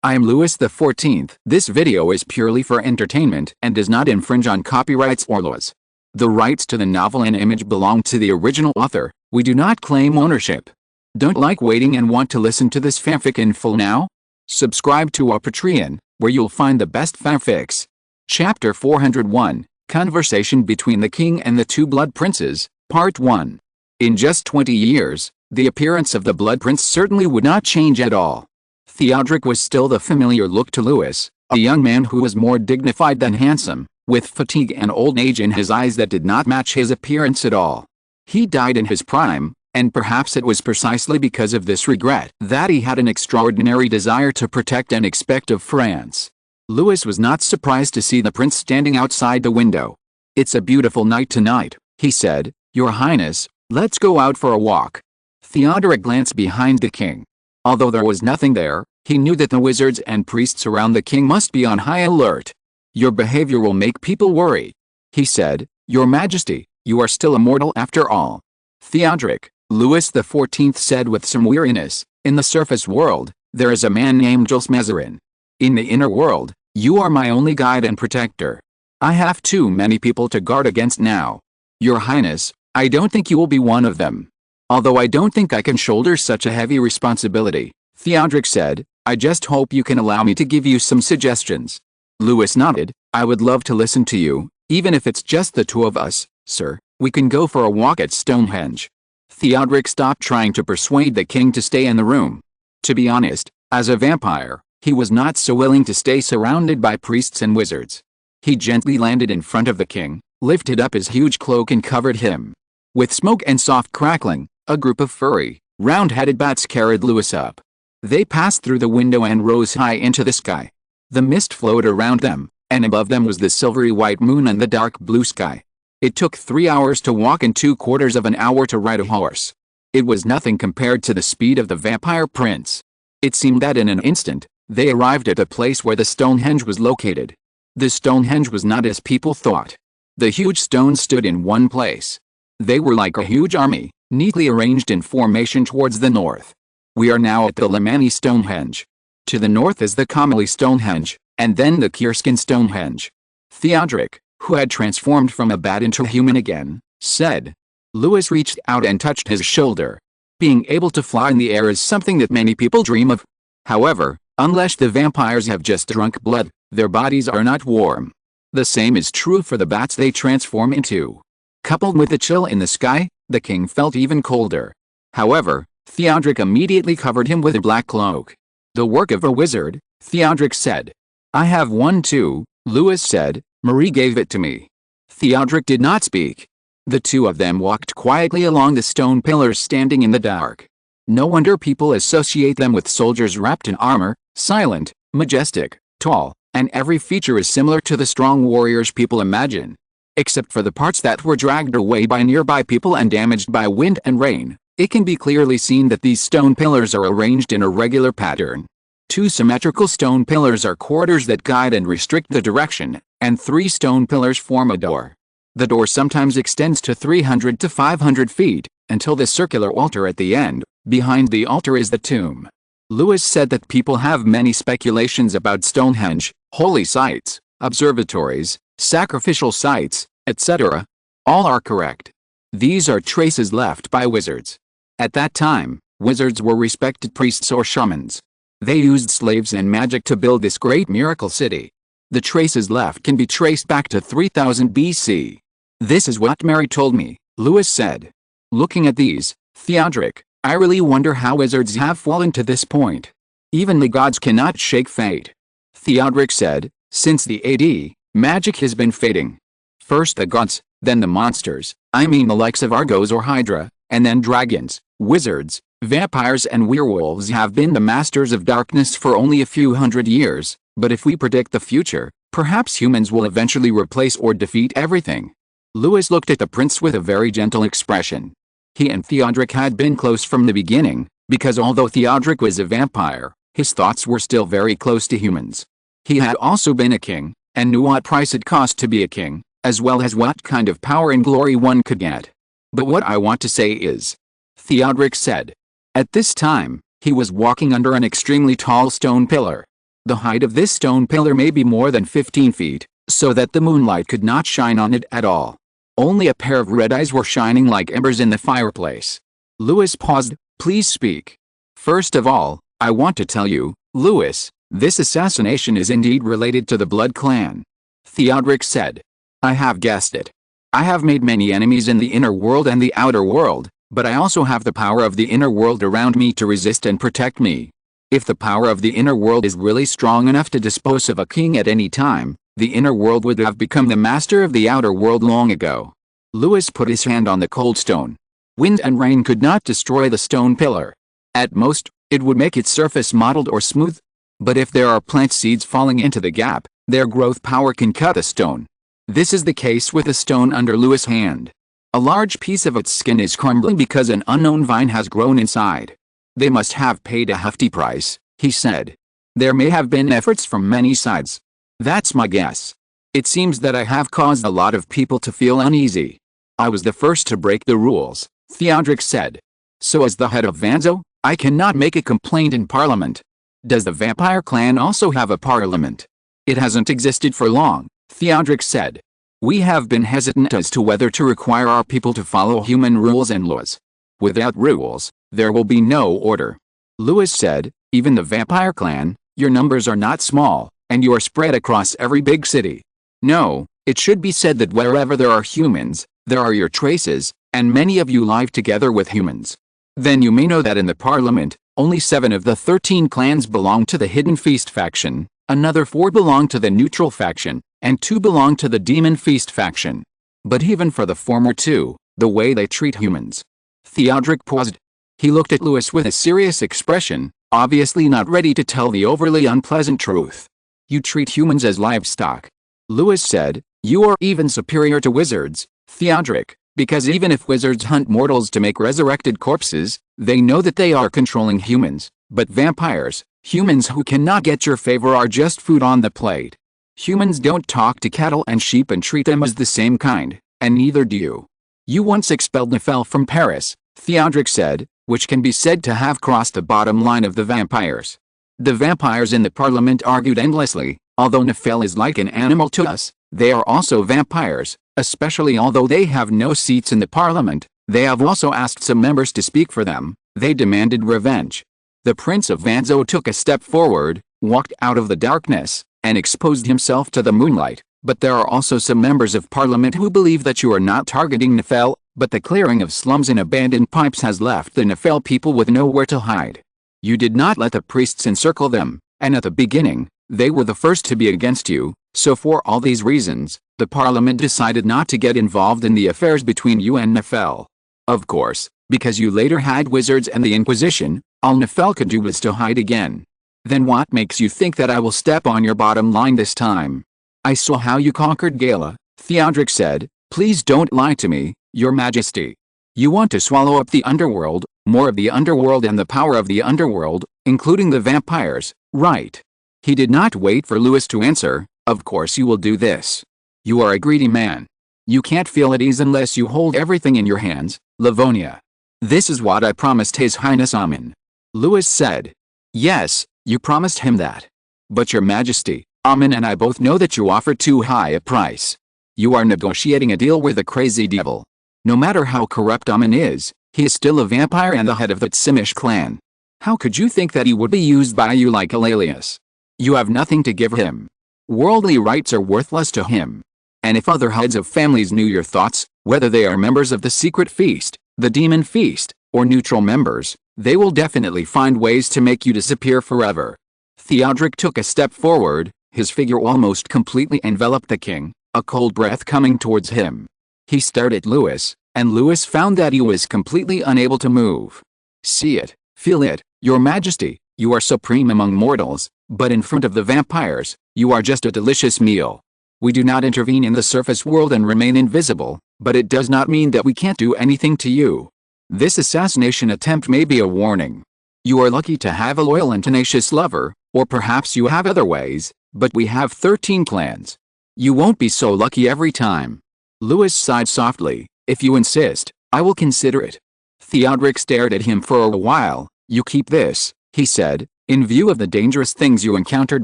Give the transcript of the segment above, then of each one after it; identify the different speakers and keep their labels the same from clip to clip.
Speaker 1: I am Louis XIV. This video is purely for entertainment and does not infringe on copyrights or laws. The rights to the novel and image belong to the original author. We do not claim ownership. Don't like waiting and want to listen to this fanfic in full now? Subscribe to our Patreon, where you'll find the best fanfics. Chapter 401, Conversation Between the King and the Two Blood Princes, Part 1. In just 20 years, the appearance of the Blood Prince certainly would not change at all. Theodoric was still the familiar look to Louis, a young man who was more dignified than handsome, with fatigue and old age in his eyes that did not match his appearance at all. He died in his prime, and perhaps it was precisely because of this regret that he had an extraordinary desire to protect and expect of France. Louis was not surprised to see the prince standing outside the window. "It's a beautiful night tonight," he said. "Your Highness, let's go out for a walk." Theodoric glanced behind the king. Although there was nothing there, he knew that the wizards and priests around the king must be on high alert. "Your behavior will make people worry," he said. "Your Majesty, you are still a mortal after all." "Theodoric," Louis XIV said with some weariness, "in the surface world, there is a man named Cardinal Mazarin. In the inner world, you are my only guide and protector. I have too many people to guard against now. Your Highness, I don't think you will be one of them. Although I don't think I can shoulder such a heavy responsibility," Theodoric said. "I just hope you can allow me to give you some suggestions." Louis nodded. "I would love to listen to you, even if it's just the two of us, sir. We can go for a walk at Stonehenge." Theodoric stopped trying to persuade the king to stay in the room. To be honest, as a vampire, he was not so willing to stay surrounded by priests and wizards. He gently landed in front of the king, lifted up his huge cloak and covered him. With smoke and soft crackling, a group of furry, round-headed bats carried Louis up. They passed through the window and rose high into the sky. The mist flowed around them, and above them was the silvery white moon and the dark blue sky. It took 3 hours to walk and 3/4 of an hour to ride a horse. It was nothing compared to the speed of the vampire prince. It seemed that in an instant, they arrived at the place where the Stonehenge was located. The Stonehenge was not as people thought. The huge stones stood in one place. They were like a huge army, neatly arranged in formation towards the north. We are now at the Lamani Stonehenge. To the north is the Comely Stonehenge, and then the Kierskin Stonehenge. Theodoric, who had transformed from a bat into a human again, said. Louis reached out and touched his shoulder. Being able to fly in the air is something that many people dream of. However, unless the vampires have just drunk blood, their bodies are not warm. The same is true for the bats they transform into. Coupled with the chill in the sky, the king felt even colder. However, Theodoric immediately covered him with a black cloak. "The work of a wizard," Theodoric said. "I have one too," Louis said. "Marie gave it to me." Theodoric did not speak. The two of them walked quietly along the stone pillars standing in the dark. No wonder people associate them with soldiers wrapped in armor, silent, majestic, tall, and every feature is similar to the strong warriors people imagine. Except for the parts that were dragged away by nearby people and damaged by wind and rain, it can be clearly seen that these stone pillars are arranged in a regular pattern. 2 symmetrical stone pillars are quarters that guide and restrict the direction, and 3 stone pillars form a door. The door sometimes extends to 300 to 500 feet, until the circular altar at the end. Behind the altar is the tomb. Louis said that people have many speculations about Stonehenge, holy sites, observatories, sacrificial sites, etc. All are correct. These are traces left by wizards. At that time, wizards were respected priests or shamans. They used slaves and magic to build this great miracle city. The traces left can be traced back to 3000 BC. "This is what Mary told me," Louis said. "Looking at these, Theodoric, I really wonder how wizards have fallen to this point. Even the gods cannot shake fate." Theodoric said, "Since the AD, magic has been fading. First the gods, then the monsters, I mean the likes of Argos or Hydra, and then dragons, wizards, vampires and werewolves have been the masters of darkness for only a few hundred years, but if we predict the future, perhaps humans will eventually replace or defeat everything." Louis looked at the prince with a very gentle expression. He and Theodoric had been close from the beginning, because although Theodoric was a vampire, his thoughts were still very close to humans. He had also been a king, and knew what price it cost to be a king, as well as what kind of power and glory one could get. "But what I want to say is," Theodoric said. At this time, he was walking under an extremely tall stone pillar. The height of this stone pillar may be more than 15 feet, so that the moonlight could not shine on it at all. Only a pair of red eyes were shining like embers in the fireplace. Louis paused. Please speak. First of all, I want to tell you, Louis, this assassination is indeed related to the Blood Clan. Theodoric said. I have guessed it. I have made many enemies in the inner world and the outer world, but I also have the power of the inner world around me to resist and protect me. If the power of the inner world is really strong enough to dispose of a king at any time, the inner world would have become the master of the outer world long ago. Louis put his hand on the cold stone. Wind and rain could not destroy the stone pillar. At most, it would make its surface mottled or smooth. But if there are plant seeds falling into the gap, their growth power can cut a stone. This is the case with the stone under Louis' hand. A large piece of its skin is crumbling because an unknown vine has grown inside. They must have paid a hefty price, he said. There may have been efforts from many sides. That's my guess. It seems that I have caused a lot of people to feel uneasy. I was the first to break the rules, Theodoric said. So as the head of Vanzo, I cannot make a complaint in Parliament. Does the vampire clan also have a parliament? It hasn't existed for long, Theodoric said. We have been hesitant as to whether to require our people to follow human rules and laws. Without rules, there will be no order. Louis said, even the vampire clan, your numbers are not small, and you are spread across every big city. No, it should be said that wherever there are humans, there are your traces, and many of you live together with humans. Then you may know that in the Parliament, only 7 of the 13 clans belong to the Hidden Feast faction, another 4 belong to the Neutral faction, and 2 belong to the Demon Feast faction. But even for the former 2, the way they treat humans. Theodoric paused. He looked at Louis with a serious expression, obviously not ready to tell the overly unpleasant truth. You treat humans as livestock. Louis said, you are even superior to wizards, Theodoric, because even if wizards hunt mortals to make resurrected corpses, they know that they are controlling humans, but vampires, humans who cannot get your favor, are just food on the plate. Humans don't talk to cattle and sheep and treat them as the same kind, and neither do you. You once expelled Nefel from Paris, Theodoric said, which can be said to have crossed the bottom line of the vampires. The vampires in the Parliament argued endlessly. Although Nefel is like an animal to us, they are also vampires, especially although they have no seats in the Parliament. They have also asked some members to speak for them. They demanded revenge. The Prince of Vanzo took a step forward, walked out of the darkness, and exposed himself to the moonlight. But there are also some members of Parliament who believe that you are not targeting Nefel, but the clearing of slums and abandoned pipes has left the Nefel people with nowhere to hide. You did not let the priests encircle them, and at the beginning, they were the first to be against you, so for all these reasons, the Parliament decided not to get involved in the affairs between you and Nefel. Of course, because you later had wizards and the Inquisition, all Nefel could do was to hide again. Then what makes you think that I will step on your bottom line this time? I saw how you conquered Gala, Theodoric said. Please don't lie to me, Your Majesty. You want to swallow up the underworld, more of the underworld and the power of the underworld, including the vampires, right? He did not wait for Louis to answer. Of course you will do this. You are a greedy man. You can't feel at ease unless you hold everything in your hands, Livonia. This is what I promised His Highness Amin. Louis said. Yes, you promised him that. But Your Majesty, Amin and I both know that you offer too high a price. You are negotiating a deal with a crazy devil. No matter how corrupt Amin is, he is still a vampire and the head of the Tsimish clan. How could you think that he would be used by you like Alalius? You have nothing to give him. Worldly rights are worthless to him. And if other heads of families knew your thoughts, whether they are members of the Secret Feast, the Demon Feast, or neutral members, they will definitely find ways to make you disappear forever. Theodoric took a step forward, his figure almost completely enveloped the king, a cold breath coming towards him. He stared at Louis, and Louis found that he was completely unable to move. See it, feel it, Your Majesty, you are supreme among mortals, but in front of the vampires, you are just a delicious meal. We do not intervene in the surface world and remain invisible, but it does not mean that we can't do anything to you. This assassination attempt may be a warning. You are lucky to have a loyal and tenacious lover, or perhaps you have other ways, but we have 13 clans. You won't be so lucky every time. Louis sighed softly. If you insist, I will consider it. Theodoric stared at him for a while. You keep this, he said, in view of the dangerous things you encountered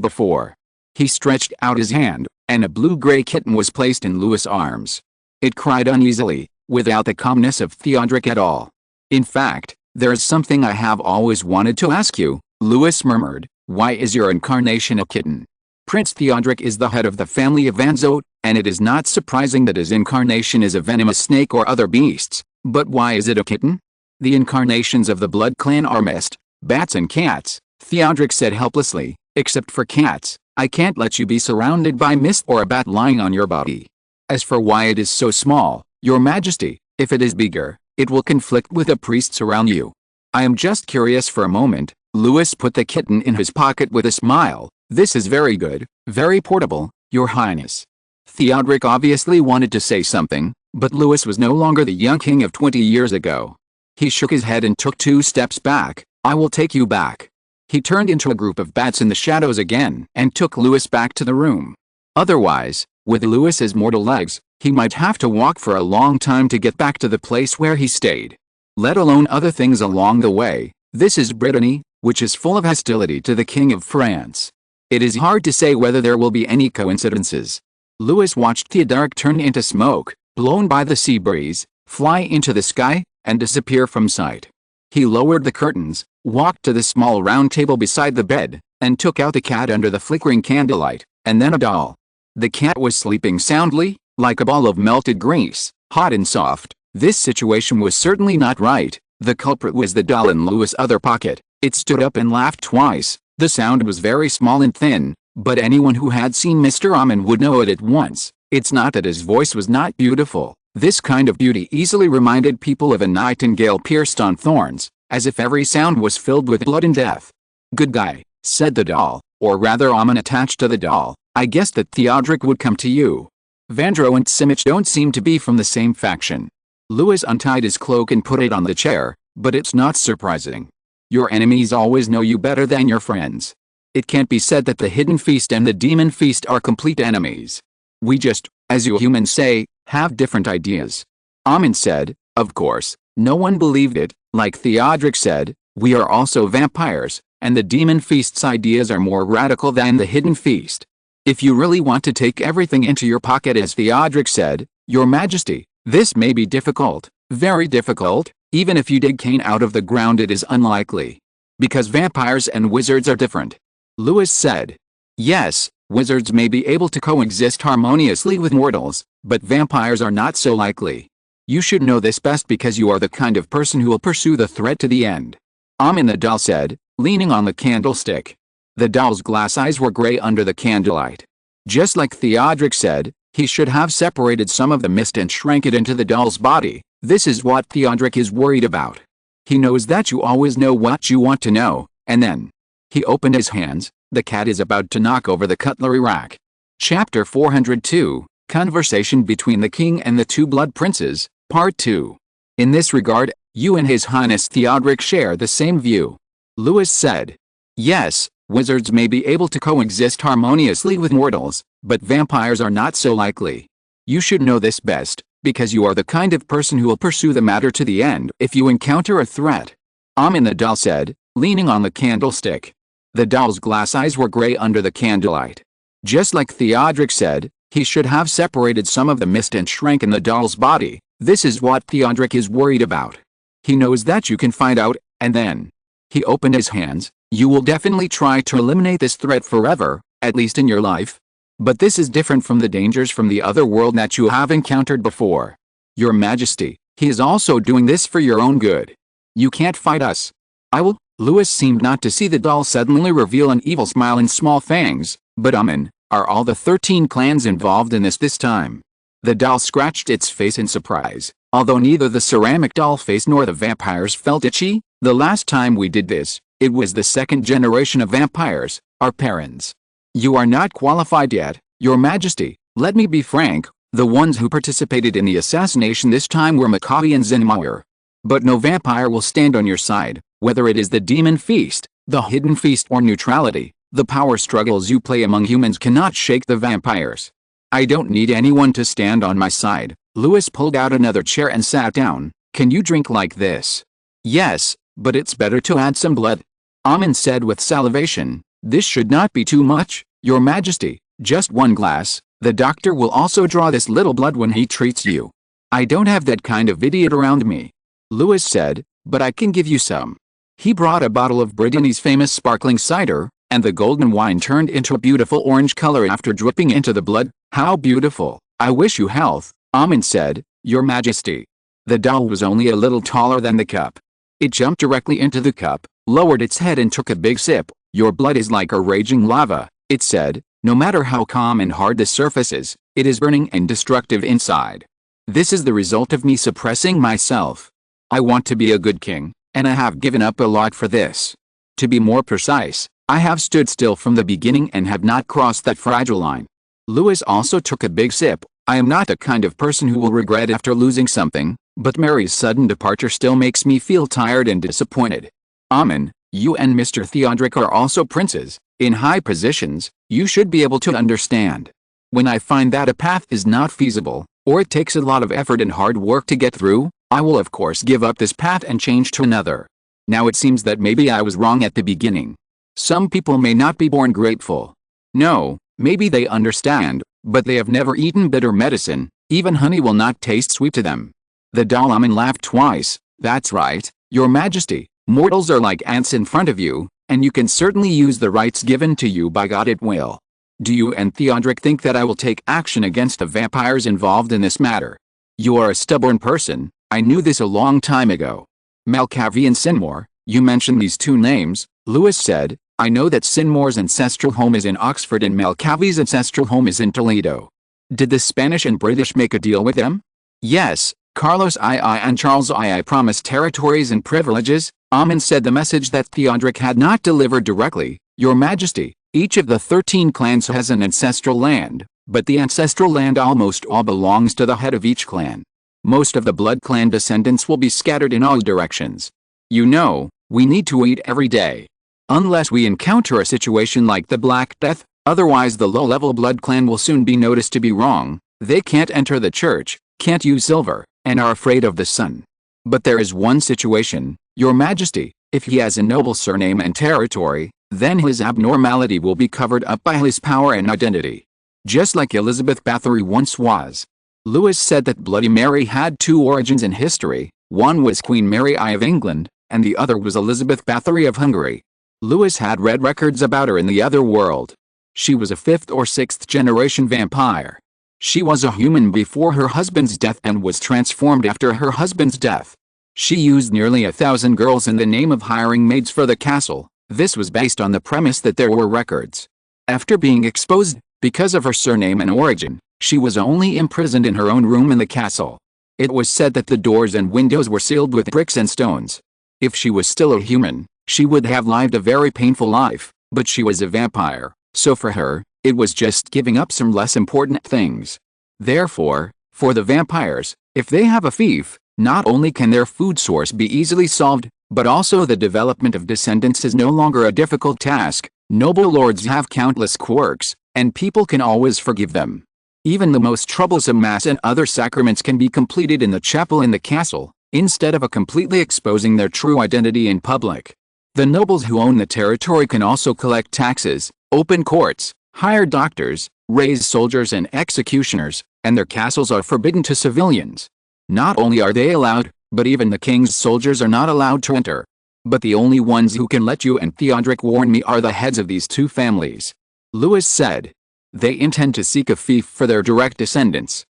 Speaker 1: before. He stretched out his hand, and a blue-gray kitten was placed in Louis' arms. It cried uneasily, without the calmness of Theodoric at all. "In fact, there is something I have always wanted to ask you," Louis murmured. "Why is your incarnation a kitten?" Prince Theodoric is the head of the family of Anjou, and it is not surprising that his incarnation is a venomous snake or other beasts. But why is it a kitten? "The incarnations of the blood clan are mist, bats and cats," Theodoric said helplessly. "Except for cats, I can't let you be surrounded by mist or a bat lying on your body. As for why it is so small, Your Majesty, if it is bigger, it will conflict with the priests around you. I am just curious for a moment." Louis put the kitten in his pocket with a smile. "This is very good, very portable, Your Highness." Theodoric obviously wanted to say something, but Louis was no longer the young king of 20 years ago. He shook his head and took 2 steps back. "I will take you back." He turned into a group of bats in the shadows again and took Louis back to the room. Otherwise, with Louis's mortal legs, he might have to walk for a long time to get back to the place where he stayed. Let alone other things along the way. This is Brittany, which is full of hostility to the King of France. It is hard to say whether there will be any coincidences. Louis watched Theodoric turn into smoke, blown by the sea breeze, fly into the sky, and disappear from sight. He lowered the curtains, walked to the small round table beside the bed, and took out the cat under the flickering candlelight, and then a doll. The cat was sleeping soundly, like a ball of melted grease, hot and soft. This situation was certainly not right. The culprit was the doll in Louis' other pocket. It stood up and laughed twice. The sound was very small and thin, but anyone who had seen Mr. Aman would know it at once. It's not that his voice was not beautiful. This kind of beauty easily reminded people of a nightingale pierced on thorns, as if every sound was filled with blood and death. "Good guy," said the doll, or rather Aman attached to the doll. "I guessed that Theodoric would come to you. Vandro and Simich don't seem to be from the same faction." Louis untied his cloak and put it on the chair, "but it's not surprising. Your enemies always know you better than your friends. It can't be said that the Hidden Feast and the Demon Feast are complete enemies. We just, as you humans say, have different ideas." Aman said. Of course, no one believed it. Like Theodoric said, we are also vampires, and the Demon Feast's ideas are more radical than the Hidden Feast. "If you really want to take everything into your pocket, as Theodoric said, Your Majesty, this may be difficult, very difficult. Even if you dig Cain out of the ground, it is unlikely. Because vampires and wizards are different." Louis said. "Yes, wizards may be able to coexist harmoniously with mortals, but vampires are not so likely. You should know this best because you are the kind of person who will pursue the threat to the end." Amin the doll said, leaning on the candlestick. The doll's glass eyes were gray under the candlelight. Just like Theodoric said, he should have separated some of the mist and shrank it into the doll's body. This is what Theodoric is worried about. He knows that you always know what you want to know, and then. He opened his hands. The cat is about to knock over the cutlery rack. Chapter 402, Conversation between the King and the Two Blood Princes, Part 2. "In this regard, you and His Highness Theodoric share the same view," Louis said. "Yes, wizards may be able to coexist harmoniously with mortals, but vampires are not so likely. You should know this best, because you are the kind of person who will pursue the matter to the end if you encounter a threat." Amin the doll said, leaning on the candlestick. The doll's glass eyes were gray under the candlelight. Just like Theodoric said, he should have separated some of the mist and shrank in the doll's body. This is what Theodoric is worried about. He knows that you can find out, and then. He opened his hands. "You will definitely try to eliminate this threat forever, at least in your life. But this is different from the dangers from the other world that you have encountered before. Your Majesty, he is also doing this for your own good. You can't fight us. I will." Louis seemed not to see the doll suddenly reveal an evil smile and small fangs. "But Amin, are all the 13 clans involved in this time?" The doll scratched its face in surprise. Although neither the ceramic doll face nor the vampires felt itchy, "The last time we did this, it was the second generation of vampires, our parents. You are not qualified yet, Your Majesty. Let me be frank, the ones who participated in the assassination this time were Maccabi and Zinmauer. But no vampire will stand on your side, whether it is the Demon Feast, the Hidden Feast or neutrality. The power struggles you play among humans cannot shake the vampires. I don't need anyone to stand on my side." Louis pulled out another chair and sat down. "Can you drink like this?" "Yes, but it's better to add some blood." Amin said with salivation, "This should not be too much, Your Majesty, just one glass. The doctor will also draw this little blood when he treats you." "I don't have that kind of idiot around me," Louis said, "but I can give you some." He brought a bottle of Brittany's famous sparkling cider, and the golden wine turned into a beautiful orange color after dripping into the blood. "How beautiful! I wish you health," Amin said, "Your Majesty." The doll was only a little taller than the cup. It jumped directly into the cup, lowered its head and took a big sip. "Your blood is like a raging lava," it said. "No matter how calm and hard the surface is, it is burning and destructive inside. This is the result of me suppressing myself. I want to be a good king, and I have given up a lot for this. To be more precise, I have stood still from the beginning and have not crossed that fragile line." Louis also took a big sip. "I am not the kind of person who will regret after losing something, but Mary's sudden departure still makes me feel tired and disappointed. Amin, you and Mr. Theodoric are also princes, in high positions. You should be able to understand. When I find that a path is not feasible, or it takes a lot of effort and hard work to get through, I will of course give up this path and change to another. Now it seems that maybe I was wrong at the beginning. Some people may not be born grateful. No, maybe they understand, but they have never eaten bitter medicine. Even honey will not taste sweet to them." The doll Amin laughed twice. "That's right, Your Majesty. Mortals are like ants in front of you, and you can certainly use the rights given to you by God at will. Do you and Theodoric think that I will take action against the vampires involved in this matter? You are a stubborn person. I knew this a long time ago." "Malkavi and Sinmore, you mentioned these two names," Louis said. "I know that Sinmore's ancestral home is in Oxford and Malkavi's ancestral home is in Toledo. Did the Spanish and British make a deal with them?" "Yes, Carlos II and Charles II promised territories and privileges." Amin said the message that Theodoric had not delivered directly. "Your Majesty, each of the 13 clans has an ancestral land, but the ancestral land almost all belongs to the head of each clan. Most of the blood clan descendants will be scattered in all directions. You know, we need to eat every day. Unless we encounter a situation like the Black Death, otherwise the low-level blood clan will soon be noticed to be wrong. They can't enter the church, can't use silver, and are afraid of the sun. But there is one situation, Your Majesty. If he has a noble surname and territory, then his abnormality will be covered up by his power and identity. Just like Elizabeth Bathory once was." Louis said that Bloody Mary had two origins in history. One was Queen Mary I of England, and the other was Elizabeth Bathory of Hungary. Louis had read records about her in the other world. She was a 5th or 6th generation vampire. She was a human before her husband's death and was transformed after her husband's death. She used nearly 1,000 girls in the name of hiring maids for the castle. This was based on the premise that there were records. After being exposed, because of her surname and origin, she was only imprisoned in her own room in the castle. It was said that the doors and windows were sealed with bricks and stones. If she was still a human, she would have lived a very painful life, but she was a vampire, so for her, it was just giving up some less important things. Therefore, for the vampires, if they have a fief, not only can their food source be easily solved, but also the development of descendants is no longer a difficult task. Noble lords have countless quirks, and people can always forgive them. Even the most troublesome mass and other sacraments can be completed in the chapel in the castle, instead of completely exposing their true identity in public. The nobles who own the territory can also collect taxes, open courts, hire doctors, raise soldiers and executioners, and their castles are forbidden to civilians. Not only are they allowed, but even the king's soldiers are not allowed to enter. But the only ones who can let you and Theodoric warn me are the heads of these two families." Louis said. "They intend to seek a fief for their direct descendants."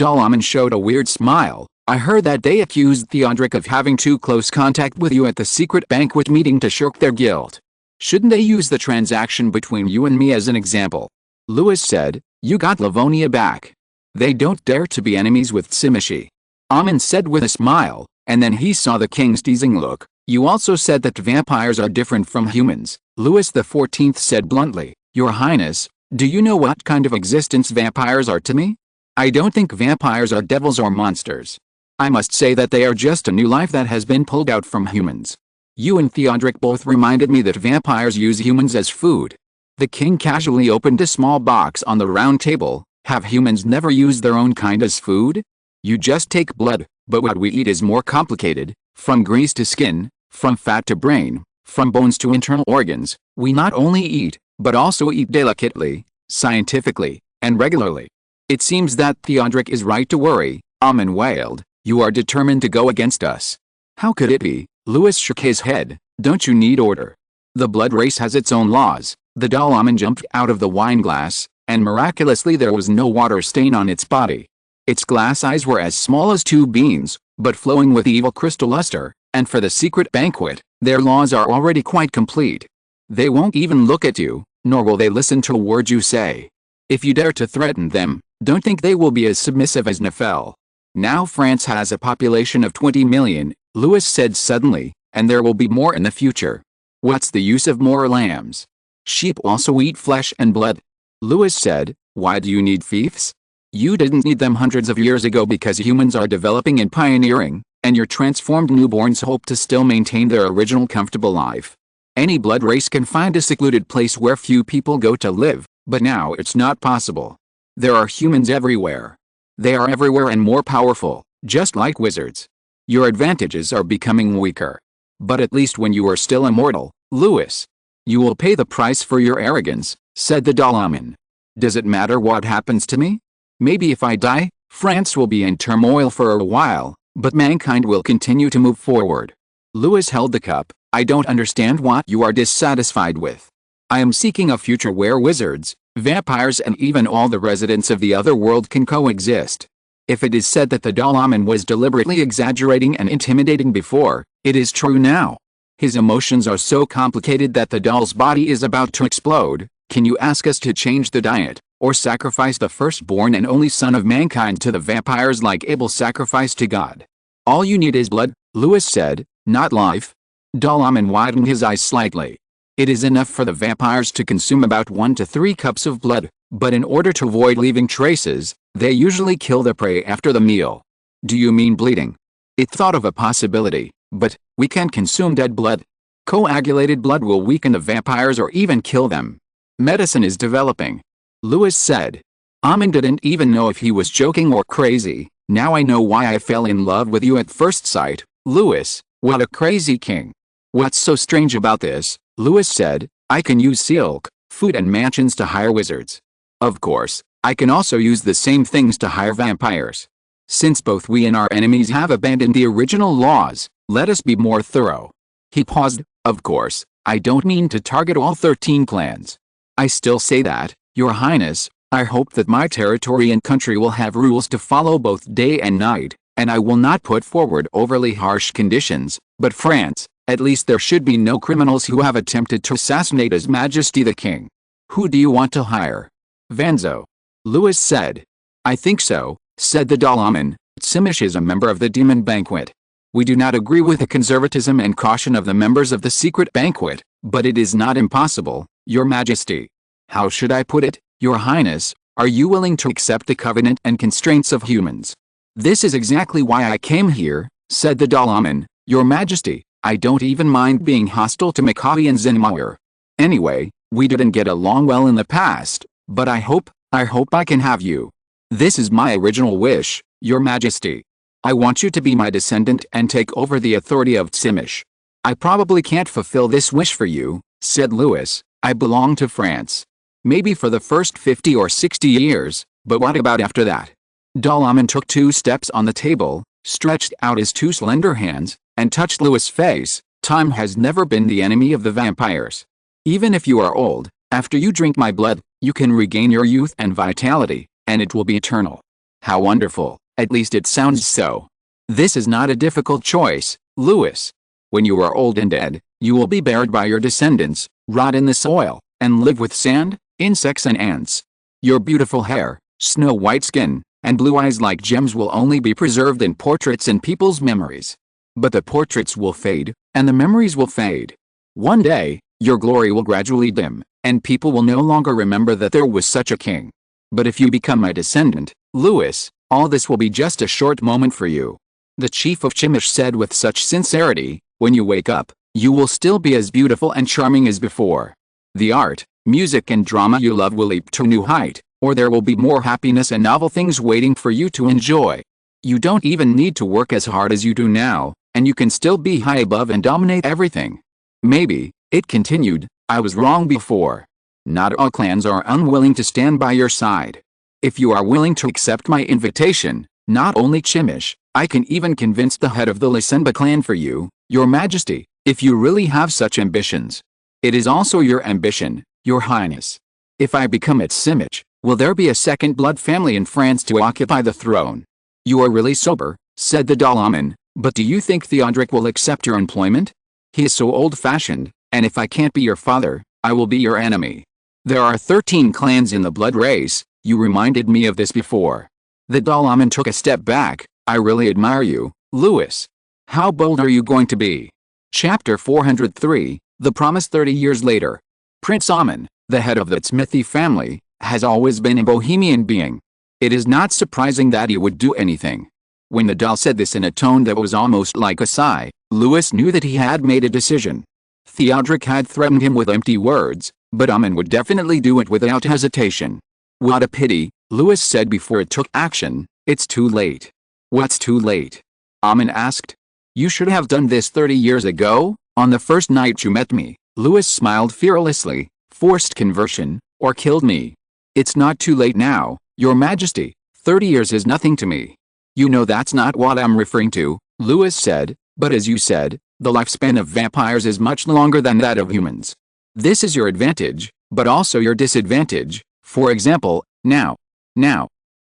Speaker 1: Amin showed a weird smile. "I heard that they accused Theodoric of having too close contact with you at the secret banquet meeting to shirk their guilt. Shouldn't they use the transaction between you and me as an example?" Louis said. "You got Livonia back. They don't dare to be enemies with Simishi." Amin said with a smile, and then he saw the king's teasing look. "You also said that vampires are different from humans." Louis XIV said bluntly. "Your Highness, do you know what kind of existence vampires are to me? I don't think vampires are devils or monsters. I must say that they are just a new life that has been pulled out from humans. You and Theodoric both reminded me that vampires use humans as food." The king casually opened a small box on the round table. "Have humans never used their own kind as food? You just take blood, but what we eat is more complicated, from grease to skin, from fat to brain, From bones to internal organs, we not only eat, but also eat delicately, scientifically, and regularly. It seems that Theodoric is right to worry. Amin wailed. You are determined to go against us. How could it be? Louis shook his head. Don't you need order? The blood race has its own laws. The doll Amin jumped out of the wine glass, and miraculously there was no water stain on its body. Its glass eyes were as small as two beans, but flowing with evil crystal luster, and for the secret banquet, their laws are already quite complete. They won't even look at you, nor will they listen to a word you say. If you dare to threaten them, don't think they will be as submissive as Nefel. Now France has a population of 20 million, Louis said suddenly, and there will be more in the future. What's the use of more lambs? Sheep also eat flesh and blood. Louis said, why do you need fiefs? You didn't need them hundreds of years ago because humans are developing and pioneering, and your transformed newborns hope to still maintain their original comfortable life. Any blood race can find a secluded place where few people go to live, but now it's not possible. There are humans everywhere. They are everywhere and more powerful, just like wizards. Your advantages are becoming weaker. But at least when you are still immortal, Louis, you will pay the price for your arrogance, said the doll Amin. Does it matter what happens to me? Maybe if I die, France will be in turmoil for a while, but mankind will continue to move forward. Louis held the cup. I don't understand what you are dissatisfied with. I am seeking a future where wizards, vampires and even all the residents of the other world can coexist. If it is said that the doll Amin was deliberately exaggerating and intimidating before, it is true now. His emotions are so complicated that the doll's body is about to explode. Can you ask us to change the diet, or sacrifice the firstborn and only son of mankind to the vampires like Abel's sacrifice to God? All you need is blood, Louis said, not life. Doll Amin widened his eyes slightly. It is enough for the vampires to consume about 1 to 3 cups of blood, but in order to avoid leaving traces, they usually kill the prey after the meal. Do you mean bleeding? It thought of a possibility, but we can't consume dead blood. Coagulated blood will weaken the vampires or even kill them. Medicine is developing. Louis said. Amin didn't even know if he was joking or crazy. Now I know why I fell in love with you at first sight, Louis. What a crazy king. What's so strange about this? Louis said, I can use silk, food and mansions to hire wizards. Of course, I can also use the same things to hire vampires. Since both we and our enemies have abandoned the original laws, let us be more thorough. He paused. Of course, I don't mean to target all 13 clans. I still say that, Your Highness, I hope that my territory and country will have rules to follow both day and night, and I will not put forward overly harsh conditions, but France, at least there should be no criminals who have attempted to assassinate His Majesty the King. Who do you want to hire? Vanzo. Louis said. I think so, said the doll Amin. Simish is a member of the Demon Banquet. We do not agree with the conservatism and caution of the members of the Secret Banquet, but it is not impossible, Your Majesty. How should I put it, Your Highness, are you willing to accept the covenant and constraints of humans? This is exactly why I came here, said the doll Amin. Your Majesty, I don't even mind being hostile to Makavi and Zinmauer. Anyway, we didn't get along well in the past, but I hope I can have you. This is my original wish, Your Majesty. I want you to be my descendant and take over the authority of Simish. I probably can't fulfill this wish for you, said Louis. I belong to France. Maybe for the first 50 or 60 years, but what about after that? Doll Amin took 2 steps on the table, stretched out his 2 slender hands, and touched Louis' face. Time has never been the enemy of the vampires. Even if you are old, after you drink my blood, you can regain your youth and vitality, and it will be eternal. How wonderful, at least it sounds so. This is not a difficult choice, Louis. When you are old and dead, you will be buried by your descendants, rot in the soil, and live with sand, insects and ants. Your beautiful hair, snow-white skin, and blue eyes like gems will only be preserved in portraits and people's memories. But the portraits will fade, and the memories will fade. One day, your glory will gradually dim, and people will no longer remember that there was such a king. But if you become my descendant, Louis, all this will be just a short moment for you. The chief of Chimish said with such sincerity, when you wake up, you will still be as beautiful and charming as before. The art, music and drama you love will leap to a new height, or there will be more happiness and novel things waiting for you to enjoy. You don't even need to work as hard as you do now, and you can still be high above and dominate everything. Maybe, it continued, I was wrong before. Not all clans are unwilling to stand by your side. If you are willing to accept my invitation, not only Chimish, I can even convince the head of the Lysenba clan for you, your majesty, if you really have such ambitions. It is also your ambition, your highness. If I become its Simich, will there be a second blood family in France to occupy the throne? You are really sober, said the Dalaman, but do you think Theodoric will accept your employment? He is so old-fashioned, and if I can't be your father, I will be your enemy. There are 13 clans in the blood race, you reminded me of this before. The Dalaman took a step back. I really admire you, Louis. How bold are you going to be? Chapter 403, The Promise 30 years later. Prince Aman, the head of the Smithy family, has always been a bohemian being. It is not surprising that he would do anything. When the doll said this in a tone that was almost like a sigh, Louis knew that he had made a decision. Theodoric had threatened him with empty words, but Aman would definitely do it without hesitation. What a pity, Louis said before it took action. It's too late. What's too late? Aman asked. You should have done this 30 years ago, on the first night you met me. Louis smiled fearlessly. Forced conversion, or killed me. It's not too late now, your majesty. 30 years is nothing to me. You know that's not what I'm referring to, Louis said, but as you said, the lifespan of vampires is much longer than that of humans. This is your advantage, but also your disadvantage. For example, now.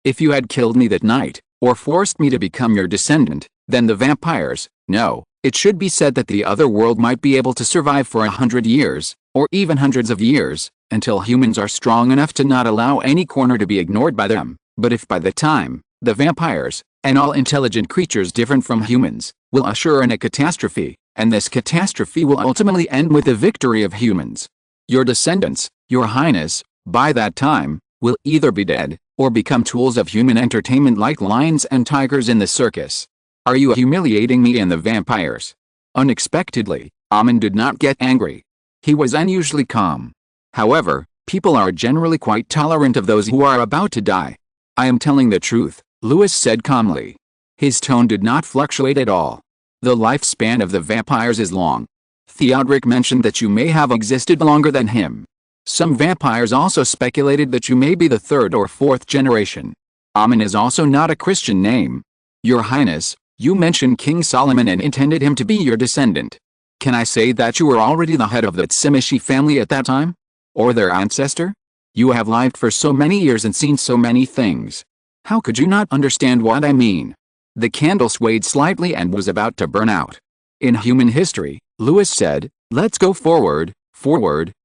Speaker 1: If you had killed me that night, or forced me to become your descendant, then the vampires, no, it should be said that the other world might be able to survive for 100 years, or even hundreds of years, until humans are strong enough to not allow any corner to be ignored by them. But if by the time, the vampires, and all intelligent creatures different from humans, will usher in a catastrophe, and this catastrophe will ultimately end with the victory of humans. Your descendants, your highness, by that time, will either be dead, or become tools of human entertainment like lions and tigers in the circus. Are you humiliating me and the vampires? Unexpectedly, Aman did not get angry. He was unusually calm. However, people are generally quite tolerant of those who are about to die. I am telling the truth, Louis said calmly. His tone did not fluctuate at all. The lifespan of the vampires is long. Theodoric mentioned that you may have existed longer than him. Some vampires also speculated that you may be the third or fourth generation. Aman is also not a Christian name. Your Highness, you mentioned King Solomon and intended him to be your descendant. Can I say that you were already the head of the Tsimishi family at that time? Or their ancestor? You have lived for so many years and seen so many things. How could you not understand what I mean? The candle swayed slightly and was about to burn out. In human history, Louis said, let's go forward,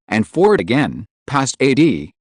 Speaker 1: and forward again, past AD,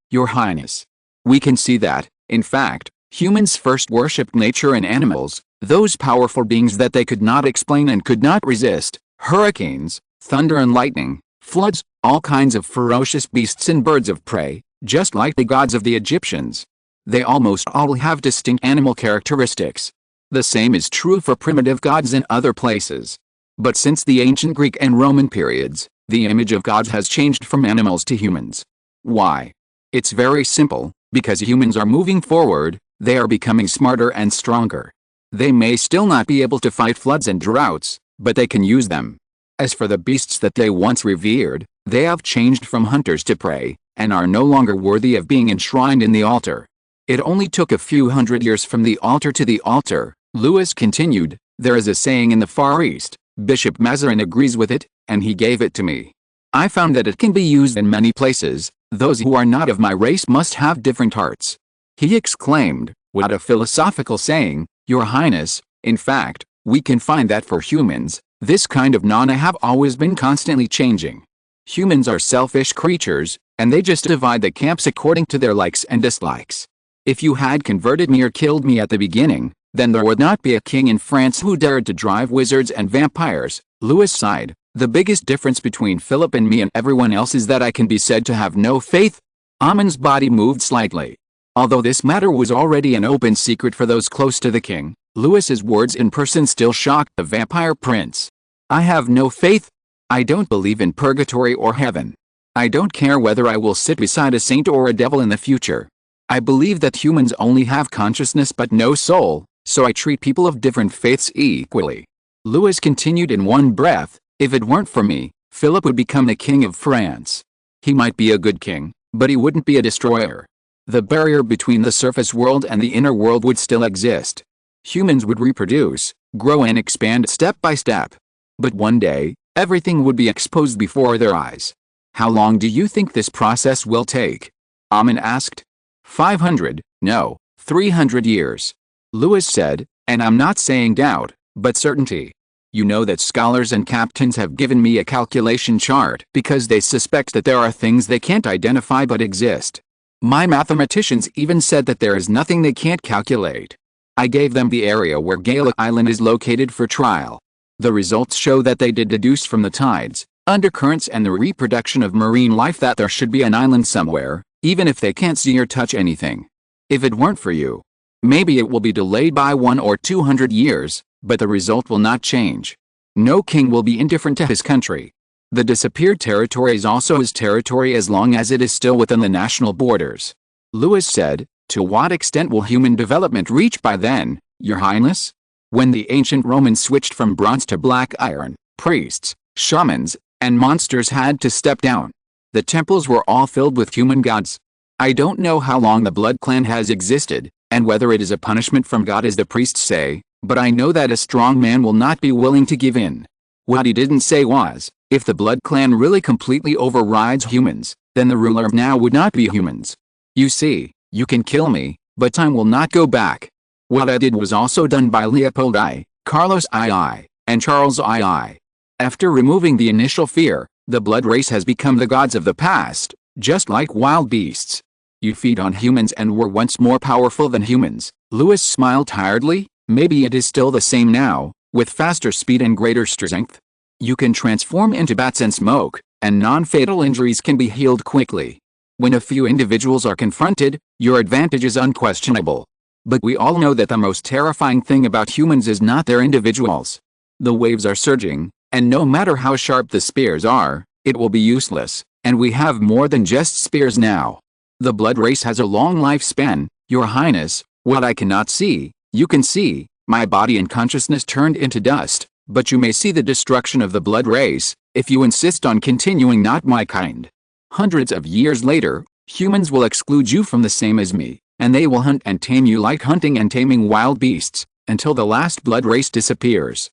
Speaker 1: your highness. We can see that, in fact, humans first worshipped nature and animals, those powerful beings that they could not explain and could not resist, hurricanes, thunder and lightning, floods, all kinds of ferocious beasts and birds of prey, just like the gods of the Egyptians. They almost all have distinct animal characteristics. The same is true for primitive gods in other places. But since the ancient Greek and Roman periods, the image of gods has changed from animals to humans. Why? It's very simple, because humans are moving forward, they are becoming smarter and stronger. They may still not be able to fight floods and droughts, but they can use them. As for the beasts that they once revered, they have changed from hunters to prey, and are no longer worthy of being enshrined in the altar. It only took a few hundred years from the altar to the altar, Louis continued. There is a saying in the Far East, Bishop Mazarin agrees with it, and he gave it to me. I found that it can be used in many places. Those who are not of my race must have different hearts. He exclaimed, what a philosophical saying, your highness. In fact, we can find that for humans, this kind of nana have always been constantly changing. Humans are selfish creatures, and they just divide the camps according to their likes and dislikes. If you had converted me or killed me at the beginning, then there would not be a king in France who dared to drive wizards and vampires. Louis sighed. The biggest difference between Philip and me and everyone else is that I can be said to have no faith. Aman's body moved slightly. Although this matter was already an open secret for those close to the king, Louis's words in person still shocked the vampire prince. I have no faith. I don't believe in purgatory or heaven. I don't care whether I will sit beside a saint or a devil in the future. I believe that humans only have consciousness but no soul, so I treat people of different faiths equally. Louis continued in one breath, if it weren't for me, Philip would become the king of France. He might be a good king, but he wouldn't be a destroyer. The barrier between the surface world and the inner world would still exist. Humans would reproduce, grow and expand step by step. But one day, everything would be exposed before their eyes. How long do you think this process will take? Amin asked. 500, no, 300 years. Louis said, and I'm not saying doubt, but certainty. You know that scholars and captains have given me a calculation chart because they suspect that there are things they can't identify but exist. My mathematicians even said that there is nothing they can't calculate. I gave them the area where Gallic Island is located for trial. The results show that they did deduce from the tides, undercurrents and the reproduction of marine life that there should be an island somewhere, even if they can't see or touch anything. If it weren't for you, maybe it will be delayed by 100 or 200 years, but the result will not change. No king will be indifferent to his country. The disappeared territory is also his territory as long as it is still within the national borders. Louis said, to what extent will human development reach by then, Your Highness? When the ancient Romans switched from bronze to black iron, priests, shamans, and monsters had to step down. The temples were all filled with human gods. I don't know how long the blood clan has existed, and whether it is a punishment from God as the priests say, but I know that a strong man will not be willing to give in. What he didn't say was, if the blood clan really completely overrides humans, then the ruler of now would not be humans. You see, you can kill me, but time will not go back. What I did was also done by Leopold I, Carlos II, and Charles II. After removing the initial fear, the blood race has become the gods of the past, just like wild beasts. You feed on humans and were once more powerful than humans. Louis smiled tiredly. Maybe it is still the same now, with faster speed and greater strength. You can transform into bats and smoke, and non-fatal injuries can be healed quickly. When a few individuals are confronted, your advantage is unquestionable. But we all know that the most terrifying thing about humans is not their individuals. The waves are surging, and no matter how sharp the spears are, it will be useless, and we have more than just spears now. The blood race has a long lifespan, Your Highness. What I cannot see, you can see. My body and consciousness turned into dust, but you may see the destruction of the blood race, if you insist on continuing not my kind. Hundreds of years later, humans will exclude you from the same as me, and they will hunt and tame you like hunting and taming wild beasts, until the last blood race disappears.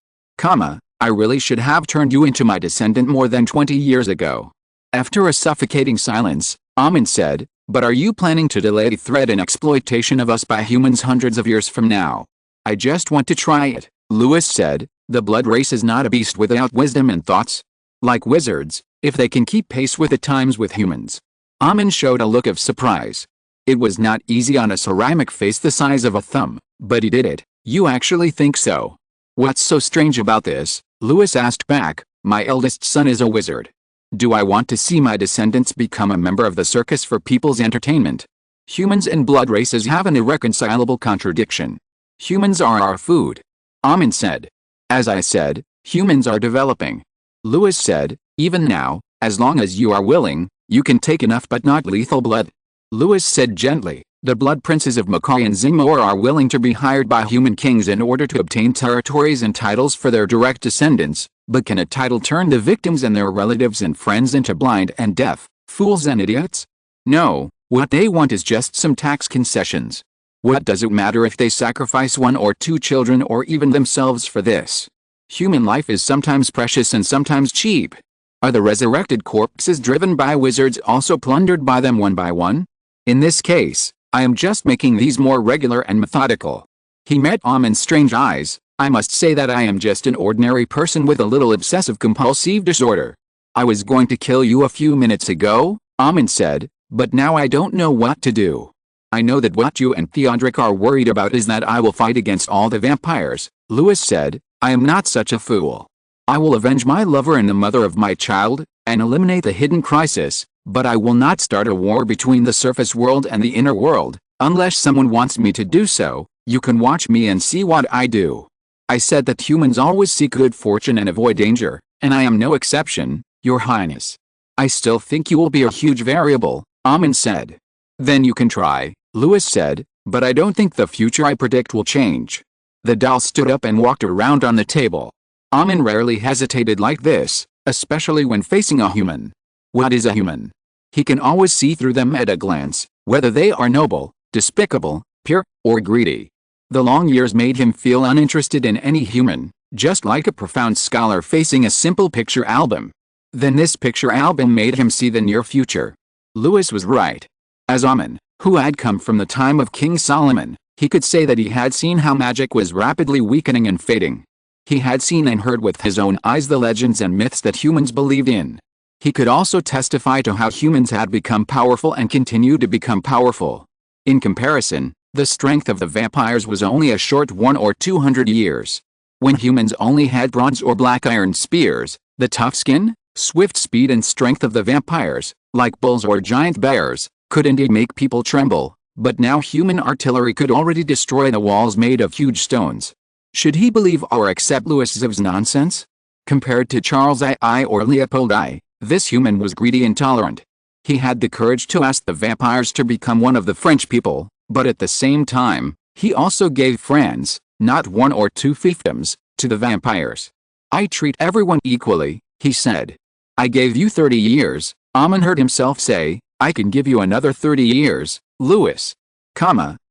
Speaker 1: I really should have turned you into my descendant more than 20 years ago. After a suffocating silence, Amin said, but are you planning to delay threat and exploitation of us by humans hundreds of years from now? I just want to try it, Louis said. The blood race is not a beast without wisdom and thoughts. Like wizards, if they can keep pace with the times with humans. Amin showed a look of surprise. It was not easy on a ceramic face the size of a thumb, but he did it. You actually think so? What's so strange about this? Louis asked back. My eldest son is a wizard. Do I want to see my descendants become a member of the circus for people's entertainment? Humans and blood races have an irreconcilable contradiction. Humans are our food. Amin said. As I said, humans are developing. Louis said, even now, as long as you are willing, you can take enough but not lethal blood. Louis said gently, the blood princes of Macaulay and Zingmore are willing to be hired by human kings in order to obtain territories and titles for their direct descendants, but can a title turn the victims and their relatives and friends into blind and deaf, fools and idiots? No, what they want is just some tax concessions. What does it matter if they sacrifice 1 or 2 children or even themselves for this? Human life is sometimes precious and sometimes cheap. Are the resurrected corpses driven by wizards also plundered by them one by one? In this case, I am just making these more regular and methodical. He met Amin's strange eyes. I must say that I am just an ordinary person with a little obsessive-compulsive disorder. I was going to kill you a few minutes ago, Amin said, but now I don't know what to do. I know that what you and Theodoric are worried about is that I will fight against all the vampires, Louis said. I am not such a fool. I will avenge my lover and the mother of my child, and eliminate the hidden crisis, but I will not start a war between the surface world and the inner world, unless someone wants me to do so. You can watch me and see what I do. I said that humans always seek good fortune and avoid danger, and I am no exception, Your Highness. I still think you will be a huge variable, Amin said. Then you can try, Louis said, but I don't think the future I predict will change. The doll stood up and walked around on the table. Amin rarely hesitated like this. especially when facing a human. What is a human? He can always see through them at a glance, whether they are noble, despicable, pure, or greedy. The long years made him feel uninterested in any human, just like a profound scholar facing a simple picture album. Then this picture album made him see the near future. Louis was right. As a man, who had come from the time of King Solomon, he could say that he had seen how magic was rapidly weakening and fading. He had seen and heard with his own eyes the legends and myths that humans believed in. He could also testify to how humans had become powerful and continued to become powerful. In comparison, the strength of the vampires was only a short 100 or 200 years. When humans only had bronze or black iron spears, the tough skin, swift speed and strength of the vampires, like bulls or giant bears, could indeed make people tremble, but now human artillery could already destroy the walls made of huge stones. Should he believe or accept Louis XIV's nonsense? Compared to Charles I or Leopold I, this human was greedy and intolerant. He had the courage to ask the vampires to become one of the French people, but at the same time, he also gave France, not 1 or 2 fiefdoms, to the vampires. I treat everyone equally, he said. I gave you 30 years, Aman heard himself say. I can give you another 30 years, Louis.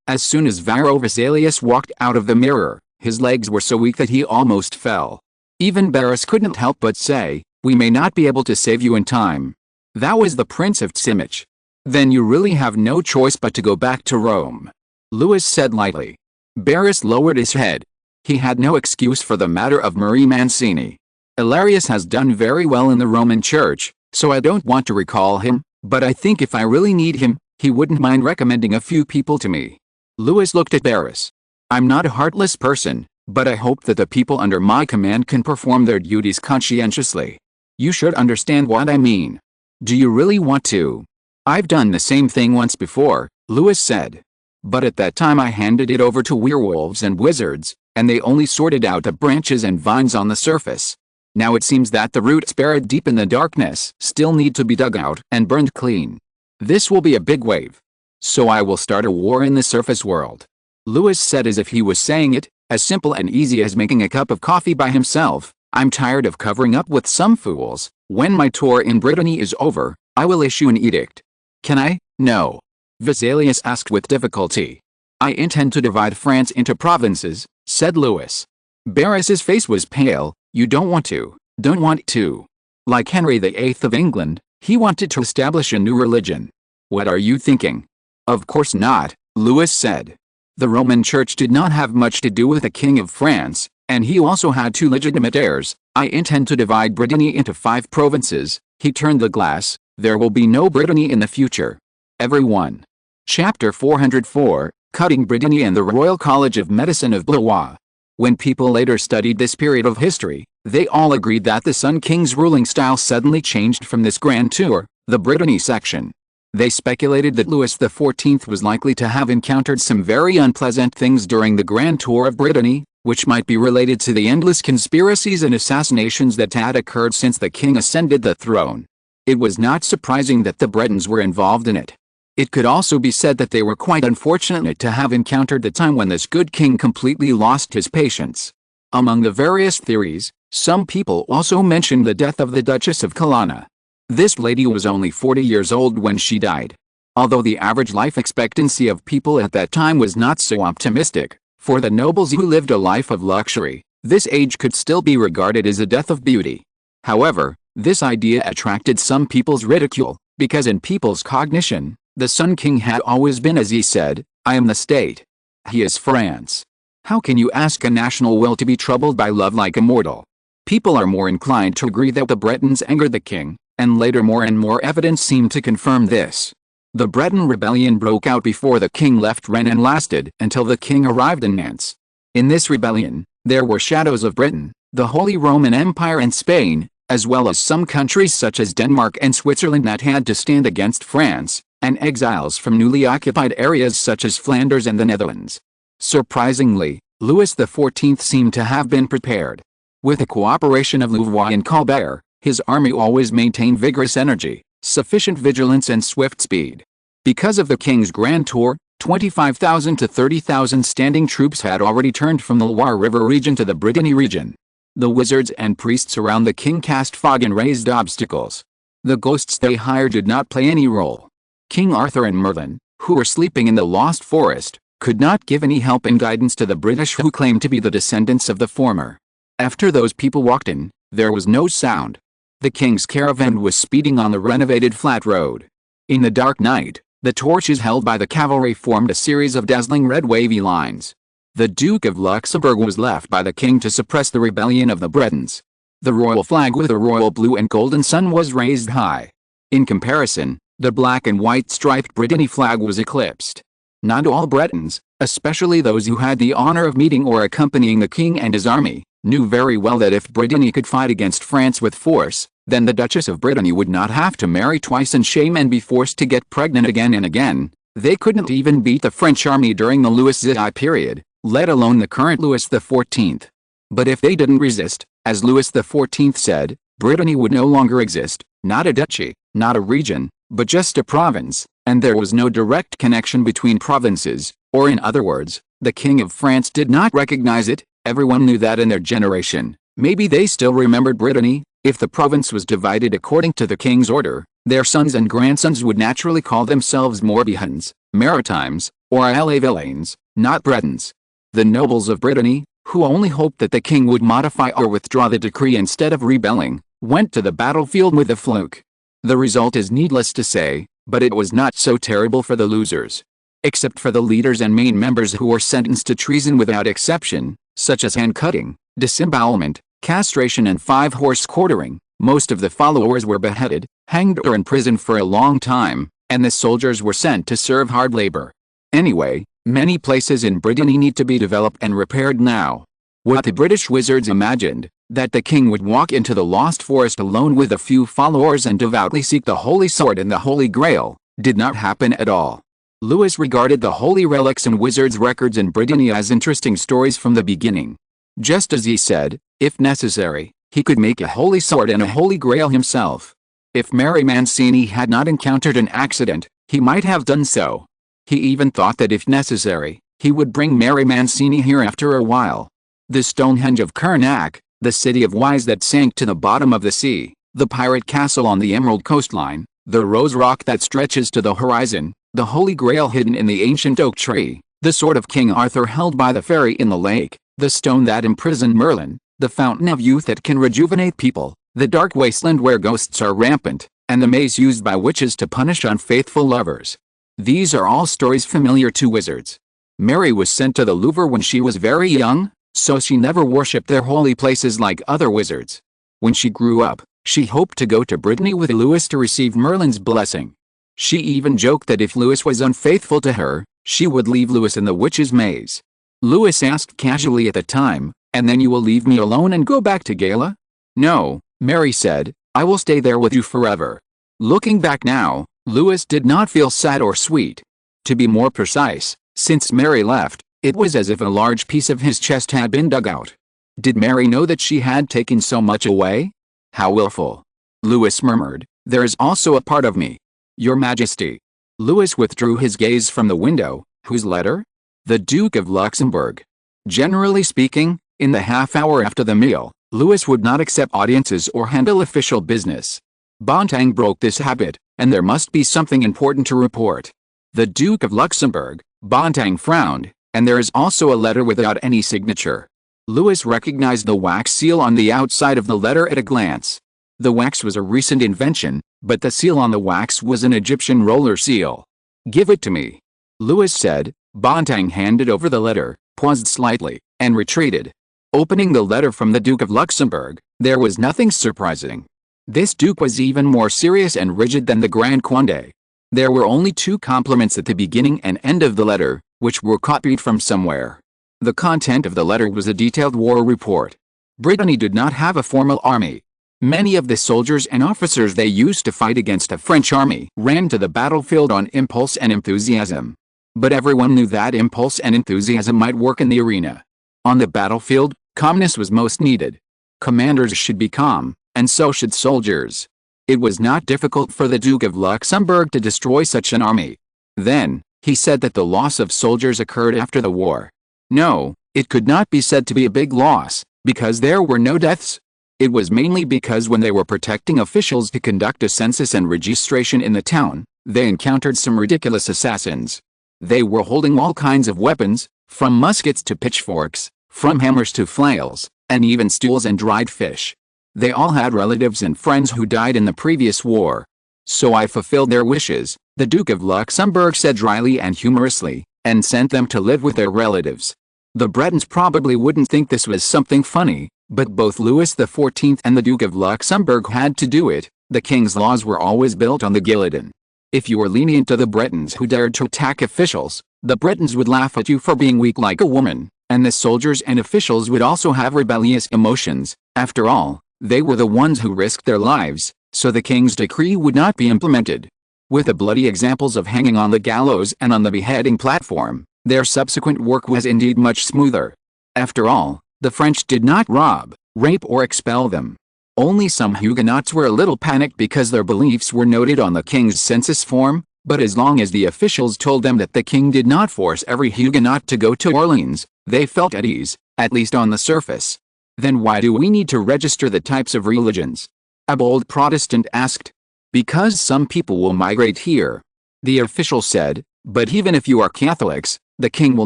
Speaker 1: As soon as Varro Vesalius walked out of the mirror, his legs were so weak that he almost fell. Even Barras couldn't help but say, we may not be able to save you in time. That was the Prince of Tsimich. Then you really have no choice but to go back to Rome, Louis said lightly. Barras lowered his head. He had no excuse for the matter of Marie Mancini. Hilarius has done very well in the Roman Church, so I don't want to recall him, but I think if I really need him, he wouldn't mind recommending a few people to me. Louis looked at Barras. I'm not a heartless person, but I hope that the people under my command can perform their duties conscientiously. You should understand what I mean. Do you really want to? I've done the same thing once before, Louis said. But at that time I handed it over to werewolves and wizards, and they only sorted out the branches and vines on the surface. Now it seems that the roots buried deep in the darkness still need to be dug out and burned clean. This will be a big wave. So I will start a war in the surface world. Louis said as if he was saying it, as simple and easy as making a cup of coffee by himself. I'm tired of covering up with some fools. When my tour in Brittany is over, I will issue an edict. Can I? No. Vesalius asked with difficulty. I intend to divide France into provinces, said Louis. Barras's face was pale. You don't want to. Don't want to. Like Henry VIII of England, he wanted to establish a new religion. What are you thinking? Of course not, Louis said. The Roman Church did not have much to do with the King of France, and he also had 2 legitimate heirs. I intend to divide Brittany into 5 provinces. He turned the glass. There will be no Brittany in the future. Everyone. Chapter 404, Cutting Brittany and the Royal College of Medicine of Blois. When people later studied this period of history, they all agreed that the Sun King's ruling style suddenly changed from this grand tour, the Brittany section. They speculated that Louis XIV was likely to have encountered some very unpleasant things during the grand tour of Brittany, which might be related to the endless conspiracies and assassinations that had occurred since the king ascended the throne. It was not surprising that the Bretons were involved in it. It could also be said that they were quite unfortunate to have encountered the time when this good king completely lost his patience. Among the various theories, some people also mentioned the death of the Duchess of Colonna. This lady was only 40 years old when she died. Although the average life expectancy of people at that time was not so optimistic, for the nobles who lived a life of luxury, this age could still be regarded as a death of beauty. However, this idea attracted some people's ridicule, because in people's cognition, the Sun King had always been, as he said, I am the state. He is France. How can you ask a national will to be troubled by love like a mortal? People are more inclined to agree that the Bretons angered the king, and later more and more evidence seemed to confirm this. The Breton rebellion broke out before the king left Rennes and lasted until the king arrived in Nantes. In this rebellion, there were shadows of Britain, the Holy Roman Empire and Spain, as well as some countries such as Denmark and Switzerland that had to stand against France, and exiles from newly occupied areas such as Flanders and the Netherlands. Surprisingly, Louis XIV seemed to have been prepared. With the cooperation of Louvois and Colbert, his army always maintained vigorous energy, sufficient vigilance and swift speed. Because of the king's grand tour, 25,000 to 30,000 standing troops had already turned from the Loire River region to the Brittany region. The wizards and priests around the king cast fog and raised obstacles. The ghosts they hired did not play any role. King Arthur and Merlin, who were sleeping in the lost forest, could not give any help and guidance to the British who claimed to be the descendants of the former. After those people walked in, there was no sound. The king's caravan was speeding on the renovated flat road. In the dark night, the torches held by the cavalry formed a series of dazzling red wavy lines. The Duke of Luxembourg was left by the king to suppress the rebellion of the Bretons. The royal flag with a royal blue and golden sun was raised high. In comparison, the black and white striped Brittany flag was eclipsed. Not all Bretons, especially those who had the honor of meeting or accompanying the king and his army, knew very well that if Brittany could fight against France with force, then the Duchess of Brittany would not have to marry twice in shame and be forced to get pregnant again and again. They couldn't even beat the French army during the Louis XIV period, let alone the current Louis XIV. But if they didn't resist, as Louis XIV said, Brittany would no longer exist, not a duchy, not a region, but just a province, and there was no direct connection between provinces, or in other words, the King of France did not recognize it. Everyone knew that in their generation. Maybe they still remembered Brittany. If the province was divided according to the king's order, their sons and grandsons would naturally call themselves Morbihans, Maritimes, or Alavillains, not Bretons. The nobles of Brittany, who only hoped that the king would modify or withdraw the decree instead of rebelling, went to the battlefield with a fluke. The result is needless to say, but it was not so terrible for the losers. Except for the leaders and main members who were sentenced to treason without exception, such as hand-cutting, disembowelment, castration and 5-horse quartering, most of the followers were beheaded, hanged or imprisoned for a long time, and the soldiers were sent to serve hard labor. Anyway, many places in Brittany need to be developed and repaired now. What the British wizards imagined, that the king would walk into the lost forest alone with a few followers and devoutly seek the Holy Sword and the Holy Grail, did not happen at all. Louis regarded the holy relics and wizards' records in Brittany as interesting stories from the beginning. Just as he said, if necessary, he could make a holy sword and a holy grail himself. If Mary Mancini had not encountered an accident, he might have done so. He even thought that if necessary, he would bring Mary Mancini here after a while. The Stonehenge of Karnak, the city of wise that sank to the bottom of the sea, the pirate castle on the Emerald coastline, the rose rock that stretches to the horizon, the Holy Grail hidden in the ancient oak tree, the sword of King Arthur held by the fairy in the lake, the stone that imprisoned Merlin, the fountain of youth that can rejuvenate people, the dark wasteland where ghosts are rampant, and the maze used by witches to punish unfaithful lovers. These are all stories familiar to wizards. Mary was sent to the Louvre when she was very young, so she never worshipped their holy places like other wizards. When she grew up, she hoped to go to Brittany with Louis to receive Merlin's blessing. She even joked that if Louis was unfaithful to her, she would leave Louis in the witch's maze. Louis asked casually at the time, "And then you will leave me alone and go back to Gala?" "No," Mary said, "I will stay there with you forever." Looking back now, Louis did not feel sad or sweet. To be more precise, since Mary left, it was as if a large piece of his chest had been dug out. Did Mary know that she had taken so much away? How willful. Louis murmured, "There is also a part of me." "Your Majesty." Louis withdrew his gaze from the window. Whose letter? The Duke of Luxembourg. Generally speaking, in the half-hour after the meal, Louis would not accept audiences or handle official business. Bontang broke this habit, and there must be something important to report. The Duke of Luxembourg. Bontang frowned, and there is also a letter without any signature. Louis recognized the wax seal on the outside of the letter at a glance. The wax was a recent invention, but the seal on the wax was an Egyptian roller seal. "Give it to me," Louis said. Bontang handed over the letter, paused slightly, and retreated. Opening the letter from the Duke of Luxembourg, there was nothing surprising. This duke was even more serious and rigid than the Grand Conde. There were only 2 compliments at the beginning and end of the letter, which were copied from somewhere. The content of the letter was a detailed war report. Brittany did not have a formal army. Many of the soldiers and officers they used to fight against a French army ran to the battlefield on impulse and enthusiasm. But everyone knew that impulse and enthusiasm might work in the arena. On the battlefield, calmness was most needed. Commanders should be calm, and so should soldiers. It was not difficult for the Duke of Luxembourg to destroy such an army. Then, he said that the loss of soldiers occurred after the war. No, it could not be said to be a big loss, Because there were no deaths? It was mainly because when they were protecting officials to conduct a census and registration in the town, they encountered some ridiculous assassins. They were holding all kinds of weapons, from muskets to pitchforks, from hammers to flails, and even stools and dried fish. They all had relatives and friends who died in the previous war. So I fulfilled their wishes, the Duke of Luxembourg said dryly and humorously, and sent them to live with their relatives. The Bretons probably wouldn't think this was something funny, but both Louis XIV and the Duke of Luxembourg had to do it. The king's laws were always built on the guillotine. If you were lenient to the Bretons who dared to attack officials, the Bretons would laugh at you for being weak like a woman, and the soldiers and officials would also have rebellious emotions. After all, they were the ones who risked their lives, so the king's decree would not be implemented. With the bloody examples of hanging on the gallows and on the beheading platform, their subsequent work was indeed much smoother. After all, the French did not rob, rape or expel them. Only some Huguenots were a little panicked because their beliefs were noted on the king's census form, but as long as the officials told them that the king did not force every Huguenot to go to Orleans, they felt at ease, at least on the surface. Then why do we need to register the types of religions? A bold Protestant asked. Because some people will migrate here. The official said, but even if you are Catholics, the king will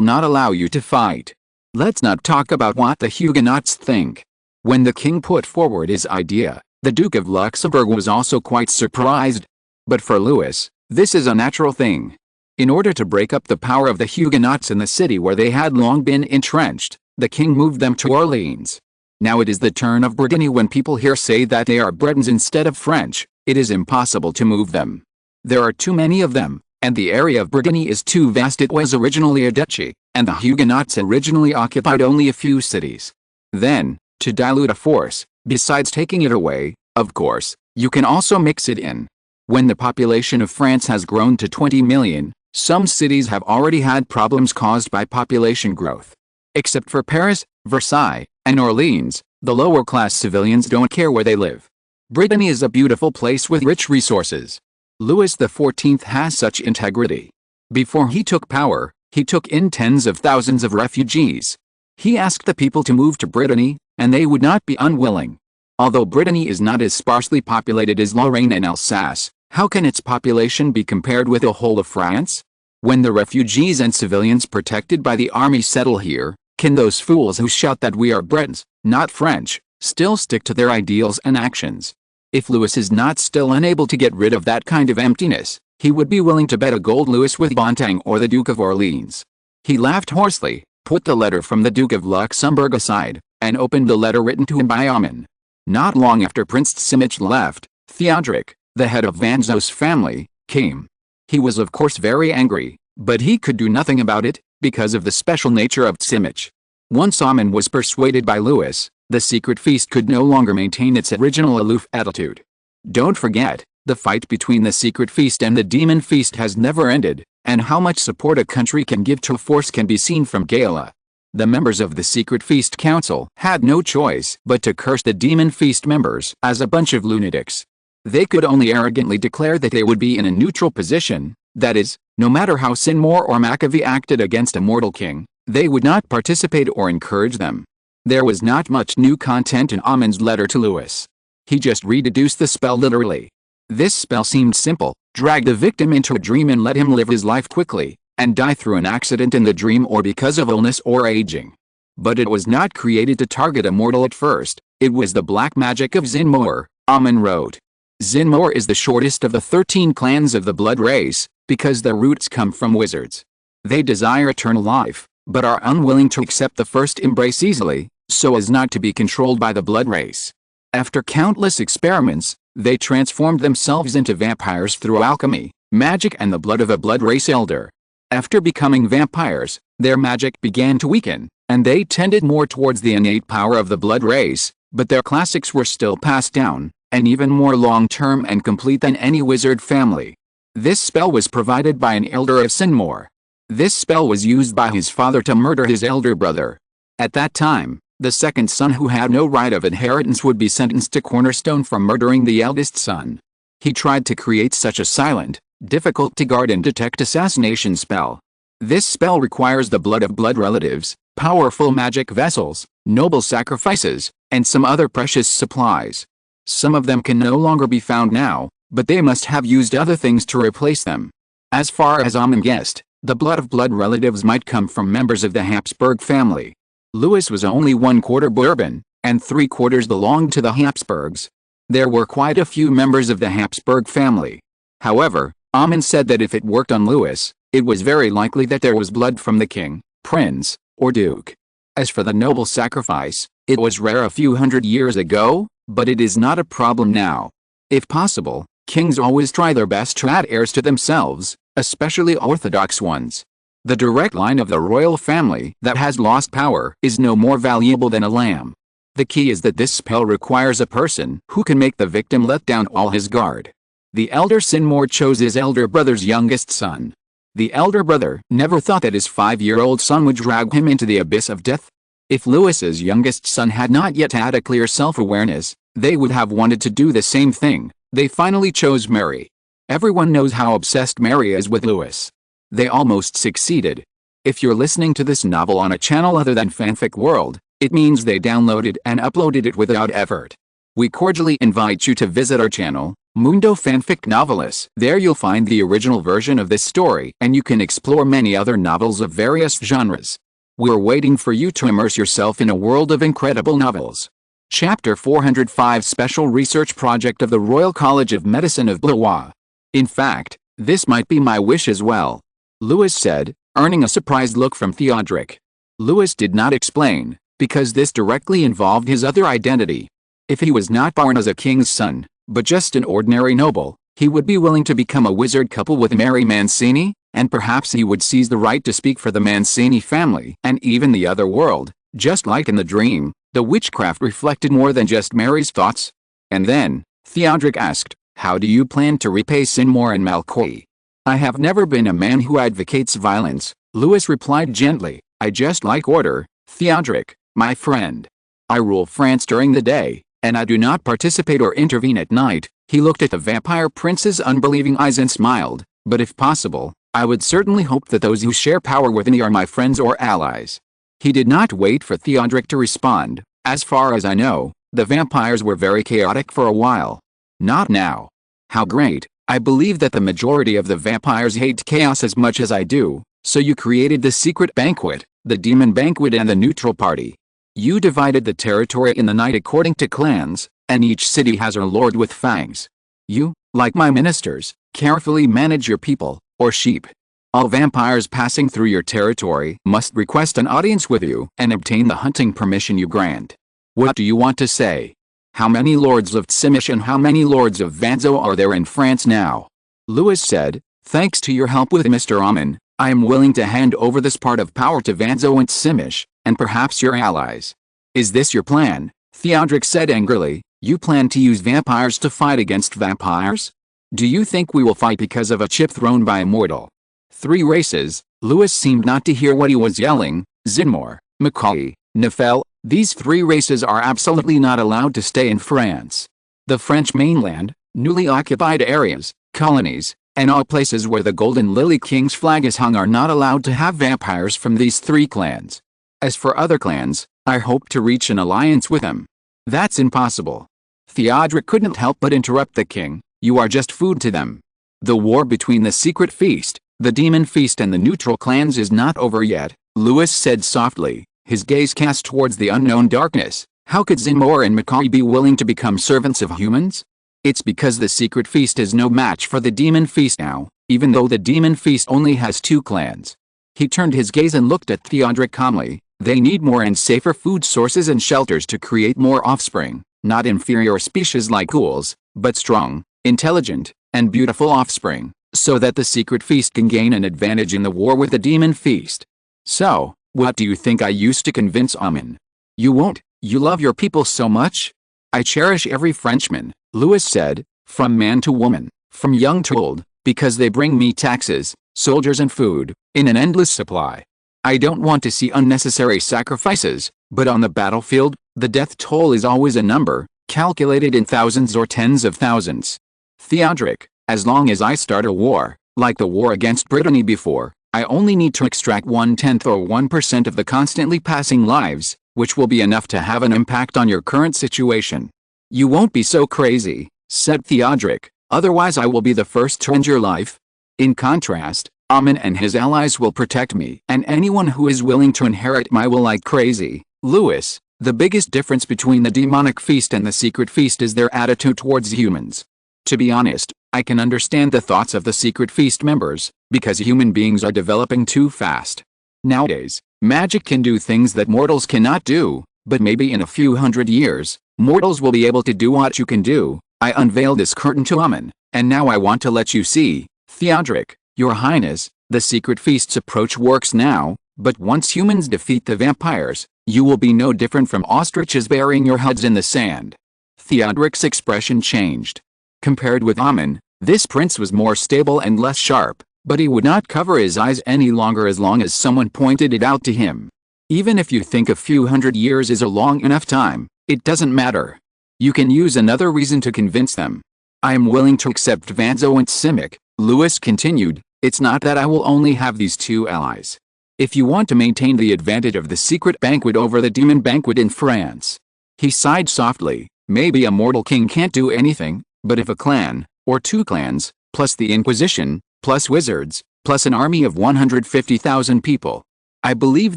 Speaker 1: not allow you to fight. Let's not talk about what the Huguenots think. When the king put forward his idea, the Duke of Luxembourg was also quite surprised. But for Louis, this is a natural thing. In order to break up the power of the Huguenots in the city where they had long been entrenched, the king moved them to Orleans. Now it is the turn of Brittany. When people here say that they are Bretons instead of French, it is impossible to move them. There are too many of them, and the area of Brittany is too vast. It was originally a duchy, and the Huguenots originally occupied only a few cities. Then, to dilute a force, besides taking it away, of course, you can also mix it in. When the population of France has grown to 20 million, some cities have already had problems caused by population growth. Except for Paris, Versailles, and Orleans, the lower-class civilians don't care where they live. Brittany is a beautiful place with rich resources. Louis XIV has such integrity. Before he took power, he took in tens of thousands of refugees. He asked the people to move to Brittany, and they would not be unwilling. Although Brittany is not as sparsely populated as Lorraine and Alsace, how can its population be compared with the whole of France? When the refugees and civilians protected by the army settle here, can those fools who shout that we are Bretons, not French, still stick to their ideals and actions? If Louis is not still unable to get rid of that kind of emptiness, he would be willing to bet a gold Louis with Bontemps or the Duke of Orleans. He laughed hoarsely, put the letter from the Duke of Luxembourg aside, and opened the letter written to him by Armand. Not long after Prince Simich left, Theodoric, the head of Vanzos family, came. He was of course very angry, but he could do nothing about it, because of the special nature of Simich. Once Armand was persuaded by Louis, the secret feast could no longer maintain its original aloof attitude. Don't forget, the fight between the secret feast and the demon feast has never ended, and how much support a country can give to a force can be seen from Gala. The members of the secret feast council had no choice but to curse the demon feast members as a bunch of lunatics. They could only arrogantly declare that they would be in a neutral position, that is, no matter how Seymour or Machiavelli acted against a mortal king, they would not participate or encourage them. There was not much new content in Armand's letter to Louis. He just rededuced the spell literally. This spell seemed simple: drag the victim into a dream and let him live his life quickly, and die through an accident in the dream or because of illness or aging. But it was not created to target a mortal at first. It was the black magic of Seymour, Armand wrote. Seymour is the shortest of the 13 clans of the blood race, because their roots come from wizards. They desire eternal life, but are unwilling to accept the first embrace easily, so as not to be controlled by the blood race. After countless experiments, they transformed themselves into vampires through alchemy, magic and the blood of a blood race elder. After becoming vampires, their magic began to weaken, and they tended more towards the innate power of the blood race, but their classics were still passed down, and even more long-term and complete than any wizard family. This spell was provided by an elder of Seymour. This spell was used by his father to murder his elder brother. At that time, the second son who had no right of inheritance would be sentenced to cornerstone for murdering the eldest son. He tried to create such a silent, difficult to guard and detect assassination spell. This spell requires the blood of blood relatives, powerful magic vessels, noble sacrifices, and some other precious supplies. Some of them can no longer be found now, but they must have used other things to replace them. As far as Amin guessed, the blood relatives might come from members of the Habsburg family. Louis was only 1/4 Bourbon, and 3/4 belonged to the Habsburgs. There were quite a few members of the Habsburg family. However, Amin said that if it worked on Louis, it was very likely that there was blood from the king, prince, or duke. As for the noble sacrifice, it was rare a few hundred years ago, but it is not a problem now. If possible, kings always try their best to add heirs to themselves, especially orthodox ones. The direct line of the royal family that has lost power is no more valuable than a lamb. The key is that this spell requires a person who can make the victim let down all his guard. The elder Seymour chose his elder brother's youngest son. The elder brother never thought that his 5-year-old son would drag him into the abyss of death. If Louis's youngest son had not yet had a clear self-awareness, they would have wanted to do the same thing. They finally chose Mary. Everyone knows how obsessed Mary is with Louis. They almost succeeded. If you're listening to this novel on a channel other than Fanfic World, it means they downloaded and uploaded it without effort. We cordially invite you to visit our channel, Mundo Fanfic Novelis. There you'll find the original version of this story and you can explore many other novels of various genres. We're waiting for you to immerse yourself in a world of incredible novels. Chapter 405 Special Research Project of the Royal College of Medicine of Blois. In fact, this might be my wish as well, Louis said, earning a surprised look from Theodoric. Louis did not explain, because this directly involved his other identity. If he was not born as a king's son, but just an ordinary noble, he would be willing to become a wizard couple with Mary Mancini, and perhaps he would seize the right to speak for the Mancini family and even the other world. Just like in the dream, the witchcraft reflected more than just Mary's thoughts. And then, Theodoric asked, "How do you plan to repay Seymour and Malcoy?" "I have never been a man who advocates violence," Louis replied gently. "I just like order, Theodoric, my friend. I rule France during the day, and I do not participate or intervene at night." He looked at the vampire prince's unbelieving eyes and smiled. "But if possible, I would certainly hope that those who share power with me are my friends or allies." He did not wait for Theodoric to respond. "As far as I know, the vampires were very chaotic for a while." "Not now." "How great. I believe that the majority of the vampires hate chaos as much as I do, so you created the secret banquet, the demon banquet and the neutral party. You divided the territory in the night according to clans, and each city has her lord with fangs. You, like my ministers, carefully manage your people, or sheep. All vampires passing through your territory must request an audience with you and obtain the hunting permission you grant. What do you want to say? How many lords of Tsimish and how many lords of Vanzo are there in France now?" Louis said, "Thanks to your help with Mr. Amin, I am willing to hand over this part of power to Vanzo and Tsimish, and perhaps your allies." "Is this your plan?" Theodoric said angrily. "You plan to use vampires to fight against vampires? Do you think we will fight because of a chip thrown by a mortal?" 3 races, Louis seemed not to hear what he was yelling. Seymour, Macaulay, Nefel, these 3 races are absolutely not allowed to stay in France. The French mainland, newly occupied areas, colonies, and all places where the Golden Lily King's flag is hung are not allowed to have vampires from these 3 clans. As for other clans, I hope to reach an alliance with them. That's impossible. Theodoric couldn't help but interrupt the king. You are just food to them. The war between the secret feast, the demon feast and the neutral clans is not over yet, Louis said softly, his gaze cast towards the unknown darkness. How could Seymour and Macaulay be willing to become servants of humans? It's because the secret feast is no match for the demon feast now, even though the demon feast only has 2 clans. He turned his gaze and looked at Theodoric calmly. They need more and safer food sources and shelters to create more offspring, not inferior species like ghouls, but strong, intelligent, and beautiful offspring, so that the secret feast can gain an advantage in the war with the demon feast. So, what do you think I used to convince Amin? You won't, you love your people so much? I cherish every Frenchman, Louis said, from man to woman, from young to old, because they bring me taxes, soldiers and food, in an endless supply. I don't want to see unnecessary sacrifices, but on the battlefield, the death toll is always a number, calculated in thousands or tens of thousands. Theodoric, as long as I start a war, like the war against Brittany before, I only need to extract 1/10 or 1% of the constantly passing lives, which will be enough to have an impact on your current situation. You won't be so crazy, said Theodoric, otherwise I will be the first to end your life. In contrast, Amin and his allies will protect me and anyone who is willing to inherit my will like crazy. Louis, the biggest difference between the demonic feast and the secret feast is their attitude towards humans. To be honest, I can understand the thoughts of the secret feast members, because human beings are developing too fast. Nowadays, magic can do things that mortals cannot do, but maybe in a few hundred years, mortals will be able to do what you can do. I unveiled this curtain to Amin, and now I want to let you see, Theodoric, Your Highness, the secret feast's approach works now, but once humans defeat the vampires, you will be no different from ostriches burying your heads in the sand. Theodoric's expression changed. Compared with Amin, this prince was more stable and less sharp, but he would not cover his eyes any longer as long as someone pointed it out to him. Even if you think a few hundred years is a long enough time, it doesn't matter. You can use another reason to convince them. I am willing to accept Vanzo and Simic, Louis continued. It's not that I will only have these two allies. If you want to maintain the advantage of the secret banquet over the demon banquet in France. He sighed softly. Maybe a mortal king can't do anything, but if a clan, or two clans, plus the Inquisition, plus wizards, plus an army of 150,000 people, I believe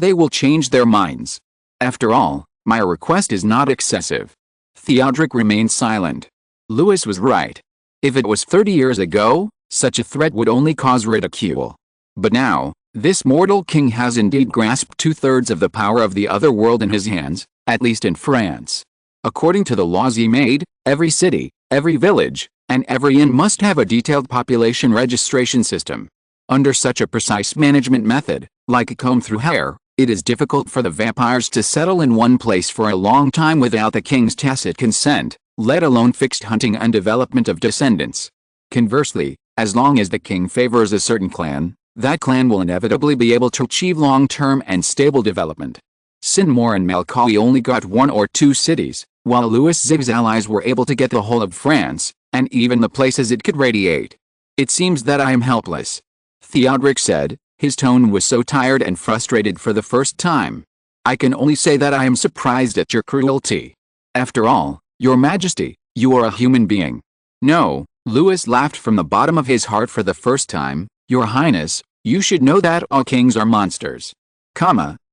Speaker 1: they will change their minds. After all, my request is not excessive. Theodoric remained silent. Louis was right. If it was 30 years ago, such a threat would only cause ridicule. But now, this mortal king has indeed grasped 2/3 of the power of the other world in his hands, at least in France. According to the laws he made, every city, every village, and every inn must have a detailed population registration system. Under such a precise management method, like a comb through hair, it is difficult for the vampires to settle in one place for a long time without the king's tacit consent, let alone fixed hunting and development of descendants. Conversely, as long as the king favors a certain clan, that clan will inevitably be able to achieve long-term and stable development. Sinmore and Malcawi only got 1 or 2 cities, while Louis XIV's allies were able to get the whole of France, and even the places it could radiate. It seems that I am helpless, Theodoric said. His tone was so tired and frustrated for the first time. I can only say that I am surprised at your cruelty. After all, Your Majesty, you are a human being. No, Louis laughed from the bottom of his heart for the first time. Your Highness, you should know that all kings are monsters.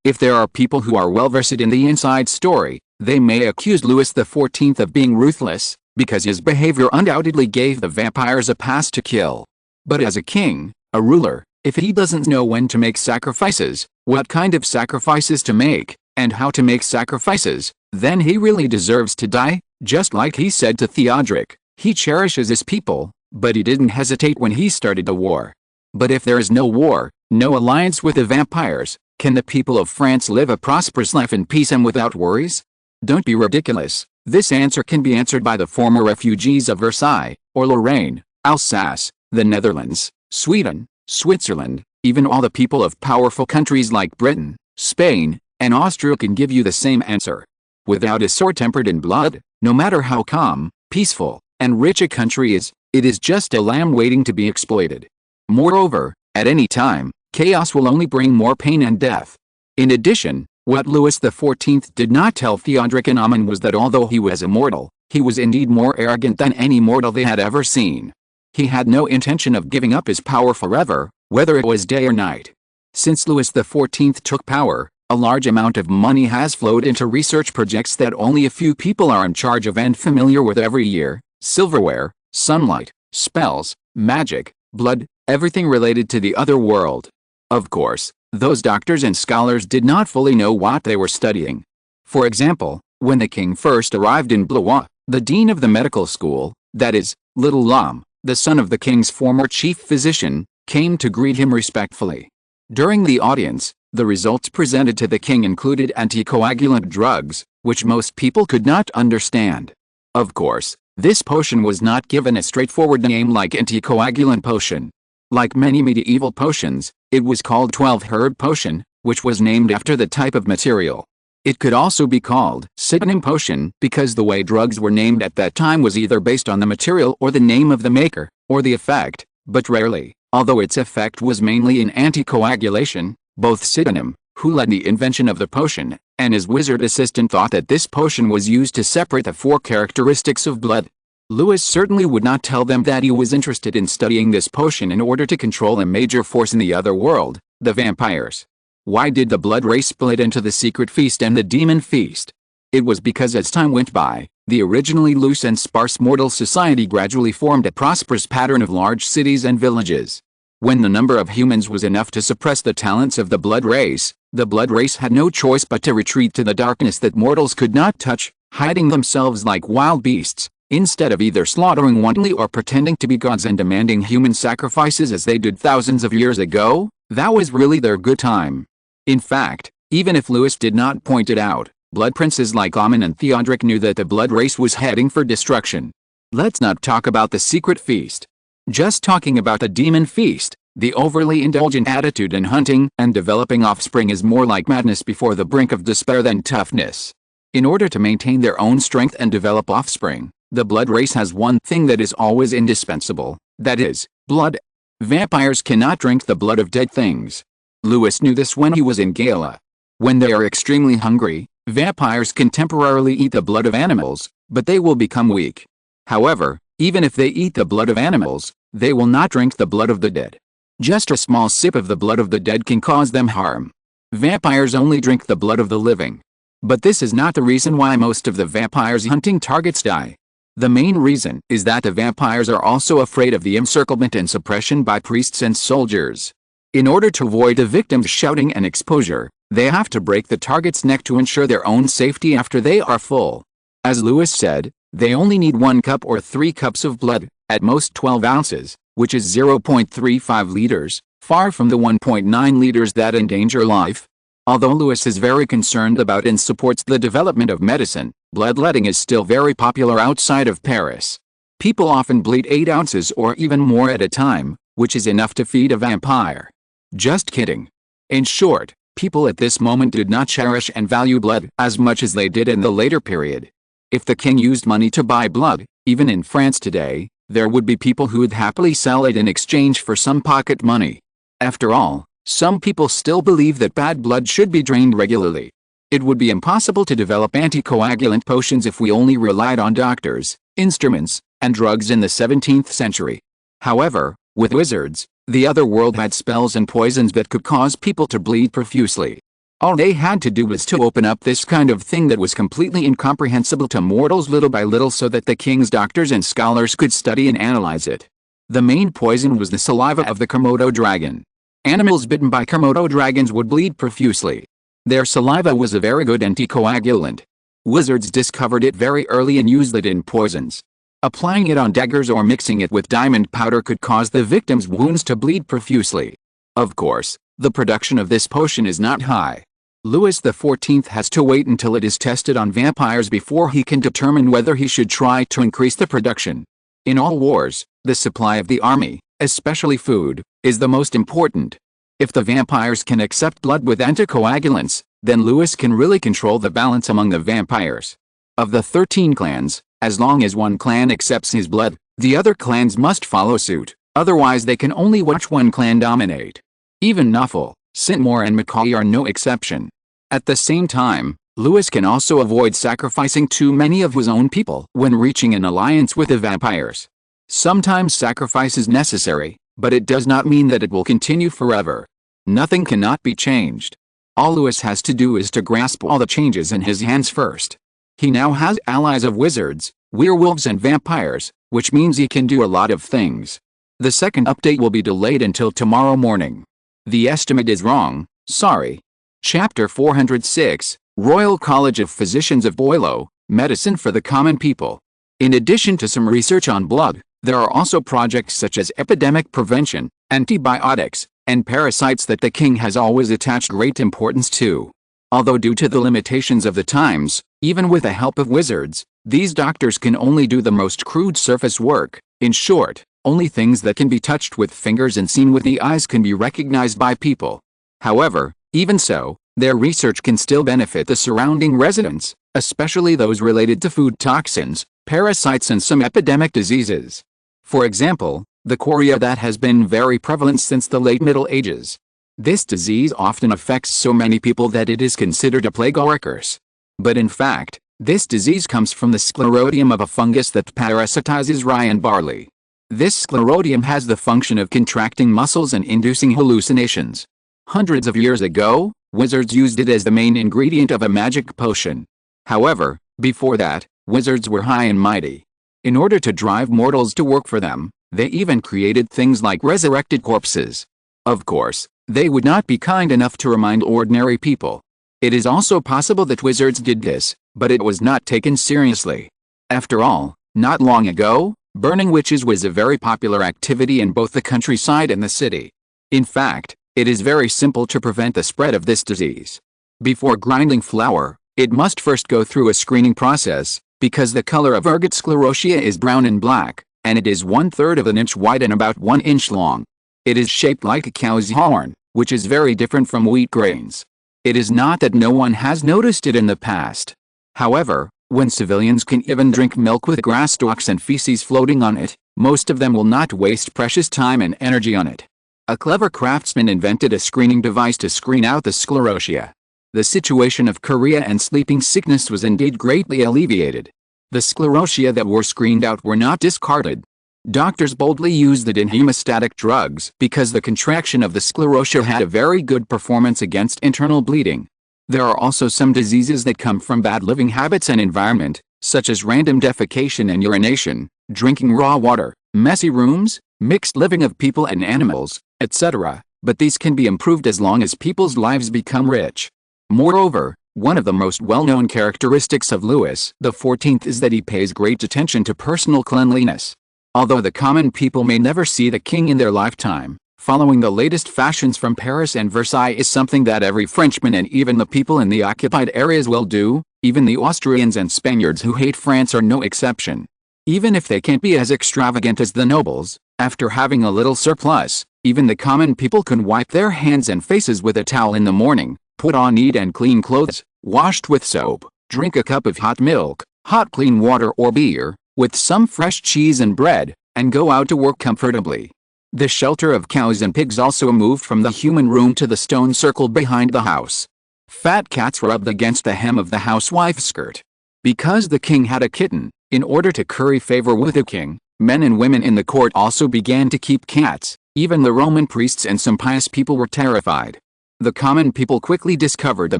Speaker 1: If there are people who are well versed in the inside story, they may accuse Louis XIV of being ruthless, because his behavior undoubtedly gave the vampires a pass to kill. But as a king, a ruler, if he doesn't know when to make sacrifices, what kind of sacrifices to make, and how to make sacrifices, then he really deserves to die, just like he said to Theodoric. He cherishes his people, but he didn't hesitate when he started the war. But if there is no war, no alliance with the vampires, can the people of France live a prosperous life in peace and without worries? Don't be ridiculous. This answer can be answered by the former refugees of Versailles, or Lorraine, Alsace, the Netherlands, Sweden, Switzerland, even all the people of powerful countries like Britain, Spain, and Austria can give you the same answer. Without a sore-tempered in blood, no matter how calm, peaceful, and rich a country is, it is just a lamb waiting to be exploited. Moreover, at any time, chaos will only bring more pain and death. In addition, what Louis XIV did not tell Theodoric and Amin was that although he was immortal, he was indeed more arrogant than any mortal they had ever seen. He had no intention of giving up his power forever, whether it was day or night. Since Louis XIV took power, a large amount of money has flowed into research projects that only a few people are in charge of and familiar with every year: silverware, sunlight, spells, magic, blood, everything related to the other world. Of course, those doctors and scholars did not fully know what they were studying. For example, when the king first arrived in Blois, the dean of the medical school, that is, Little Lam, the son of the king's former chief physician, came to greet him respectfully. During the audience, the results presented to the king included anticoagulant drugs, which most people could not understand. Of course, this potion was not given a straightforward name like anticoagulant potion. Like many medieval potions, it was called 12-herb potion, which was named after the type of material. It could also be called synonym potion because the way drugs were named at that time was either based on the material or the name of the maker, or the effect, but rarely, Although its effect was mainly in anticoagulation, both Sydenham, who led the invention of the potion, and his wizard assistant thought that this potion was used to separate the 4 characteristics of blood. Louis certainly would not tell them that he was interested in studying this potion in order to control a major force in the other world, the vampires. Why did the blood race split into the secret feast and the demon feast? It was because as time went by, the originally loose and sparse mortal society gradually formed a prosperous pattern of large cities and villages. When the number of humans was enough to suppress the talents of the blood race had no choice but to retreat to the darkness that mortals could not touch, hiding themselves like wild beasts, instead of either slaughtering wantonly or pretending to be gods and demanding human sacrifices as they did thousands of years ago. That was really their good time. In fact, even if Louis did not point it out, blood princes like Amun and Theodoric knew that the blood race was heading for destruction. Let's not talk about the secret feast. Just talking about the demon feast, the overly indulgent attitude in hunting and developing offspring is more like madness before the brink of despair than toughness. In order to maintain their own strength and develop offspring, the blood race has one thing that is always indispensable, that is, blood. Vampires cannot drink the blood of dead things. Louis knew this when he was in Gala. When they are extremely hungry, vampires can temporarily eat the blood of animals, but they will become weak. However, even if they eat the blood of animals, they will not drink the blood of the dead. Just a small sip of the blood of the dead can cause them harm. Vampires only drink the blood of the living. But this is not the reason why most of the vampires' hunting targets die. The main reason is that the vampires are also afraid of the encirclement and suppression by priests and soldiers. In order to avoid the victims shouting and exposure, they have to break the target's neck to ensure their own safety after they are full. As Louis said, they only need 1 cup or 3 cups of blood, at most 12 ounces, which is 0.35 liters, far from the 1.9 liters that endanger life. Although Louis is very concerned about and supports the development of medicine, bloodletting is still very popular outside of Paris. People often bleed 8 ounces or even more at a time, which is enough to feed a vampire. Just kidding. In short, people at this moment did not cherish and value blood as much as they did in the later period. If the king used money to buy blood, even in France today, there would be people who would happily sell it in exchange for some pocket money. After all, some people still believe that bad blood should be drained regularly. It would be impossible to develop anticoagulant potions if we only relied on doctors, instruments, and drugs in the 17th century. However, with wizards, the other world had spells and poisons that could cause people to bleed profusely. All they had to do was to open up this kind of thing that was completely incomprehensible to mortals little by little so that the king's doctors and scholars could study and analyze it. The main poison was the saliva of the Komodo dragon. Animals bitten by Komodo dragons would bleed profusely. Their saliva was a very good anticoagulant. Wizards discovered it very early and used it in poisons. Applying it on daggers or mixing it with diamond powder could cause the victim's wounds to bleed profusely. Of course, the production of this potion is not high. Louis XIV has to wait until it is tested on vampires before he can determine whether he should try to increase the production. In all wars, the supply of the army, especially food, is the most important. If the vampires can accept blood with anticoagulants, then Louis can really control the balance among the vampires. Of the 13 clans, as long as one clan accepts his blood, the other clans must follow suit, otherwise they can only watch one clan dominate. Even Nuffle, Sintmore and Macaulay are no exception. At the same time, Louis can also avoid sacrificing too many of his own people when reaching an alliance with the vampires. Sometimes sacrifice is necessary, but it does not mean that it will continue forever. Nothing cannot be changed. All Louis has to do is to grasp all the changes in his hands first. He now has allies of wizards, werewolves and vampires, which means he can do a lot of things. The second update will be delayed until tomorrow morning. The estimate is wrong, sorry. Chapter 406, Royal College of Physicians of Boileau, Medicine for the Common People. In addition to some research on blood, there are also projects such as epidemic prevention, antibiotics, and parasites that the king has always attached great importance to. Although due to the limitations of the times, even with the help of wizards, these doctors can only do the most crude surface work. In short, only things that can be touched with fingers and seen with the eyes can be recognized by people. However, even so, their research can still benefit the surrounding residents, especially those related to food toxins, parasites and some epidemic diseases. For example, the chorea that has been very prevalent since the late Middle Ages. This disease often affects so many people that it is considered a plague or a curse. But in fact, this disease comes from the sclerotium of a fungus that parasitizes rye and barley. This sclerotium has the function of contracting muscles and inducing hallucinations. Hundreds of years ago, wizards used it as the main ingredient of a magic potion. However, before that, wizards were high and mighty. In order to drive mortals to work for them, they even created things like resurrected corpses. Of course, they would not be kind enough to remind ordinary people. It is also possible that wizards did this, but it was not taken seriously. After all, not long ago, burning witches was a very popular activity in both the countryside and the city. In fact, it is very simple to prevent the spread of this disease. Before grinding flour, it must first go through a screening process, because the color of ergot sclerotia is brown and black, and it is 1/3 of an inch wide and about 1 inch long. It is shaped like a cow's horn, which is very different from wheat grains. It is not that no one has noticed it in the past. However, when civilians can even drink milk with grass stalks and feces floating on it, most of them will not waste precious time and energy on it. A clever craftsman invented a screening device to screen out the sclerotia. The situation of chorea and sleeping sickness was indeed greatly alleviated. The sclerotia that were screened out were not discarded. Doctors boldly used it in hemostatic drugs because the contraction of the sclerotia had a very good performance against internal bleeding. There are also some diseases that come from bad living habits and environment, such as random defecation and urination, drinking raw water, messy rooms, mixed living of people and animals, etc., but these can be improved as long as people's lives become rich. Moreover, one of the most well-known characteristics of Louis XIV is that he pays great attention to personal cleanliness. Although the common people may never see the king in their lifetime, following the latest fashions from Paris and Versailles is something that every Frenchman and even the people in the occupied areas will do. Even the Austrians and Spaniards who hate France are no exception. Even if they can't be as extravagant as the nobles, after having a little surplus, even the common people can wipe their hands and faces with a towel in the morning, put on neat and clean clothes, washed with soap, drink a cup of hot milk, hot clean water or beer, with some fresh cheese and bread, and go out to work comfortably. The shelter of cows and pigs also moved from the human room to the stone circle behind the house. Fat cats rubbed against the hem of the housewife's skirt. Because the king had a kitten, in order to curry favor with the king, men and women in the court also began to keep cats. Even the Roman priests and some pious people were terrified. The common people quickly discovered the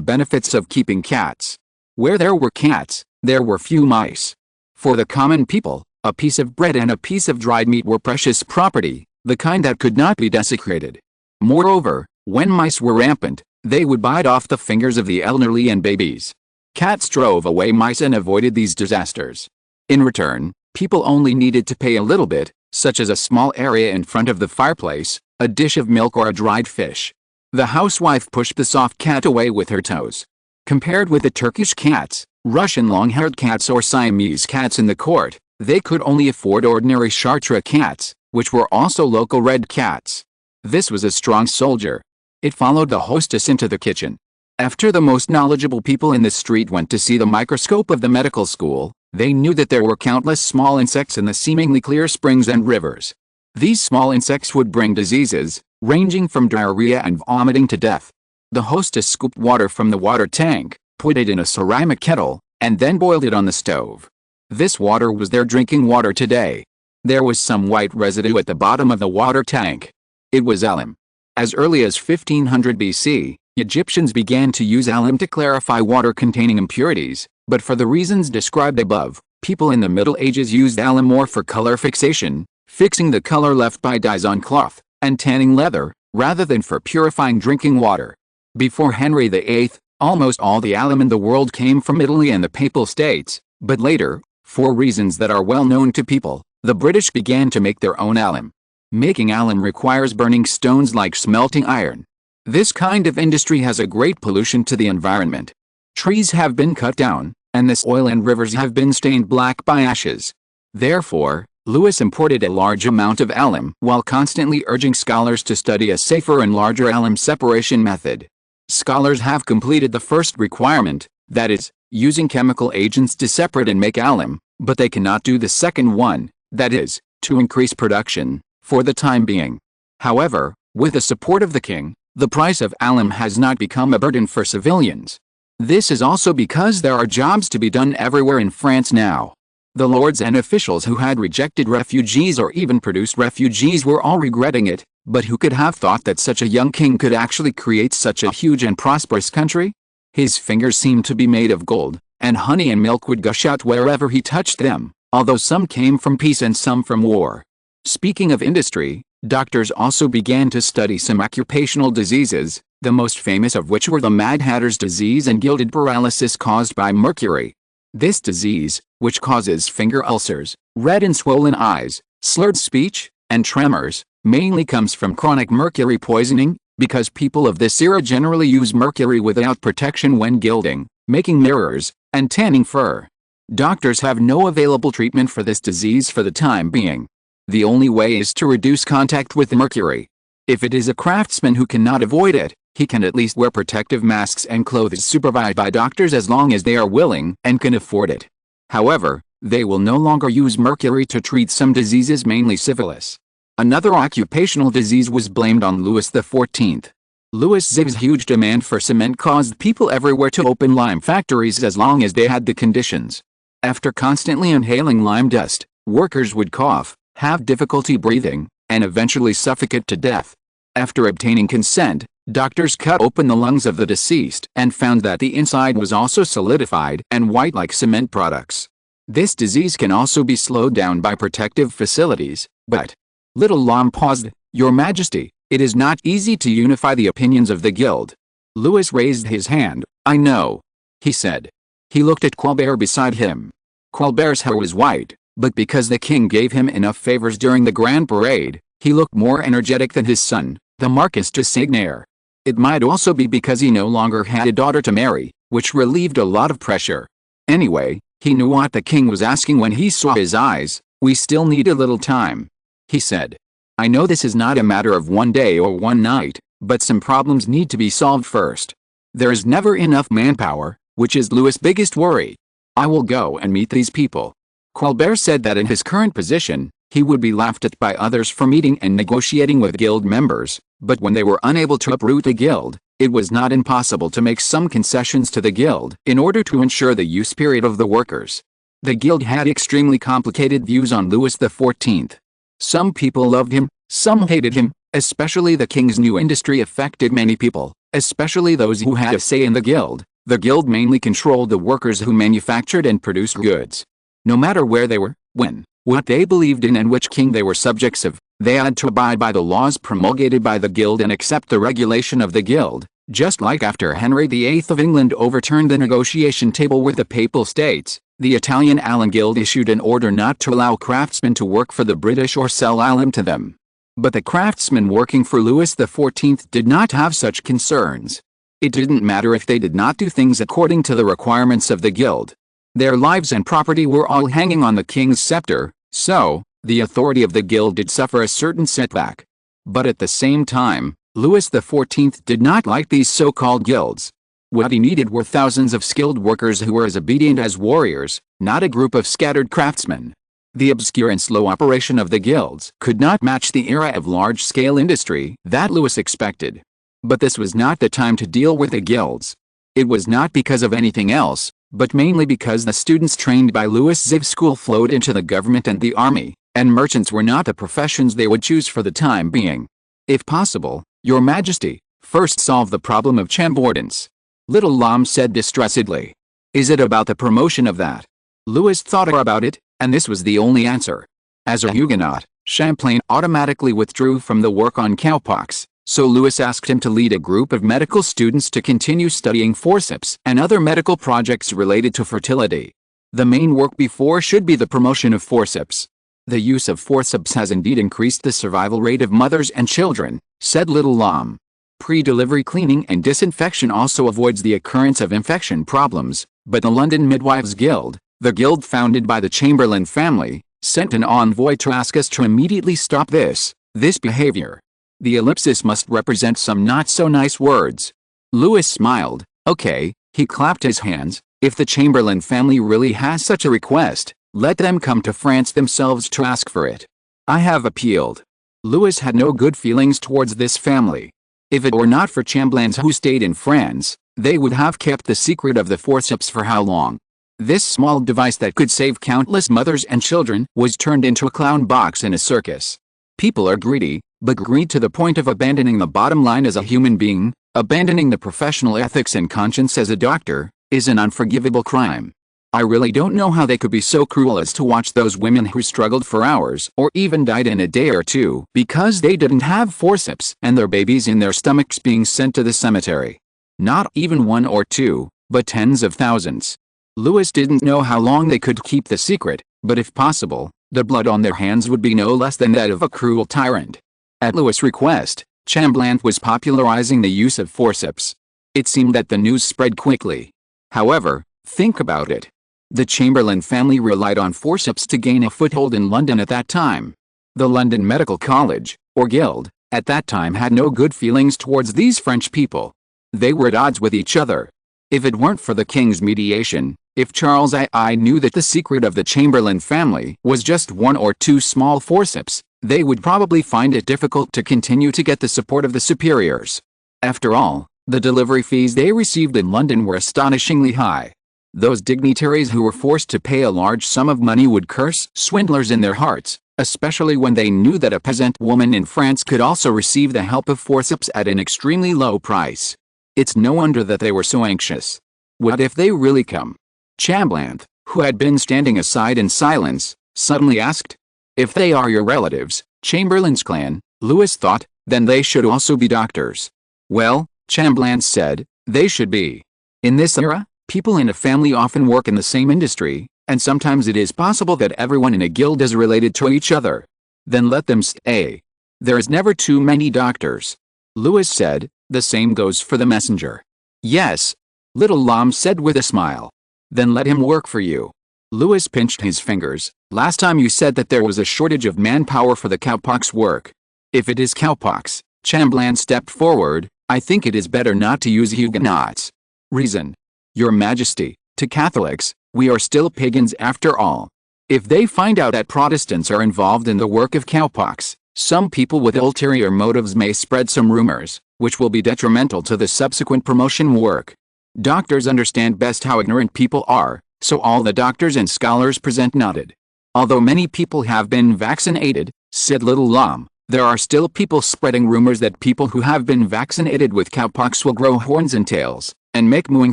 Speaker 1: benefits of keeping cats. Where there were cats, there were few mice. For the common people, a piece of bread and a piece of dried meat were precious property, the kind that could not be desecrated. Moreover, when mice were rampant, they would bite off the fingers of the elderly and babies. Cats drove away mice and avoided these disasters. In return, people only needed to pay a little bit, such as a small area in front of the fireplace, a dish of milk or a dried fish. The housewife pushed the soft cat away with her toes. Compared with the Turkish cats, Russian long-haired cats or Siamese cats in the court, they could only afford ordinary Chartres cats, which were also local red cats. This was a strong soldier. It followed the hostess into the kitchen. After the most knowledgeable people in the street went to see the microscope of the medical school, they knew that there were countless small insects in the seemingly clear springs and rivers. These small insects would bring diseases, ranging from diarrhea and vomiting to death. The hostess scooped water from the water tank, put it in a ceramic kettle, and then boiled it on the stove. This water was their drinking water today. There was some white residue at the bottom of the water tank. It was alum. As early as 1500 BC, Egyptians began to use alum to clarify water containing impurities, but for the reasons described above, people in the Middle Ages used alum more for color fixation, fixing the color left by dyes on cloth, and tanning leather, rather than for purifying drinking water. Before Henry VIII, almost all the alum in the world came from Italy and the Papal States, but later, for reasons that are well known to people, the British began to make their own alum. Making alum requires burning stones like smelting iron. This kind of industry has a great pollution to the environment. Trees have been cut down, and the soil and rivers have been stained black by ashes. Therefore, Louis imported a large amount of alum while constantly urging scholars to study a safer and larger alum separation method. Scholars have completed the first requirement, that is, using chemical agents to separate and make alum, but they cannot do the second one, that is, to increase production, for the time being. However, with the support of the king, the price of alum has not become a burden for civilians. This is also because there are jobs to be done everywhere in France now. The lords and officials who had rejected refugees or even produced refugees were all regretting it, but who could have thought that such a young king could actually create such a huge and prosperous country? His fingers seemed to be made of gold, and honey and milk would gush out wherever he touched them, although some came from peace and some from war. Speaking of industry, doctors also began to study some occupational diseases, the most famous of which were the Mad Hatter's disease and gilded paralysis caused by mercury. This disease, which causes finger ulcers, red and swollen eyes, slurred speech, and tremors, mainly comes from chronic mercury poisoning, because people of this era generally use mercury without protection when gilding, making mirrors, and tanning fur. Doctors have no available treatment for this disease for the time being. The only way is to reduce contact with mercury. If it is a craftsman who cannot avoid it, he can at least wear protective masks and clothes supervised by doctors as long as they are willing and can afford it. However, they will no longer use mercury to treat some diseases, mainly syphilis. Another occupational disease was blamed on Louis XIV. Louis XIV's huge demand for cement caused people everywhere to open lime factories as long as they had the conditions. After constantly inhaling lime dust, workers would cough, have difficulty breathing, and eventually suffocate to death. After obtaining consent, doctors cut open the lungs of the deceased and found that the inside was also solidified and white like cement products. This disease can also be slowed down by protective facilities, but... Little L'Homme paused. Your Majesty, it is not easy to unify the opinions of the guild. Louis raised his hand. I know, he said. He looked at Colbert beside him. Colbert's hair was white, but because the king gave him enough favors during the grand parade, he looked more energetic than his son, the Marquis de Séguier. It might also be because he no longer had a daughter to marry, which relieved a lot of pressure. Anyway, he knew what the king was asking when he saw his eyes. We still need a little time, he said. I know this is not a matter of one day or one night, but some problems need to be solved first. There is never enough manpower, which is Louis' biggest worry. I will go and meet these people. Colbert said that in his current position, he would be laughed at by others for meeting and negotiating with guild members, but when they were unable to uproot the guild, it was not impossible to make some concessions to the guild in order to ensure the use period of the workers. The guild had extremely complicated views on Louis XIV. Some people loved him, some hated him, especially the king's new industry affected many people, especially those who had a say in the guild. The guild mainly controlled the workers who manufactured and produced goods. No matter where they were, when, what they believed in and which king they were subjects of, they had to abide by the laws promulgated by the guild and accept the regulation of the guild, just like after Henry VIII of England overturned the negotiation table with the Papal States. The Italian Alum Guild issued an order not to allow craftsmen to work for the British or sell alum to them. But the craftsmen working for Louis XIV did not have such concerns. It didn't matter if they did not do things according to the requirements of the guild. Their lives and property were all hanging on the king's scepter, so, the authority of the guild did suffer a certain setback. But at the same time, Louis XIV did not like these so-called guilds. What he needed were thousands of skilled workers who were as obedient as warriors, not a group of scattered craftsmen. The obscure and slow operation of the guilds could not match the era of large-scale industry that Louis expected. But this was not the time to deal with the guilds. It was not because of anything else, but mainly because the students trained by Louis XIV's school flowed into the government and the army, and merchants were not the professions they would choose for the time being. If possible, Your Majesty, first solve the problem of chambordance. Little L'Homme said distressedly. Is it about the promotion of that? Louis thought about it, and this was the only answer. As a Huguenot, Champlain automatically withdrew from the work on cowpox, so Louis asked him to lead a group of medical students to continue studying forceps and other medical projects related to fertility. The main work before should be the promotion of forceps. The use of forceps has indeed increased the survival rate of mothers and children, said Little L'Homme. Pre-delivery cleaning and disinfection also avoids the occurrence of infection problems, but the London Midwives Guild, the guild founded by the Chamberlain family, sent an envoy to ask us to immediately stop this behavior. The ellipsis must represent some not-so-nice words. Louis smiled. Okay, he clapped his hands. If the Chamberlain family really has such a request, let them come to France themselves to ask for it. I have appealed. Louis had no good feelings towards this family. If it were not for Chamblands who stayed in France, they would have kept the secret of the forceps for how long? This small device that could save countless mothers and children was turned into a clown box in a circus. People are greedy, but greed to the point of abandoning the bottom line as a human being, abandoning the professional ethics and conscience as a doctor, is an unforgivable crime. I really don't know how they could be so cruel as to watch those women who struggled for hours or even died in a day or two because they didn't have forceps and their babies in their stomachs being sent to the cemetery. Not even one or two, but tens of thousands. Louis didn't know how long they could keep the secret, but if possible, the blood on their hands would be no less than that of a cruel tyrant. At Louis' request, Chambland was popularizing the use of forceps. It seemed that the news spread quickly. However, think about it. The Chamberlain family relied on forceps to gain a foothold in London at that time. The London Medical College, or Guild, at that time had no good feelings towards these French people. They were at odds with each other. If it weren't for the king's mediation, if Charles I knew that the secret of the Chamberlain family was just one or two small forceps, they would probably find it difficult to continue to get the support of the superiors. After all, the delivery fees they received in London were astonishingly high. Those dignitaries who were forced to pay a large sum of money would curse swindlers in their hearts, especially when they knew that a peasant woman in France could also receive the help of forceps at an extremely low price. It's no wonder that they were so anxious. What if they really come? Chambland, who had been standing aside in silence, suddenly asked. If they are your relatives, Chamberlain's clan, Louis thought, then they should also be doctors. Well, Chambland said, they should be. In this era, people in a family often work in the same industry, and sometimes it is possible that everyone in a guild is related to each other. Then let them stay. There is never too many doctors. Louis said, the same goes for the messenger. Yes, little Lam said with a smile. Then let him work for you. Louis pinched his fingers. Last time you said that there was a shortage of manpower for the cowpox work. If it is cowpox, Chambland stepped forward, I think it is better not to use Huguenots. Reason. Your Majesty, to Catholics, we are still pagans after all. If they find out that Protestants are involved in the work of cowpox, some people with ulterior motives may spread some rumors, which will be detrimental to the subsequent promotion work. Doctors understand best how ignorant people are, so all the doctors and scholars present nodded. Although many people have been vaccinated, said Little Lam, there are still people spreading rumors that people who have been vaccinated with cowpox will grow horns and tails, and make mooing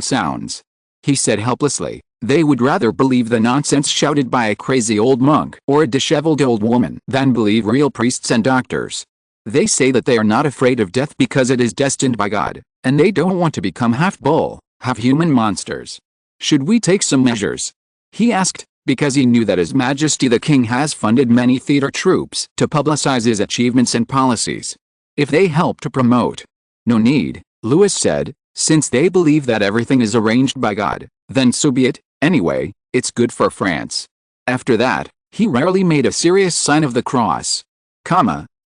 Speaker 1: sounds. He said helplessly, they would rather believe the nonsense shouted by a crazy old monk or a disheveled old woman than believe real priests and doctors. They say that they are not afraid of death because it is destined by God, and they don't want to become half bull, half human monsters. Should we take some measures? He asked, because he knew that His Majesty the King has funded many theater troupes to publicize his achievements and policies. If they help to promote. No need, Louis said, since they believe that everything is arranged by God, then so be it, anyway, it's good for France. After that, he rarely made a serious sign of the cross.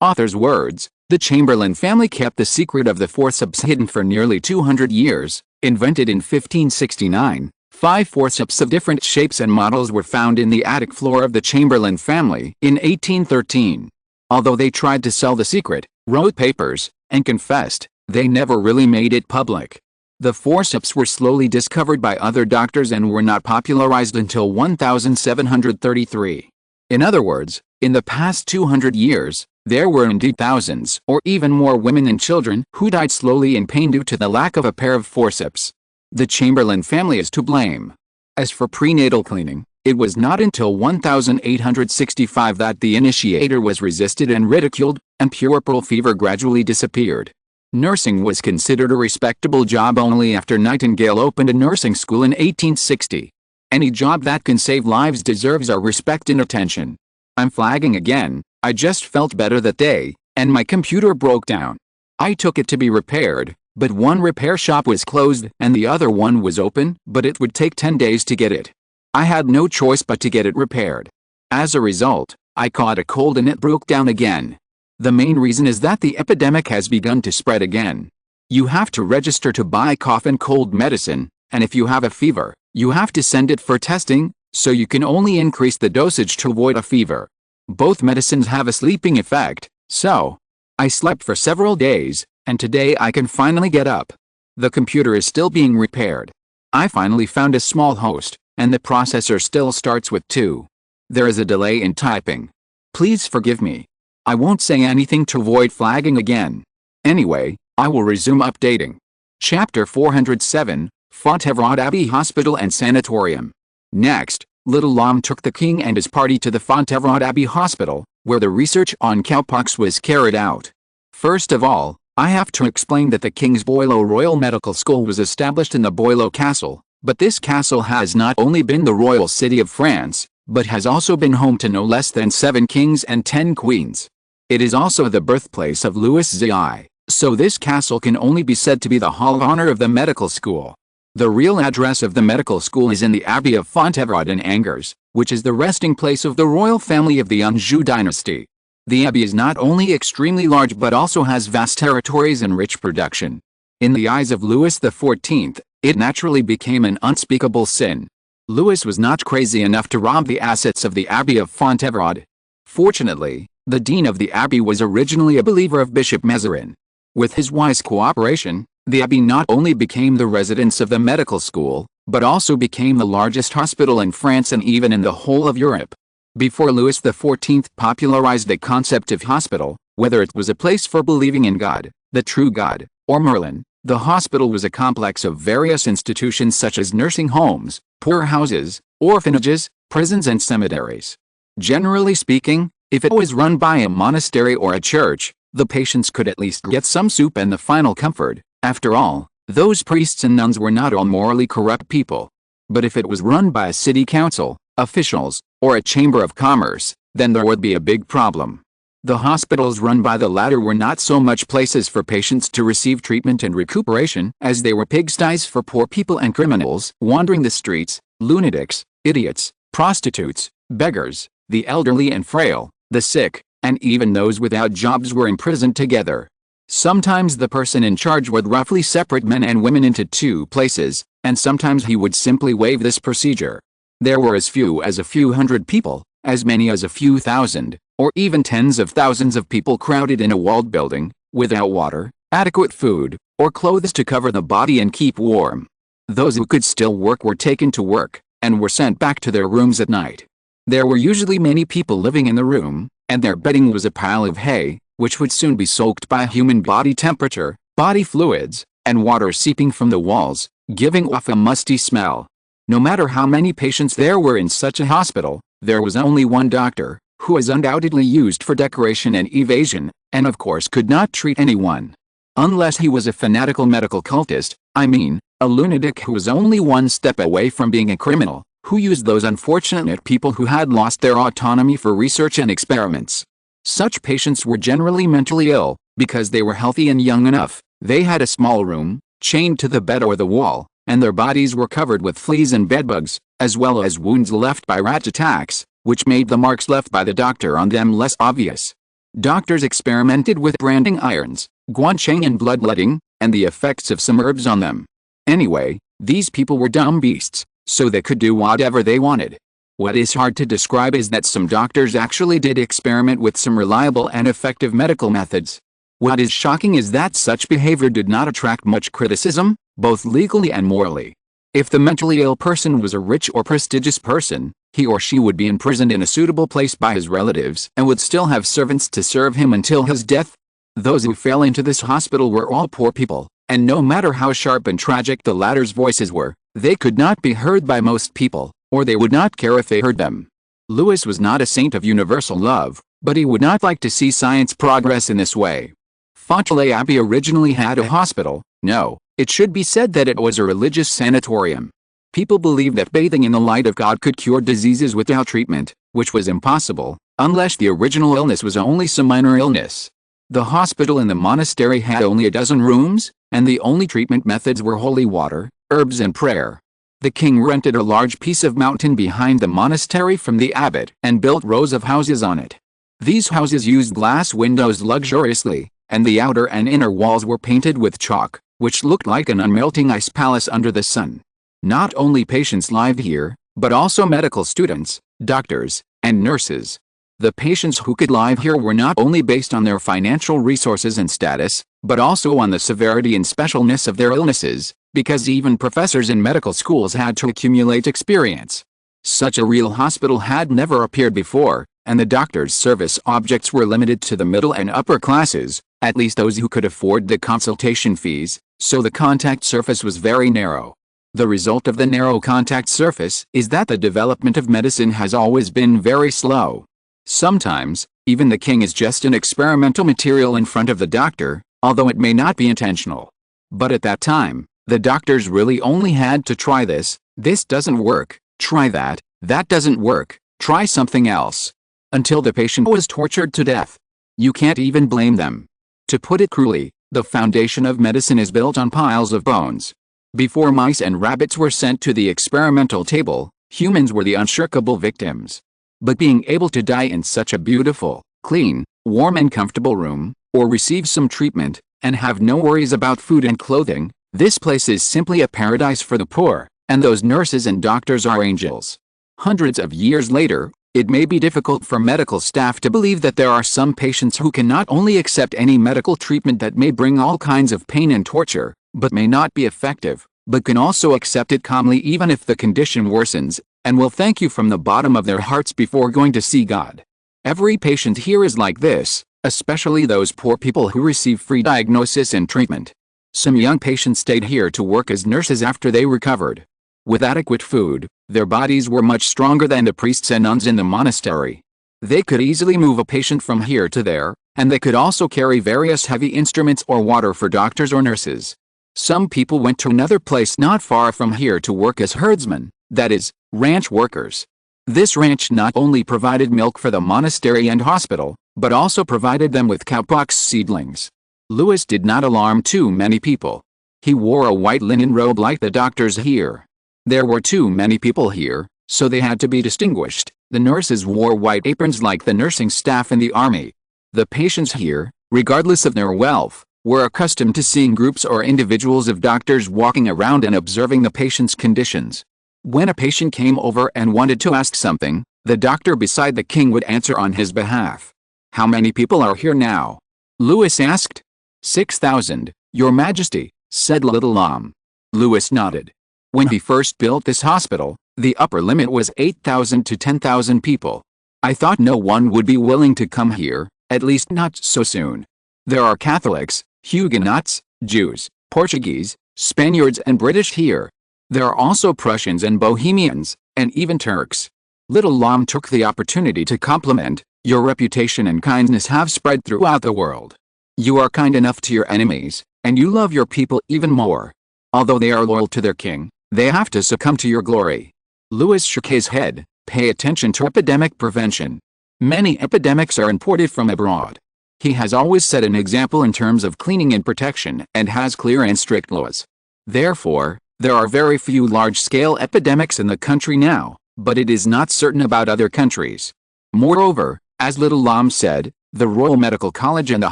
Speaker 1: Author's words, the Chamberlain family kept the secret of the forceps hidden for nearly 200 years, invented in 1569. 5 forceps of different shapes and models were found in the attic floor of the Chamberlain family in 1813. Although they tried to sell the secret, wrote papers, and confessed, they never really made it public. The forceps were slowly discovered by other doctors and were not popularized until 1733. In other words, in the past 200 years, there were indeed thousands or even more women and children who died slowly in pain due to the lack of a pair of forceps. The Chamberlain family is to blame. As for prenatal cleaning, it was not until 1865 that the initiator was resisted and ridiculed, and puerperal fever gradually disappeared. Nursing was considered a respectable job only after Nightingale opened a nursing school in 1860. Any job that can save lives deserves our respect and attention. I'm flagging again, I just felt better that day, and my computer broke down. I took it to be repaired, but one repair shop was closed and the other one was open, but it would take 10 days to get it. I had no choice but to get it repaired. As a result, I caught a cold and it broke down again. The main reason is that the epidemic has begun to spread again. You have to register to buy cough and cold medicine, and if you have a fever, you have to send it for testing, so you can only increase the dosage to avoid a fever. Both medicines have a sleeping effect, So, I slept for several days, and today I can finally get up. The computer is still being repaired. I finally found a small host, and the processor still starts with 2. There is a delay in typing. Please forgive me. I won't say anything to avoid flagging again. Anyway, I will resume updating. Chapter 407, Fontevraud Abbey Hospital and Sanatorium. Next, Little Lom took the king and his party to the Fontevraud Abbey Hospital, where the research on cowpox was carried out. First of all, I have to explain that the King's Boileau Royal Medical School was established in the Boileau Castle, but this castle has not only been the royal city of France, but has also been home to no less than 7 kings and 10 queens. It is also the birthplace of Louis XIV, so this castle can only be said to be the hall of honor of the medical school. The real address of the medical school is in the Abbey of Fontevraud in Angers, which is the resting place of the royal family of the Anjou dynasty. The abbey is not only extremely large but also has vast territories and rich production. In the eyes of Louis XIV, it naturally became an unspeakable sin. Louis was not crazy enough to rob the assets of the Abbey of Fontevraud. Fortunately, the dean of the abbey was originally a believer of Bishop Mazarin. With his wise cooperation, the abbey not only became the residence of the medical school, but also became the largest hospital in France and even in the whole of Europe. Before Louis XIV popularized the concept of hospital, whether it was a place for believing in God, the true God, or Merlin, the hospital was a complex of various institutions such as nursing homes, poorhouses, orphanages, prisons and cemeteries. Generally speaking, if it was run by a monastery or a church, the patients could at least get some soup and the final comfort. After all, those priests and nuns were not all morally corrupt people. But if it was run by a city council, officials, or a chamber of commerce, then there would be a big problem. The hospitals run by the latter were not so much places for patients to receive treatment and recuperation as they were pigsties for poor people and criminals wandering the streets, lunatics, idiots, prostitutes, beggars, the elderly and frail, the sick, and even those without jobs were imprisoned together. Sometimes the person in charge would roughly separate men and women into 2 places, and sometimes he would simply waive this procedure. There were as few as a few hundred people, as many as a few thousand, or even tens of thousands of people crowded in a walled building, without water, adequate food, or clothes to cover the body and keep warm. Those who could still work were taken to work, and were sent back to their rooms at night. There were usually many people living in the room, and their bedding was a pile of hay, which would soon be soaked by human body temperature, body fluids, and water seeping from the walls, giving off a musty smell. No matter how many patients there were in such a hospital, there was only one doctor, who was undoubtedly used for decoration and evasion, and of course could not treat anyone. Unless he was a fanatical medical cultist, I mean, a lunatic who was only one step away from being a criminal, who used those unfortunate people who had lost their autonomy for research and experiments. Such patients were generally mentally ill, because they were healthy and young enough. They had a small room, chained to the bed or the wall, and their bodies were covered with fleas and bedbugs, as well as wounds left by rat attacks, which made the marks left by the doctor on them less obvious. Doctors experimented with branding irons, guanching and bloodletting, and the effects of some herbs on them. Anyway, these people were dumb beasts, so they could do whatever they wanted. What is hard to describe is that some doctors actually did experiment with some reliable and effective medical methods. What is shocking is that such behavior did not attract much criticism, both legally and morally. If the mentally ill person was a rich or prestigious person, he or she would be imprisoned in a suitable place by his relatives and would still have servants to serve him until his death. Those who fell into this hospital were all poor people, and no matter how sharp and tragic the latter's voices were, they could not be heard by most people, or they would not care if they heard them. Louis was not a saint of universal love, but he would not like to see science progress in this way. Fontenay Abbey originally had a hospital. No, it should be said that it was a religious sanatorium. People believed that bathing in the light of God could cure diseases without treatment, which was impossible, unless the original illness was only some minor illness. The hospital and the monastery had only a dozen rooms, and the only treatment methods were holy water, herbs and prayer. The king rented a large piece of mountain behind the monastery from the abbot and built rows of houses on it. These houses used glass windows luxuriously, and the outer and inner walls were painted with chalk, which looked like an unmelting ice palace under the sun. Not only patients lived here, but also medical students, doctors, and nurses. The patients who could live here were not only based on their financial resources and status, but also on the severity and specialness of their illnesses, because even professors in medical schools had to accumulate experience. Such a real hospital had never appeared before, and the doctor's service objects were limited to the middle and upper classes, at least those who could afford the consultation fees, so the contact surface was very narrow. The result of the narrow contact surface is that the development of medicine has always been very slow. Sometimes, even the king is just an experimental material in front of the doctor, although it may not be intentional. But at that time, the doctors really only had to try this doesn't work, try that doesn't work, try something else, until the patient was tortured to death. You can't even blame them. To put it cruelly, the foundation of medicine is built on piles of bones. Before mice and rabbits were sent to the experimental table, humans were the unshirkable victims. But being able to die in such a beautiful, clean, warm and comfortable room, or receive some treatment, and have no worries about food and clothing, this place is simply a paradise for the poor, and those nurses and doctors are angels. Hundreds of years later, it may be difficult for medical staff to believe that there are some patients who can not only accept any medical treatment that may bring all kinds of pain and torture, but may not be effective, but can also accept it calmly even if the condition worsens, and will thank you from the bottom of their hearts before going to see God. Every patient here is like this, especially those poor people who receive free diagnosis and treatment. Some young patients stayed here to work as nurses after they recovered. With adequate food, their bodies were much stronger than the priests and nuns in the monastery. They could easily move a patient from here to there, and they could also carry various heavy instruments or water for doctors or nurses. Some people went to another place not far from here to work as herdsmen, that is, ranch workers. This ranch not only provided milk for the monastery and hospital, but also provided them with cowpox seedlings. Louis did not alarm too many people. He wore a white linen robe like the doctors here. There were too many people here, so they had to be distinguished. The nurses wore white aprons like the nursing staff in the army. The patients here, regardless of their wealth, were accustomed to seeing groups or individuals of doctors walking around and observing the patient's conditions. When a patient came over and wanted to ask something, the doctor beside the king would answer on his behalf. "How many people are here now?" Louis asked. 6,000, Your Majesty," said Little Lam. Louis nodded. When he first built this hospital, the upper limit was 8,000 to 10,000 people. "I thought no one would be willing to come here, at least not so soon. There are Catholics, Huguenots, Jews, Portuguese, Spaniards and British here. There are also Prussians and Bohemians, and even Turks." Little Lam took the opportunity to compliment, "Your reputation and kindness have spread throughout the world. You are kind enough to your enemies, and you love your people even more. Although they are loyal to their king, they have to succumb to your glory." Louis shook his head. "Pay attention to epidemic prevention. Many epidemics are imported from abroad." He has always set an example in terms of cleaning and protection and has clear and strict laws. Therefore, there are very few large-scale epidemics in the country now, but it is not certain about other countries. Moreover, as Little Lam said, the Royal Medical College and the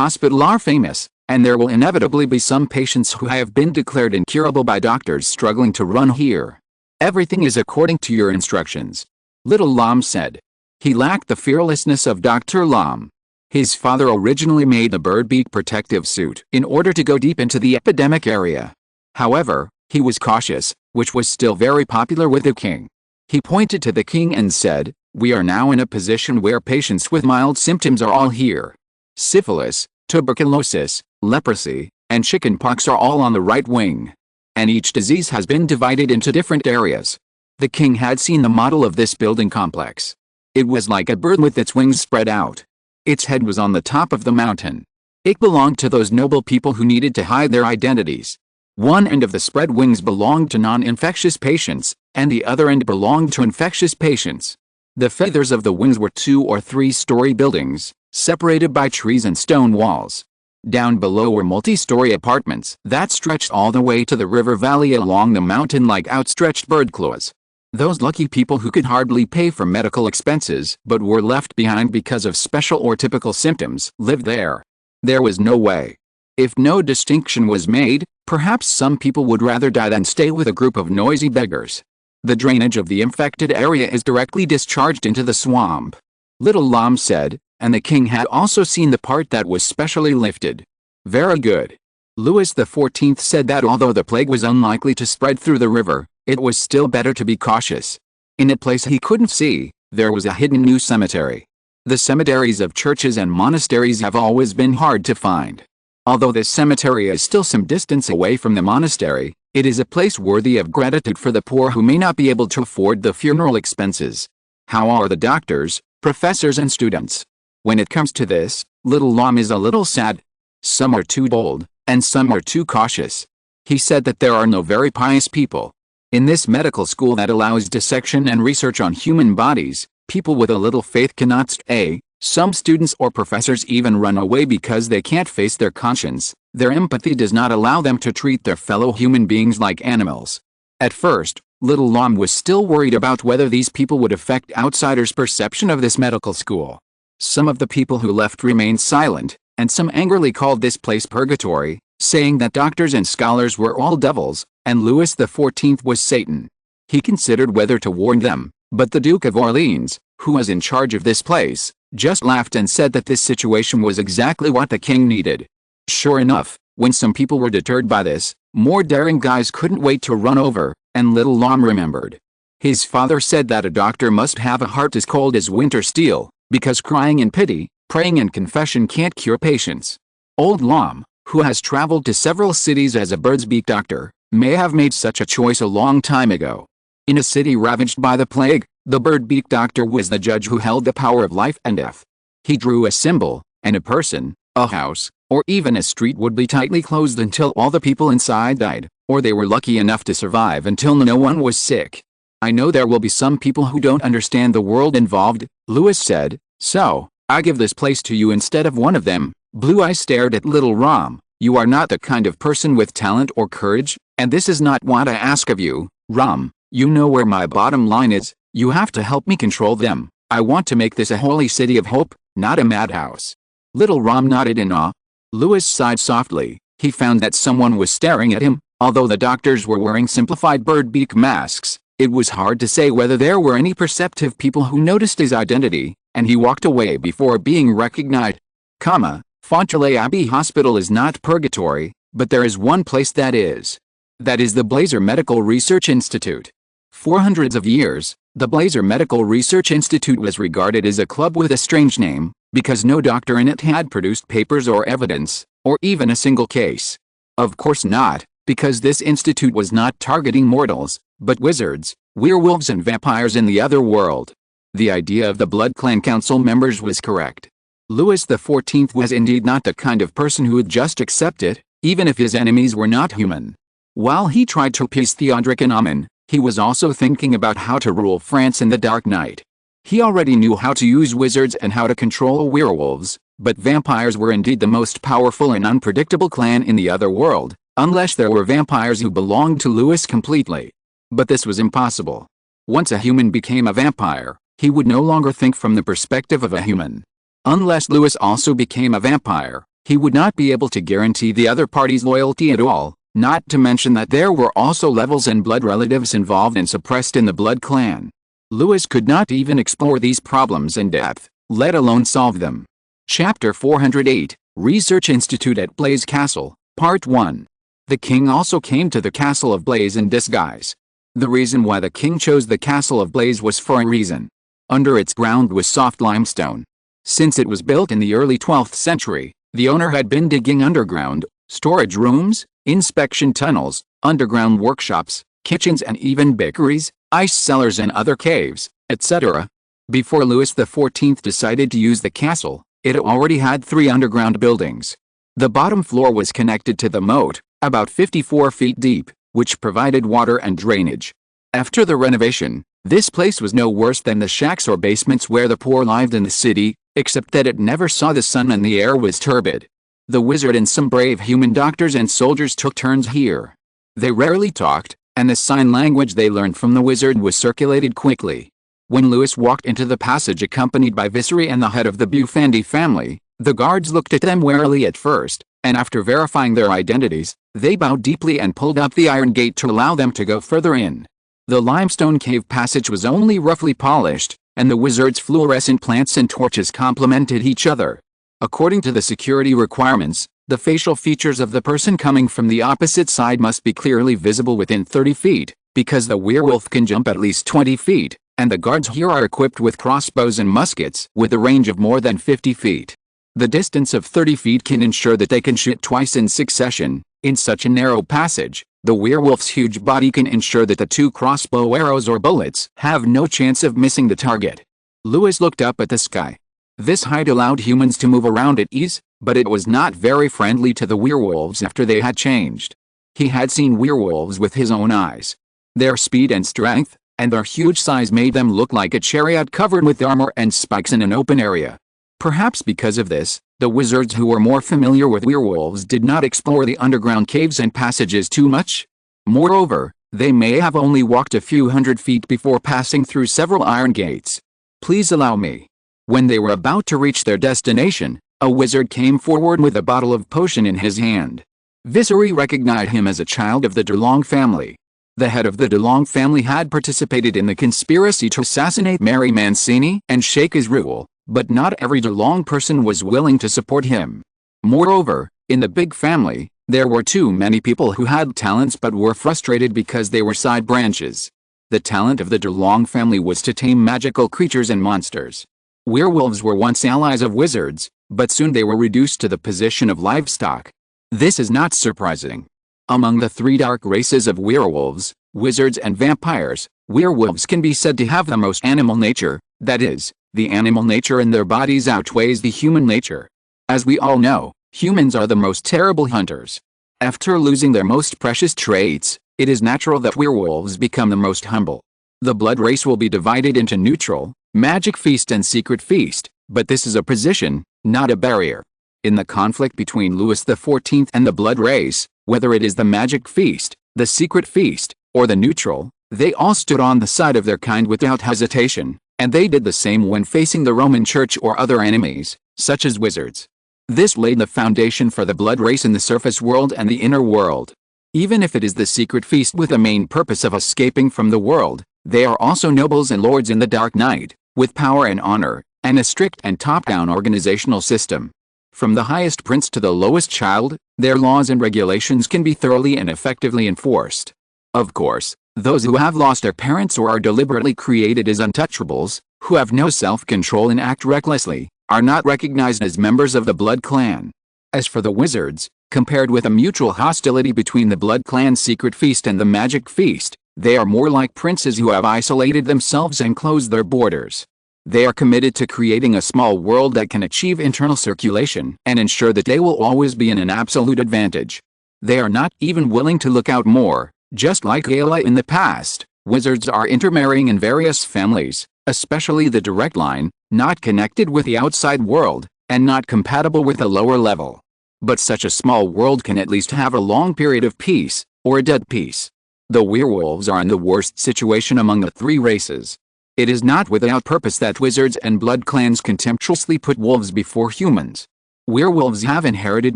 Speaker 1: hospital are famous, and there will inevitably be some patients who have been declared incurable by doctors struggling to run here. "Everything is according to your instructions," Little Lam said. He lacked the fearlessness of Dr. Lam. His father originally made the bird beak protective suit in order to go deep into the epidemic area. However, he was cautious, which was still very popular with the king. He pointed to the king and said, "We are now in a position where patients with mild symptoms are all here. Syphilis, tuberculosis, leprosy, and chickenpox are all on the right wing. And each disease has been divided into different areas." The king had seen the model of this building complex. It was like a bird with its wings spread out. Its head was on the top of the mountain. It belonged to those noble people who needed to hide their identities. One end of the spread wings belonged to non-infectious patients, and the other end belonged to infectious patients. The feathers of the wings were 2- or 3-story buildings, separated by trees and stone walls. Down below were multi-story apartments that stretched all the way to the river valley along the mountain like outstretched bird claws. Those lucky people who could hardly pay for medical expenses but were left behind because of special or typical symptoms lived there. There was no way. If no distinction was made, perhaps some people would rather die than stay with a group of noisy beggars. The drainage of the infected area is directly discharged into the swamp. Little Lam said, and the king had also seen the part that was specially lifted. Very good. Louis XIV said that although the plague was unlikely to spread through the river, it was still better to be cautious. In a place he couldn't see, there was a hidden new cemetery. The cemeteries of churches and monasteries have always been hard to find. Although this cemetery is still some distance away from the monastery, it is a place worthy of gratitude for the poor who may not be able to afford the funeral expenses. How are the doctors, professors and students? When it comes to this, Little Lam is a little sad. Some are too bold, and some are too cautious. He said that there are no very pious people. In this medical school that allows dissection and research on human bodies, people with a little faith cannot stay. Some students or professors even run away because they can't face their conscience. Their empathy does not allow them to treat their fellow human beings like animals. At first, Little Lam was still worried about whether these people would affect outsiders' perception of this medical school. Some of the people who left remained silent, and some angrily called this place purgatory, saying that doctors and scholars were all devils, and Louis XIV was Satan. He considered whether to warn them, but the Duke of Orleans, who was in charge of this place, just laughed and said that this situation was exactly what the king needed. Sure enough, when some people were deterred by this, more daring guys couldn't wait to run over, and Little Lam remembered. His father said that a doctor must have a heart as cold as winter steel, because crying in pity, praying and confession can't cure patients. Old Lam, who has traveled to several cities as a bird's beak doctor, may have made such a choice a long time ago. In a city ravaged by the plague, the bird beak doctor was the judge who held the power of life and death. He drew a symbol, and a person, a house, or even a street would be tightly closed until all the people inside died, or they were lucky enough to survive until no one was sick. I know there will be some people who don't understand the world involved, Louis said, so I give this place to you instead of one of them. Blue Eye stared at Little Ram. You are not the kind of person with talent or courage, and this is not what I ask of you, Ram. You know where my bottom line is. You have to help me control them. I want to make this a holy city of hope, not a madhouse. Little Ram nodded in awe. Louis sighed softly. He found that someone was staring at him. Although the doctors were wearing simplified bird beak masks, it was hard to say whether there were any perceptive people who noticed his identity, and he walked away before being recognized. Fontenay Abbey Hospital is not purgatory, but there is one place that is. That is the Blazer Medical Research Institute. For hundreds of years, the Blazer Medical Research Institute was regarded as a club with a strange name, because no doctor in it had produced papers or evidence, or even a single case. Of course not, because this institute was not targeting mortals, but wizards, werewolves and vampires in the other world. The idea of the Blood Clan Council members was correct. Louis XIV was indeed not the kind of person who would just accept it, even if his enemies were not human. While he tried to appease Theodoric and Amin, he was also thinking about how to rule France in the Dark Night. He already knew how to use wizards and how to control werewolves, but vampires were indeed the most powerful and unpredictable clan in the other world, unless there were vampires who belonged to Louis completely. But this was impossible. Once a human became a vampire, he would no longer think from the perspective of a human. Unless Louis also became a vampire, he would not be able to guarantee the other party's loyalty at all, not to mention that there were also levels and blood relatives involved and suppressed in the Blood Clan. Louis could not even explore these problems in depth, let alone solve them. Chapter 408, Research Institute at Blaze Castle, Part 1. The king also came to the Castle of Blaze in disguise. The reason why the king chose the Castle of Blaze was for a reason. Under its ground was soft limestone. Since it was built in the early 12th century, the owner had been digging underground, storage rooms, inspection tunnels, underground workshops, kitchens and even bakeries, ice cellars and other caves, etc. Before Louis XIV decided to use the castle, it already had 3 underground buildings. The bottom floor was connected to the moat, about 54 feet deep, which provided water and drainage. After the renovation, this place was no worse than the shacks or basements where the poor lived in the city, except that it never saw the sun and the air was turbid. The wizard and some brave human doctors and soldiers took turns here. They rarely talked, and the sign language they learned from the wizard was circulated quickly. When Louis walked into the passage accompanied by Viceroy and the head of the Bufandi family, the guards looked at them warily at first, and after verifying their identities, they bowed deeply and pulled up the iron gate to allow them to go further in. The limestone cave passage was only roughly polished, and the wizard's fluorescent plants and torches complemented each other. According to the security requirements, the facial features of the person coming from the opposite side must be clearly visible within 30 feet, because the werewolf can jump at least 20 feet, and the guards here are equipped with crossbows and muskets with a range of more than 50 feet. The distance of 30 feet can ensure that they can shoot twice in succession. In such a narrow passage, the werewolf's huge body can ensure that the 2 crossbow arrows or bullets have no chance of missing the target. Louis looked up at the sky. This height allowed humans to move around at ease, but it was not very friendly to the werewolves after they had changed. He had seen werewolves with his own eyes. Their speed and strength, and their huge size made them look like a chariot covered with armor and spikes in an open area. Perhaps because of this, the wizards who were more familiar with werewolves did not explore the underground caves and passages too much. Moreover, they may have only walked a few hundred feet before passing through several iron gates. "Please allow me." When they were about to reach their destination, a wizard came forward with a bottle of potion in his hand. Viceroy recognized him as a child of the DeLong family. The head of the DeLong family had participated in the conspiracy to assassinate Mary Mancini and shake his rule, but not every DeLong person was willing to support him. Moreover, in the big family, there were too many people who had talents but were frustrated because they were side branches. The talent of the DeLong family was to tame magical creatures and monsters. Werewolves were once allies of wizards, but soon they were reduced to the position of livestock. This is not surprising. Among the 3 dark races of werewolves, wizards and vampires, werewolves can be said to have the most animal nature, that is, the animal nature in their bodies outweighs the human nature. As we all know, humans are the most terrible hunters. After losing their most precious traits, it is natural that werewolves become the most humble. The blood race will be divided into neutral, magic feast and secret feast, but this is a position, not a barrier. In the conflict between Louis XIV and the blood race, whether it is the magic feast, the secret feast, or the neutral, they all stood on the side of their kind without hesitation, and they did the same when facing the Roman Church or other enemies, such as wizards. This laid the foundation for the blood race in the surface world and the inner world. Even if it is the secret feast with the main purpose of escaping from the world, they are also nobles and lords in the Dark Knight, with power and honor, and a strict and top-down organizational system. From the highest prince to the lowest child, their laws and regulations can be thoroughly and effectively enforced. Of course, those who have lost their parents or are deliberately created as untouchables, who have no self-control and act recklessly, are not recognized as members of the Blood Clan. As for the wizards, compared with a mutual hostility between the Blood Clan's secret feast and the magic feast, they are more like princes who have isolated themselves and closed their borders. They are committed to creating a small world that can achieve internal circulation and ensure that they will always be in an absolute advantage. They are not even willing to look out more. Just like Gala in the past, wizards are intermarrying in various families, especially the direct line, not connected with the outside world, and not compatible with the lower level. But such a small world can at least have a long period of peace, or a dead peace. The werewolves are in the worst situation among the 3 races. It is not without purpose that wizards and blood clans contemptuously put wolves before humans. Werewolves have inherited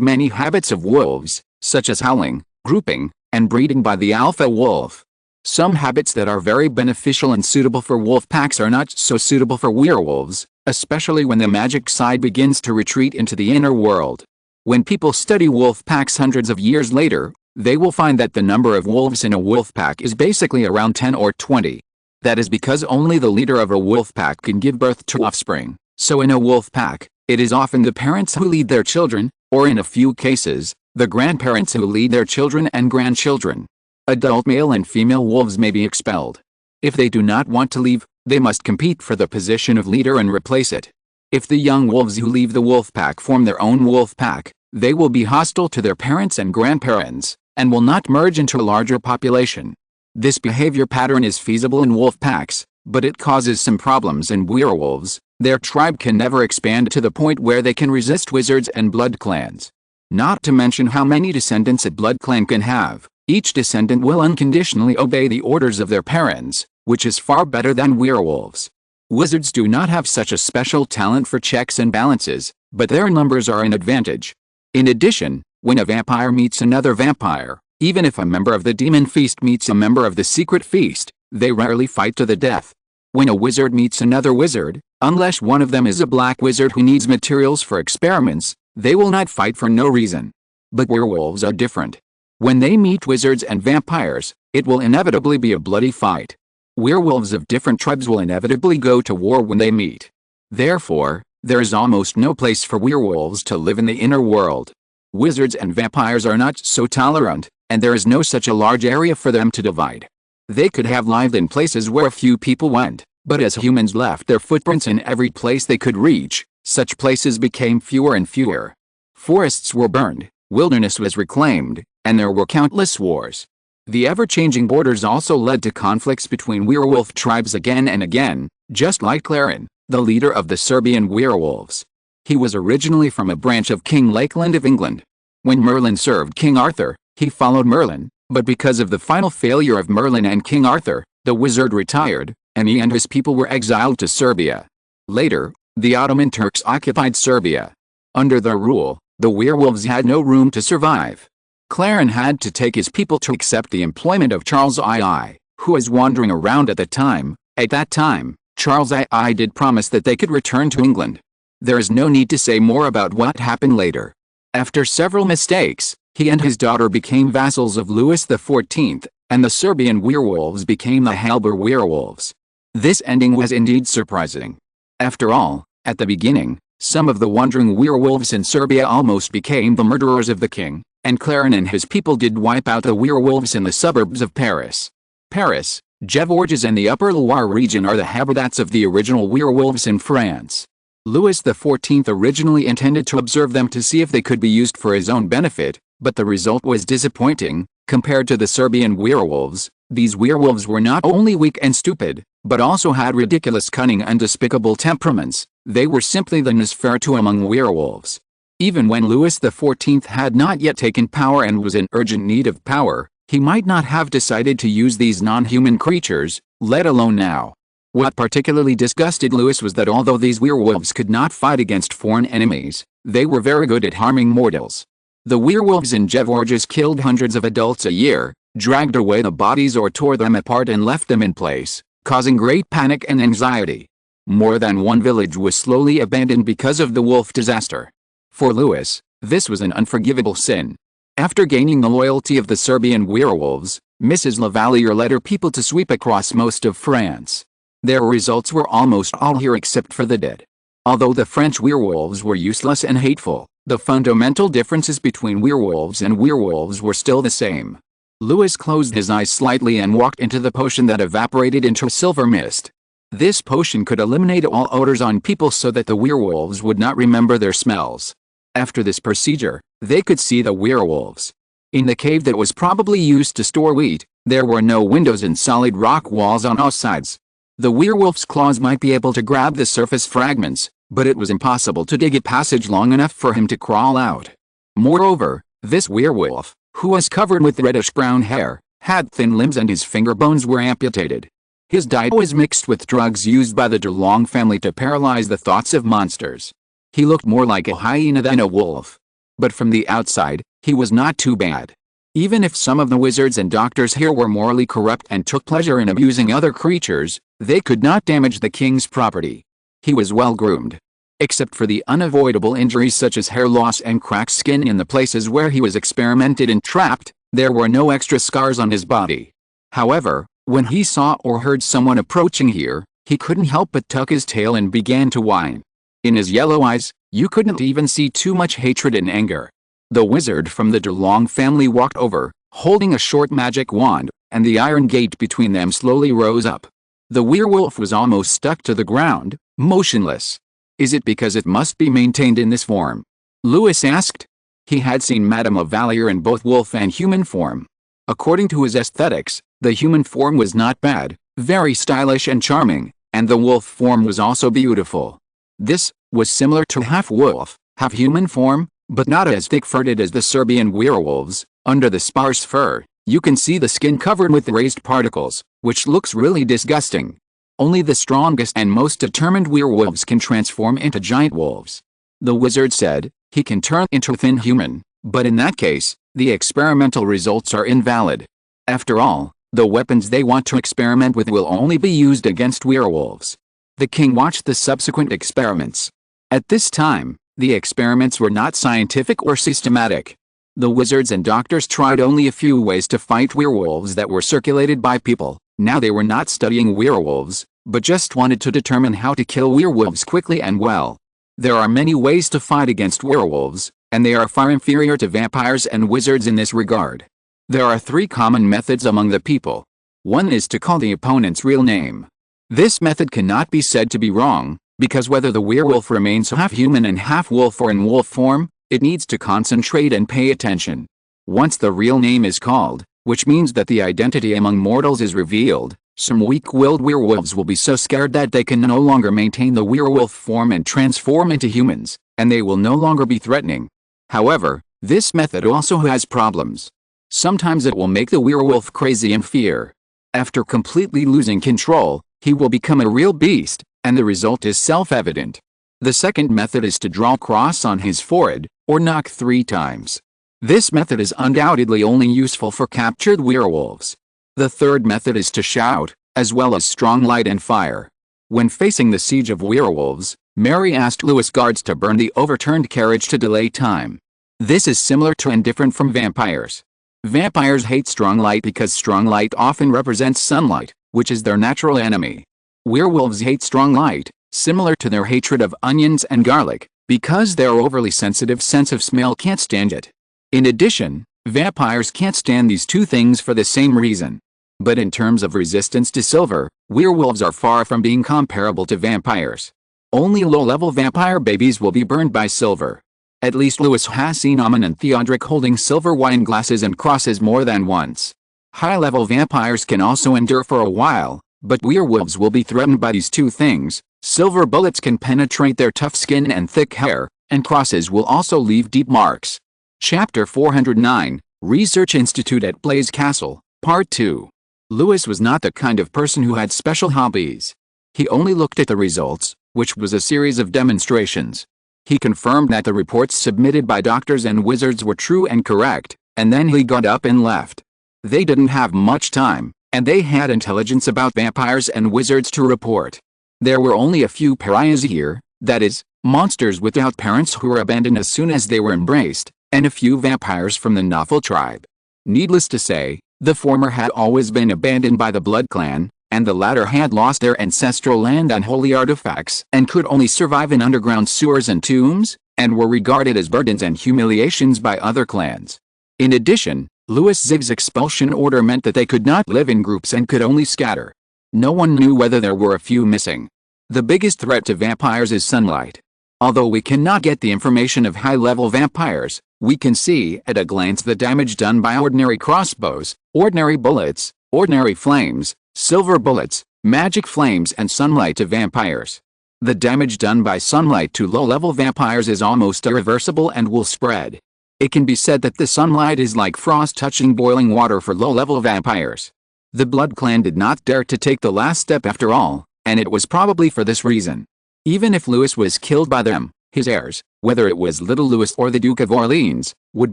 Speaker 1: many habits of wolves, such as howling, grouping, and breeding by the alpha wolf. Some habits that are very beneficial and suitable for wolf packs are not so suitable for werewolves, especially when the magic side begins to retreat into the inner world. When people study wolf packs hundreds of years later, they will find that the number of wolves in a wolf pack is basically around 10 or 20. That is because only the leader of a wolf pack can give birth to offspring, so in a wolf pack, it is often the parents who lead their children, or in a few cases, the grandparents who lead their children and grandchildren. Adult male and female wolves may be expelled. If they do not want to leave, they must compete for the position of leader and replace it. If the young wolves who leave the wolf pack form their own wolf pack, they will be hostile to their parents and grandparents, and will not merge into a larger population. This behavior pattern is feasible in wolf packs, but it causes some problems in werewolves. Their tribe can never expand to the point where they can resist wizards and blood clans. Not to mention how many descendants a blood clan can have. Each descendant will unconditionally obey the orders of their parents, which is far better than werewolves. Wizards do not have such a special talent for checks and balances, but their numbers are an advantage. In addition, when a vampire meets another vampire, even if a member of the demon feast meets a member of the secret feast, they rarely fight to the death. When a wizard meets another wizard, unless one of them is a black wizard who needs materials for experiments, they will not fight for no reason. But werewolves are different. When they meet wizards and vampires, it will inevitably be a bloody fight. Werewolves of different tribes will inevitably go to war when they meet. Therefore, there is almost no place for werewolves to live in the inner world. Wizards and vampires are not so tolerant, and there is no such a large area for them to divide. They could have lived in places where few people went, but as humans left their footprints in every place they could reach, such places became fewer and fewer. Forests were burned, wilderness was reclaimed, and there were countless wars. The ever-changing borders also led to conflicts between werewolf tribes again and again, just like Clarin, the leader of the Serbian werewolves. He was originally from a branch of King Lakeland of England. When Merlin served King Arthur, he followed Merlin, but because of the final failure of Merlin and King Arthur, the wizard retired, and he and his people were exiled to Serbia. Later, the Ottoman Turks occupied Serbia. Under their rule, the werewolves had no room to survive. Clarin had to take his people to accept the employment of Charles II, who was wandering around at the time. At that time, Charles II did promise that they could return to England. There is no need to say more about what happened later. After several mistakes, he and his daughter became vassals of Louis XIV, and the Serbian werewolves became the Halber werewolves. This ending was indeed surprising. After all, at the beginning, some of the wandering werewolves in Serbia almost became the murderers of the king, and Clarin and his people did wipe out the werewolves in the suburbs of Paris. Paris, Gevorges and the Upper Loire region are the habitats of the original werewolves in France. Louis XIV originally intended to observe them to see if they could be used for his own benefit, but the result was disappointing. Compared to the Serbian werewolves, these werewolves were not only weak and stupid, but also had ridiculous cunning and despicable temperaments. They were simply the Nosferatu among werewolves. Even when Louis XIV had not yet taken power and was in urgent need of power, he might not have decided to use these non-human creatures, let alone now. What particularly disgusted Louis was that although these werewolves could not fight against foreign enemies, they were very good at harming mortals. The werewolves in Gevorges killed hundreds of adults a year, dragged away the bodies or tore them apart and left them in place, causing great panic and anxiety. More than one village was slowly abandoned because of the wolf disaster. For Louis, this was an unforgivable sin. After gaining the loyalty of the Serbian werewolves, Mrs. Lavalier led her people to sweep across most of France. Their results were almost all here except for the dead. Although the French werewolves were useless and hateful, the fundamental differences between werewolves and werewolves were still the same. Louis closed his eyes slightly and walked into the potion that evaporated into silver mist. This potion could eliminate all odors on people so that the werewolves would not remember their smells. After this procedure, they could see the werewolves. In the cave that was probably used to store wheat, there were no windows and solid rock walls on all sides. The werewolf's claws might be able to grab the surface fragments, but it was impossible to dig a passage long enough for him to crawl out. Moreover, this werewolf, who was covered with reddish-brown hair, had thin limbs and his finger bones were amputated. His diet was mixed with drugs used by the DeLong family to paralyze the thoughts of monsters. He looked more like a hyena than a wolf. But from the outside, he was not too bad. Even if some of the wizards and doctors here were morally corrupt and took pleasure in abusing other creatures, they could not damage the king's property. He was well groomed. Except for the unavoidable injuries such as hair loss and cracked skin in the places where he was experimented and trapped, there were no extra scars on his body. However, when he saw or heard someone approaching here, he couldn't help but tuck his tail and began to whine. In his yellow eyes, you couldn't even see too much hatred and anger. The wizard from the DeLong family walked over, holding a short magic wand, and the iron gate between them slowly rose up. The werewolf was almost stuck to the ground, motionless. Is it because it must be maintained in this form? Louis asked. He had seen Madame Lavalier in both wolf and human form. According to his aesthetics, the human form was not bad, very stylish and charming, and the wolf form was also beautiful. This was similar to half-wolf, half-human form, but not as thick-furred as the Serbian werewolves. Under the sparse fur, you can see the skin covered with raised particles, which looks really disgusting. Only the strongest and most determined werewolves can transform into giant wolves. The wizard said, he can turn into thin human, but in that case, the experimental results are invalid. After all, The weapons they want to experiment with will only be used against werewolves. The king watched the subsequent experiments. At this time, the experiments were not scientific or systematic. The wizards and doctors tried only a few ways to fight werewolves that were circulated by people. Now they were not studying werewolves, but just wanted to determine how to kill werewolves quickly and well. There are many ways to fight against werewolves, and they are far inferior to vampires and wizards in this regard. There are 3 common methods among the people. One is to call the opponent's real name. This method cannot be said to be wrong, because whether the werewolf remains half human and half wolf or in wolf form, it needs to concentrate and pay attention. Once the real name is called, which means that the identity among mortals is revealed, some weak-willed werewolves will be so scared that they can no longer maintain the werewolf form and transform into humans, and they will no longer be threatening. However, this method also has problems. Sometimes it will make the werewolf crazy in fear. After completely losing control, he will become a real beast, and the result is self-evident. The second method is to draw a cross on his forehead, or knock 3 times. This method is undoubtedly only useful for captured werewolves. The third method is to shout, as well as strong light and fire. When facing the siege of werewolves, Mary asked Louis' guards to burn the overturned carriage to delay time. This is similar to and different from vampires. Vampires hate strong light because strong light often represents sunlight, which is their natural enemy. Werewolves hate strong light, similar to their hatred of onions and garlic, because their overly sensitive sense of smell can't stand it. In addition, vampires can't stand these 2 things for the same reason. But in terms of resistance to silver, werewolves are far from being comparable to vampires. Only low-level vampire babies will be burned by silver. At least Louis has seen Ammon and Theodoric holding silver wine glasses and crosses more than once. High-level vampires can also endure for a while, but werewolves will be threatened by these 2 things. Silver bullets can penetrate their tough skin and thick hair, and crosses will also leave deep marks. Chapter 409, Research Institute at Blaise Castle, Part 2. Louis was not the kind of person who had special hobbies. He only looked at the results, which was a series of demonstrations. He confirmed that the reports submitted by doctors and wizards were true and correct, and then he got up and left. They didn't have much time, and they had intelligence about vampires and wizards to report. There were only a few pariahs here, that is, monsters without parents who were abandoned as soon as they were embraced, and a few vampires from the Novel tribe. Needless to say, the former had always been abandoned by the Blood Clan, and the latter had lost their ancestral land and holy artifacts and could only survive in underground sewers and tombs, and were regarded as burdens and humiliations by other clans. In addition, Louis XIV's expulsion order meant that they could not live in groups and could only scatter. No one knew whether there were a few missing. The biggest threat to vampires is sunlight. Although we cannot get the information of high-level vampires, we can see at a glance the damage done by ordinary crossbows, ordinary bullets, ordinary flames, silver bullets, magic flames and sunlight to vampires. The damage done by sunlight to low-level vampires is almost irreversible and will spread. It can be said that the sunlight is like frost touching boiling water for low-level vampires. The Blood Clan did not dare to take the last step after all, and it was probably for this reason. Even if Louis was killed by them, his heirs, whether it was little Louis or the Duke of Orleans, would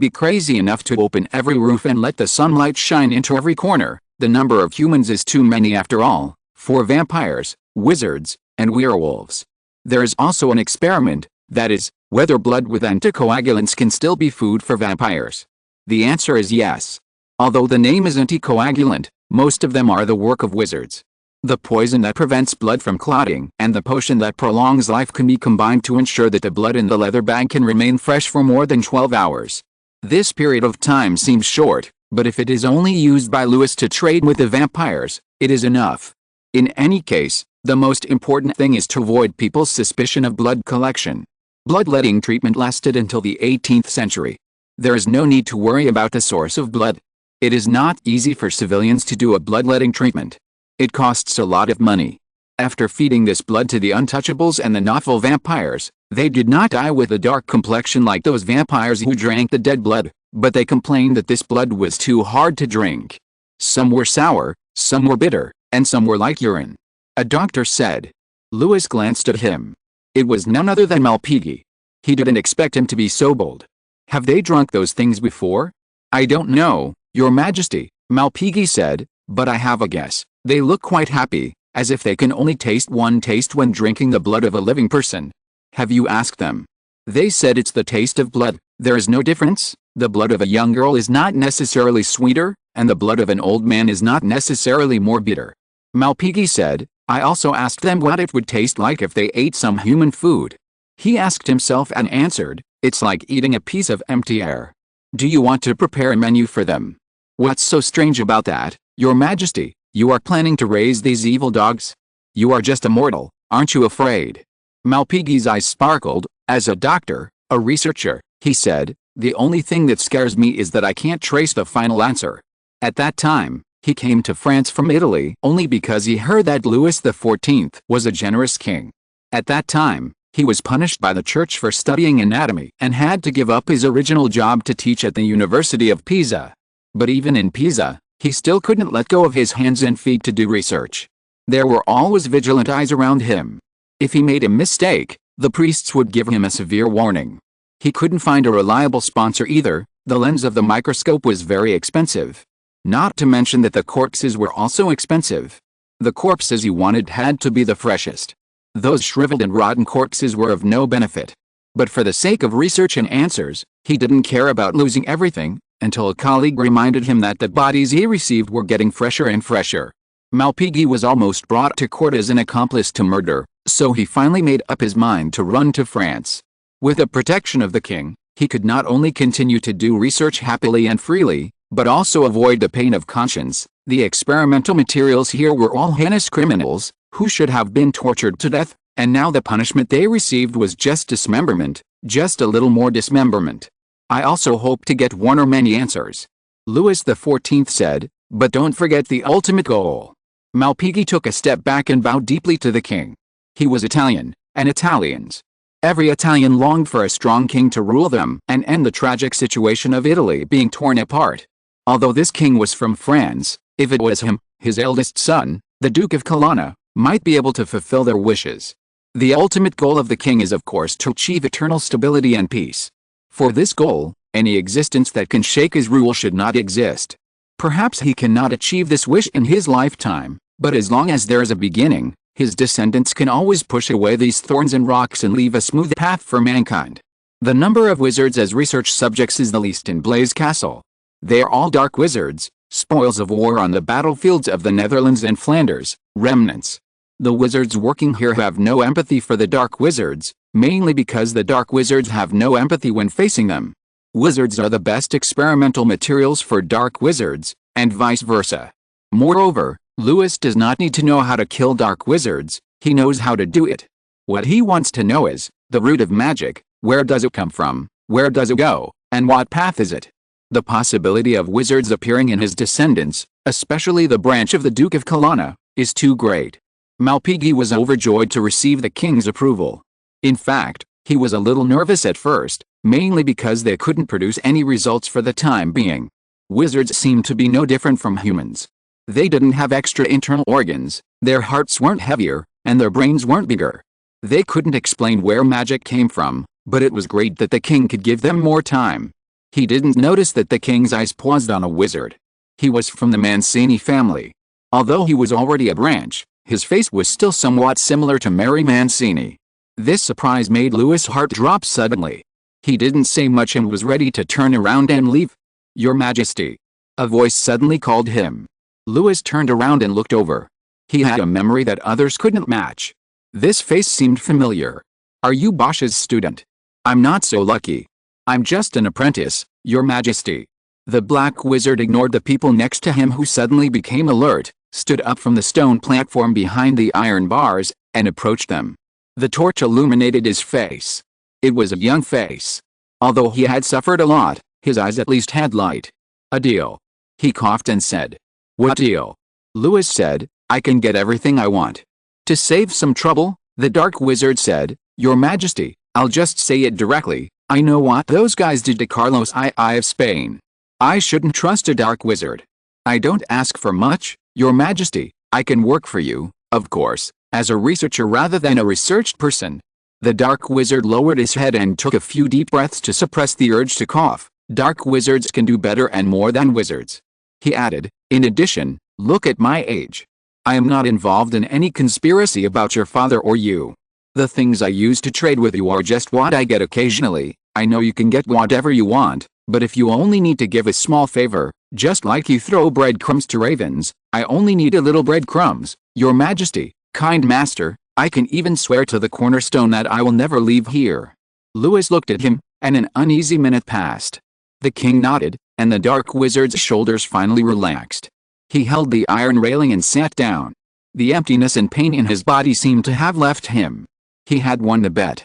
Speaker 1: be crazy enough to open every roof and let the sunlight shine into every corner. The number of humans is too many after all, for vampires, wizards, and werewolves. There is also an experiment, that is, whether blood with anticoagulants can still be food for vampires. The answer is yes. Although the name is anticoagulant, most of them are the work of wizards. The poison that prevents blood from clotting and the potion that prolongs life can be combined to ensure that the blood in the leather bag can remain fresh for more than 12 hours. This period of time seems short, but if it is only used by Louis to trade with the vampires, it is enough. In any case, the most important thing is to avoid people's suspicion of blood collection. Bloodletting treatment lasted until the 18th century. There is no need to worry about the source of blood. It is not easy for civilians to do a bloodletting treatment. It costs a lot of money. After feeding this blood to the untouchables and the Novel vampires, they did not die with a dark complexion like those vampires who drank the dead blood, but they complained that this blood was too hard to drink. Some were sour, some were bitter, and some were like urine. A doctor said. Louis glanced at him. It was none other than Malpighi. He didn't expect him to be so bold. Have they drunk those things before? I don't know, Your Majesty, Malpighi said, But I have a guess. They look quite happy, as if they can only taste one taste when drinking the blood of a living person. Have you asked them? They said it's the taste of blood. There is no difference. The blood of a young girl is not necessarily sweeter, and the blood of an old man is not necessarily more bitter. Malpighi said, I also asked them what it would taste like if they ate some human food. He asked himself and answered, it's like eating a piece of empty air. Do you want to prepare a menu for them? What's so strange about that, Your Majesty? You are planning to raise these evil dogs? You are just a mortal, aren't you afraid? Malpighi's eyes sparkled. As a doctor, a researcher, he said, the only thing that scares me is that I can't trace the final answer. At that time, he came to France from Italy only because he heard that Louis XIV was a generous king. At that time, he was punished by the church for studying anatomy and had to give up his original job to teach at the University of Pisa. But even in Pisa, he still couldn't let go of his hands and feet to do research. There were always vigilant eyes around him. If he made a mistake, the priests would give him a severe warning. He couldn't find a reliable sponsor either. The lens of the microscope was very expensive. Not to mention that the corpses were also expensive. The corpses he wanted had to be the freshest. Those shriveled and rotten corpses were of no benefit. But for the sake of research and answers, he didn't care about losing everything, until a colleague reminded him that the bodies he received were getting fresher and fresher. Malpighi was almost brought to court as an accomplice to murder, so he finally made up his mind to run to France. With the protection of the king, he could not only continue to do research happily and freely, but also avoid the pain of conscience. The experimental materials here were all heinous criminals, who should have been tortured to death, and now the punishment they received was just dismemberment, just a little more dismemberment. I also hope to get one or many answers. Louis XIV said, but don't forget the ultimate goal. Malpighi took a step back and bowed deeply to the king. He was Italian, and Italians. Every Italian longed for a strong king to rule them and end the tragic situation of Italy being torn apart. Although this king was from France, if it was him, his eldest son, the Duke of Colonna, might be able to fulfill their wishes. The ultimate goal of the king is of course to achieve eternal stability and peace. For this goal, any existence that can shake his rule should not exist. Perhaps he cannot achieve this wish in his lifetime, but as long as there is a beginning, his descendants can always push away these thorns and rocks and leave a smooth path for mankind. The number of wizards as research subjects is the least in Blaise Castle. They are all dark wizards, spoils of war on the battlefields of the Netherlands and Flanders, remnants. The wizards working here have no empathy for the dark wizards, mainly because the dark wizards have no empathy when facing them. Wizards are the best experimental materials for dark wizards, and vice versa. Moreover, Louis does not need to know how to kill dark wizards, he knows how to do it. What he wants to know is, the root of magic, where does it come from, where does it go, and what path is it? The possibility of wizards appearing in his descendants, especially the branch of the Duke of Colonna, is too great. Malpighi was overjoyed to receive the king's approval. In fact, he was a little nervous at first, mainly because they couldn't produce any results for the time being. Wizards seemed to be no different from humans. They didn't have extra internal organs, their hearts weren't heavier, and their brains weren't bigger. They couldn't explain where magic came from, but it was great that the king could give them more time. He didn't notice that the king's eyes paused on a wizard. He was from the Mancini family. Although he was already a branch, his face was still somewhat similar to Mary Mancini. This surprise made Louis' heart drop suddenly. He didn't say much and was ready to turn around and leave. Your Majesty. A voice suddenly called him. Louis turned around and looked over. He had a memory that others couldn't match. This face seemed familiar. Are you Bosch's student? I'm not so lucky. I'm just an apprentice, Your Majesty. The black wizard ignored the people next to him who suddenly became alert, stood up from the stone platform behind the iron bars, and approached them. The torch illuminated his face. It was a young face. Although he had suffered a lot, his eyes at least had light. A deal. He coughed and said. What deal? Louis said, I can get everything I want. To save some trouble, the dark wizard said, Your Majesty, I'll just say it directly, I know what those guys did to Carlos I of Spain. I shouldn't trust a dark wizard. I don't ask for much, Your Majesty, I can work for you, of course, as a researcher rather than a researched person. The dark wizard lowered his head and took a few deep breaths to suppress the urge to cough. Dark wizards can do better and more than wizards. He added, in addition, Look at my age. I am not involved in any conspiracy about your father or you. The things I use to trade with you are just what I get occasionally. I know you can get whatever you want, but if you only need to give a small favor, just like you throw breadcrumbs to ravens, I only need a little breadcrumbs. Your Majesty, kind master, I can even swear to the cornerstone that I will never leave here." Louis looked at him, and an uneasy minute passed. The king nodded, and the dark wizard's shoulders finally relaxed. He held the iron railing and sat down. The emptiness and pain in his body seemed to have left him. He had won the bet.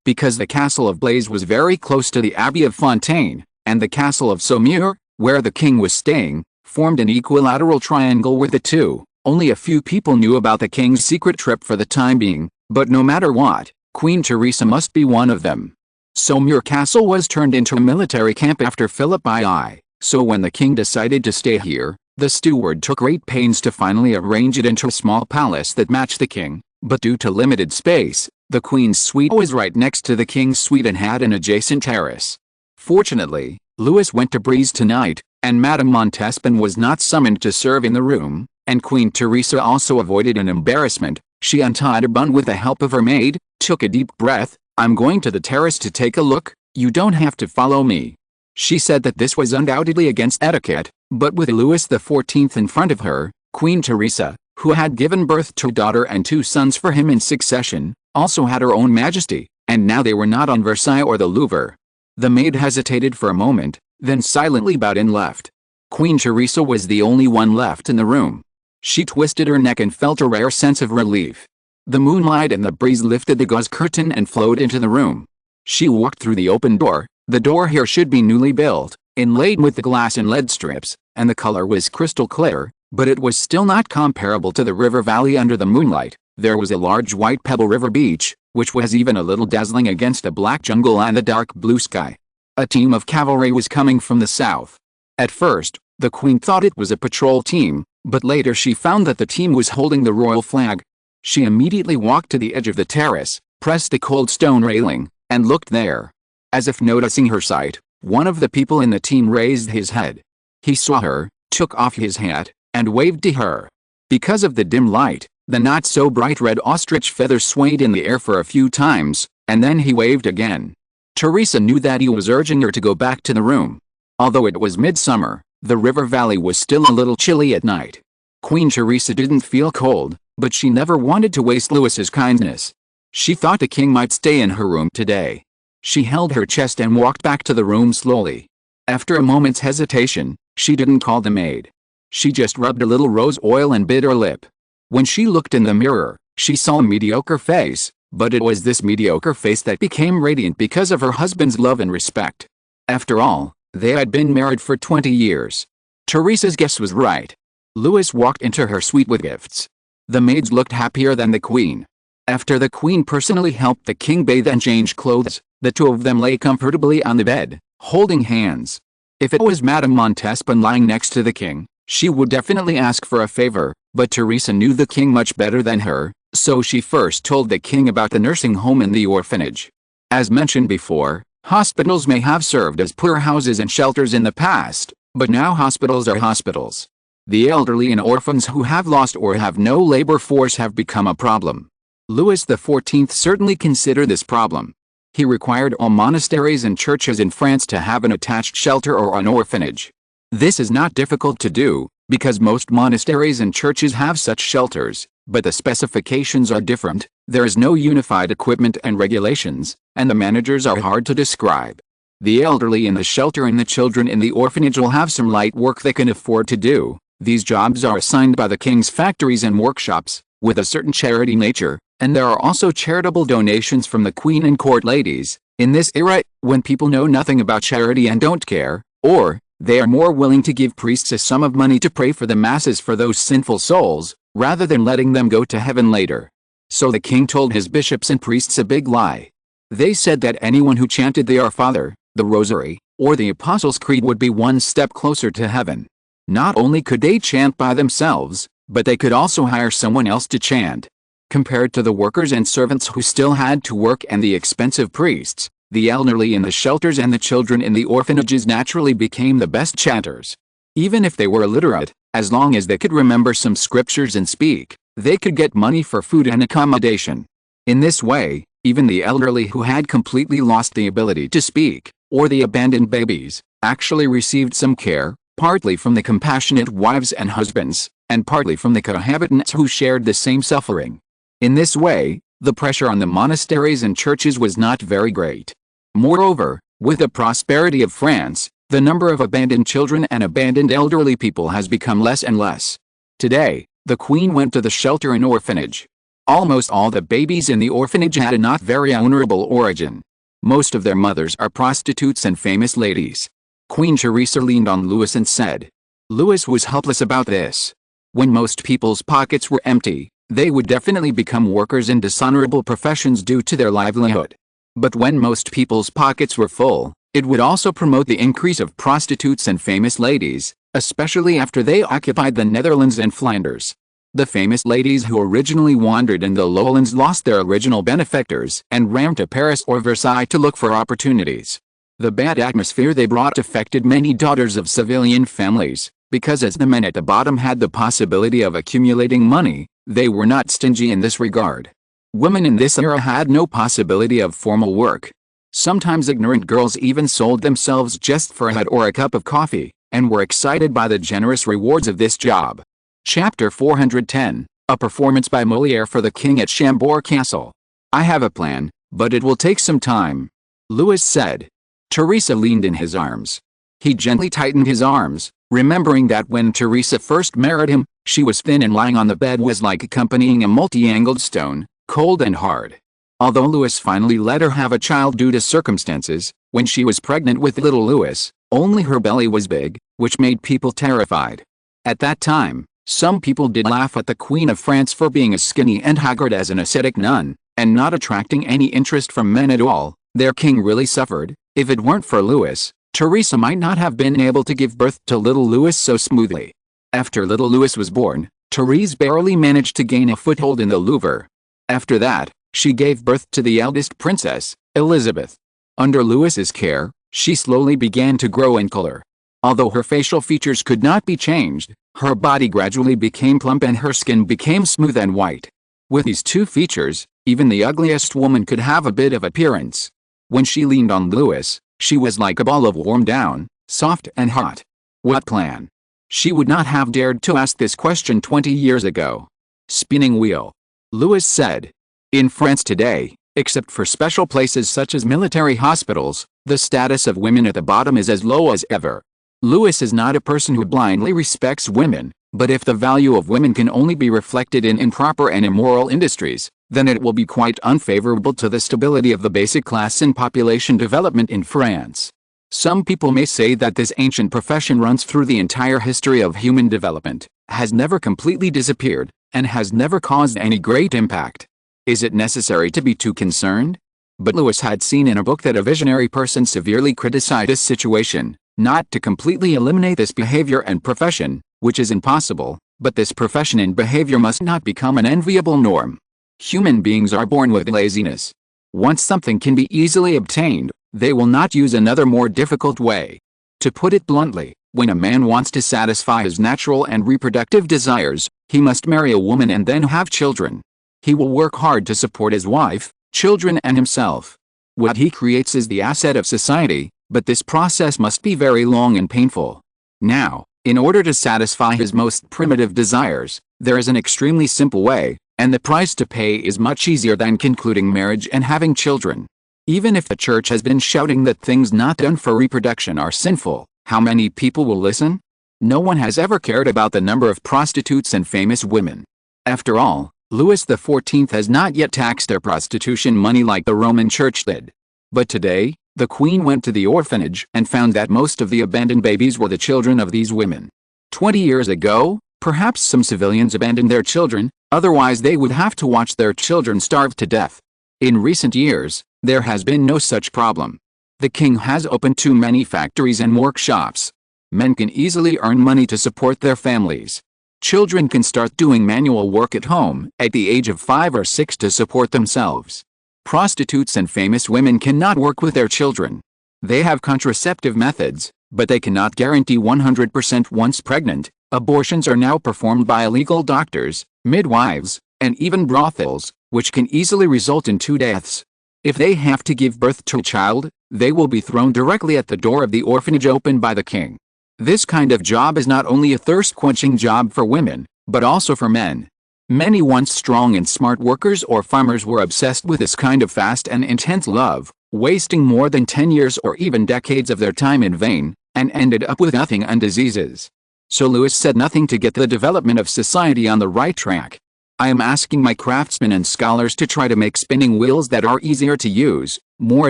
Speaker 1: Because the castle of Blaise was very close to the Abbey of Fontaine, and the castle of Saumur, where the king was staying, formed an equilateral triangle with the two. Only a few people knew about the king's secret trip for the time being, but no matter what, Queen Teresa must be one of them. Saumur Castle was turned into a military camp after Philip II, so when the king decided to stay here, the steward took great pains to finally arrange it into a small palace that matched the king, but due to limited space, the queen's suite was right next to the king's suite and had an adjacent terrace. Fortunately, Louis went to Brieze tonight, and Madame Montespan was not summoned to serve in the room, and Queen Teresa also avoided an embarrassment. She untied a bun with the help of her maid, took a deep breath. "I'm going to the terrace to take a look, you don't have to follow me." She said that this was undoubtedly against etiquette, but with Louis XIV in front of her, Queen Teresa, who had given birth to a daughter and 2 sons for him in succession, also had her own majesty, and now they were not on Versailles or the Louvre. The maid hesitated for a moment, then silently bowed and left. Queen Teresa was the only one left in the room. She twisted her neck and felt a rare sense of relief. The moonlight and the breeze lifted the gauze curtain and flowed into the room. She walked through the open door. The door here should be newly built, inlaid with the glass and lead strips, and the color was crystal clear, but it was still not comparable to the river valley under the moonlight. There was a large white pebble river beach, which was even a little dazzling against the black jungle and the dark blue sky. A team of cavalry was coming from the south. At first, the queen thought it was a patrol team, but later she found that the team was holding the royal flag. She immediately walked to the edge of the terrace, pressed the cold stone railing, and looked there. As if noticing her sight, one of the people in the team raised his head. He saw her, took off his hat, and waved to her. Because of the dim light, the not-so-bright red ostrich feathers swayed in the air for a few times, and then he waved again. Teresa knew that he was urging her to go back to the room. Although it was midsummer, the river valley was still a little chilly at night. Queen Teresa didn't feel cold, but she never wanted to waste Louis's kindness. She thought the king might stay in her room today. She held her chest and walked back to the room slowly. After a moment's hesitation, she didn't call the maid. She just rubbed a little rose oil and bit her lip. When she looked in the mirror, she saw a mediocre face, but it was this mediocre face that became radiant because of her husband's love and respect. After all, they had been married for 20 years. Teresa's guess was right. Louis walked into her suite with gifts. The maids looked happier than the queen. After the queen personally helped the king bathe and change clothes, the two of them lay comfortably on the bed, holding hands. If it was Madame Montespan lying next to the king, she would definitely ask for a favor, but Teresa knew the king much better than her, so she first told the king about the nursing home and the orphanage. As mentioned before, hospitals may have served as poorhouses and shelters in the past, but now hospitals are hospitals. The elderly and orphans who have lost or have no labor force have become a problem. Louis XIV certainly considered this problem. He required all monasteries and churches in France to have an attached shelter or an orphanage. This is not difficult to do, because most monasteries and churches have such shelters, but the specifications are different, there is no unified equipment and regulations, and the managers are hard to describe. The elderly in the shelter and the children in the orphanage will have some light work they can afford to do. These jobs are assigned by the king's factories and workshops, with a certain charity nature, and there are also charitable donations from the queen and court ladies. In this era, when people know nothing about charity and don't care, or they are more willing to give priests a sum of money to pray for the masses for those sinful souls, rather than letting them go to heaven later. So the king told his bishops and priests a big lie. They said that anyone who chanted the Our Father, the Rosary, or the Apostles' Creed would be one step closer to heaven. Not only could they chant by themselves, but they could also hire someone else to chant. Compared to the workers and servants who still had to work and the expensive priests, the elderly in the shelters and the children in the orphanages naturally became the best chanters. Even if they were illiterate, as long as they could remember some scriptures and speak, they could get money for food and accommodation. In this way, even the elderly who had completely lost the ability to speak, or the abandoned babies, actually received some care, partly from the compassionate wives and husbands, and partly from the cohabitants who shared the same suffering. In this way, the pressure on the monasteries and churches was not very great. Moreover, with the prosperity of France, the number of abandoned children and abandoned elderly people has become less and less. Today, the Queen went to the shelter and orphanage. Almost all the babies in the orphanage had a not very honorable origin. Most of their mothers are prostitutes and famous ladies. Queen Teresa leaned on Louis and said. Louis was helpless about this. When most people's pockets were empty, they would definitely become workers in dishonorable professions due to their livelihood. But when most people's pockets were full, it would also promote the increase of prostitutes and famous ladies, especially after they occupied the Netherlands and Flanders. The famous ladies who originally wandered in the lowlands lost their original benefactors and ran to Paris or Versailles to look for opportunities. The bad atmosphere they brought affected many daughters of civilian families, because as the men at the bottom had the possibility of accumulating money, they were not stingy in this regard. Women in this era had no possibility of formal work. Sometimes ignorant girls even sold themselves just for a hat or a cup of coffee, and were excited by the generous rewards of this job. Chapter 410, a performance by Molière for the King at Chambord Castle. I have a plan, but it will take some time, Louis said. Teresa leaned in his arms. He gently tightened his arms, remembering that when Teresa first married him, she was thin and lying on the bed was like accompanying a multi-angled stone, cold and hard. Although Louis finally let her have a child due to circumstances, when she was pregnant with little Louis, only her belly was big, which made people terrified. At that time, some people did laugh at the Queen of France for being as skinny and haggard as an ascetic nun, and not attracting any interest from men at all. Their king really suffered. If it weren't for Louis, Teresa might not have been able to give birth to little Louis so smoothly. After little Louis was born, Therese barely managed to gain a foothold in the Louvre. After that, she gave birth to the eldest princess, Elizabeth. Under Louis's care, she slowly began to grow in color. Although her facial features could not be changed, her body gradually became plump and her skin became smooth and white. With these two features, even the ugliest woman could have a bit of appearance. When she leaned on Louis, she was like a ball of warm down, soft and hot. What plan? She would not have dared to ask this question 20 years ago. Spinning wheel. Louis said. In France today, except for special places such as military hospitals, the status of women at the bottom is as low as ever. Louis is not a person who blindly respects women, but if the value of women can only be reflected in improper and immoral industries, then it will be quite unfavorable to the stability of the basic class and population development in France. Some people may say that this ancient profession runs through the entire history of human development, has never completely disappeared, and has never caused any great impact. Is it necessary to be too concerned? But Louis had seen in a book that a visionary person severely criticized this situation, not to completely eliminate this behavior and profession, which is impossible, but this profession and behavior must not become an enviable norm. Human beings are born with laziness. Once something can be easily obtained, they will not use another more difficult way. To put it bluntly, when a man wants to satisfy his natural and reproductive desires, he must marry a woman and then have children. He will work hard to support his wife, children and himself. What he creates is the asset of society, but this process must be very long and painful. Now, in order to satisfy his most primitive desires, there is an extremely simple way, and the price to pay is much easier than concluding marriage and having children. Even if the church has been shouting that things not done for reproduction are sinful, how many people will listen? No one has ever cared about the number of prostitutes and famous women. After all, Louis XIV has not yet taxed their prostitution money like the Roman Church did. But today, the Queen went to the orphanage and found that most of the abandoned babies were the children of these women. 20 years ago, perhaps some civilians abandoned their children, otherwise they would have to watch their children starve to death. In recent years, there has been no such problem. The king has opened too many factories and workshops. Men can easily earn money to support their families. Children can start doing manual work at home at the age of 5 or 6 to support themselves. Prostitutes and famous women cannot work with their children. They have contraceptive methods, but they cannot guarantee 100% once pregnant. Abortions are now performed by illegal doctors, midwives, and even brothels, which can easily result in 2 deaths. If they have to give birth to a child, they will be thrown directly at the door of the orphanage opened by the king. This kind of job is not only a thirst-quenching job for women, but also for men. Many once strong and smart workers or farmers were obsessed with this kind of fast and intense love, wasting more than 10 years or even decades of their time in vain, and ended up with nothing and diseases. So Louis said nothing to get the development of society on the right track. I am asking my craftsmen and scholars to try to make spinning wheels that are easier to use, more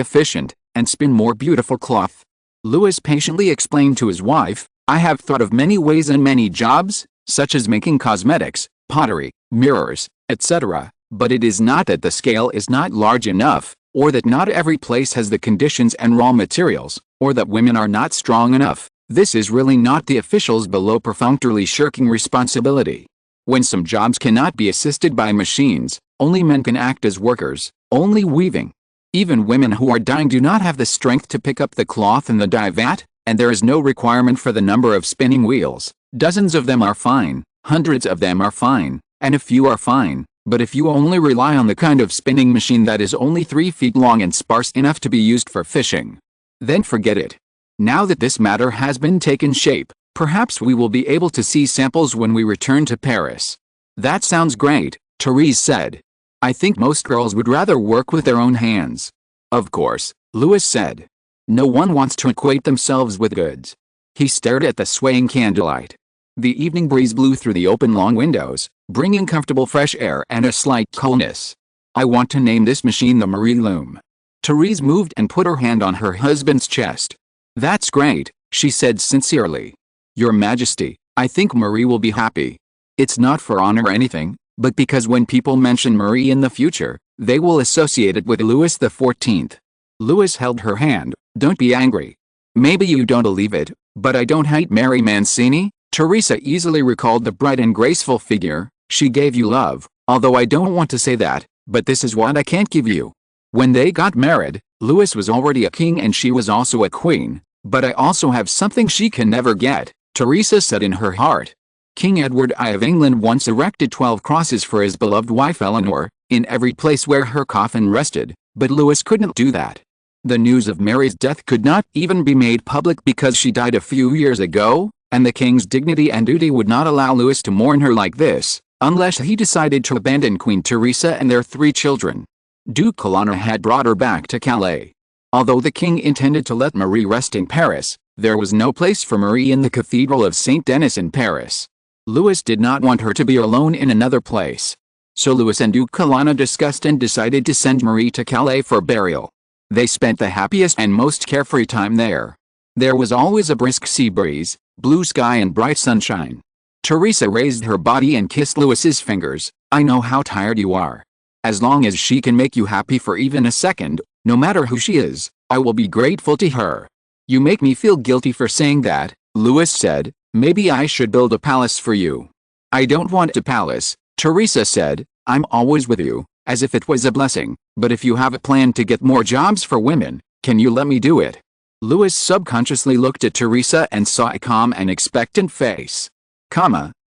Speaker 1: efficient, and spin more beautiful cloth. Louis patiently explained to his wife, I have thought of many ways and many jobs, such as making cosmetics, pottery, mirrors, etc., but it is not that the scale is not large enough, or that not every place has the conditions and raw materials, or that women are not strong enough. This is really not the officials below perfunctorily shirking responsibility. When some jobs cannot be assisted by machines, only men can act as workers, only weaving. Even women who are dying do not have the strength to pick up the cloth in the dye vat, and there is no requirement for the number of spinning wheels. Dozens of them are fine, hundreds of them are fine, and a few are fine, but if you only rely on the kind of spinning machine that is only 3 feet long and sparse enough to be used for fishing, then forget it. Now that this matter has been taken shape, perhaps we will be able to see samples when we return to Paris. That sounds great, Therese said. I think most girls would rather work with their own hands. Of course, Louis said. No one wants to equate themselves with goods. He stared at the swaying candlelight. The evening breeze blew through the open long windows, bringing comfortable fresh air and a slight coolness. I want to name this machine the Marie Loom. Therese moved and put her hand on her husband's chest. That's great, she said sincerely. Your Majesty, I think Marie will be happy. It's not for honor or anything, but because when people mention Marie in the future, they will associate it with Louis XIV. Louis held her hand. Don't be angry. Maybe you don't believe it, but I don't hate Mary Mancini. Teresa easily recalled the bright and graceful figure. She gave you love, although I don't want to say that, but this is what I can't give you. When they got married, Louis was already a king and she was also a queen, but I also have something she can never get, Teresa said in her heart. King Edward I of England once erected 12 crosses for his beloved wife Eleanor, in every place where her coffin rested, but Louis couldn't do that. The news of Mary's death could not even be made public because she died a few years ago, and the king's dignity and duty would not allow Louis to mourn her like this, unless he decided to abandon Queen Teresa and their 3 children. Duke Colonna had brought her back to Calais. Although the king intended to let Marie rest in Paris, there was no place for Marie in the Cathedral of Saint Denis in Paris. Louis did not want her to be alone in another place. So Louis and Duke Colonna discussed and decided to send Marie to Calais for burial. They spent the happiest and most carefree time there. There was always a brisk sea breeze, blue sky and bright sunshine. Teresa raised her body and kissed Louis's fingers. I know how tired you are. As long as she can make you happy for even a second, no matter who she is, I will be grateful to her. You make me feel guilty for saying that, Louis said. Maybe I should build a palace for you. I don't want a palace, Teresa said. I'm always with you, as if it was a blessing, but if you have a plan to get more jobs for women, can you let me do it? Louis subconsciously looked at Teresa and saw a calm and expectant face.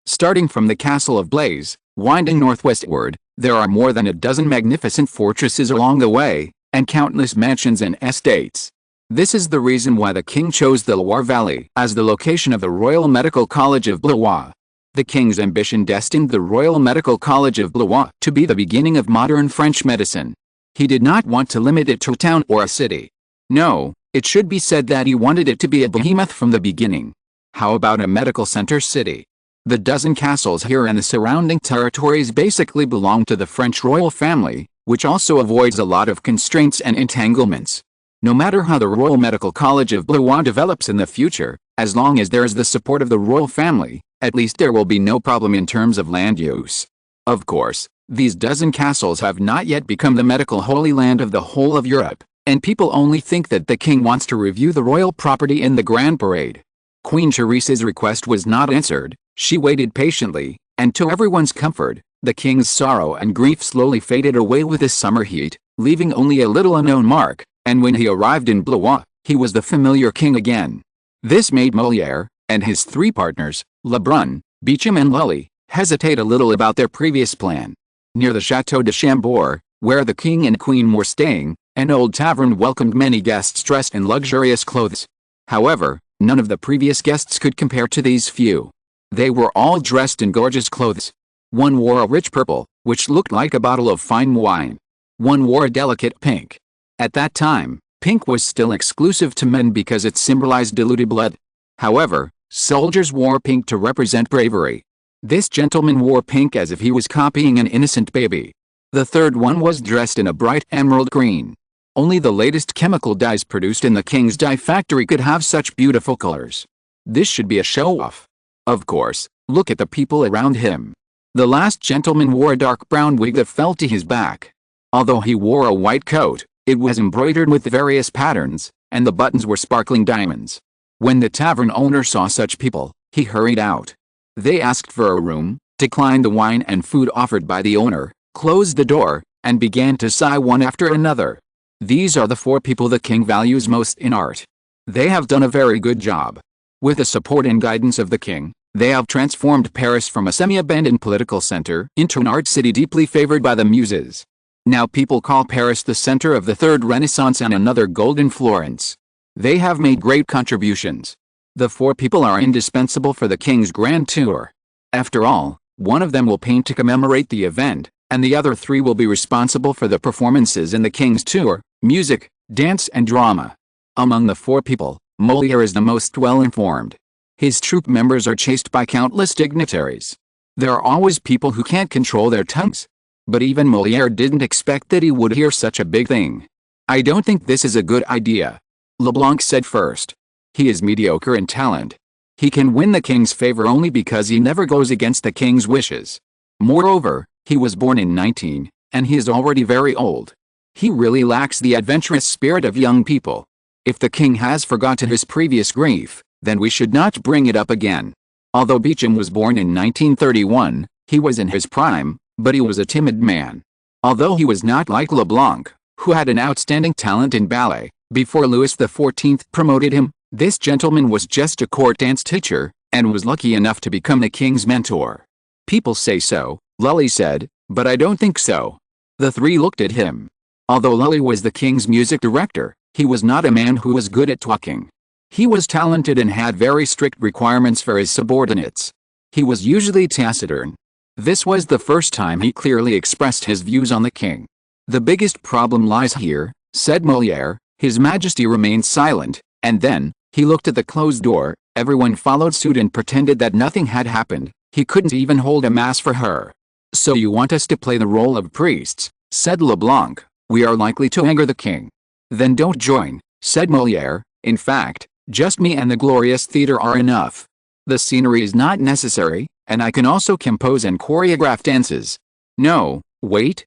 Speaker 1: Starting from the castle of Blaise, winding northwestward, there are more than a dozen magnificent fortresses along the way, and countless mansions and estates. This is the reason why the king chose the Loire Valley as the location of the Royal Medical College of Blois. The king's ambition destined the Royal Medical College of Blois to be the beginning of modern French medicine. He did not want to limit it to a town or a city. No, it should be said that he wanted it to be a behemoth from the beginning. How about a medical center city? The dozen castles here and the surrounding territories basically belong to the French royal family, which also avoids a lot of constraints and entanglements. No matter how the Royal Medical College of Blois develops in the future, as long as there is the support of the royal family, at least there will be no problem in terms of land use. Of course, these dozen castles have not yet become the medical holy land of the whole of Europe, and people only think that the king wants to review the royal property in the grand parade. Queen Teresa's request was not answered. She waited patiently, and to everyone's comfort, the king's sorrow and grief slowly faded away with the summer heat, leaving only a little unknown mark. And when he arrived in Blois, he was the familiar king again. This made Molière, and his three partners, Lebrun, Beauchamp and Lully, hesitate a little about their previous plan. Near the Château de Chambord, where the king and queen were staying, an old tavern welcomed many guests dressed in luxurious clothes. However, none of the previous guests could compare to these few. They were all dressed in gorgeous clothes. One wore a rich purple, which looked like a bottle of fine wine. One wore a delicate pink. At that time, pink was still exclusive to men because it symbolized diluted blood. However, soldiers wore pink to represent bravery. This gentleman wore pink as if he was copying an innocent baby. The third one was dressed in a bright emerald green. Only the latest chemical dyes produced in the king's dye factory could have such beautiful colors. This should be a show-off. Of course, look at the people around him. The last gentleman wore a dark brown wig that fell to his back. Although he wore a white coat, it was embroidered with various patterns, and the buttons were sparkling diamonds. When the tavern owner saw such people, he hurried out. They asked for a room, declined the wine and food offered by the owner, closed the door, and began to sigh one after another. These are the four people the king values most in art. They have done a very good job. With the support and guidance of the king, they have transformed Paris from a semi-abandoned political center into an art city deeply favored by the muses. Now people call Paris the center of the Third Renaissance and another golden Florence. They have made great contributions. The four people are indispensable for the king's grand tour. After all, one of them will paint to commemorate the event, and the other three will be responsible for the performances in the king's tour, music, dance and drama. Among the four people, Molière is the most well-informed. His troupe members are chased by countless dignitaries. There are always people who can't control their tongues. But even Molière didn't expect that he would hear such a big thing. I don't think this is a good idea. Leblanc said first. He is mediocre in talent. He can win the king's favor only because he never goes against the king's wishes. Moreover, he was born in 19, and he is already very old. He really lacks the adventurous spirit of young people. If the king has forgotten his previous grief, then we should not bring it up again. Although Beauchamp was born in 1931, he was in his prime, but he was a timid man. Although he was not like Leblanc, who had an outstanding talent in ballet, before Louis XIV promoted him, this gentleman was just a court dance teacher, and was lucky enough to become the king's mentor. People say so, Lully said, but I don't think so. The three looked at him. Although Lully was the king's music director, he was not a man who was good at talking. He was talented and had very strict requirements for his subordinates. He was usually taciturn. This was the first time he clearly expressed his views on the king. The biggest problem lies here, said Molière. His Majesty remained silent, and then, he looked at the closed door. Everyone followed suit and pretended that nothing had happened. He couldn't even hold a mass for her. So you want us to play the role of priests, said Leblanc. We are likely to anger the king. Then don't join, said Molière. In fact, just me and the glorious theater are enough. The scenery is not necessary, and I can also compose and choreograph dances. No, wait,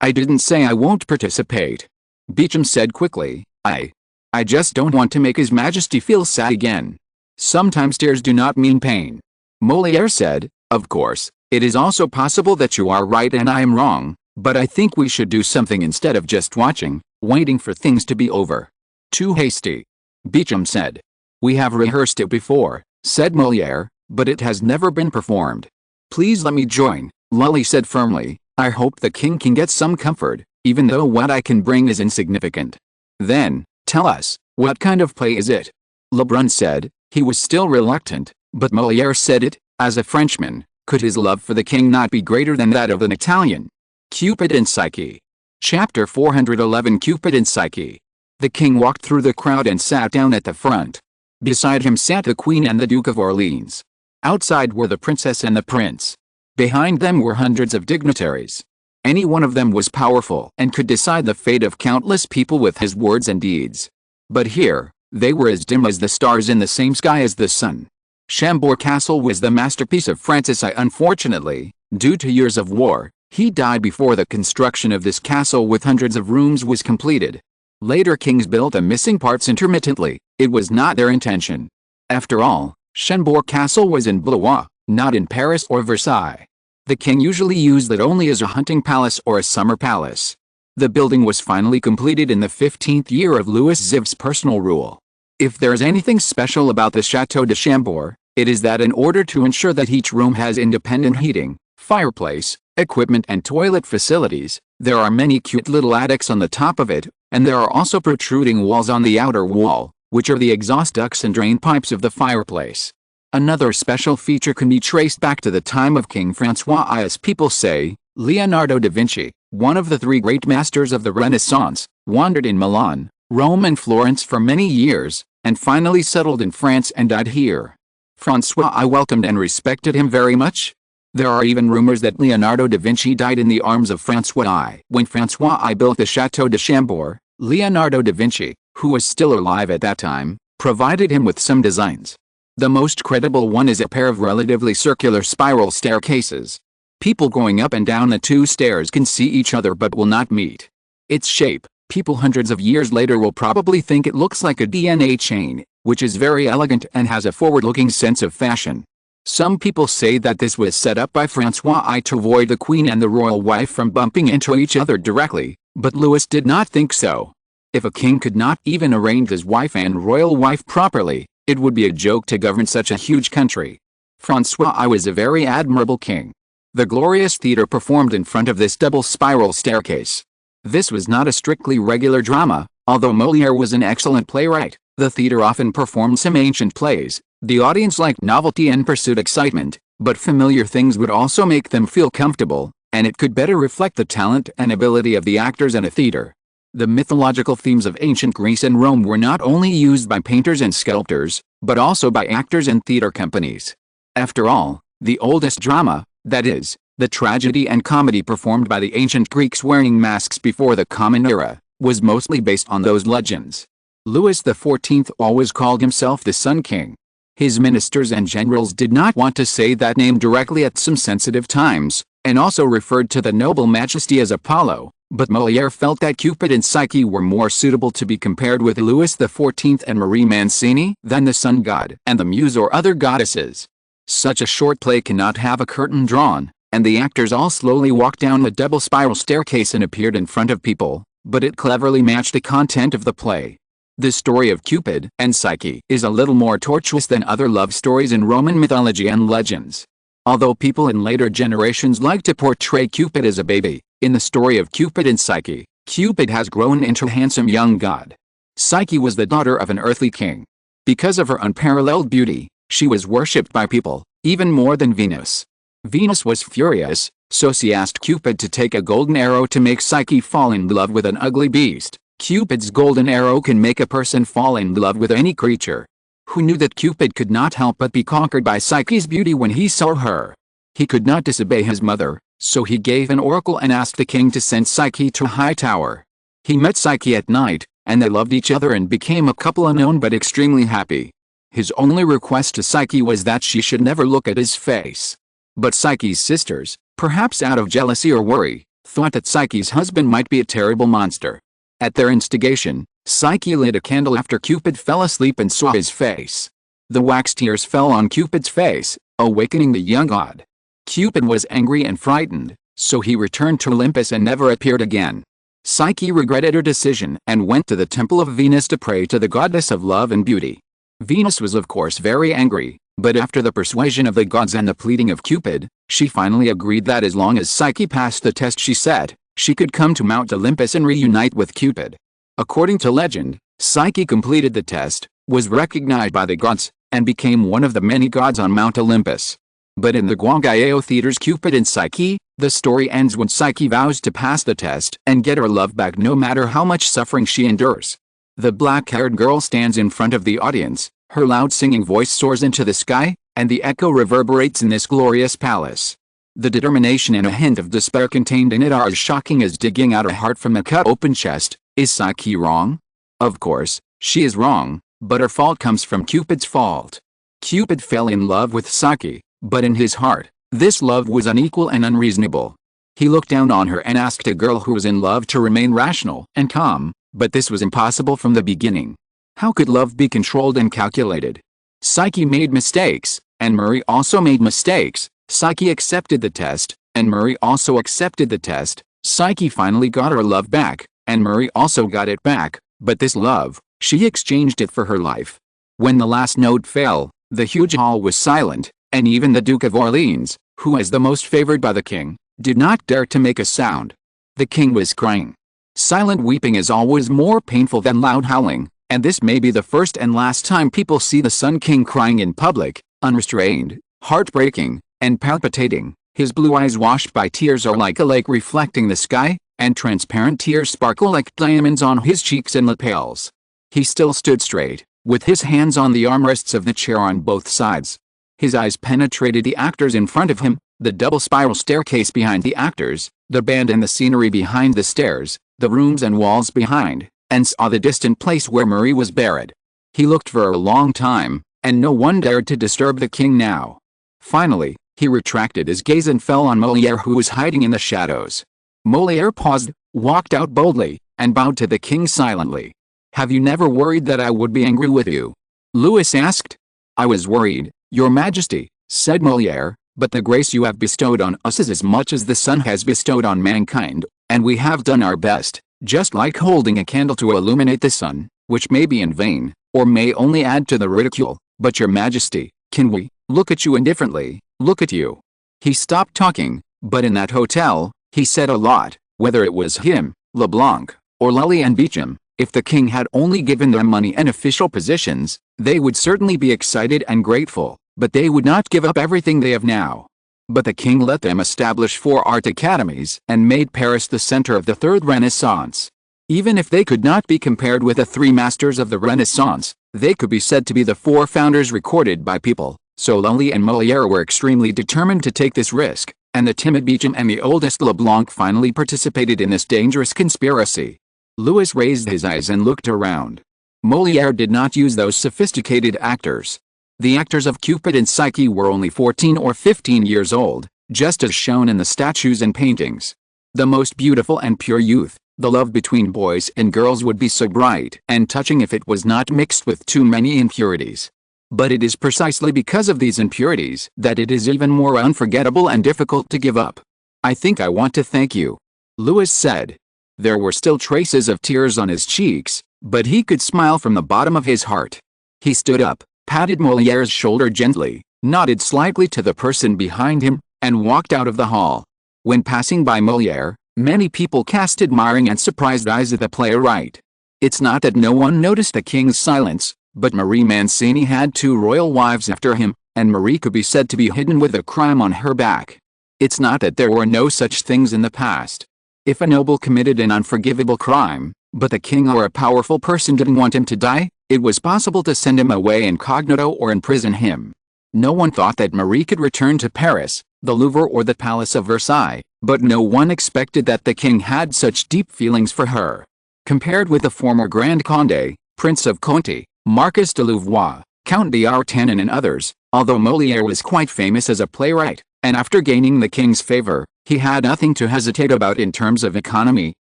Speaker 1: I didn't say I won't participate. Beauchamp said quickly, I just don't want to make His Majesty feel sad again. Sometimes tears do not mean pain. Molière said, of course, it is also possible that you are right and I am wrong, but I think we should do something instead of just watching, waiting for things to be over. Too hasty. Beauchamp said. We have rehearsed it before, said Molière, but it has never been performed. Please let me join, Lully said firmly. I hope the king can get some comfort, even though what I can bring is insignificant. Then, tell us, what kind of play is it? Lebrun said. He was still reluctant, but Molière said it. As a Frenchman, could his love for the king not be greater than that of an Italian? Cupid and Psyche. Chapter 411 Cupid and Psyche. The king walked through the crowd and sat down at the front. Beside him sat the queen and the Duke of Orleans. Outside were the princess and the prince. Behind them were hundreds of dignitaries. Any one of them was powerful and could decide the fate of countless people with his words and deeds. But here, they were as dim as the stars in the same sky as the sun. Chambord Castle was the masterpiece of Francis I. Unfortunately, due to years of war, he died before the construction of this castle with hundreds of rooms was completed. Later kings built the missing parts intermittently. It was not their intention. After all, Chambord Castle was in Blois, not in Paris or Versailles. The king usually used it only as a hunting palace or a summer palace. The building was finally completed in the 15th year of Louis XIV's personal rule. If there is anything special about the Château de Chambord, it is that in order to ensure that each room has independent heating, fireplace, equipment and toilet facilities, there are many cute little attics on the top of it, and there are also protruding walls on the outer wall, which are the exhaust ducts and drain pipes of the fireplace. Another special feature can be traced back to the time of King François I. As people say, Leonardo da Vinci, one of the three great masters of the Renaissance, wandered in Milan, Rome and Florence for many years, and finally settled in France and died here. François I welcomed and respected him very much. There are even rumors that Leonardo da Vinci died in the arms of François I. When François I built the Château de Chambord, Leonardo da Vinci, who was still alive at that time, provided him with some designs. The most credible one is a pair of relatively circular spiral staircases. People going up and down the two stairs can see each other but will not meet. Its shape, people hundreds of years later will probably think it looks like a DNA chain, which is very elegant and has a forward-looking sense of fashion. Some people say that this was set up by François I to avoid the queen and the royal wife from bumping into each other directly, but Louis did not think so. If a king could not even arrange his wife and royal wife properly, it would be a joke to govern such a huge country. François I was a very admirable king. The glorious theatre performed in front of this double spiral staircase. This was not a strictly regular drama, although Molière was an excellent playwright. The theatre often performed some ancient plays. The audience liked novelty and pursued excitement, but familiar things would also make them feel comfortable, and it could better reflect the talent and ability of the actors in a theatre. The mythological themes of ancient Greece and Rome were not only used by painters and sculptors, but also by actors and theatre companies. After all, the oldest drama, that is, the tragedy and comedy performed by the ancient Greeks wearing masks before the Common Era, was mostly based on those legends. Louis XIV always called himself the Sun King. His ministers and generals did not want to say that name directly at some sensitive times, and also referred to the noble majesty as Apollo, but Molière felt that Cupid and Psyche were more suitable to be compared with Louis XIV and Marie Mancini than the sun god and the muse or other goddesses. Such a short play cannot have a curtain drawn, and the actors all slowly walked down the double spiral staircase and appeared in front of people, but it cleverly matched the content of the play. The story of Cupid and Psyche is a little more tortuous than other love stories in Roman mythology and legends. Although people in later generations like to portray Cupid as a baby, in the story of Cupid and Psyche, Cupid has grown into a handsome young god. Psyche was the daughter of an earthly king. Because of her unparalleled beauty, she was worshipped by people, even more than Venus. Venus was furious, so she asked Cupid to take a golden arrow to make Psyche fall in love with an ugly beast. Cupid's golden arrow can make a person fall in love with any creature. Who knew that Cupid could not help but be conquered by Psyche's beauty when he saw her? He could not disobey his mother, so he gave an oracle and asked the king to send Psyche to a high tower. He met Psyche at night, and they loved each other and became a couple unknown but extremely happy. His only request to Psyche was that she should never look at his face. But Psyche's sisters, perhaps out of jealousy or worry, thought that Psyche's husband might be a terrible monster. At their instigation, Psyche lit a candle after Cupid fell asleep and saw his face. The wax tears fell on Cupid's face, awakening the young god. Cupid was angry and frightened, so he returned to Olympus and never appeared again. Psyche regretted her decision and went to the temple of Venus to pray to the goddess of love and beauty. Venus was of course very angry, but after the persuasion of the gods and the pleading of Cupid, she finally agreed that as long as Psyche passed the test she set, she could come to Mount Olympus and reunite with Cupid. According to legend, Psyche completed the test, was recognized by the gods, and became one of the many gods on Mount Olympus. But in the Guangzhou theater's Cupid and Psyche, the story ends when Psyche vows to pass the test and get her love back no matter how much suffering she endures. The black-haired girl stands in front of the audience, her loud singing voice soars into the sky, and the echo reverberates in this glorious palace. The determination and a hint of despair contained in it are as shocking as digging out a heart from a cut-open chest. Is Psyche wrong? Of course, she is wrong, but her fault comes from Cupid's fault. Cupid fell in love with Psyche, but in his heart, this love was unequal and unreasonable. He looked down on her and asked a girl who was in love to remain rational and calm, but this was impossible from the beginning. How could love be controlled and calculated? Psyche made mistakes, and Marie also made mistakes. Psyche accepted the test, and Marie also accepted the test. Psyche finally got her love back, and Marie also got it back, but this love, She exchanged it for her life. When the last note fell, the huge hall was silent, and even the Duke of Orleans, who was the most favored by the king, did not dare to make a sound. The king was crying. Silent weeping is always more painful than loud howling, and this may be the first and last time people see the Sun King crying in public, unrestrained, heartbreaking, and palpitating. His blue eyes washed by tears are like a lake reflecting the sky, and transparent tears sparkle like diamonds on his cheeks and lapels. He still stood straight, with his hands on the armrests of the chair on both sides. His eyes penetrated the actors in front of him, the double spiral staircase behind the actors, the band and the scenery behind the stairs, the rooms and walls behind, and saw the distant place where Marie was buried. He looked for a long time, and no one dared to disturb the king now. Finally, he retracted his gaze and fell on Molière, who was hiding in the shadows. Molière paused, walked out boldly, and bowed to the king silently. "Have you never worried that I would be angry with you?" Louis asked. "I was worried, Your Majesty," said Molière, "but the grace you have bestowed on us is as much as the sun has bestowed on mankind, and we have done our best, just like holding a candle to illuminate the sun, which may be in vain, or may only add to the ridicule. But Your Majesty, can we look at you indifferently, look at you?" He stopped talking, but in that hotel, he said a lot, whether it was him, Leblanc, or Lully and Beauchamp. If the king had only given them money and official positions, they would certainly be excited and grateful, but they would not give up everything they have now. But the king let them establish 4 art academies and made Paris the center of the Third Renaissance. Even if they could not be compared with the 3 masters of the Renaissance, they could be said to be the 4 founders recorded by people. So Lully and Molière were extremely determined to take this risk, and the timid Beauchamp and the oldest Leblanc finally participated in this dangerous conspiracy. Louis raised his eyes and looked around. Molière did not use those sophisticated actors. The actors of Cupid and Psyche were only 14 or 15 years old, just as shown in the statues and paintings. The most beautiful and pure youth, the love between boys and girls, would be so bright and touching if it was not mixed with too many impurities. But it is precisely because of these impurities that it is even more unforgettable and difficult to give up. "I think I want to thank you," Louis said. There were still traces of tears on his cheeks, but he could smile from the bottom of his heart. He stood up, patted Molière's shoulder gently, nodded slightly to the person behind him, and walked out of the hall. When passing by Molière, many people cast admiring and surprised eyes at the playwright. It's not that no one noticed the king's silence, but Marie Mancini had 2 royal wives after him, and Marie could be said to be hidden with a crime on her back. It's not that there were no such things in the past. If a noble committed an unforgivable crime, but the king or a powerful person didn't want him to die, it was possible to send him away incognito or imprison him. No one thought that Marie could return to Paris, the Louvre or the Palace of Versailles, but no one expected that the king had such deep feelings for her. Compared with the former Grand Condé, Prince of Conti, Marquis de Louvois, Count d'Artagnan and others, although Molière was quite famous as a playwright, and after gaining the king's favor, he had nothing to hesitate about in terms of economy,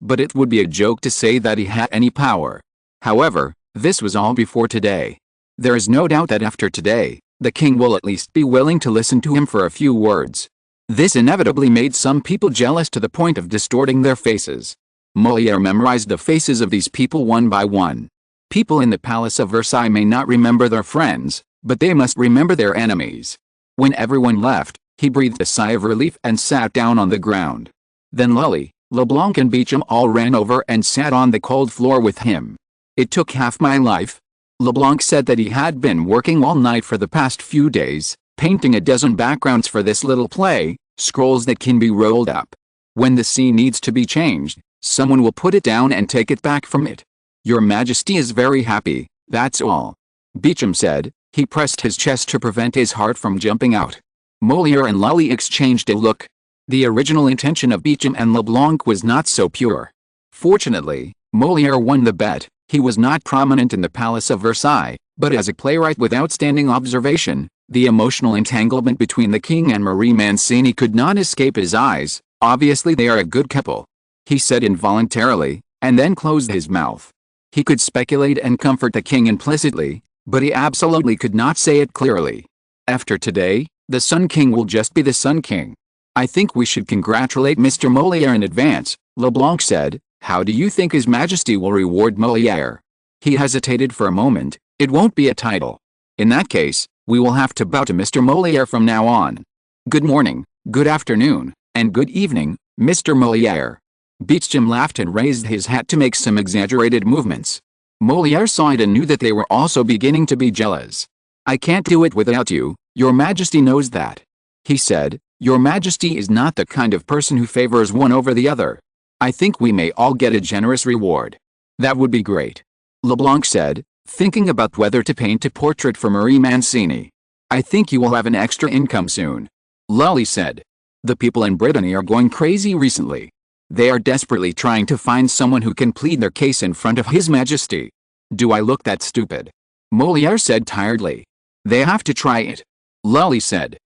Speaker 1: but it would be a joke to say that he had any power. However, this was all before today. There is no doubt that after today, the king will at least be willing to listen to him for a few words. This inevitably made some people jealous to the point of distorting their faces. Molière memorized the faces of these people one by one. People in the Palace of Versailles may not remember their friends, but they must remember their enemies. When everyone left, he breathed a sigh of relief and sat down on the ground. Then Lully, Leblanc and Beauchamp all ran over and sat on the cold floor with him. "It took half my life." Leblanc said that he had been working all night for the past few days, painting a dozen backgrounds for this little play, scrolls that can be rolled up. When the scene needs to be changed, someone will put it down and take it back from it. "Your Majesty is very happy, that's all," Beauchamp said. He pressed his chest to prevent his heart from jumping out. Molière and Lully exchanged a look. The original intention of Beauchamp and Leblanc was not so pure. Fortunately, Molière won the bet. He was not prominent in the Palace of Versailles, but as a playwright with outstanding observation, the emotional entanglement between the king and Marie Mancini could not escape his eyes. "Obviously they are a good couple," he said involuntarily, and then closed his mouth. He could speculate and comfort the king implicitly, but he absolutely could not say it clearly. After today, the Sun King will just be the Sun King. "I think we should congratulate Mr. Molière in advance," Leblanc said. "How do you think His Majesty will reward Molière?" He hesitated for a moment. It won't be a title. In that case, we will have to bow to Mr. Molière from now on. Good morning, good afternoon, and good evening, Mr. Molière. Beecham laughed and raised his hat to make some exaggerated movements. Molière saw it and knew that they were also beginning to be jealous. I can't do it without you, Your Majesty knows that. He said, Your Majesty is not the kind of person who favors one over the other. I think we may all get a generous reward. That would be great. Leblanc said, thinking about whether to paint a portrait for Marie Mancini. I think you will have an extra income soon. Lully said. The people in Brittany are going crazy recently. They are desperately trying to find someone who can plead their case in front of His Majesty. Do I look that stupid? Molière said tiredly. They have to try it. Lully said.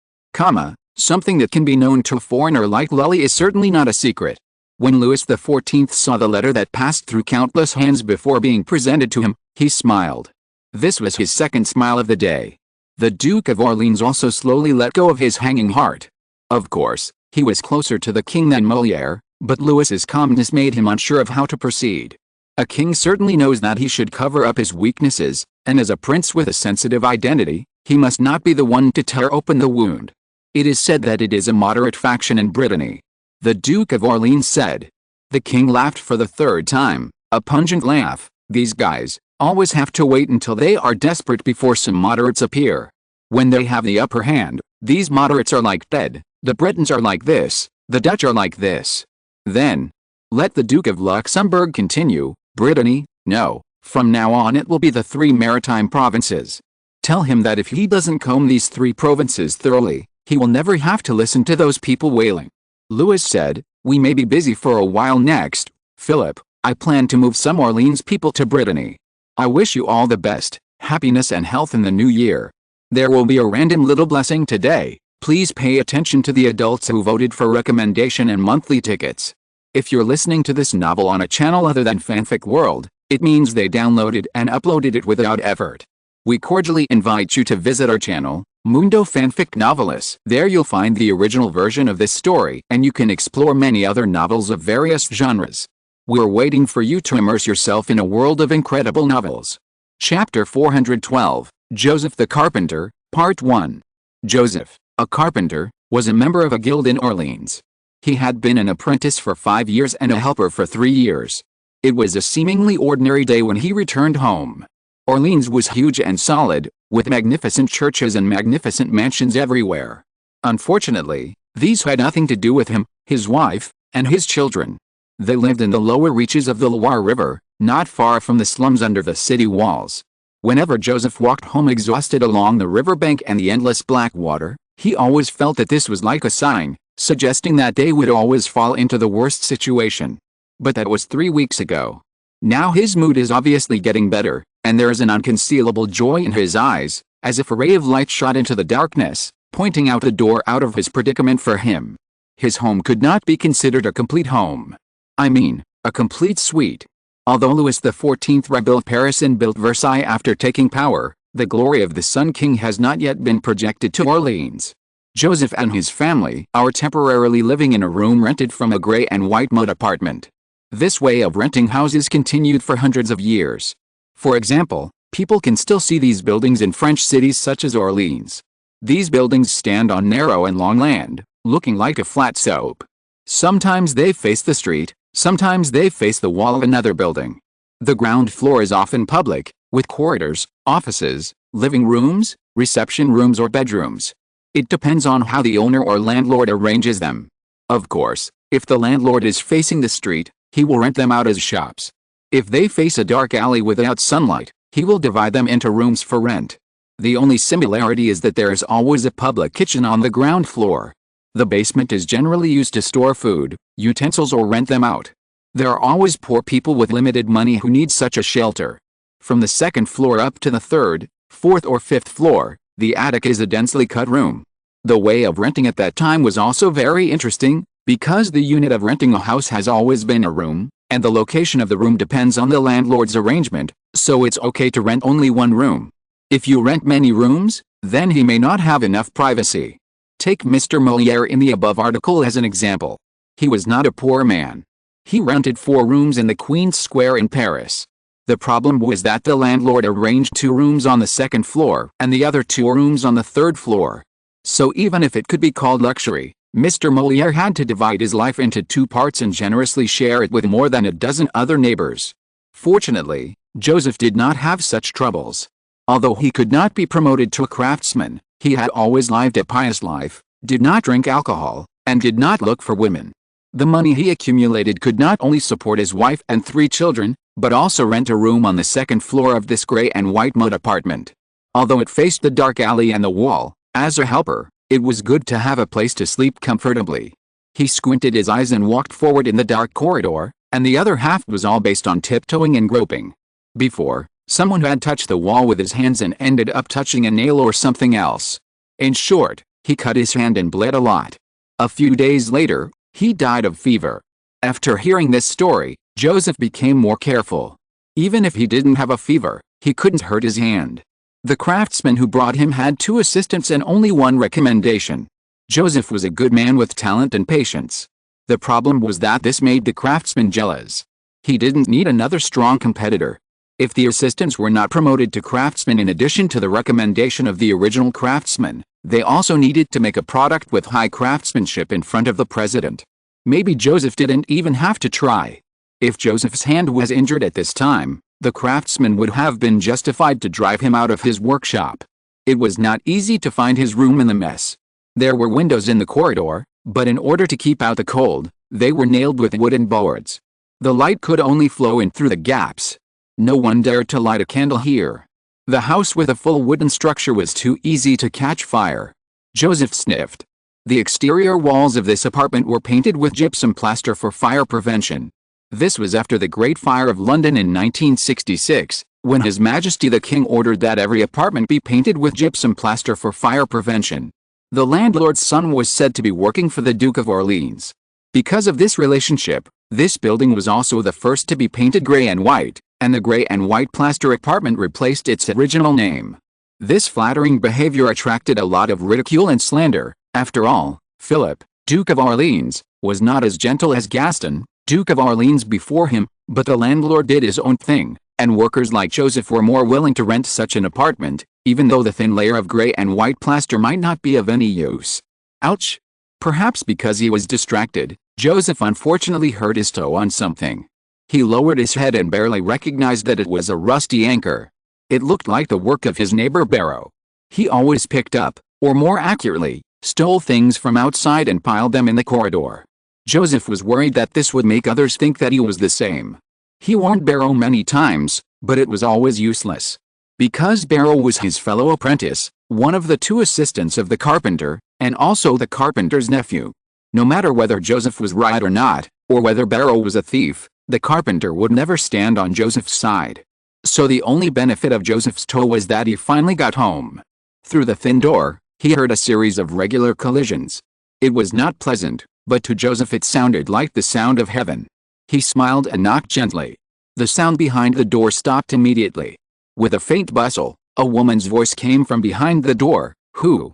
Speaker 1: Something that can be known to a foreigner like Lully is certainly not a secret. When Louis XIV saw the letter that passed through countless hands before being presented to him, he smiled. This was his second smile of the day. The Duke of Orleans also slowly let go of his hanging heart. Of course, he was closer to the king than Molière, but Louis's calmness made him unsure of how to proceed. A king certainly knows that he should cover up his weaknesses, and as a prince with a sensitive identity, he must not be the one to tear open the wound. It is said that it is a moderate faction in Brittany. The Duke of Orleans said. The king laughed for the third time, a pungent laugh. These guys always have to wait until they are desperate before some moderates appear. When they have the upper hand, these moderates are like dead. The Britons are like this, the Dutch are like this. Then, let the Duke of Luxembourg continue. Brittany, no, from now on it will be the 3 maritime provinces. Tell him that if he doesn't comb these 3 provinces thoroughly, he will never have to listen to those people wailing. Louis said, we may be busy for a while next, Philip. I plan to move some Orleans people to Brittany. I wish you all the best, happiness and health in the new year. There will be a random little blessing today. Please pay attention to the adults who voted for recommendation and monthly tickets. If you're listening to this novel on a channel other than Fanfic World, it means they downloaded and uploaded it without effort. We cordially invite you to visit our channel, Mundo Fanfic Novelis. There you'll find the original version of this story and you can explore many other novels of various genres. We're waiting for you to immerse yourself in a world of incredible novels. Chapter 412, Joseph the Carpenter, Part 1. Joseph, a carpenter, was a member of a guild in Orleans. He had been an apprentice for 5 years and a helper for 3 years. It was a seemingly ordinary day when he returned home. Orleans was huge and solid, with magnificent churches and magnificent mansions everywhere. Unfortunately, these had nothing to do with him, his wife, and his children. They lived in the lower reaches of the Loire River, not far from the slums under the city walls. Whenever Joseph walked home exhausted along the riverbank and the endless black water, he always felt that this was like a sign, suggesting that day would always fall into the worst situation. But that was 3 weeks ago. Now his mood is obviously getting better, and there is an unconcealable joy in his eyes, as if a ray of light shot into the darkness, pointing out a door out of his predicament for him. His home could not be considered a complete home. I mean, a complete suite. Although Louis XIV rebuilt Paris and built Versailles after taking power, the glory of the Sun King has not yet been projected to Orleans. Joseph and his family are temporarily living in a room rented from a gray and white mud apartment. This way of renting houses continued for hundreds of years. For example, people can still see these buildings in French cities such as Orleans. These buildings stand on narrow and long land, looking like a flat soap. Sometimes they face the street, sometimes they face the wall of another building. The ground floor is often public, with corridors, offices, living rooms, reception rooms or bedrooms. It depends on how the owner or landlord arranges them. Of course, if the landlord is facing the street, he will rent them out as shops. If they face a dark alley without sunlight, he will divide them into rooms for rent. The only similarity is that there is always a public kitchen on the ground floor. The basement is generally used to store food, utensils or rent them out. There are always poor people with limited money who need such a shelter. From the second floor up to the third, fourth or fifth floor, the attic is a densely cut room. The way of renting at that time was also very interesting, because the unit of renting a house has always been a room, and the location of the room depends on the landlord's arrangement, so it's okay to rent only one room. If you rent many rooms, then he may not have enough privacy. Take Mr. Molière in the above article as an example. He was not a poor man. He rented 4 rooms in the Queen's Square in Paris. The problem was that the landlord arranged 2 rooms on the second floor and the other 2 rooms on the third floor. So even if it could be called luxury, Mr. Molière had to divide his life into 2 parts and generously share it with more than a dozen other neighbors. Fortunately, Joseph did not have such troubles. Although he could not be promoted to a craftsman, he had always lived a pious life, did not drink alcohol, and did not look for women. The money he accumulated could not only support his wife and 3 children, but also rent a room on the second floor of this gray and white mud apartment. Although it faced the dark alley and the wall, as a helper, it was good to have a place to sleep comfortably. He squinted his eyes and walked forward in the dark corridor, and the other half was all based on tiptoeing and groping. Before, someone had touched the wall with his hands and ended up touching a nail or something else. In short, he cut his hand and bled a lot. A few days later, he died of fever. After hearing this story, Joseph became more careful. Even if he didn't have a fever, he couldn't hurt his hand. The craftsman who brought him had 2 assistants and only 1 recommendation. Joseph was a good man with talent and patience. The problem was that this made the craftsman jealous. He didn't need another strong competitor. If the assistants were not promoted to craftsmen in addition to the recommendation of the original craftsman, they also needed to make a product with high craftsmanship in front of the president. Maybe Joseph didn't even have to try. If Joseph's hand was injured at this time, the craftsman would have been justified to drive him out of his workshop. It was not easy to find his room in the mess. There were windows in the corridor, but in order to keep out the cold, they were nailed with wooden boards. The light could only flow in through the gaps. No one dared to light a candle here. The house with a full wooden structure was too easy to catch fire. Joseph sniffed. The exterior walls of this apartment were painted with gypsum plaster for fire prevention. This was after the Great Fire of London in 1966, when His Majesty the King ordered that every apartment be painted with gypsum plaster for fire prevention. The landlord's son was said to be working for the Duke of Orleans. Because of this relationship, this building was also the first to be painted gray and white, and the gray and white plaster apartment replaced its original name. This flattering behavior attracted a lot of ridicule and slander. After all, Philip, Duke of Orleans, was not as gentle as Gaston, Duke of Orleans before him, but the landlord did his own thing, and workers like Joseph were more willing to rent such an apartment, even though the thin layer of gray and white plaster might not be of any use. Ouch! Perhaps because he was distracted, Joseph unfortunately hurt his toe on something. He lowered his head and barely recognized that it was a rusty anchor. It looked like the work of his neighbor Barrow. He always picked up, or more accurately, stole things from outside and piled them in the corridor. Joseph was worried that this would make others think that he was the same. He warned Barrow many times, but it was always useless. Because Barrow was his fellow apprentice, one of the 2 assistants of the carpenter, and also the carpenter's nephew. No matter whether Joseph was right or not, or whether Barrow was a thief, the carpenter would never stand on Joseph's side. So the only benefit of Joseph's toe was that he finally got home. Through the thin door, he heard a series of regular collisions. It was not pleasant, but to Joseph it sounded like the sound of heaven. He smiled and knocked gently. The sound behind the door stopped immediately. With a faint bustle, a woman's voice came from behind the door. Who?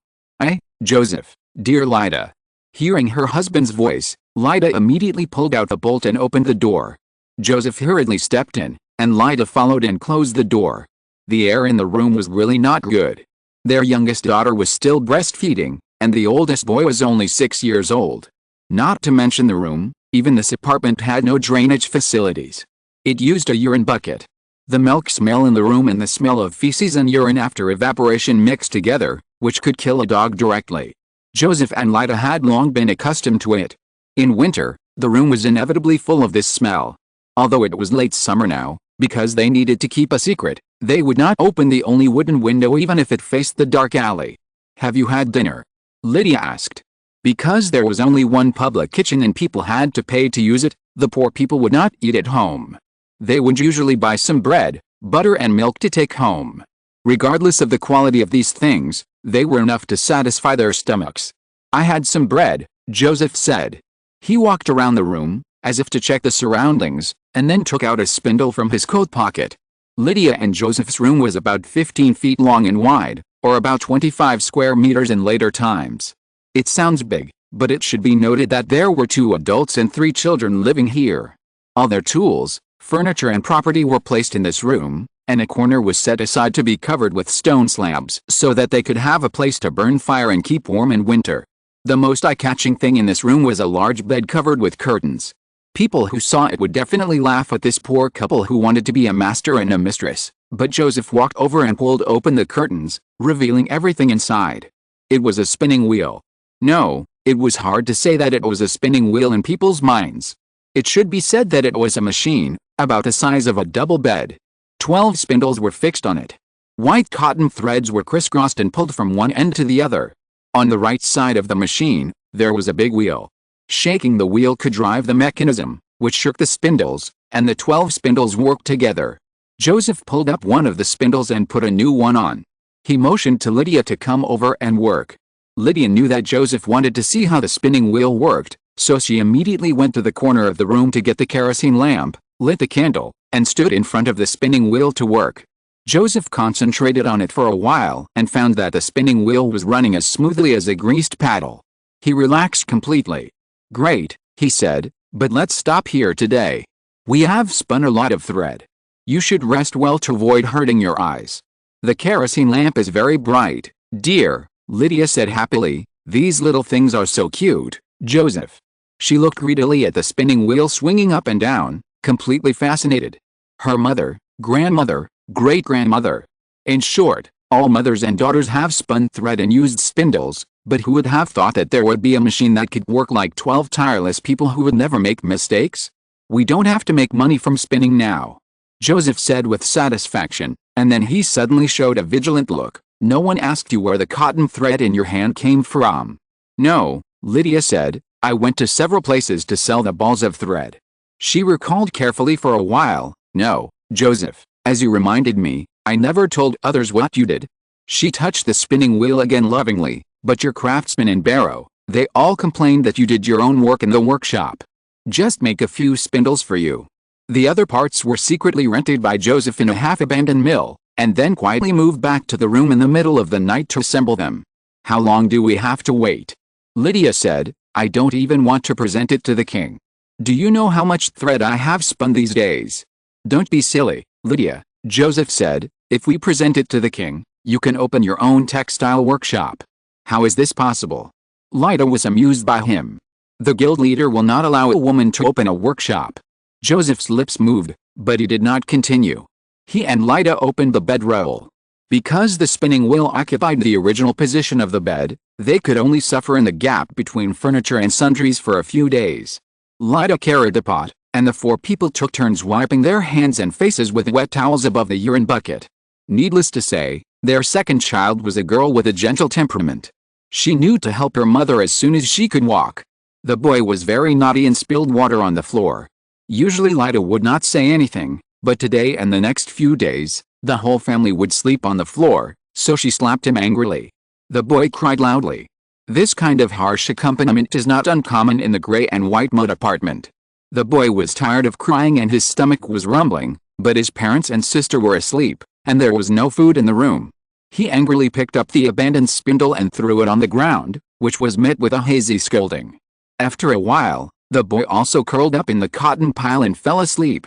Speaker 1: Joseph, dear Lida. Hearing her husband's voice, Lida immediately pulled out the bolt and opened the door. Joseph hurriedly stepped in, and Lida followed and closed the door. The air in the room was really not good. Their youngest daughter was still breastfeeding, and the oldest boy was only 6 years old. Not to mention the room, even this apartment had no drainage facilities. It used a urine bucket. The milk smell in the room and the smell of feces and urine after evaporation mixed together, which could kill a dog directly. Joseph and Lida had long been accustomed to it. In winter, the room was inevitably full of this smell. Although it was late summer now, because they needed to keep a secret, they would not open the only wooden window even if it faced the dark alley. Have you had dinner? Lydia asked. Because there was only one public kitchen and people had to pay to use it, the poor people would not eat at home. They would usually buy some bread, butter and milk to take home. Regardless of the quality of these things, they were enough to satisfy their stomachs. I had some bread, Joseph said. He walked around the room, as if to check the surroundings, and then took out a spindle from his coat pocket. Lydia and Joseph's room was about 15 feet long and wide, or about 25 square meters in later times. It sounds big, but it should be noted that there were 2 adults and 3 children living here. All their tools, Furniture and property were placed in this room, and a corner was set aside to be covered with stone slabs so that they could have a place to burn fire and keep warm in winter. The most eye-catching thing in this room was a large bed covered with curtains. People who saw it would definitely laugh at this poor couple who wanted to be a master and a mistress, but Joseph walked over and pulled open the curtains, revealing everything inside. It was a spinning wheel. No, it was hard to say that it was a spinning wheel in people's minds. It should be said that it was a machine, about the size of a double bed. 12 spindles were fixed on it. White cotton threads were crisscrossed and pulled from one end to the other. On the right side of the machine, there was a big wheel. Shaking the wheel could drive the mechanism, which shook the spindles, and the 12 spindles worked together. Joseph pulled up one of the spindles and put a new one on. He motioned to Lydia to come over and work. Lydia knew that Joseph wanted to see how the spinning wheel worked, so she immediately went to the corner of the room to get the kerosene lamp, lit the candle, and stood in front of the spinning wheel to work. Joseph concentrated on it for a while and found that the spinning wheel was running as smoothly as a greased paddle. He relaxed completely. "Great," he said, "but let's stop here today. We have spun a lot of thread. You should rest well to avoid hurting your eyes. The kerosene lamp is very bright, dear," Lydia said happily. "These little things are so cute, Joseph." She looked greedily at the spinning wheel swinging up and down, completely fascinated. Her mother, grandmother, great-grandmother. In short, all mothers and daughters have spun thread and used spindles, but who would have thought that there would be a machine that could work like 12 tireless people who would never make mistakes? "We don't have to make money from spinning now," Joseph said with satisfaction, and then he suddenly showed a vigilant look. "No one asked you where the cotton thread in your hand came from." "No," Lydia said, "I went to several places to sell the balls of thread." She recalled carefully for a while. "No, Joseph, as you reminded me, I never told others what you did." She touched the spinning wheel again lovingly. "But your craftsmen in Barrow, they all complained that you did your own work in the workshop. Just make a few spindles for you." The other parts were secretly rented by Joseph in a half-abandoned mill, and then quietly moved back to the room in the middle of the night to assemble them. "How long do we have to wait?" Lydia said. "I don't even want to present it to the king. Do you know how much thread I have spun these days?" "Don't be silly, Lydia," Joseph said. "If we present it to the king, you can open your own textile workshop." "How is this possible?" Lydia was amused by him. "The guild leader will not allow a woman to open a workshop." Joseph's lips moved, but he did not continue. He and Lydia opened the bedroll. Because the spinning wheel occupied the original position of the bed, they could only suffer in the gap between furniture and sundries for a few days. Lydia carried the pot, and the 4 people took turns wiping their hands and faces with wet towels above the urine bucket. Needless to say, their second child was a girl with a gentle temperament. She knew to help her mother as soon as she could walk. The boy was very naughty and spilled water on the floor. Usually Lydia would not say anything, but today and the next few days, the whole family would sleep on the floor, so she slapped him angrily. The boy cried loudly. This kind of harsh accompaniment is not uncommon in the gray and white mud apartment. The boy was tired of crying and his stomach was rumbling, but his parents and sister were asleep, and there was no food in the room. He angrily picked up the abandoned spindle and threw it on the ground, which was met with a hazy scolding. After a while, the boy also curled up in the cotton pile and fell asleep.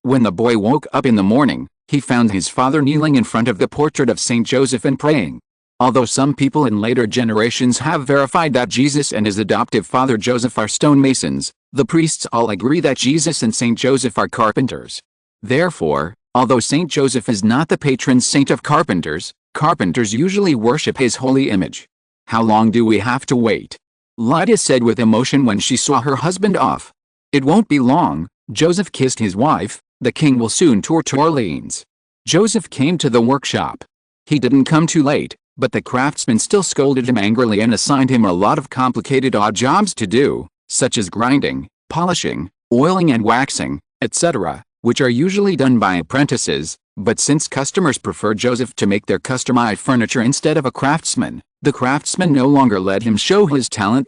Speaker 1: When the boy woke up in the morning, he found his father kneeling in front of the portrait of Saint Joseph and praying. Although some people in later generations have verified that Jesus and his adoptive father Joseph are stonemasons, the priests all agree that Jesus and Saint Joseph are carpenters. Therefore, although Saint Joseph is not the patron saint of carpenters, carpenters usually worship his holy image. "How long do we have to wait?" Lydia said with emotion when she saw her husband off. "It won't be long," Joseph kissed his wife. "The king will soon tour to Orleans." Joseph came to the workshop. He didn't come too late, but the craftsmen still scolded him angrily and assigned him a lot of complicated odd jobs to do, such as grinding, polishing, oiling and waxing, etc., which are usually done by apprentices, but since customers prefer Joseph to make their customized furniture instead of a craftsman, the craftsman no longer let him show his talent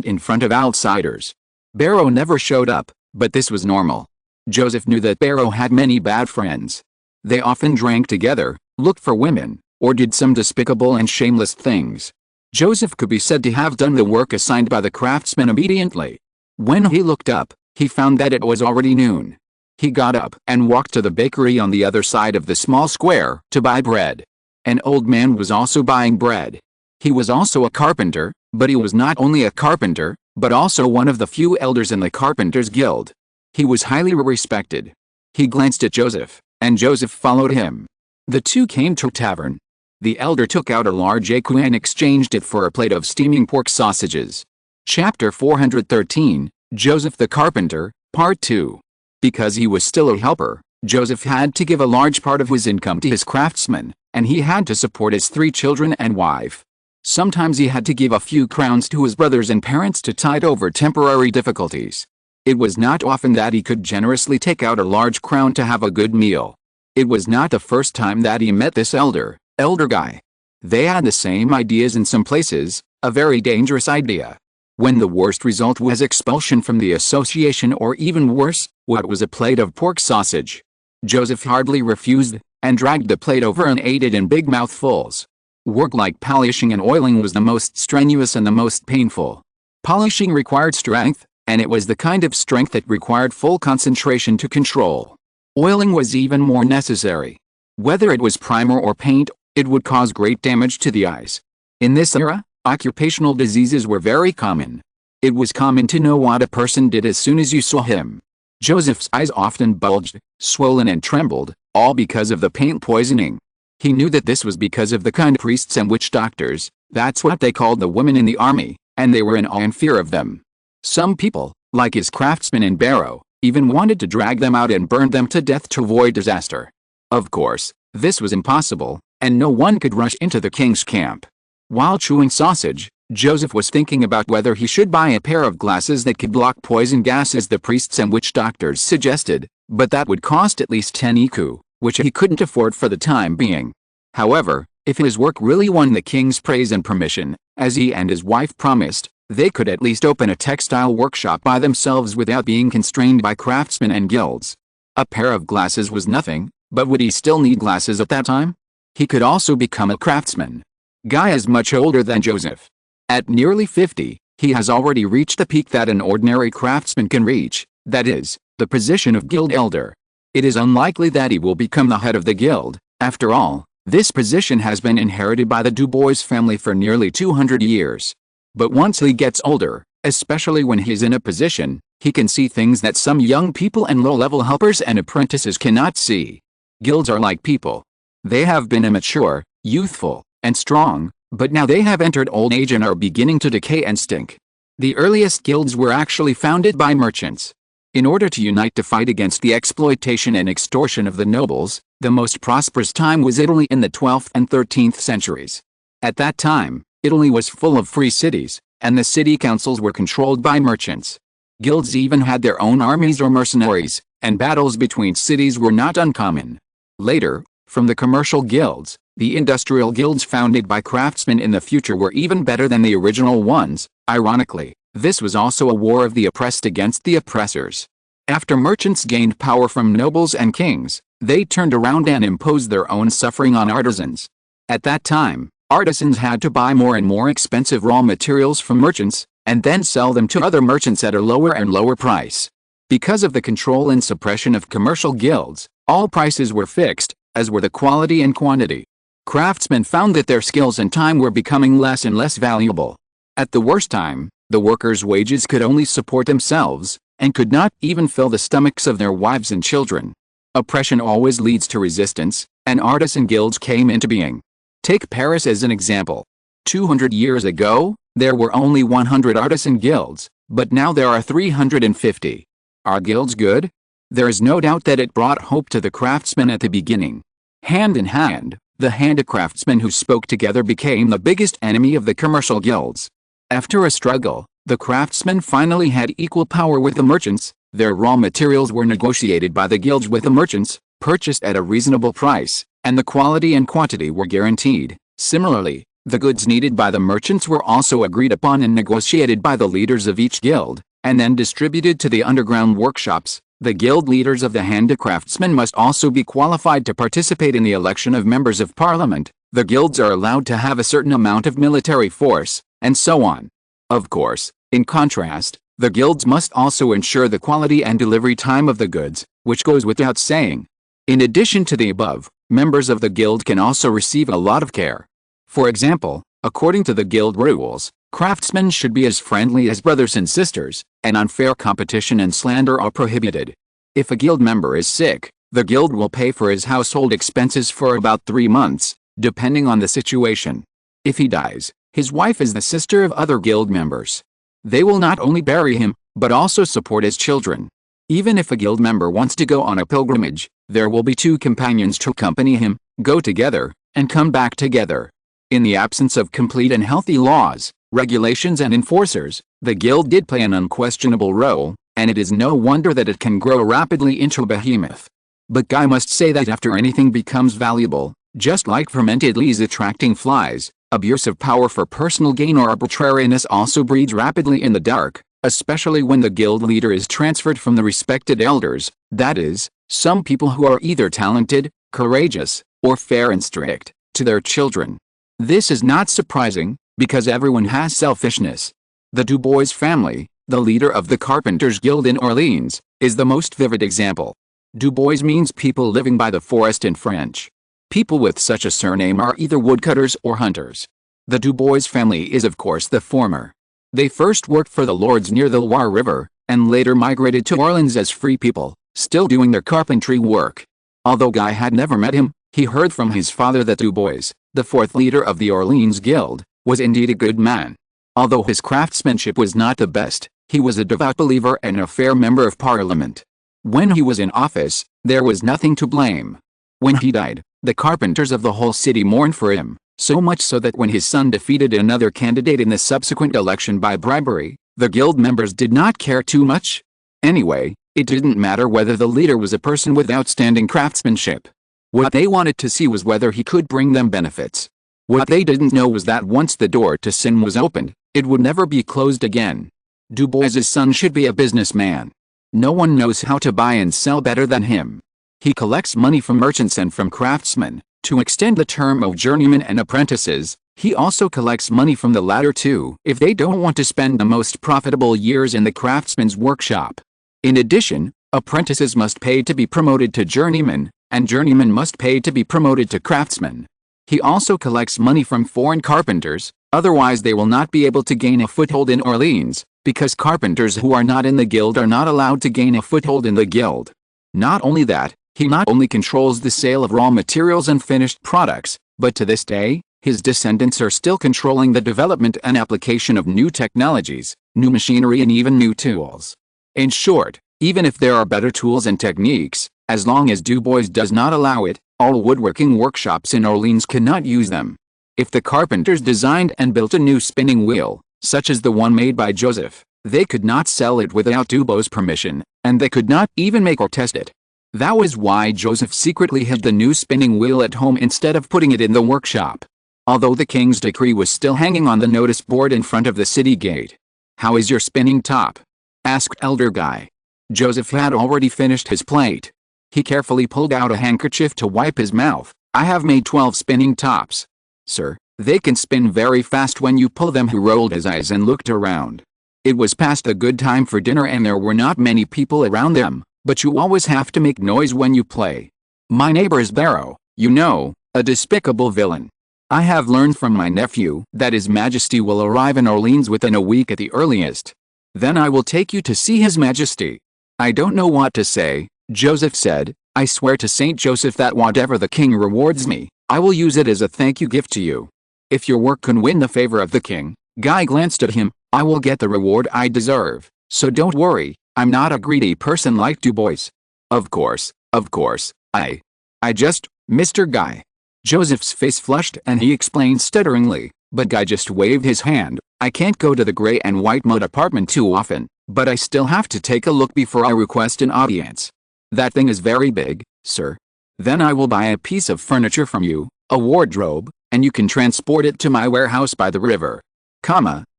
Speaker 1: in front of outsiders. Barrow never showed up, but this was normal. Joseph knew that Barrow had many bad friends. They often drank together, looked for women, or did some despicable and shameless things. Joseph could be said to have done the work assigned by the craftsman obediently. When he looked up, he found that it was already noon. He got up and walked to the bakery on the other side of the small square to buy bread. An old man was also buying bread. He was also a carpenter, but he was not only a carpenter, but also one of the few elders in the Carpenters' Guild. He was highly respected. He glanced at Joseph, and Joseph followed him. The two came to a tavern. The elder took out a large écu and exchanged it for a plate of steaming pork sausages. Chapter 413, Joseph the Carpenter, Part 2. Because he was still a helper, Joseph had to give a large part of his income to his craftsmen, and he had to support his 3 children and wife. Sometimes he had to give a few crowns to his brothers and parents to tide over temporary difficulties. It was not often that he could generously take out a large crown to have a good meal. It was not the first time that he met this elder guy. They had the same ideas in some places, a very dangerous idea. When the worst result was expulsion from the association, or even worse, what was a plate of pork sausage. Joseph hardly refused, and dragged the plate over and ate it in big mouthfuls. Work like polishing and oiling was the most strenuous and the most painful. Polishing required strength, and it was the kind of strength that required full concentration to control. Oiling was even more necessary. Whether it was primer or paint, it would cause great damage to the eyes. In this era, occupational diseases were very common. It was common to know what a person did as soon as you saw him. Joseph's eyes often bulged, swollen and trembled, all because of the paint poisoning. He knew that this was because of the kind priests and witch doctors, that's what they called the women in the army, and they were in awe and fear of them. Some people, like his craftsmen in Barrow, even wanted to drag them out and burn them to death to avoid disaster. Of course, this was impossible, and no one could rush into the king's camp. While chewing sausage, Joseph was thinking about whether he should buy a pair of glasses that could block poison gas as the priests and witch doctors suggested, but that would cost at least 10 écus, which he couldn't afford for the time being. However, if his work really won the king's praise and permission, as he and his wife promised, they could at least open a textile workshop by themselves without being constrained by craftsmen and guilds. A pair of glasses was nothing, but would he still need glasses at that time? He could also become a craftsman. Guy is much older than Joseph. At nearly 50, he has already reached the peak that an ordinary craftsman can reach, that is, the position of guild elder. It is unlikely that he will become the head of the guild. After all, this position has been inherited by the Dubois family for nearly 200 years. But once he gets older, especially when he's in a position, he can see things that some young people and low-level helpers and apprentices cannot see. Guilds are like people. They have been immature, youthful, and strong, but now they have entered old age and are beginning to decay and stink. The earliest guilds were actually founded by merchants. In order to unite to fight against the exploitation and extortion of the nobles, the most prosperous time was Italy in the 12th and 13th centuries. At that time, Italy was full of free cities, and the city councils were controlled by merchants. Guilds even had their own armies or mercenaries, and battles between cities were not uncommon. Later, from the commercial guilds, the industrial guilds founded by craftsmen in the future were even better than the original ones. Ironically, this was also a war of the oppressed against the oppressors. After merchants gained power from nobles and kings, they turned around and imposed their own suffering on artisans. At that time, artisans had to buy more and more expensive raw materials from merchants, and then sell them to other merchants at a lower and lower price. Because of the control and suppression of commercial guilds, all prices were fixed, as were the quality and quantity. Craftsmen found that their skills and time were becoming less and less valuable. At the worst time, the workers' wages could only support themselves, and could not even fill the stomachs of their wives and children. Oppression always leads to resistance, and artisan guilds came into being. Take Paris as an example. 200 years ago, there were only 100 artisan guilds, but now there are 350. Are guilds good? There is no doubt that it brought hope to the craftsmen at the beginning. Hand in hand, the handicraftsmen who spoke together became the biggest enemy of the commercial guilds. After a struggle, the craftsmen finally had equal power with the merchants. Their raw materials were negotiated by the guilds with the merchants, purchased at a reasonable price, and the quality and quantity were guaranteed. Similarly, the goods needed by the merchants were also agreed upon and negotiated by the leaders of each guild, and then distributed to the underground workshops. The guild leaders of the handicraftsmen must also be qualified to participate in the election of members of parliament. The guilds are allowed to have a certain amount of military force, and so on. Of course, in contrast, The guilds must also ensure the quality and delivery time of the goods, which goes without saying. In addition to the above, members of the guild can also receive a lot of care. For example, according to the guild rules, craftsmen should be as friendly as brothers and sisters, and unfair competition and slander are prohibited. If a guild member is sick, the guild will pay for his household expenses for about 3 months, depending on the situation. If he dies, his wife is the sister of other guild members. They will not only bury him, but also support his children. Even if a guild member wants to go on a pilgrimage, there will be 2 companions to accompany him, go together, and come back together. In the absence of complete and healthy laws, regulations and enforcers, the guild did play an unquestionable role, and it is no wonder that it can grow rapidly into a behemoth. But I must say that after anything becomes valuable, just like fermented lees attracting flies, abuse of power for personal gain or arbitrariness also breeds rapidly in the dark, especially when the guild leader is transferred from the respected elders, that is, some people who are either talented, courageous, or fair and strict, to their children. This is not surprising, because everyone has selfishness. The Dubois family, the leader of the Carpenters Guild in Orleans, is the most vivid example. Dubois means people living by the forest in French. People with such a surname are either woodcutters or hunters. The Dubois family is of course the former. They first worked for the lords near the Loire River, and later migrated to Orleans as free people, still doing their carpentry work. Although Guy had never met him, he heard from his father that Dubois, the 4th leader of the Orleans Guild, was indeed a good man. Although his craftsmanship was not the best, he was a devout believer and a fair member of Parliament. When he was in office, there was nothing to blame. When he died, the carpenters of the whole city mourned for him, so much so that when his son defeated another candidate in the subsequent election by bribery, the guild members did not care too much. Anyway, it didn't matter whether the leader was a person with outstanding craftsmanship. What they wanted to see was whether he could bring them benefits. What they didn't know was that once the door to sin was opened, it would never be closed again. Dubois's son should be a businessman. No one knows how to buy and sell better than him. He collects money from merchants and from craftsmen. To extend the term of journeymen and apprentices, he also collects money from the latter too if they don't want to spend the most profitable years in the craftsman's workshop. In addition, apprentices must pay to be promoted to journeymen, and journeymen must pay to be promoted to craftsmen. He also collects money from foreign carpenters, otherwise they will not be able to gain a foothold in Orleans, because carpenters who are not in the guild are not allowed to gain a foothold in the guild. Not only that, he not only controls the sale of raw materials and finished products, but to this day, his descendants are still controlling the development and application of new technologies, new machinery and even new tools. In short, even if there are better tools and techniques, as long as Dubois does not allow it, all woodworking workshops in Orleans cannot use them. If the carpenters designed and built a new spinning wheel, such as the one made by Joseph, they could not sell it without Dubois' permission, and they could not even make or test it. That was why Joseph secretly hid the new spinning wheel at home instead of putting it in the workshop. Although the king's decree was still hanging on the notice board in front of the city gate. "How is your spinning top?" asked Elder Guy. Joseph had already finished his plate. He carefully pulled out a handkerchief to wipe his mouth. "I have made 12 spinning tops. Sir, they can spin very fast when you pull them." He rolled his eyes and looked around. It was past the good time for dinner and there were not many people around them, but you always have to make noise when you play. "My neighbor is Barrow, you know, a despicable villain. I have learned from my nephew that His Majesty will arrive in Orleans within a week at the earliest. Then I will take you to see His Majesty." "I don't know what to say," Joseph said. "I swear to Saint Joseph that whatever the king rewards me, I will use it as a thank you gift to you. If your work can win the favor of the king," Guy glanced at him, "I will get the reward I deserve, so don't worry, I'm not a greedy person like Dubois." Of course, I just, Mr. Guy." Joseph's face flushed and he explained stutteringly, but Guy just waved his hand. "I can't go to the gray and white mud apartment too often, but I still have to take a look before I request an audience." "That thing is very big, sir." "Then I will buy a piece of furniture from you, a wardrobe, and you can transport it to my warehouse by the river."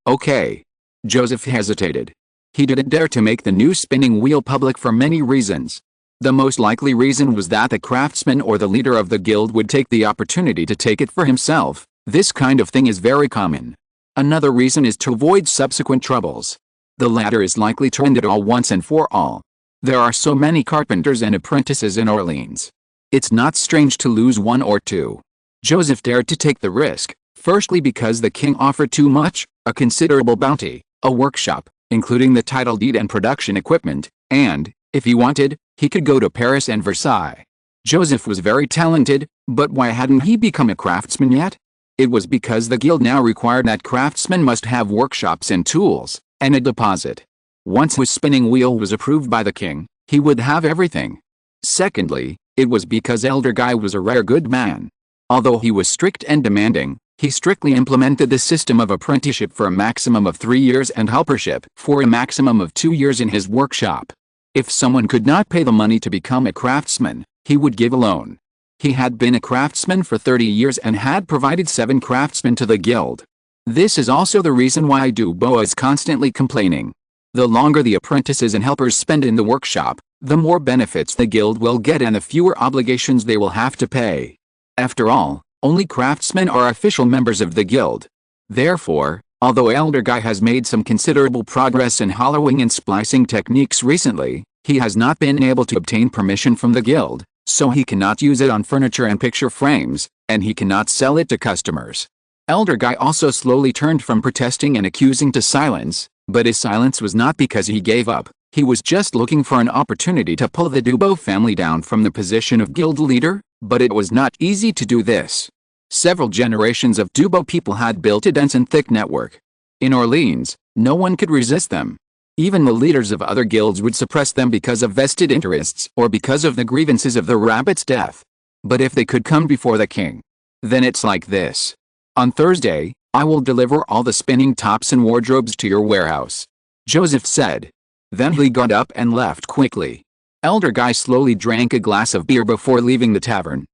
Speaker 1: Okay. Joseph hesitated. He didn't dare to make the new spinning wheel public for many reasons. The most likely reason was that the craftsman or the leader of the guild would take the opportunity to take it for himself. This kind of thing is very common. Another reason is to avoid subsequent troubles. The latter is likely to end it all once and for all. There are so many carpenters and apprentices in Orleans. It's not strange to lose one or two. Joseph dared to take the risk, firstly because the king offered too much, a considerable bounty, a workshop, including the title deed and production equipment, and, if he wanted, he could go to Paris and Versailles. Joseph was very talented, but why hadn't he become a craftsman yet? It was because the guild now required that craftsmen must have workshops and tools, and a deposit. Once his spinning wheel was approved by the king, he would have everything. Secondly, it was because Elder Guy was a rare good man. Although he was strict and demanding, he strictly implemented the system of apprenticeship for a maximum of 3 years and helpership for a maximum of 2 years in his workshop. If someone could not pay the money to become a craftsman, he would give a loan. He had been a craftsman for 30 years and had provided 7 craftsmen to the guild. This is also the reason why Dubois is constantly complaining. The longer the apprentices and helpers spend in the workshop, the more benefits the guild will get and the fewer obligations they will have to pay. After all, only craftsmen are official members of the guild. Therefore, although Elder Guy has made some considerable progress in hollowing and splicing techniques recently, he has not been able to obtain permission from the guild, so he cannot use it on furniture and picture frames, and he cannot sell it to customers. Elder Guy also slowly turned from protesting and accusing to silence, but his silence was not because he gave up. He was just looking for an opportunity to pull the Dubois family down from the position of guild leader, but it was not easy to do this. Several generations of Dubois people had built a dense and thick network. In Orleans, no one could resist them. Even the leaders of other guilds would suppress them because of vested interests or because of the grievances of the rabbit's death. But if they could come before the king, then it's like this. On Thursday, I will deliver all the spinning tops and wardrobes to your warehouse, Joseph said. Then he got up and left quickly. Elder Guy slowly drank a glass of beer before leaving the tavern.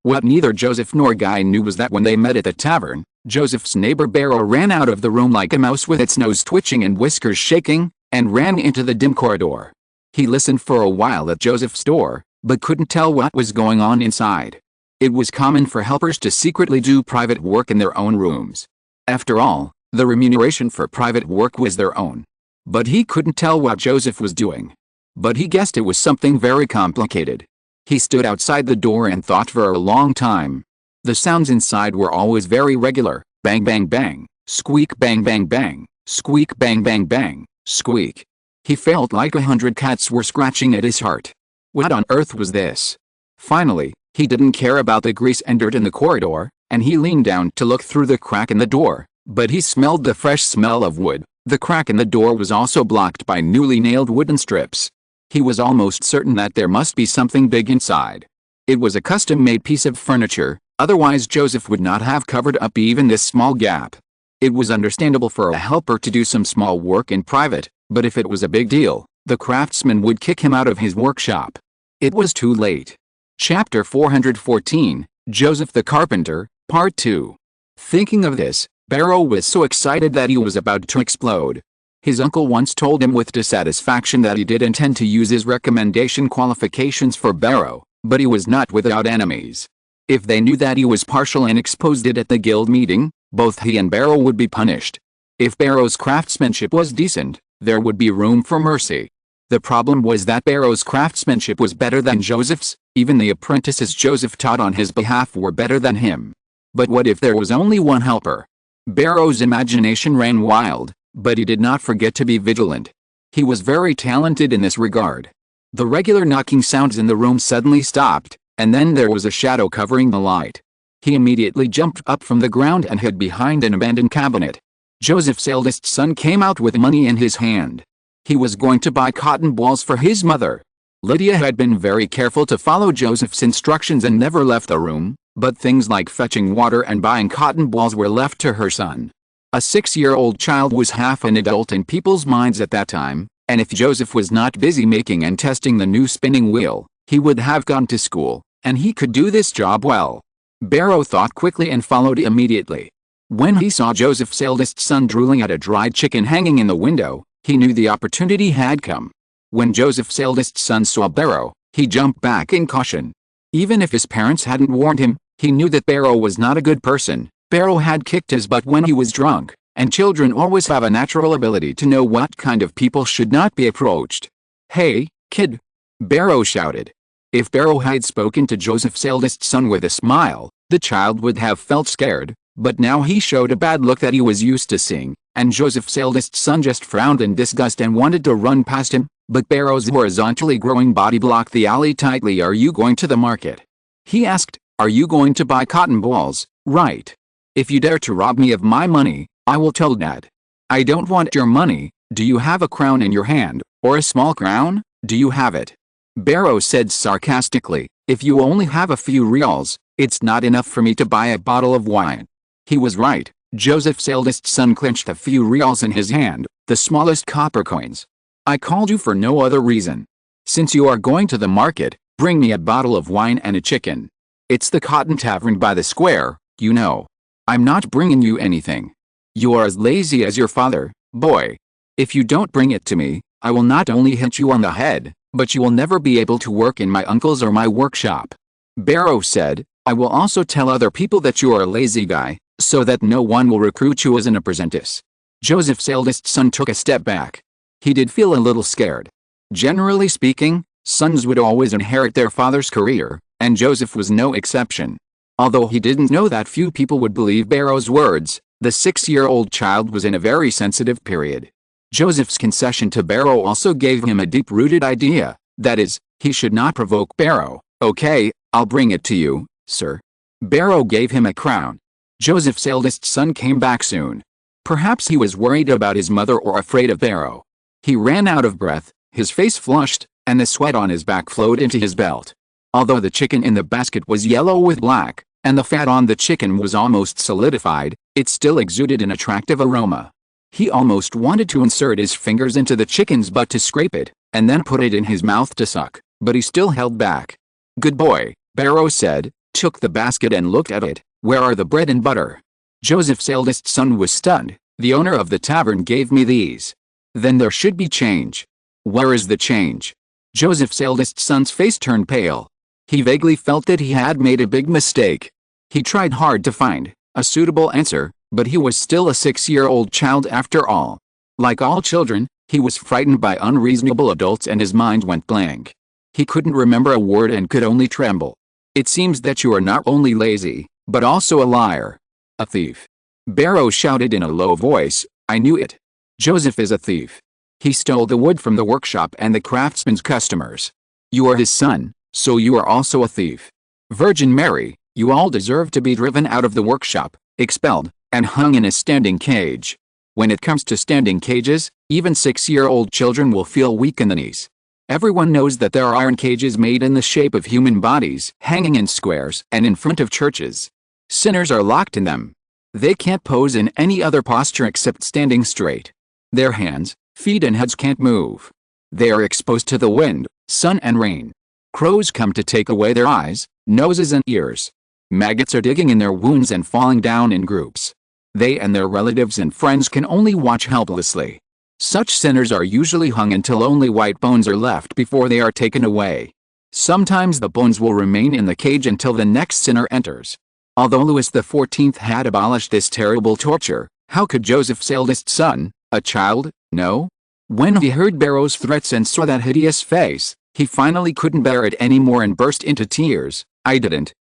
Speaker 1: What neither Joseph nor Guy knew was that when they met at the tavern, Joseph's neighbor Barrow ran out of the room like a mouse with its nose twitching and whiskers shaking, and ran into the dim corridor. He listened for a while at Joseph's door, but couldn't tell what was going on inside. It was common for helpers to secretly do private work in their own rooms. After all, the remuneration for private work was their own. But he couldn't tell what Joseph was doing. But he guessed it was something very complicated. He stood outside the door and thought for a long time. The sounds inside were always very regular: bang bang bang, squeak bang bang bang, squeak bang bang bang, squeak. He felt like 100 cats were scratching at his heart. What on earth was this? Finally, he didn't care about the grease and dirt in the corridor, and he leaned down to look through the crack in the door, but he smelled the fresh smell of wood. The crack in the door was also blocked by newly nailed wooden strips. He was almost certain that there must be something big inside. It was a custom-made piece of furniture, otherwise Joseph would not have covered up even this small gap. It was understandable for a helper to do some small work in private, but if it was a big deal, the craftsman would kick him out of his workshop. It was too late. Chapter 414, Joseph the Carpenter, Part 2. Thinking of this, Barrow was so excited that he was about to explode. His uncle once told him with dissatisfaction that he did intend to use his recommendation qualifications for Barrow, but he was not without enemies. If they knew that he was partial and exposed it at the guild meeting, both he and Barrow would be punished. If Barrow's craftsmanship was decent, there would be room for mercy. The problem was that Barrow's craftsmanship was better than Joseph's. Even the apprentices Joseph taught on his behalf were better than him. But what if there was only one helper? Barrow's imagination ran wild, but he did not forget to be vigilant. He was very talented in this regard. The regular knocking sounds in the room suddenly stopped, and then there was a shadow covering the light. He immediately jumped up from the ground and hid behind an abandoned cabinet. Joseph's eldest son came out with money in his hand. He was going to buy cotton balls for his mother. Lydia had been very careful to follow Joseph's instructions and never left the room, but things like fetching water and buying cotton balls were left to her son. A 6-year-old child was half an adult in people's minds at that time, and if Joseph was not busy making and testing the new spinning wheel, he would have gone to school, and he could do this job well. Barrow thought quickly and followed immediately. When he saw Joseph's eldest son drooling at a dried chicken hanging in the window, he knew the opportunity had come. When Joseph's eldest son saw Barrow, he jumped back in caution. Even if his parents hadn't warned him, he knew that Barrow was not a good person. Barrow had kicked his butt when he was drunk, And children always have a natural ability to know what kind of people should not be approached. "Hey, kid!" Barrow shouted. If Barrow had spoken to Joseph's eldest son with a smile, the child would have felt scared, but now he showed a bad look that he was used to seeing, and Joseph's eldest son just frowned in disgust and wanted to run past him, but Barrow's horizontally growing body blocked the alley tightly. "Are you going to the market?" he asked. "Are you going to buy cotton balls?" "Right. If you dare to rob me of my money, I will tell Dad." "I don't want your money. Do you have a crown in your hand, or a small crown? Do you have it?" Barrow said sarcastically. "If you only have a few reals, it's not enough for me to buy a bottle of wine." He was right. Joseph's eldest son clenched a few reals in his hand, the smallest copper coins. "I called you for no other reason. Since you are going to the market, bring me a bottle of wine and a chicken. It's the Cotton Tavern by the square, you know. I'm not bringing you anything. You are as lazy as your father, boy. If you don't bring it to me, I will not only hit you on the head, but you will never be able to work in my uncle's or my workshop." Barrow said, "I will also tell other people that you are a lazy guy, so that no one will recruit you as an apprentice." Joseph's eldest son took a step back. He did feel a little scared. Generally speaking, sons would always inherit their father's career, and Joseph was no exception. Although he didn't know that few people would believe Barrow's words, the 6-year-old child was in a very sensitive period. Joseph's concession to Barrow also gave him a deep-rooted idea, that is, he should not provoke Barrow. "Okay, I'll bring it to you, sir." Barrow gave him a crown. Joseph's eldest son came back soon. Perhaps he was worried about his mother or afraid of Barrow. He ran out of breath, his face flushed, and the sweat on his back flowed into his belt. Although the chicken in the basket was yellow with black, and the fat on the chicken was almost solidified, it still exuded an attractive aroma. He almost wanted to insert his fingers into the chicken's butt to scrape it, and then put it in his mouth to suck, but he still held back. "Good boy," Barrow said, took the basket and looked at it. "Where are the bread and butter?" Joseph's eldest son was stunned. "The owner of the tavern gave me these." "Then there should be change." "Where is the change?" Joseph's eldest son's face turned pale. He vaguely felt that he had made a big mistake. He tried hard to find a suitable answer, but he was still a 6-year-old child after all. Like all children, he was frightened by unreasonable adults and his mind went blank. He couldn't remember a word and could only tremble. "It seems that you are not only lazy, but also a liar. A thief." Barrow shouted in a low voice, "I knew it. Joseph is a thief. He stole the wood from the workshop and the craftsman's customers. You are his son, so you are also a thief. Virgin Mary, you all deserve to be driven out of the workshop, expelled, and hung in a standing cage." When it comes to standing cages, even 6-year-old children will feel weak in the knees. Everyone knows that there are iron cages made in the shape of human bodies, hanging in squares and in front of churches. Sinners are locked in them. They can't pose in any other posture except standing straight. Their hands, feet and heads can't move. They are exposed to the wind, sun and rain. Crows come to take away their eyes, noses and ears. Maggots are digging in their wounds and falling down in groups. They and their relatives and friends can only watch helplessly. Such sinners are usually hung until only white bones are left before they are taken away. Sometimes the bones will remain in the cage until the next sinner enters. Although Louis XIV had abolished this terrible torture, how could Joseph's eldest son, a child, know? When he heard Barrow's threats and saw that hideous face, he finally couldn't bear it anymore and burst into tears. I didn't.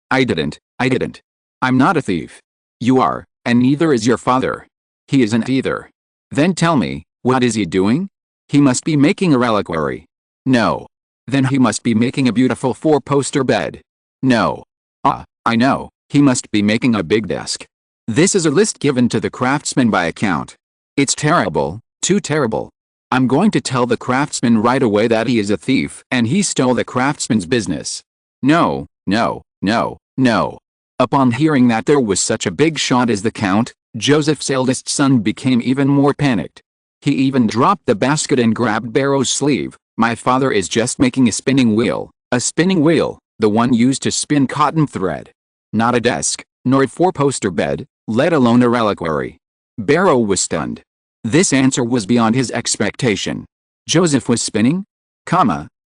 Speaker 1: I'm not a thief. You are, and neither is your father. He isn't either. Then tell me, what is he doing? He must be making a reliquary. No. Then he must be making a beautiful 4-poster bed. No. I know, he must be making a big desk. This is a list given to the craftsman by account. It's terrible, too terrible. I'm going to tell the craftsman right away that he is a thief and he stole the craftsman's business. No. Upon hearing that there was such a big shot as the count, Joseph's eldest son became even more panicked. He even dropped the basket and grabbed Barrow's sleeve. My father is just making a spinning wheel, the one used to spin cotton thread. Not a desk, nor a 4-poster bed, let alone a reliquary. Barrow was stunned. This answer was beyond his expectation. Joseph was spinning?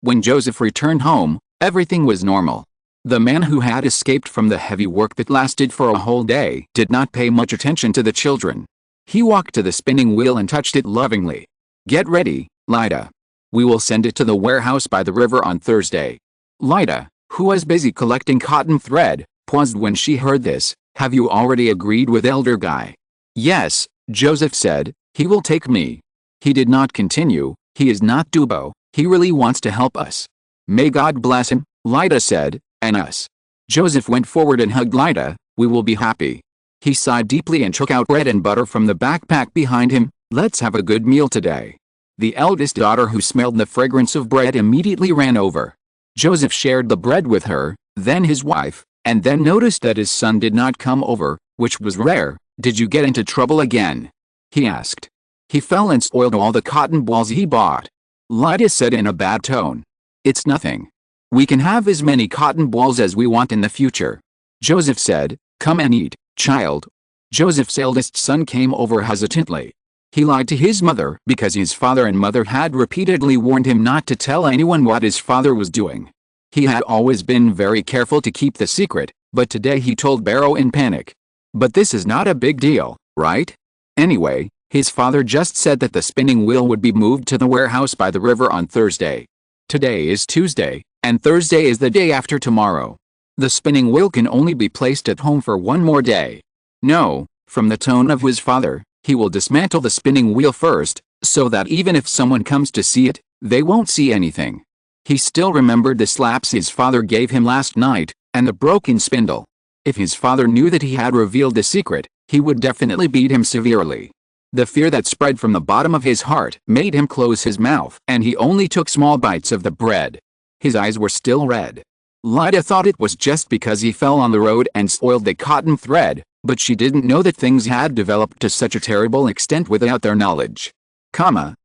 Speaker 1: When Joseph returned home, everything was normal. The man who had escaped from the heavy work that lasted for a whole day did not pay much attention to the children. He walked to the spinning wheel and touched it lovingly. "Get ready, Lida. We will send it to the warehouse by the river on Thursday." Lida, who was busy collecting cotton thread, paused when she heard this. "Have you already agreed with Elder Guy?" "Yes," Joseph said, "he will take me." He did not continue. "He is not Dubo, he really wants to help us." "May God bless him," Lida said, "and us." Joseph went forward and hugged Lida. "We will be happy." He sighed deeply and took out bread and butter from the backpack behind him. "Let's have a good meal today." The eldest daughter, who smelled the fragrance of bread, immediately ran over. Joseph shared the bread with her, then his wife, and then noticed that his son did not come over, which was rare. "Did you get into trouble again?" he asked. "He fell and spoiled all the cotton balls he bought," Lida said in a bad tone. "It's nothing. We can have as many cotton balls as we want in the future." Joseph said, "Come and eat, child." Joseph's eldest son came over hesitantly. He lied to his mother because his father and mother had repeatedly warned him not to tell anyone what his father was doing. He had always been very careful to keep the secret, but today he told Barrow in panic. "But this is not a big deal, right?" Anyway, his father just said that the spinning wheel would be moved to the warehouse by the river on Thursday. Today is Tuesday, and Thursday is the day after tomorrow. The spinning wheel can only be placed at home for one more day. No, from the tone of his father, he will dismantle the spinning wheel first, so that even if someone comes to see it, they won't see anything. He still remembered the slaps his father gave him last night, and the broken spindle. If his father knew that he had revealed the secret, he would definitely beat him severely. The fear that spread from the bottom of his heart made him close his mouth, and he only took small bites of the bread. His eyes were still red. Lida thought it was just because he fell on the road and spoiled the cotton thread, but she didn't know that things had developed to such a terrible extent without their knowledge.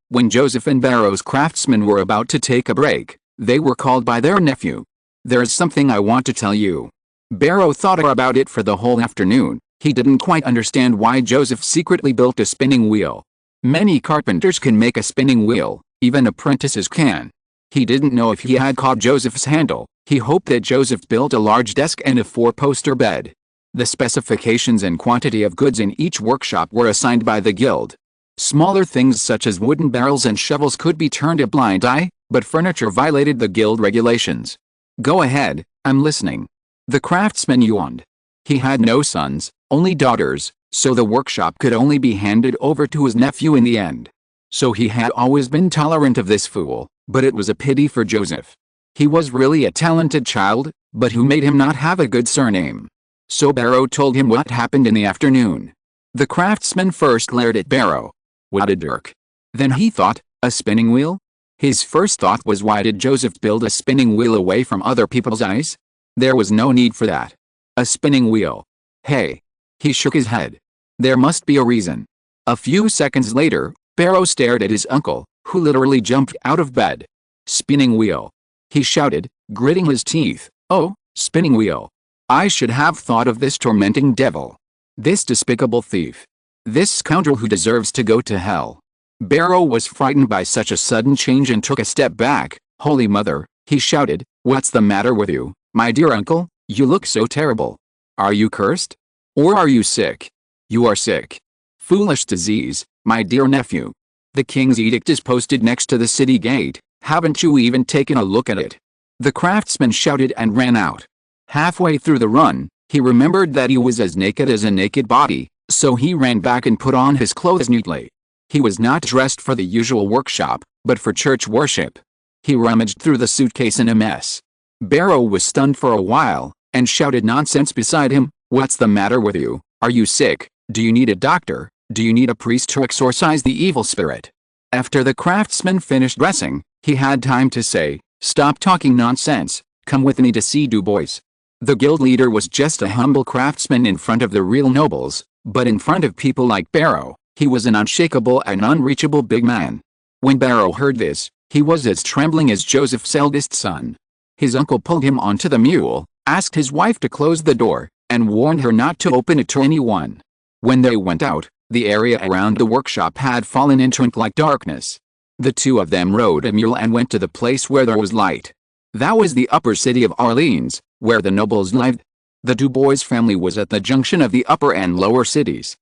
Speaker 1: When Joseph and Barrow's craftsmen were about to take a break, they were called by their nephew. "There's something I want to tell you." Barrow thought about it for the whole afternoon. He didn't quite understand why Joseph secretly built a spinning wheel. Many carpenters can make a spinning wheel, even apprentices can. He didn't know if he had caught Joseph's handle. He hoped that Joseph built a large desk and a four-poster bed. The specifications and quantity of goods in each workshop were assigned by the guild. Smaller things such as wooden barrels and shovels could be turned a blind eye, but furniture violated the guild regulations. "Go ahead, I'm listening." The craftsman yawned. He had no sons, only daughters, so the workshop could only be handed over to his nephew in the end. So he had always been tolerant of this fool, but it was a pity for Joseph. He was really a talented child, but who made him not have a good surname? So Barrow told him what happened in the afternoon. The craftsman first glared at Barrow. What a dirk. Then he thought, a spinning wheel? His first thought was, why did Joseph build a spinning wheel away from other people's eyes? There was no need for that. A spinning wheel. Hey. He shook his head. There must be a reason. A few seconds later, Barrow stared at his uncle, who literally jumped out of bed. "Spinning wheel," he shouted, gritting his teeth. "Oh, spinning wheel. I should have thought of this tormenting devil. This despicable thief. This scoundrel who deserves to go to hell." Barrow was frightened by such a sudden change and took a step back. "Holy Mother," he shouted, "what's the matter with you, my dear uncle? You look so terrible. Are you cursed? Or are you sick? You are sick. Foolish disease, my dear nephew. The king's edict is posted next to the city gate. Haven't you even taken a look at it?" The craftsman shouted and ran out. Halfway through the run, he remembered that he was as naked as a naked body, so he ran back and put on his clothes neatly. He was not dressed for the usual workshop, but for church worship. He rummaged through the suitcase in a mess. Barrow was stunned for a while, and shouted nonsense beside him. "What's the matter with you? Are you sick? Do you need a doctor? Do you need a priest to exorcise the evil spirit?" After the craftsman finished dressing, he had time to say, "Stop talking nonsense, come with me to see Du Bois." The guild leader was just a humble craftsman in front of the real nobles, but in front of people like Barrow, he was an unshakable and unreachable big man. When Barrow heard this, he was as trembling as Joseph's eldest son. His uncle pulled him onto the mule, asked his wife to close the door, and warned her not to open it to anyone. When they went out, the area around the workshop had fallen into ink-like darkness. The two of them rode a mule and went to the place where there was light. That was the upper city of Orleans, where the nobles lived. The Du Bois family was at the junction of the upper and lower cities.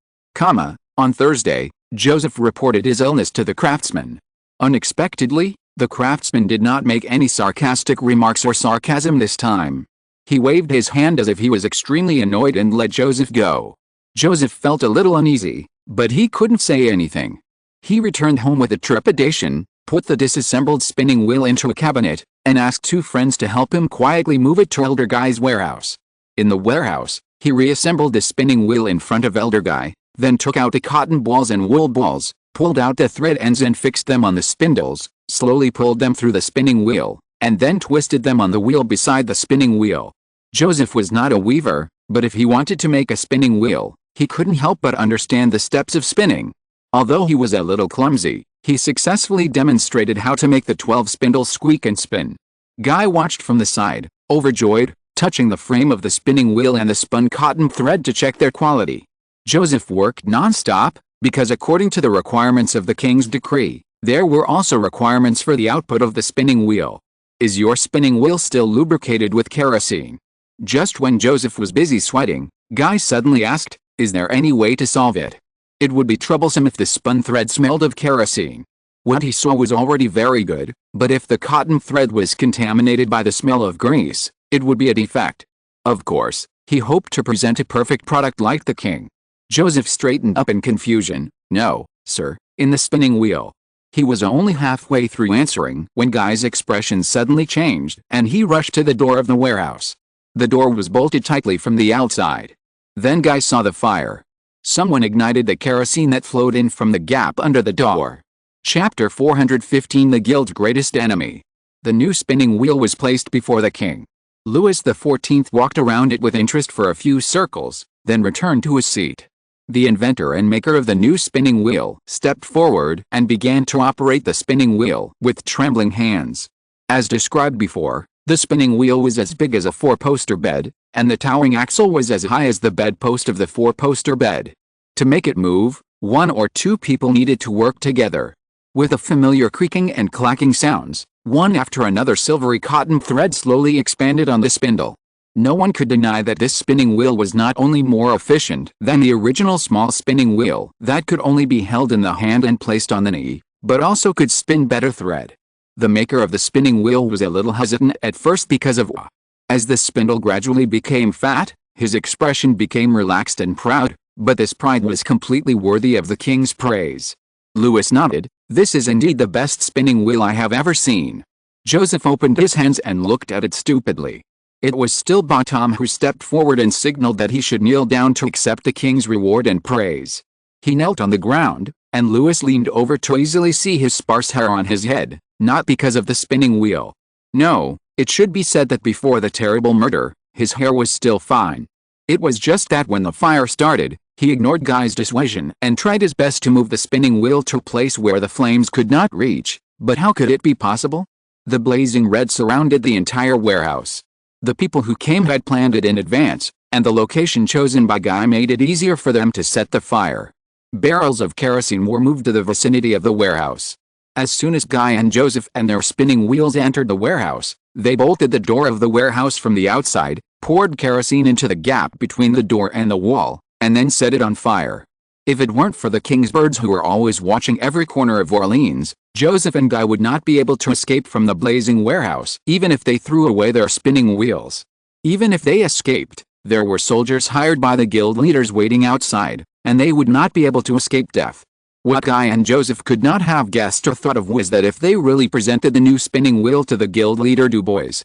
Speaker 1: On Thursday, Joseph reported his illness to the craftsman. Unexpectedly, the craftsman did not make any sarcastic remarks or sarcasm this time. He waved his hand as if he was extremely annoyed and let Joseph go. Joseph felt a little uneasy, but he couldn't say anything. He returned home with a trepidation, put the disassembled spinning wheel into a cabinet, and asked two friends to help him quietly move it to Elder Guy's warehouse. In the warehouse, he reassembled the spinning wheel in front of Elder Guy, then took out the cotton balls and wool balls, pulled out the thread ends and fixed them on the spindles, slowly pulled them through the spinning wheel, and then twisted them on the wheel beside the spinning wheel. Joseph was not a weaver, but if he wanted to make a spinning wheel, he couldn't help but understand the steps of spinning. Although he was a little clumsy, he successfully demonstrated how to make the 12 spindles squeak and spin. Guy watched from the side, overjoyed, touching the frame of the spinning wheel and the spun cotton thread to check their quality. Joseph worked non-stop, because according to the requirements of the king's decree, there were also requirements for the output of the spinning wheel. Is your spinning wheel still lubricated with kerosene? Just when Joseph was busy sweating, Guy suddenly asked, "Is there any way to solve it? It would be troublesome if the spun thread smelled of kerosene." What he saw was already very good, but if the cotton thread was contaminated by the smell of grease, it would be a defect. Of course, he hoped to present a perfect product like the king. Joseph straightened up in confusion. "No, sir, in the spinning wheel." He was only halfway through answering when Guy's expression suddenly changed, and he rushed to the door of the warehouse. The door was bolted tightly from the outside. Then Guy saw the fire. Someone ignited the kerosene that flowed in from the gap under the door. Chapter 415 The Guild's Greatest Enemy. The new spinning wheel was placed before the king. Louis XIV walked around it with interest for a few circles, then returned to his seat. The inventor and maker of the new spinning wheel stepped forward and began to operate the spinning wheel with trembling hands. As described before, the spinning wheel was as big as a four-poster bed, and the towering axle was as high as the bedpost of the four-poster bed. To make it move, one or two people needed to work together. With a familiar creaking and clacking sounds, one after another silvery cotton thread slowly expanded on the spindle. No one could deny that this spinning wheel was not only more efficient than the original small spinning wheel that could only be held in the hand and placed on the knee, but also could spin better thread. The maker of the spinning wheel was a little hesitant at first because of as the spindle gradually became fat, his expression became relaxed and proud, but this pride was completely worthy of the king's praise. Louis nodded. "This is indeed the best spinning wheel I have ever seen." Joseph opened his hands and looked at it stupidly. It was still Batom who stepped forward and signaled that he should kneel down to accept the king's reward and praise. He knelt on the ground, and Louis leaned over to easily see his sparse hair on his head, not because of the spinning wheel. No, it should be said that before the terrible murder, his hair was still fine. It was just that when the fire started, he ignored Guy's dissuasion and tried his best to move the spinning wheel to a place where the flames could not reach. But how could it be possible? The blazing red surrounded the entire warehouse. The people who came had planned it in advance, and the location chosen by Guy made it easier for them to set the fire. Barrels of kerosene were moved to the vicinity of the warehouse. As soon as Guy and Joseph and their spinning wheels entered the warehouse, they bolted the door of the warehouse from the outside, poured kerosene into the gap between the door and the wall, and then set it on fire. If it weren't for the king's birds who were always watching every corner of Orleans, Joseph and Guy would not be able to escape from the blazing warehouse, even if they threw away their spinning wheels. Even if they escaped, there were soldiers hired by the guild leaders waiting outside, and they would not be able to escape death. What Guy and Joseph could not have guessed or thought of was that if they really presented the new spinning wheel to the guild leader Dubois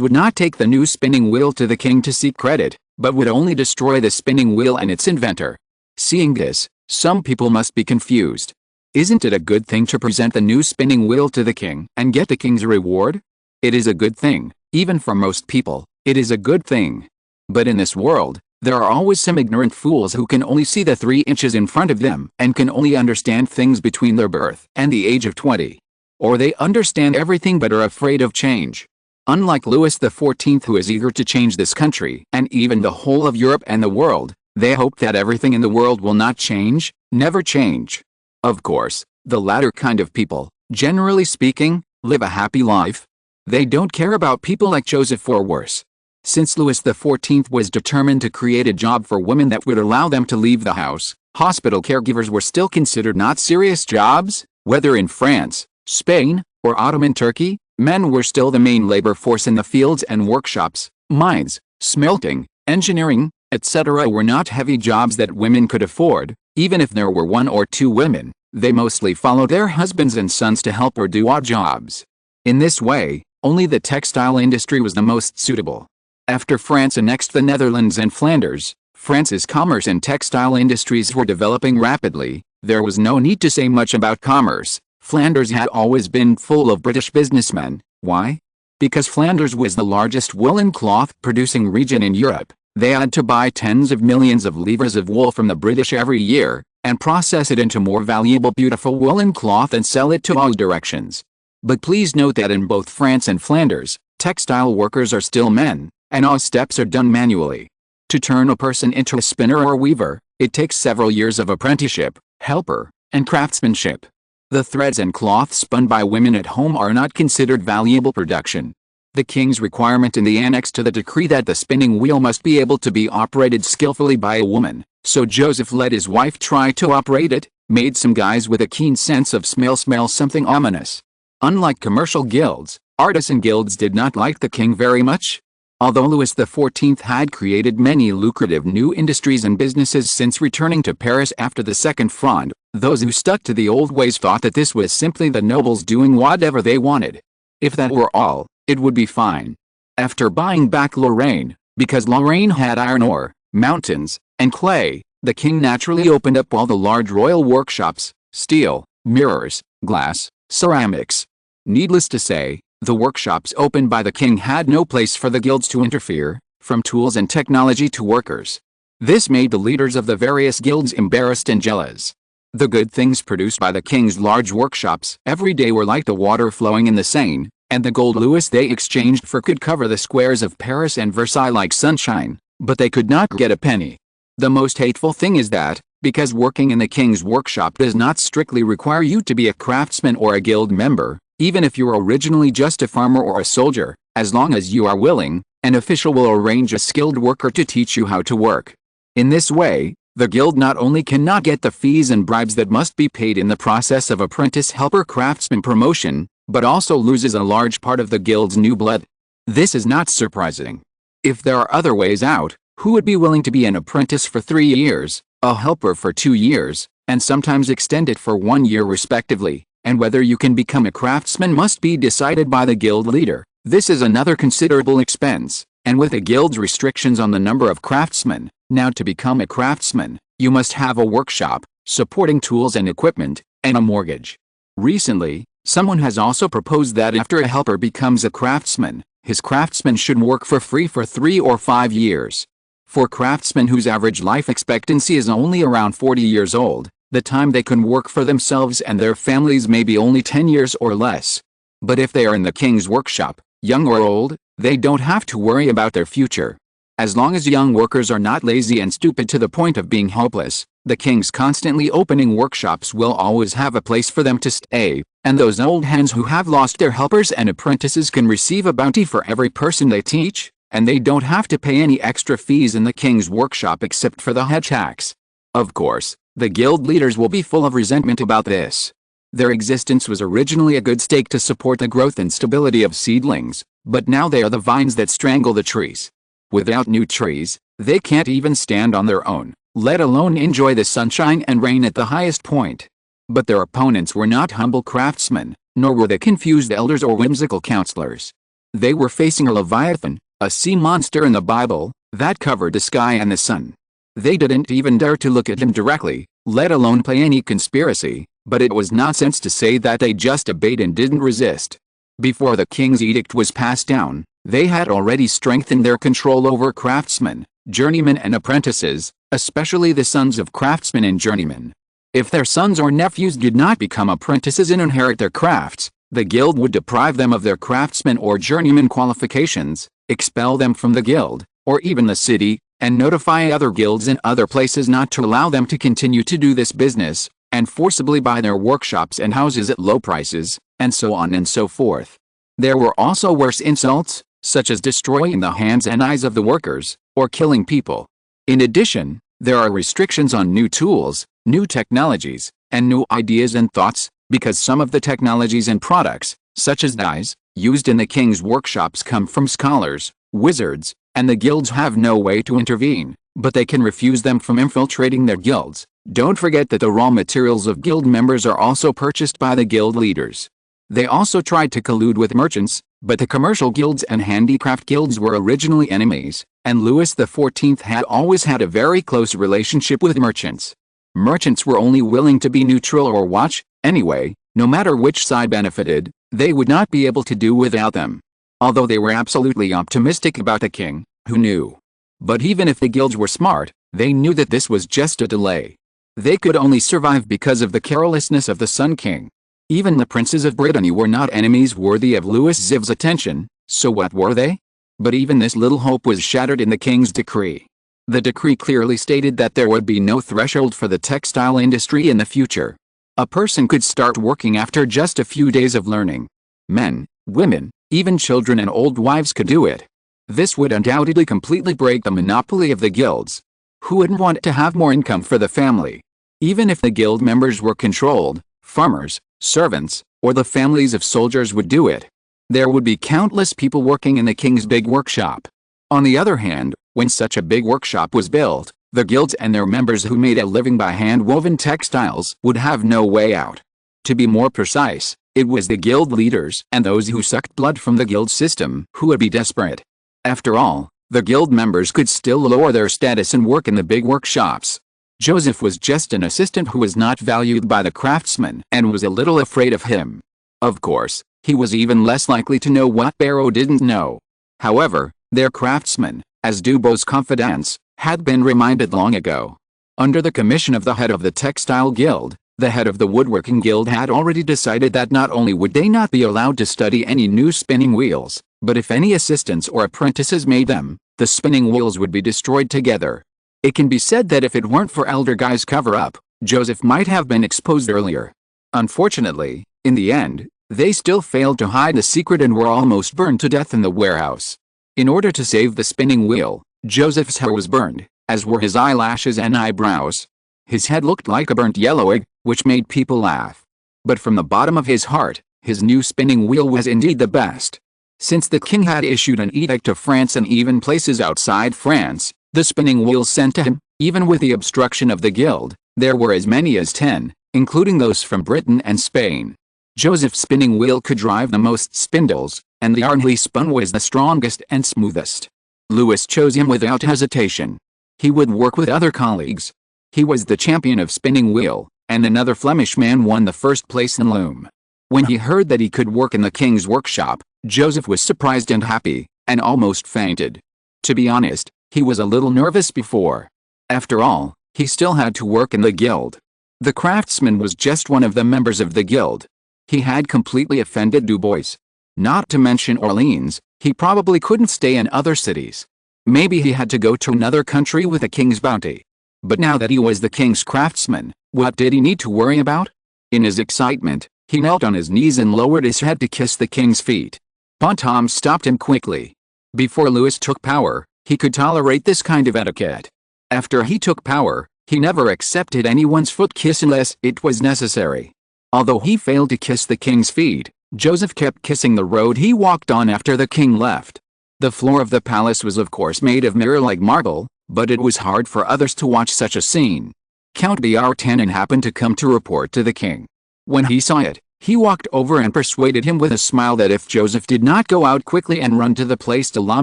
Speaker 1: would not take the new spinning wheel to the king to seek credit, but would only destroy the spinning wheel and its inventor. Seeing this, some people must be confused. Isn't it a good thing to present the new spinning wheel to the king and get the king's reward? It is a good thing, even for most people, it is a good thing. But in this world, there are always some ignorant fools who can only see the 3 inches in front of them and can only understand things between their birth and the age of 20. Or they understand everything but are afraid of change. Unlike Louis XIV, who is eager to change this country and even the whole of Europe and the world, they hope that everything in the world will not change, never change. Of course, the latter kind of people, generally speaking, live a happy life. They don't care about people like Joseph or worse. Since Louis XIV was determined to create a job for women that would allow them to leave the house, Hospital caregivers were still considered not serious jobs. Whether in France, Spain, or Ottoman Turkey, men were still the main labor force in the fields and workshops. Mines, smelting, engineering, etc. were not heavy jobs that women could afford. Even if there were 1 or 2 women, they mostly followed their husbands and sons to help or do odd jobs. In this way, only the textile industry was the most suitable. After France annexed the Netherlands and Flanders, France's commerce and textile industries were developing rapidly. There was no need to say much about commerce. Flanders had always been full of British businessmen. Why? Because Flanders was the largest woolen cloth producing region in Europe. They had to buy tens of millions of livres of wool from the British every year, and process it into more valuable beautiful woolen cloth and sell it to all directions. But please note that in both France and Flanders, textile workers are still men, and all steps are done manually. To turn a person into a spinner or weaver, it takes several years of apprenticeship, helper, and craftsmanship. The threads and cloth spun by women at home are not considered valuable production. The king's requirement in the annex to the decree that the spinning wheel must be able to be operated skillfully by a woman, so Joseph let his wife try to operate it, made some guys with a keen sense of smell something ominous. Unlike commercial guilds, artisan guilds did not like the king very much. Although Louis XIV had created many lucrative new industries and businesses since returning to Paris after the Second Fronde, those who stuck to the old ways thought that this was simply the nobles doing whatever they wanted. If that were all, it would be fine. After buying back Lorraine, because Lorraine had iron ore, mountains, and clay, the king naturally opened up all the large royal workshops, steel, mirrors, glass, ceramics. Needless to say, the workshops opened by the king had no place for the guilds to interfere, from tools and technology to workers. This made the leaders of the various guilds embarrassed and jealous. The good things produced by the king's large workshops every day were like the water flowing in the Seine, and the gold Louis they exchanged for could cover the squares of Paris and Versailles like sunshine, but they could not get a penny. The most hateful thing is that, because working in the king's workshop does not strictly require you to be a craftsman or a guild member, even if you're originally just a farmer or a soldier, as long as you are willing, an official will arrange a skilled worker to teach you how to work. In this way, the guild not only cannot get the fees and bribes that must be paid in the process of apprentice helper craftsman promotion, but also loses a large part of the guild's new blood. This is not surprising. If there are other ways out, who would be willing to be an apprentice for 3 years, a helper for 2 years, and sometimes extend it for 1 year respectively? And whether you can become a craftsman must be decided by the guild leader. This is another considerable expense, and with the guild's restrictions on the number of craftsmen, now to become a craftsman, you must have a workshop, supporting tools and equipment, and a mortgage. Recently, someone has also proposed that after a helper becomes a craftsman, his craftsman should work for free for 3 or 5 years. For craftsmen whose average life expectancy is only around 40 years old, the time they can work for themselves and their families may be only 10 years or less. But if they are in the king's workshop, young or old, they don't have to worry about their future. As long as young workers are not lazy and stupid to the point of being hopeless, the king's constantly opening workshops will always have a place for them to stay, and those old hands who have lost their helpers and apprentices can receive a bounty for every person they teach, and they don't have to pay any extra fees in the king's workshop except for the head tax. Of course, the guild leaders will be full of resentment about this. Their existence was originally a good stake to support the growth and stability of seedlings, but now they are the vines that strangle the trees. Without new trees, they can't even stand on their own, let alone enjoy the sunshine and rain at the highest point. But their opponents were not humble craftsmen, nor were they confused elders or whimsical counselors. They were facing a leviathan, a sea monster in the Bible, that covered the sky and the sun. They didn't even dare to look at him directly, let alone play any conspiracy, but it was nonsense to say that they just obeyed and didn't resist. Before the king's edict was passed down, they had already strengthened their control over craftsmen, journeymen and apprentices, especially the sons of craftsmen and journeymen. If their sons or nephews did not become apprentices and inherit their crafts, the guild would deprive them of their craftsman or journeyman qualifications, expel them from the guild, or even the city, and notify other guilds in other places not to allow them to continue to do this business, and forcibly buy their workshops and houses at low prices, and so on and so forth. There were also worse insults, such as destroying the hands and eyes of the workers, or killing people. In addition, There are restrictions on new tools, new technologies, and new ideas and thoughts, because some of the technologies and products, such as dyes, used in the king's workshops come from scholars, wizards, and the guilds have no way to intervene, but they can refuse them from infiltrating their guilds. Don't forget that the raw materials of guild members are also purchased by the guild leaders. They also tried to collude with merchants, but the commercial guilds and handicraft guilds were originally enemies, and Louis XIV had always had a very close relationship with merchants. Merchants were only willing to be neutral or watch, anyway, no matter which side benefited, they would not be able to do without them. Although they were absolutely optimistic about the king, who knew? But even if the guilds were smart, they knew that this was just a delay. They could only survive because of the carelessness of the Sun King. Even the princes of Brittany were not enemies worthy of Louis XIV's attention, so what were they? But even this little hope was shattered in the king's decree. The decree clearly stated that there would be no threshold for the textile industry in the future. A person could start working after just a few days of learning. Men, women, even children and old wives could do it. This would undoubtedly completely break the monopoly of the guilds. Who wouldn't want to have more income for the family? Even if the guild members were controlled, farmers, servants, or the families of soldiers would do it. There would be countless people working in the king's big workshop. On the other hand, when such a big workshop was built, the guilds and their members who made a living by hand-woven textiles would have no way out. To be more precise, it was the guild leaders and those who sucked blood from the guild system who would be desperate. After all, the guild members could still lower their status and work in the big workshops. Joseph was just an assistant who was not valued by the craftsmen and was a little afraid of him. Of course, he was even less likely to know what Barrow didn't know. However, their craftsmen, as Dubos's confidants, had been reminded long ago. Under the commission of the head of the Textile Guild, the head of the Woodworking Guild had already decided that not only would they not be allowed to study any new spinning wheels, but if any assistants or apprentices made them, the spinning wheels would be destroyed together. It can be said that if it weren't for Elder Guy's cover-up, Joseph might have been exposed earlier. Unfortunately, in the end, they still failed to hide the secret and were almost burned to death in the warehouse. In order to save the spinning wheel, Joseph's hair was burned, as were his eyelashes and eyebrows. His head looked like a burnt yellow egg, which made people laugh. But from the bottom of his heart, his new spinning wheel was indeed the best. Since the king had issued an edict to France and even places outside France, the spinning wheels sent to him, even with the obstruction of the guild, there were as many as 10, including those from Britain and Spain. Joseph's spinning wheel could drive the most spindles, and the yarn he spun was the strongest and smoothest. Louis chose him without hesitation. He would work with other colleagues. He was the champion of spinning wheel, and another Flemish man won the first place in loom. When he heard that he could work in the king's workshop, Joseph was surprised and happy, and almost fainted. To be honest, he was a little nervous before. After all, he still had to work in the guild. The craftsman was just one of the members of the guild. He had completely offended Dubois. Not to mention Orleans, he probably couldn't stay in other cities. Maybe he had to go to another country with the king's bounty. But now that he was the king's craftsman, what did he need to worry about? In his excitement, he knelt on his knees and lowered his head to kiss the king's feet. Bontemps stopped him quickly. Before Louis took power, he could tolerate this kind of etiquette. After he took power, he never accepted anyone's foot kiss unless it was necessary. Although he failed to kiss the king's feet, Joseph kept kissing the road he walked on after the king left. The floor of the palace was of course made of mirror-like marble, but it was hard for others to watch such a scene. Count d'Artagnan happened to come to report to the king. When he saw it, he walked over and persuaded him with a smile that if Joseph did not go out quickly and run to the Place de la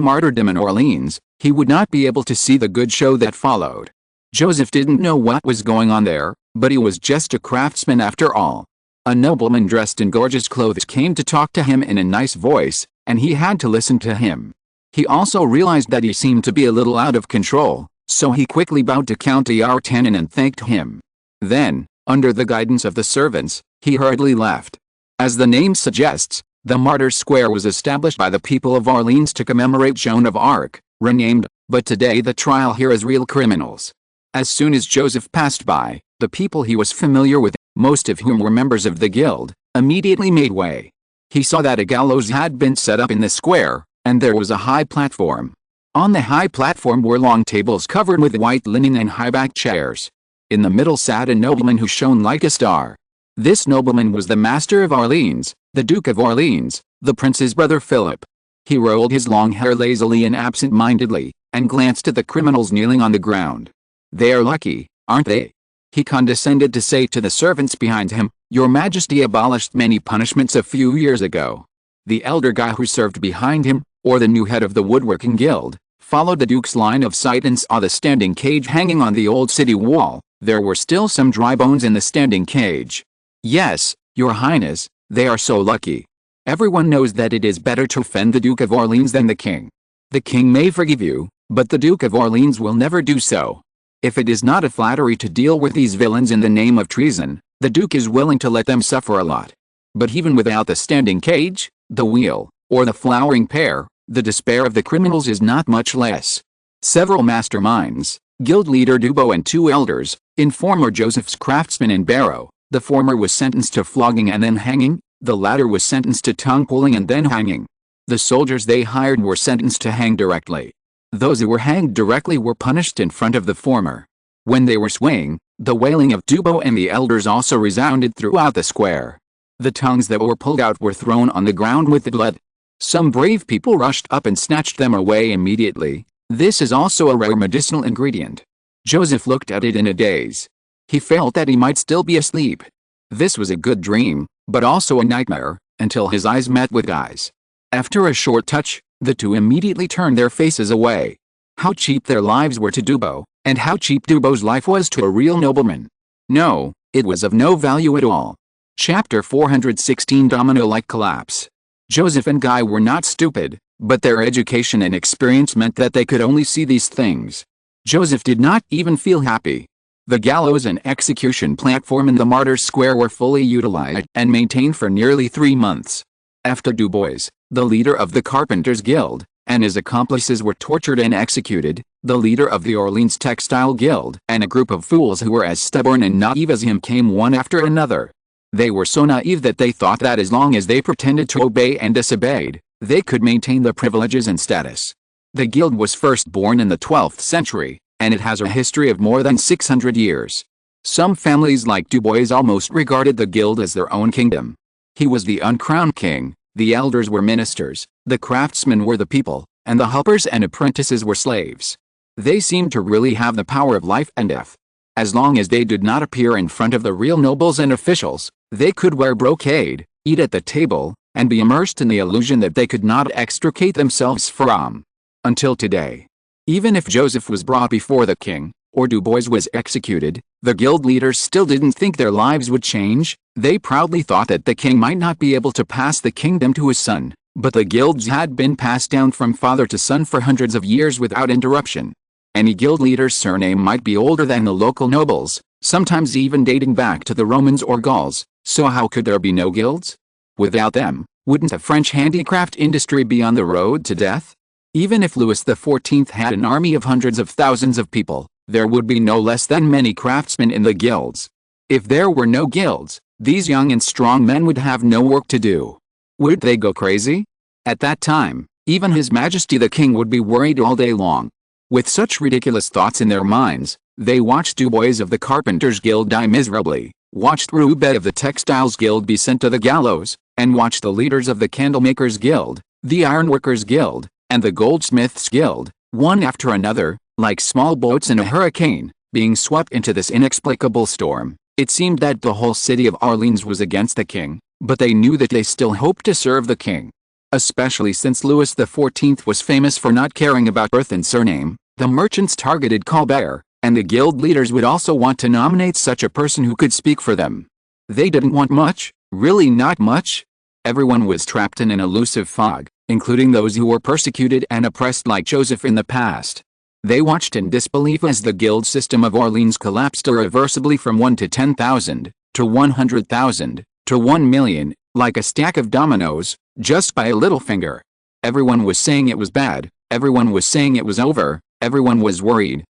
Speaker 1: Martyrdom in Orleans, he would not be able to see the good show that followed. Joseph didn't know what was going on there, but he was just a craftsman after all. A nobleman dressed in gorgeous clothes came to talk to him in a nice voice, and he had to listen to him. He also realized that he seemed to be a little out of control, so he quickly bowed to Count d'Artagnan and thanked him. Then, under the guidance of the servants, he hurriedly left. As the name suggests, the Martyrs' Square was established by the people of Orleans to commemorate Joan of Arc, renamed, but today the trial here is real criminals. As soon as Joseph passed by, the people he was familiar with, most of whom were members of the guild, immediately made way. He saw that a gallows had been set up in the square, and there was a high platform. On the high platform were long tables covered with white linen and high-backed chairs. In the middle sat a nobleman who shone like a star. This nobleman was the Master of Orleans, the Duke of Orleans, the prince's brother Philip. He rolled his long hair lazily and absent-mindedly, and glanced at the criminals kneeling on the ground. "They are lucky, aren't they?" he condescended to say to the servants behind him. "Your Majesty abolished many punishments a few years ago." The elder guy who served behind him, or the new head of the woodworking guild, followed the Duke's line of sight and saw the standing cage hanging on the old city wall. There were still some dry bones in the standing cage. "Yes, Your Highness, they are so lucky. Everyone knows that it is better to offend the Duke of Orleans than the king. The king may forgive you, but the Duke of Orleans will never do so. If it is not a flattery to deal with these villains in the name of treason, the Duke is willing to let them suffer a lot. But even without the standing cage, the wheel, or the flowering pear, the despair of the criminals is not much less." Several masterminds, guild leader Dubois and two elders, informer Joseph's craftsman and Barrow, the former was sentenced to flogging and then hanging, the latter was sentenced to tongue-pulling and then hanging. The soldiers they hired were sentenced to hang directly. Those who were hanged directly were punished in front of the former. When they were swaying, the wailing of Dubois and the elders also resounded throughout the square. The tongues that were pulled out were thrown on the ground with the blood. Some brave people rushed up and snatched them away immediately. This is also a rare medicinal ingredient. Joseph looked at it in a daze. He felt that he might still be asleep. This was a good dream, but also a nightmare, until his eyes met with Guy's. After a short touch, the two immediately turned their faces away. How cheap their lives were to Dubois, and how cheap Dubois' life was to a real nobleman. No, it was of no value at all. Chapter 416 Domino-like collapse. Joseph and Guy were not stupid, but their education and experience meant that they could only see these things. Joseph did not even feel happy. The gallows and execution platform in the Martyrs' Square were fully utilized and maintained for nearly 3 months. After Dubois, the leader of the Carpenters' Guild, and his accomplices were tortured and executed, the leader of the Orleans Textile Guild and a group of fools who were as stubborn and naive as him came one after another. They were so naive that they thought that as long as they pretended to obey and disobeyed, they could maintain their privileges and status. The guild was first born in the 12th century, and it has a history of more than 600 years. Some families like Dubois almost regarded the guild as their own kingdom. He was the uncrowned king, the elders were ministers, the craftsmen were the people, and the helpers and apprentices were slaves. They seemed to really have the power of life and death. As long as they did not appear in front of the real nobles and officials, they could wear brocade, eat at the table, and be immersed in the illusion that they could not extricate themselves from. Until today. Even if Joseph was brought before the king, or Dubois was executed, the guild leaders still didn't think their lives would change. They proudly thought that the king might not be able to pass the kingdom to his son, but the guilds had been passed down from father to son for hundreds of years without interruption. Any guild leader's surname might be older than the local nobles, sometimes even dating back to the Romans or Gauls, so how could there be no guilds? Without them, wouldn't the French handicraft industry be on the road to death? Even if Louis XIV had an army of hundreds of thousands of people, there would be no less than many craftsmen in the guilds. If there were no guilds, these young and strong men would have no work to do. Would they go crazy? At that time, even His Majesty the King would be worried all day long. With such ridiculous thoughts in their minds, they watched Dubois of the Carpenters' Guild die miserably, watched Roubaix of the Textiles Guild be sent to the gallows, and watched the leaders of the Candlemakers' Guild, the Ironworkers' Guild, and the Goldsmiths' Guild, one after another, like small boats in a hurricane, being swept into this inexplicable storm. It seemed that the whole city of Orleans was against the king, but they knew that they still hoped to serve the king. Especially since Louis XIV was famous for not caring about birth and surname, the merchants targeted Colbert, and the guild leaders would also want to nominate such a person who could speak for them. They didn't want much, really not much. Everyone was trapped in an elusive fog, including those who were persecuted and oppressed like Joseph in the past. They watched in disbelief as the guild system of Orleans collapsed irreversibly from 1 to 10,000, to 100,000, to 1,000,000, like a stack of dominoes, just by a little finger. Everyone was saying it was bad, everyone was saying it was over, everyone was worried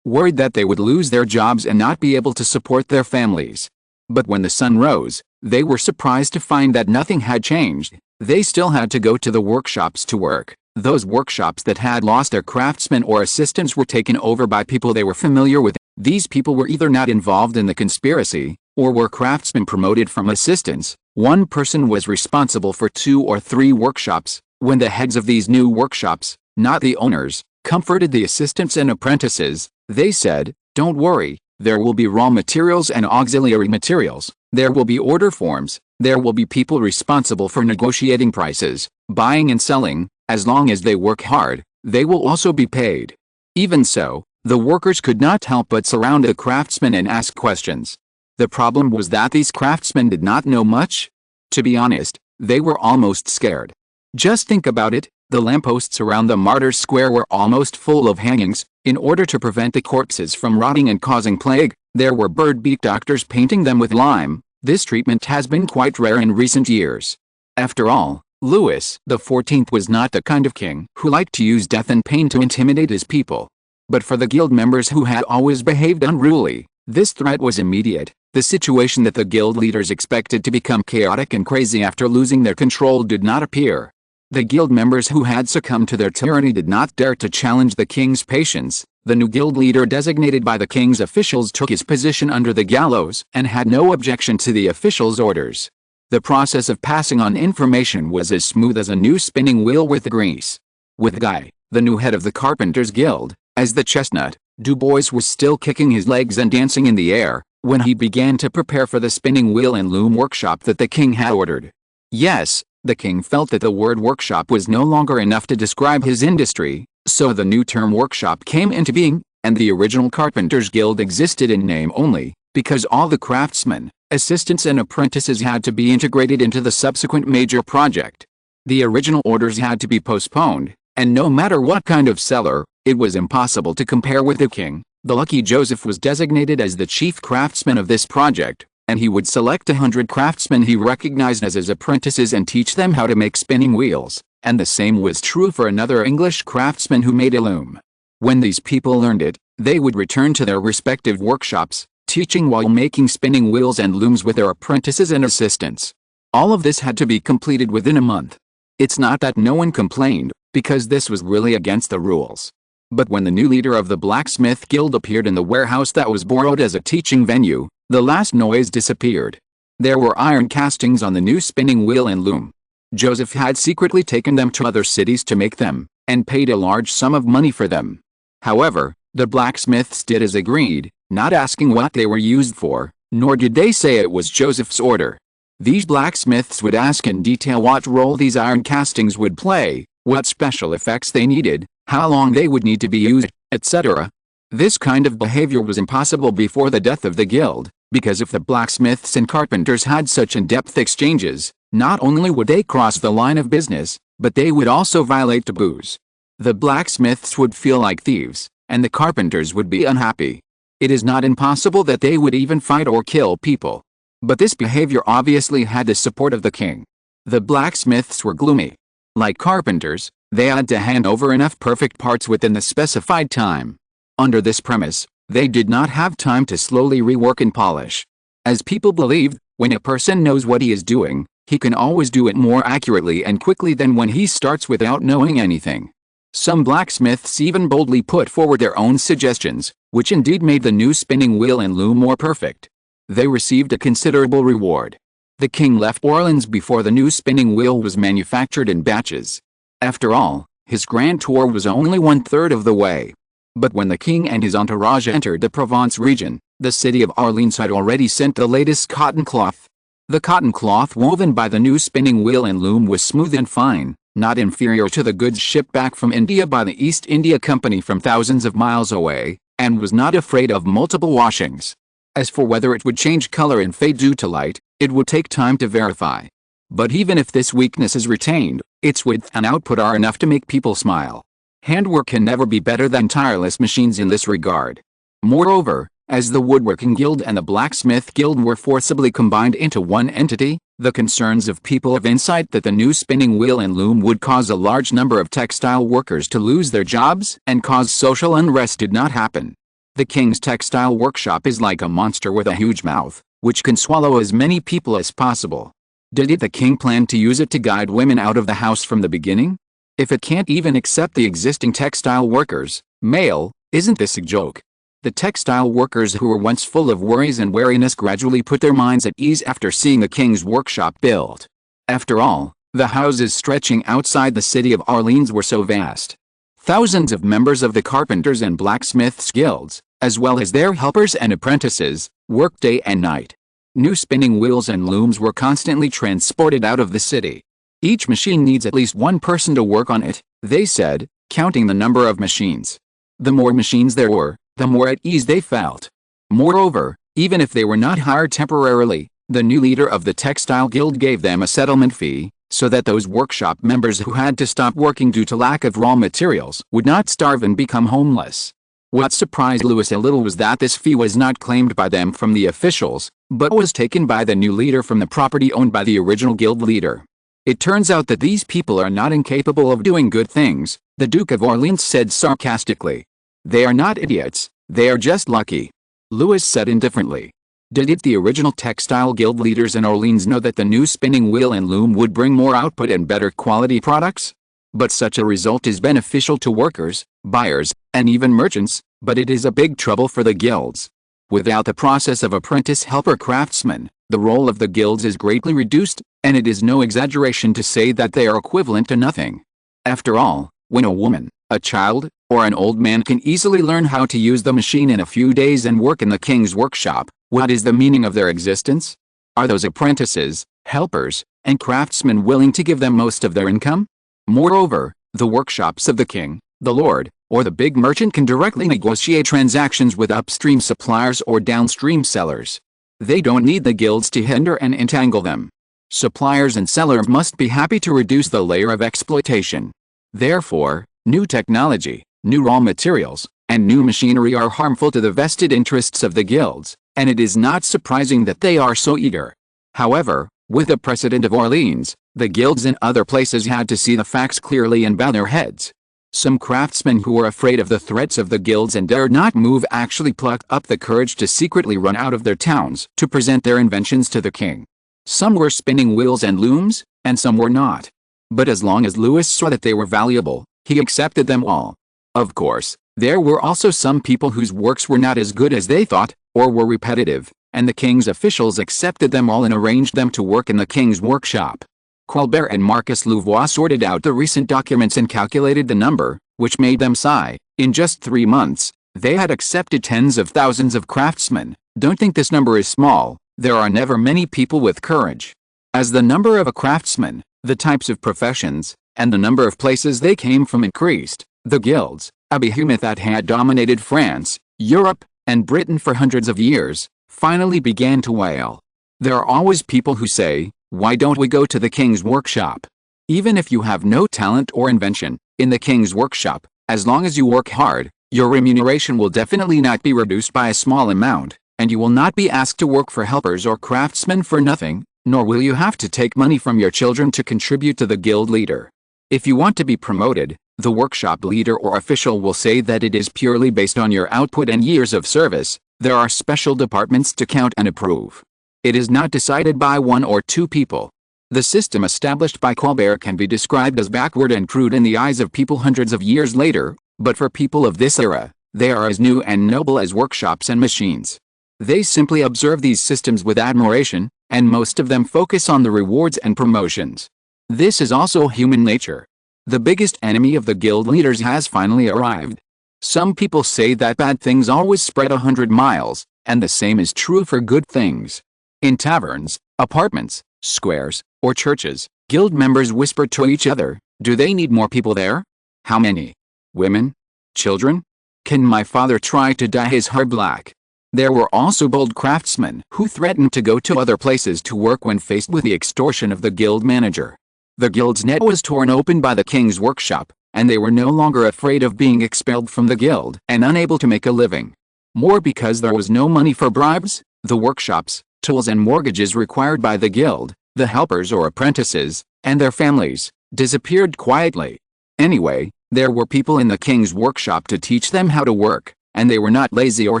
Speaker 1: that they would lose their jobs and not be able to support their families. But when the sun rose, they were surprised to find that nothing had changed. They still had to go to the workshops to work. Those workshops that had lost their craftsmen or assistants were taken over by people they were familiar with. These people were either not involved in the conspiracy, or were craftsmen promoted from assistants. One person was responsible for 2 or 3 workshops. When the heads of these new workshops, not the owners, comforted the assistants and apprentices, they said, "Don't worry, there will be raw materials and auxiliary materials, there will be order forms, there will be people responsible for negotiating prices, buying and selling, as long as they work hard, they will also be paid." Even so, the workers could not help but surround the craftsmen and ask questions. The problem was that these craftsmen did not know much. To be honest, they were almost scared. Just think about it, the lampposts around the Martyrs' Square were almost full of hangings. In order to prevent the corpses from rotting and causing plague, there were bird-beak doctors painting them with lime. This treatment has been quite rare in recent years. After all, Louis XIV was not the kind of king who liked to use death and pain to intimidate his people. But for the guild members who had always behaved unruly, this threat was immediate. The situation that the guild leaders expected to become chaotic and crazy after losing their control did not appear. The guild members who had succumbed to their tyranny did not dare to challenge the king's patience. The new guild leader designated by the king's officials took his position under the gallows and had no objection to the officials' orders. The process of passing on information was as smooth as a new spinning wheel with grease. With Guy, the new head of the Carpenters' Guild, as the chestnut, Du Bois was still kicking his legs and dancing in the air when he began to prepare for the spinning wheel and loom workshop that the king had ordered. Yes, the king felt that the word workshop was no longer enough to describe his industry, so the new term workshop came into being, and the original Carpenters' Guild existed in name only, because all the craftsmen, assistants and apprentices had to be integrated into the subsequent major project. The original orders had to be postponed, and no matter what kind of seller, it was impossible to compare with the king. The lucky Joseph was designated as the chief craftsman of this project, and he would select 100 craftsmen he recognized as his apprentices and teach them how to make spinning wheels, and the same was true for another English craftsman who made a loom. When these people learned it, they would return to their respective workshops, teaching while making spinning wheels and looms with their apprentices and assistants. All of this had to be completed within a month. It's not that no one complained, because this was really against the rules. But when the new leader of the Blacksmith Guild appeared in the warehouse that was borrowed as a teaching venue, the last noise disappeared. There were iron castings on the new spinning wheel and loom. Joseph had secretly taken them to other cities to make them, and paid a large sum of money for them. However, the blacksmiths did as agreed, not asking what they were used for, nor did they say it was Joseph's order. These blacksmiths would ask in detail what role these iron castings would play, what special effects they needed, how long they would need to be used, etc. This kind of behavior was impossible before the death of the guild, because if the blacksmiths and carpenters had such in-depth exchanges, not only would they cross the line of business, but they would also violate taboos. The blacksmiths would feel like thieves, and the carpenters would be unhappy. It is not impossible that they would even fight or kill people. But this behavior obviously had the support of the king. The blacksmiths were gloomy. Like carpenters, they had to hand over enough perfect parts within the specified time. Under this premise, they did not have time to slowly rework and polish. As people believed, when a person knows what he is doing, he can always do it more accurately and quickly than when he starts without knowing anything. Some blacksmiths even boldly put forward their own suggestions, which indeed made the new spinning wheel and loom more perfect. They received a considerable reward. The king left Orleans before the new spinning wheel was manufactured in batches. After all, his grand tour was only 1/3 of the way. But when the king and his entourage entered the Provence region, the city of Orleans had already sent the latest cotton cloth. The cotton cloth woven by the new spinning wheel and loom was smooth and fine, not inferior to the goods shipped back from India by the East India Company from thousands of miles away, and was not afraid of multiple washings. As for whether it would change color and fade due to light, it would take time to verify. But even if this weakness is retained, its width and output are enough to make people smile. Handwork can never be better than tireless machines in this regard. Moreover, as the Woodworking Guild and the Blacksmith Guild were forcibly combined into one entity, the concerns of people of insight that the new spinning wheel and loom would cause a large number of textile workers to lose their jobs and cause social unrest did not happen. The king's textile workshop is like a monster with a huge mouth, which can swallow as many people as possible. Did the king plan to use it to guide women out of the house from the beginning? If it can't even accept the existing textile workers, male, isn't this a joke? The textile workers who were once full of worries and wariness gradually put their minds at ease after seeing the king's workshop built. After all, the houses stretching outside the city of Orleans were so vast. Thousands of members of the carpenters and blacksmiths guilds, as well as their helpers and apprentices, worked day and night. New spinning wheels and looms were constantly transported out of the city. Each machine needs at least one person to work on it, they said, counting the number of machines. The more machines there were, the more at ease they felt. Moreover, even if they were not hired temporarily, the new leader of the textile guild gave them a settlement fee, so that those workshop members who had to stop working due to lack of raw materials would not starve and become homeless. What surprised Louis a little was that this fee was not claimed by them from the officials, but was taken by the new leader from the property owned by the original guild leader. It turns out that these people are not incapable of doing good things, the Duke of Orleans said sarcastically. They are not idiots, they are just lucky. Louis said indifferently. Did the original textile guild leaders in Orleans know that the new spinning wheel and loom would bring more output and better quality products? But such a result is beneficial to workers, buyers, and even merchants, but it is a big trouble for the guilds. Without the process of apprentice helper craftsmen, the role of the guilds is greatly reduced, and it is no exaggeration to say that they are equivalent to nothing. After all, when a woman, a child, or an old man can easily learn how to use the machine in a few days and work in the king's workshop, what is the meaning of their existence? Are those apprentices, helpers, and craftsmen willing to give them most of their income? Moreover, the workshops of the king, the lord, or the big merchant can directly negotiate transactions with upstream suppliers or downstream sellers. They don't need the guilds to hinder and entangle them. Suppliers and sellers must be happy to reduce the layer of exploitation. Therefore, new technology, new raw materials, and new machinery are harmful to the vested interests of the guilds, and it is not surprising that they are so eager. However, with the precedent of Orleans, the guilds in other places had to see the facts clearly and bow their heads. Some craftsmen who were afraid of the threats of the guilds and dared not move actually plucked up the courage to secretly run out of their towns to present their inventions to the king. Some were spinning wheels and looms, and some were not. But as long as Louis saw that they were valuable, he accepted them all. Of course, there were also some people whose works were not as good as they thought, or were repetitive, and the king's officials accepted them all and arranged them to work in the king's workshop. Colbert and Marcus Louvois sorted out the recent documents and calculated the number, which made them sigh. In just 3 months, they had accepted tens of thousands of craftsmen. Don't think this number is small, there are never many people with courage. As the number of a craftsman, the types of professions, and the number of places they came from increased, the guilds, a behemoth that had dominated France, Europe, and Britain for hundreds of years, finally began to wail. There are always people who say, why don't we go to the king's workshop? Even if you have no talent or invention, in the king's workshop, as long as you work hard, your remuneration will definitely not be reduced by a small amount, and you will not be asked to work for helpers or craftsmen for nothing, nor will you have to take money from your children to contribute to the guild leader. If you want to be promoted, the workshop leader or official will say that it is purely based on your output and years of service. There are special departments to count and approve. It is not decided by 1 or 2 people. The system established by Colbert can be described as backward and crude in the eyes of people hundreds of years later, but for people of this era, they are as new and noble as workshops and machines. They simply observe these systems with admiration, and most of them focus on the rewards and promotions. This is also human nature. The biggest enemy of the guild leaders has finally arrived. Some people say that bad things always spread 100 miles, and the same is true for good things. In taverns, apartments, squares, or churches, guild members whisper to each other, do they need more people there? How many? Women? Children? Can my father try to dye his hair black? There were also bold craftsmen who threatened to go to other places to work when faced with the extortion of the guild manager. The guild's net was torn open by the king's workshop, and they were no longer afraid of being expelled from the guild and unable to make a living. More because there was no money for bribes, the workshops, tools and mortgages required by the guild, the helpers or apprentices, and their families, disappeared quietly. Anyway, there were people in the king's workshop to teach them how to work, and they were not lazy or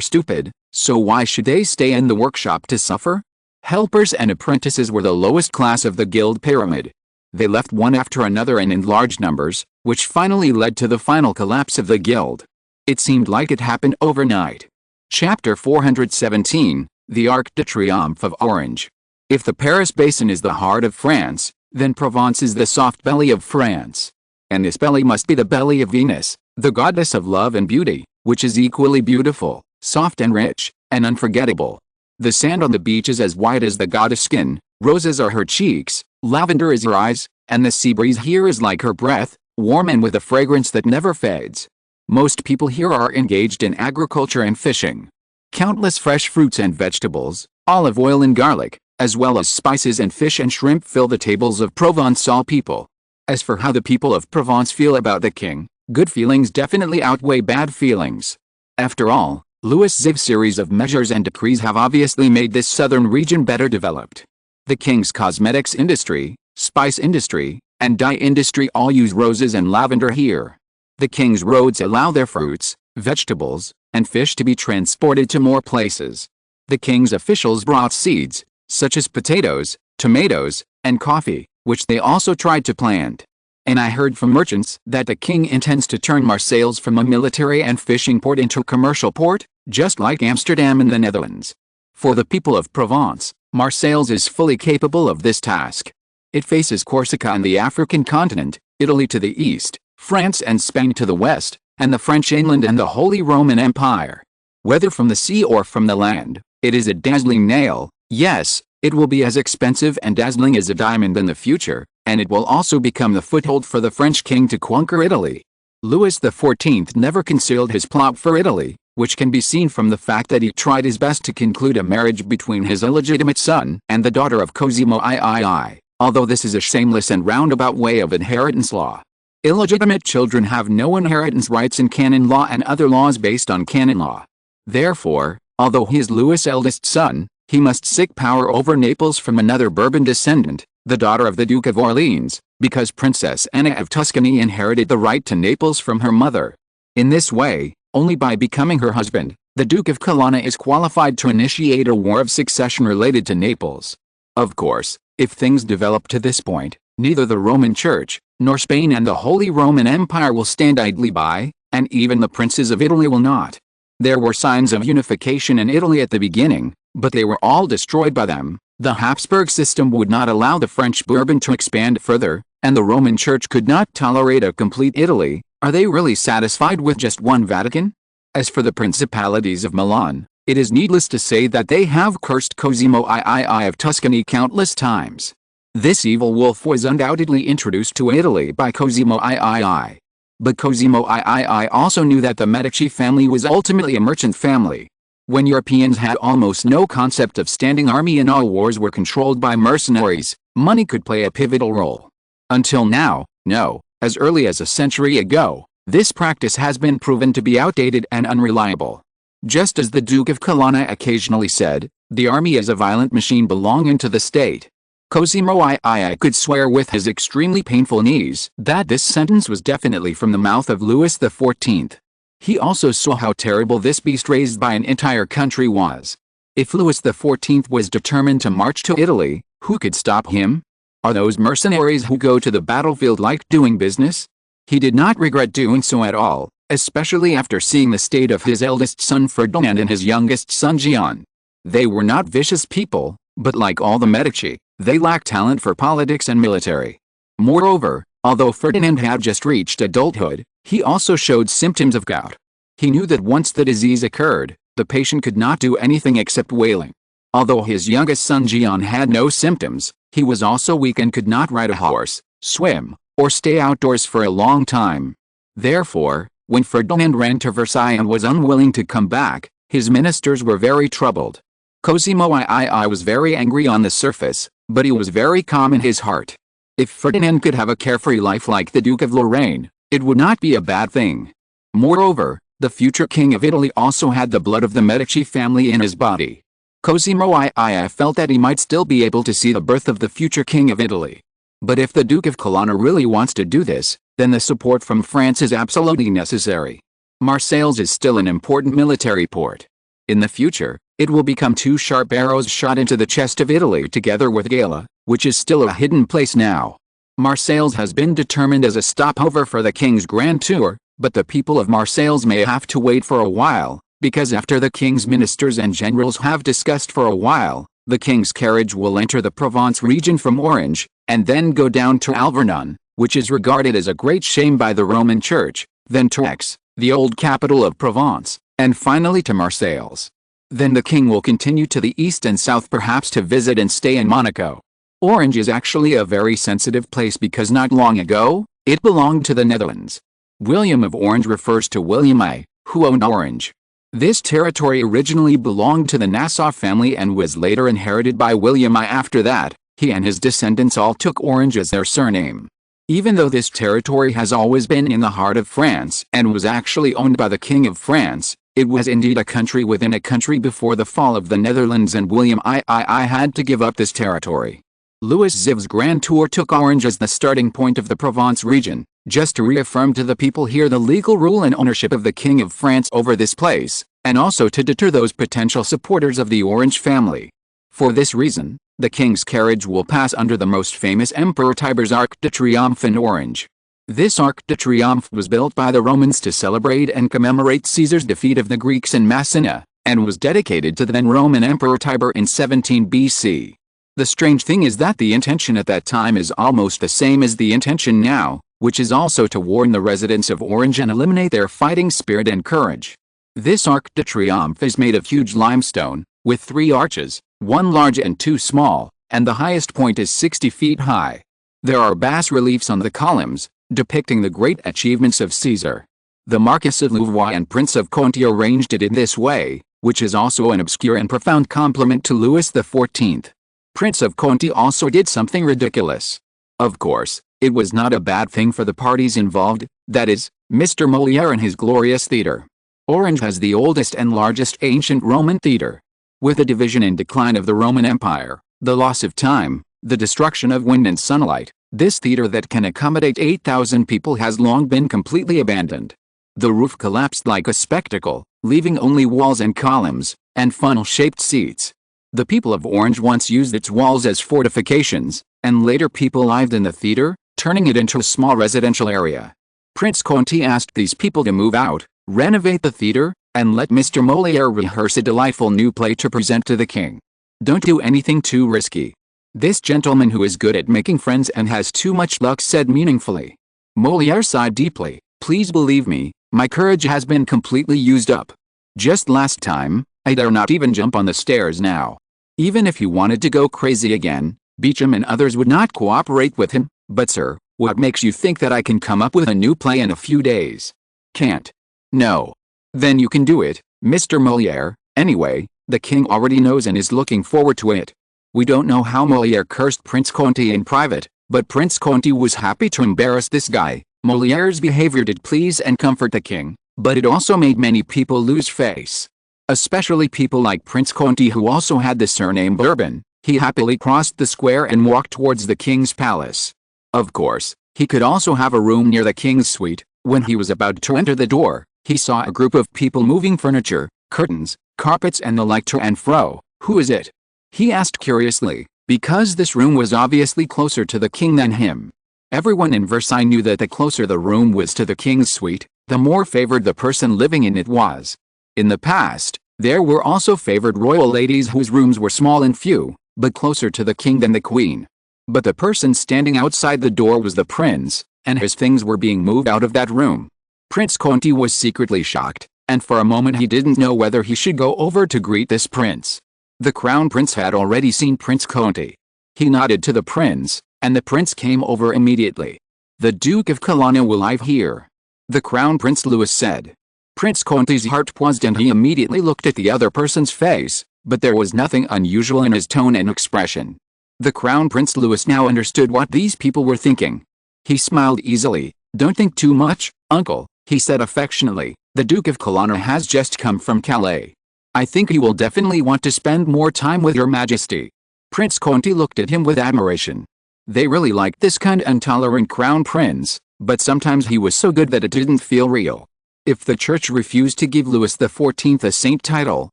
Speaker 1: stupid, so why should they stay in the workshop to suffer? Helpers and apprentices were the lowest class of the guild pyramid. They left one after another and in large numbers, which finally led to the final collapse of the guild. It seemed like it happened overnight. Chapter 417, The Arc de Triomphe of Orange. If the Paris Basin is the heart of France, then Provence is the soft belly of France. And this belly must be the belly of Venus, the goddess of love and beauty, which is equally beautiful, soft and rich, and unforgettable. The sand on the beach is as white as the goddess' skin, roses are her cheeks, lavender is her eyes, and the sea breeze here is like her breath, warm and with a fragrance that never fades. Most people here are engaged in agriculture and fishing. Countless fresh fruits and vegetables, olive oil and garlic, as well as spices and fish and shrimp fill the tables of Provençal people. As for how the people of Provence feel about the king, good feelings definitely outweigh bad feelings. After all, Louis XIV's series of measures and decrees have obviously made this southern region better developed. The king's cosmetics industry, spice industry, and dye industry all use roses and lavender here. The king's roads allow their fruits, vegetables, and fish to be transported to more places. The king's officials brought seeds, such as potatoes, tomatoes, and coffee, which they also tried to plant. And I heard from merchants that the king intends to turn Marseilles from a military and fishing port into a commercial port, just like Amsterdam in the Netherlands. For the people of Provence, Marseilles is fully capable of this task. It faces Corsica and the African continent, Italy to the east, France and Spain to the west, and the French inland and the Holy Roman Empire. Whether from the sea or from the land, it is a dazzling nail. Yes, it will be as expensive and dazzling as a diamond in the future, and it will also become the foothold for the French king to conquer Italy. Louis XIV never concealed his plot for Italy, which can be seen from the fact that he tried his best to conclude a marriage between his illegitimate son and the daughter of Cosimo III, although this is a shameless and roundabout way of inheritance law. Illegitimate children have no inheritance rights in canon law and other laws based on canon law. Therefore, although he is Louis' eldest son, he must seek power over Naples from another Bourbon descendant, the daughter of the Duke of Orleans, because Princess Anna of Tuscany inherited the right to Naples from her mother. In this way, only by becoming her husband, the Duke of Colonna is qualified to initiate a war of succession related to Naples. Of course, if things develop to this point, neither the Roman Church, nor Spain and the Holy Roman Empire will stand idly by, and even the princes of Italy will not. There were signs of unification in Italy at the beginning, but they were all destroyed by them. The Habsburg system would not allow the French Bourbon to expand further, and the Roman Church could not tolerate a complete Italy. Are they really satisfied with just one Vatican? As for the principalities of Milan, it is needless to say that they have cursed Cosimo III of Tuscany countless times. This evil wolf was undoubtedly introduced to Italy by Cosimo III. But Cosimo III also knew that the Medici family was ultimately a merchant family. When Europeans had almost no concept of standing army and all wars were controlled by mercenaries, money could play a pivotal role. Until now, no, as early as a century ago, this practice has been proven to be outdated and unreliable. Just as the Duke of Colonna occasionally said, the army is a violent machine belonging to the state. Cosimo III could swear with his extremely painful knees that this sentence was definitely from the mouth of Louis XIV. He also saw how terrible this beast raised by an entire country was. If Louis XIV was determined to march to Italy, who could stop him? Are those mercenaries who go to the battlefield like doing business? He did not regret doing so at all, especially after seeing the state of his eldest son Ferdinand and his youngest son Gian. They were not vicious people, but like all the Medici, they lacked talent for politics and military. Moreover, although Ferdinand had just reached adulthood, he also showed symptoms of gout. He knew that once the disease occurred, the patient could not do anything except wailing. Although his youngest son Gian had no symptoms, he was also weak and could not ride a horse, swim, or stay outdoors for a long time. Therefore, when Ferdinand ran to Versailles and was unwilling to come back, his ministers were very troubled. Cosimo III was very angry on the surface, but he was very calm in his heart. If Ferdinand could have a carefree life like the Duke of Lorraine, it would not be a bad thing. Moreover, the future king of Italy also had the blood of the Medici family in his body. Cosimo III felt that he might still be able to see the birth of the future king of Italy. But if the Duke of Colonna really wants to do this, then the support from France is absolutely necessary. Marseilles is still an important military port. In the future, it will become two sharp arrows shot into the chest of Italy together with Gela, which is still a hidden place now. Marseilles has been determined as a stopover for the king's grand tour, but the people of Marseilles may have to wait for a while, because after the king's ministers and generals have discussed for a while, the king's carriage will enter the Provence region from Orange, and then go down to Alvernon, which is regarded as a great shame by the Roman Church, then to Aix, the old capital of Provence, and finally to Marseilles. Then the king will continue to the east and south, perhaps to visit and stay in Monaco. Orange is actually a very sensitive place because not long ago, it belonged to the Netherlands. William of Orange refers to William I, who owned Orange. This territory originally belonged to the Nassau family and was later inherited by William I. After that, he and his descendants all took Orange as their surname. Even though this territory has always been in the heart of France and was actually owned by the King of France, it was indeed a country within a country before the fall of the Netherlands, and William I had to give up this territory. Louis XIV's grand tour took Orange as the starting point of the Provence region, just to reaffirm to the people here the legal rule and ownership of the King of France over this place, and also to deter those potential supporters of the Orange family. For this reason, the king's carriage will pass under the most famous Emperor Tiber's Arc de Triomphe in Orange. This Arc de Triomphe was built by the Romans to celebrate and commemorate Caesar's defeat of the Greeks in Mancini, and was dedicated to the then Roman Emperor Tiber in 17 BC. The strange thing is that the intention at that time is almost the same as the intention now, which is also to warn the residents of Orange and eliminate their fighting spirit and courage. This Arc de Triomphe is made of huge limestone, with 3 arches, 1 large and 2 small, and the highest point is 60 feet high. There are bas-reliefs on the columns, depicting the great achievements of Caesar. The Marquis of Louvois and Prince of Conti arranged it in this way, which is also an obscure and profound compliment to Louis XIV. Prince of Conti also did something ridiculous. Of course, it was not a bad thing for the parties involved, that is, Mr. Molière and his glorious theatre. Orange has the oldest and largest ancient Roman theatre. With the division and decline of the Roman Empire, the loss of time, the destruction of wind and sunlight, this theatre that can accommodate 8,000 people has long been completely abandoned. The roof collapsed like a spectacle, leaving only walls and columns, and funnel-shaped seats. The people of Orange once used its walls as fortifications, and later people lived in the theatre, turning it into a small residential area. Prince Conti asked these people to move out, renovate the theatre, and let Mr. Molière rehearse a delightful new play to present to the king. Don't do anything too risky. This gentleman, who is good at making friends and has too much luck, said meaningfully. Molière sighed deeply. Please believe me, my courage has been completely used up. Just last time, I dare not even jump on the stairs now. Even if he wanted to go crazy again, Beecham and others would not cooperate with him. But sir, what makes you think that I can come up with a new play in a few days? Can't. No. Then you can do it, Mr. Molière. Anyway, the king already knows and is looking forward to it. We don't know how Molière cursed Prince Conti in private, but Prince Conti was happy to embarrass this guy. Molière's behavior did please and comfort the king, but it also made many people lose face. Especially people like Prince Conti, who also had the surname Bourbon. He happily crossed the square and walked towards the king's palace. Of course, he could also have a room near the king's suite. When he was about to enter the door, he saw a group of people moving furniture, curtains, carpets and the like to and fro. Who is it? He asked curiously, because this room was obviously closer to the king than him. Everyone in Versailles knew that the closer the room was to the king's suite, the more favored the person living in it was. In the past, there were also favored royal ladies whose rooms were small and few, but closer to the king than the queen. But the person standing outside the door was the prince, and his things were being moved out of that room. Prince Conti was secretly shocked, and for a moment he didn't know whether he should go over to greet this prince. The crown prince had already seen Prince Conti. He nodded to the prince, and the prince came over immediately. The Duke of Colonna will arrive here, the crown prince Louis said. Prince Conti's heart paused and he immediately looked at the other person's face, but there was nothing unusual in his tone and expression. The crown prince Louis now understood what these people were thinking. He smiled easily. Don't think too much, uncle, he said affectionately. The Duke of Colonna has just come from Calais. I think he will definitely want to spend more time with your majesty. Prince Conti looked at him with admiration. They really liked this kind of intolerant crown prince, but sometimes he was so good that it didn't feel real. If the church refused to give Louis XIV a saint title,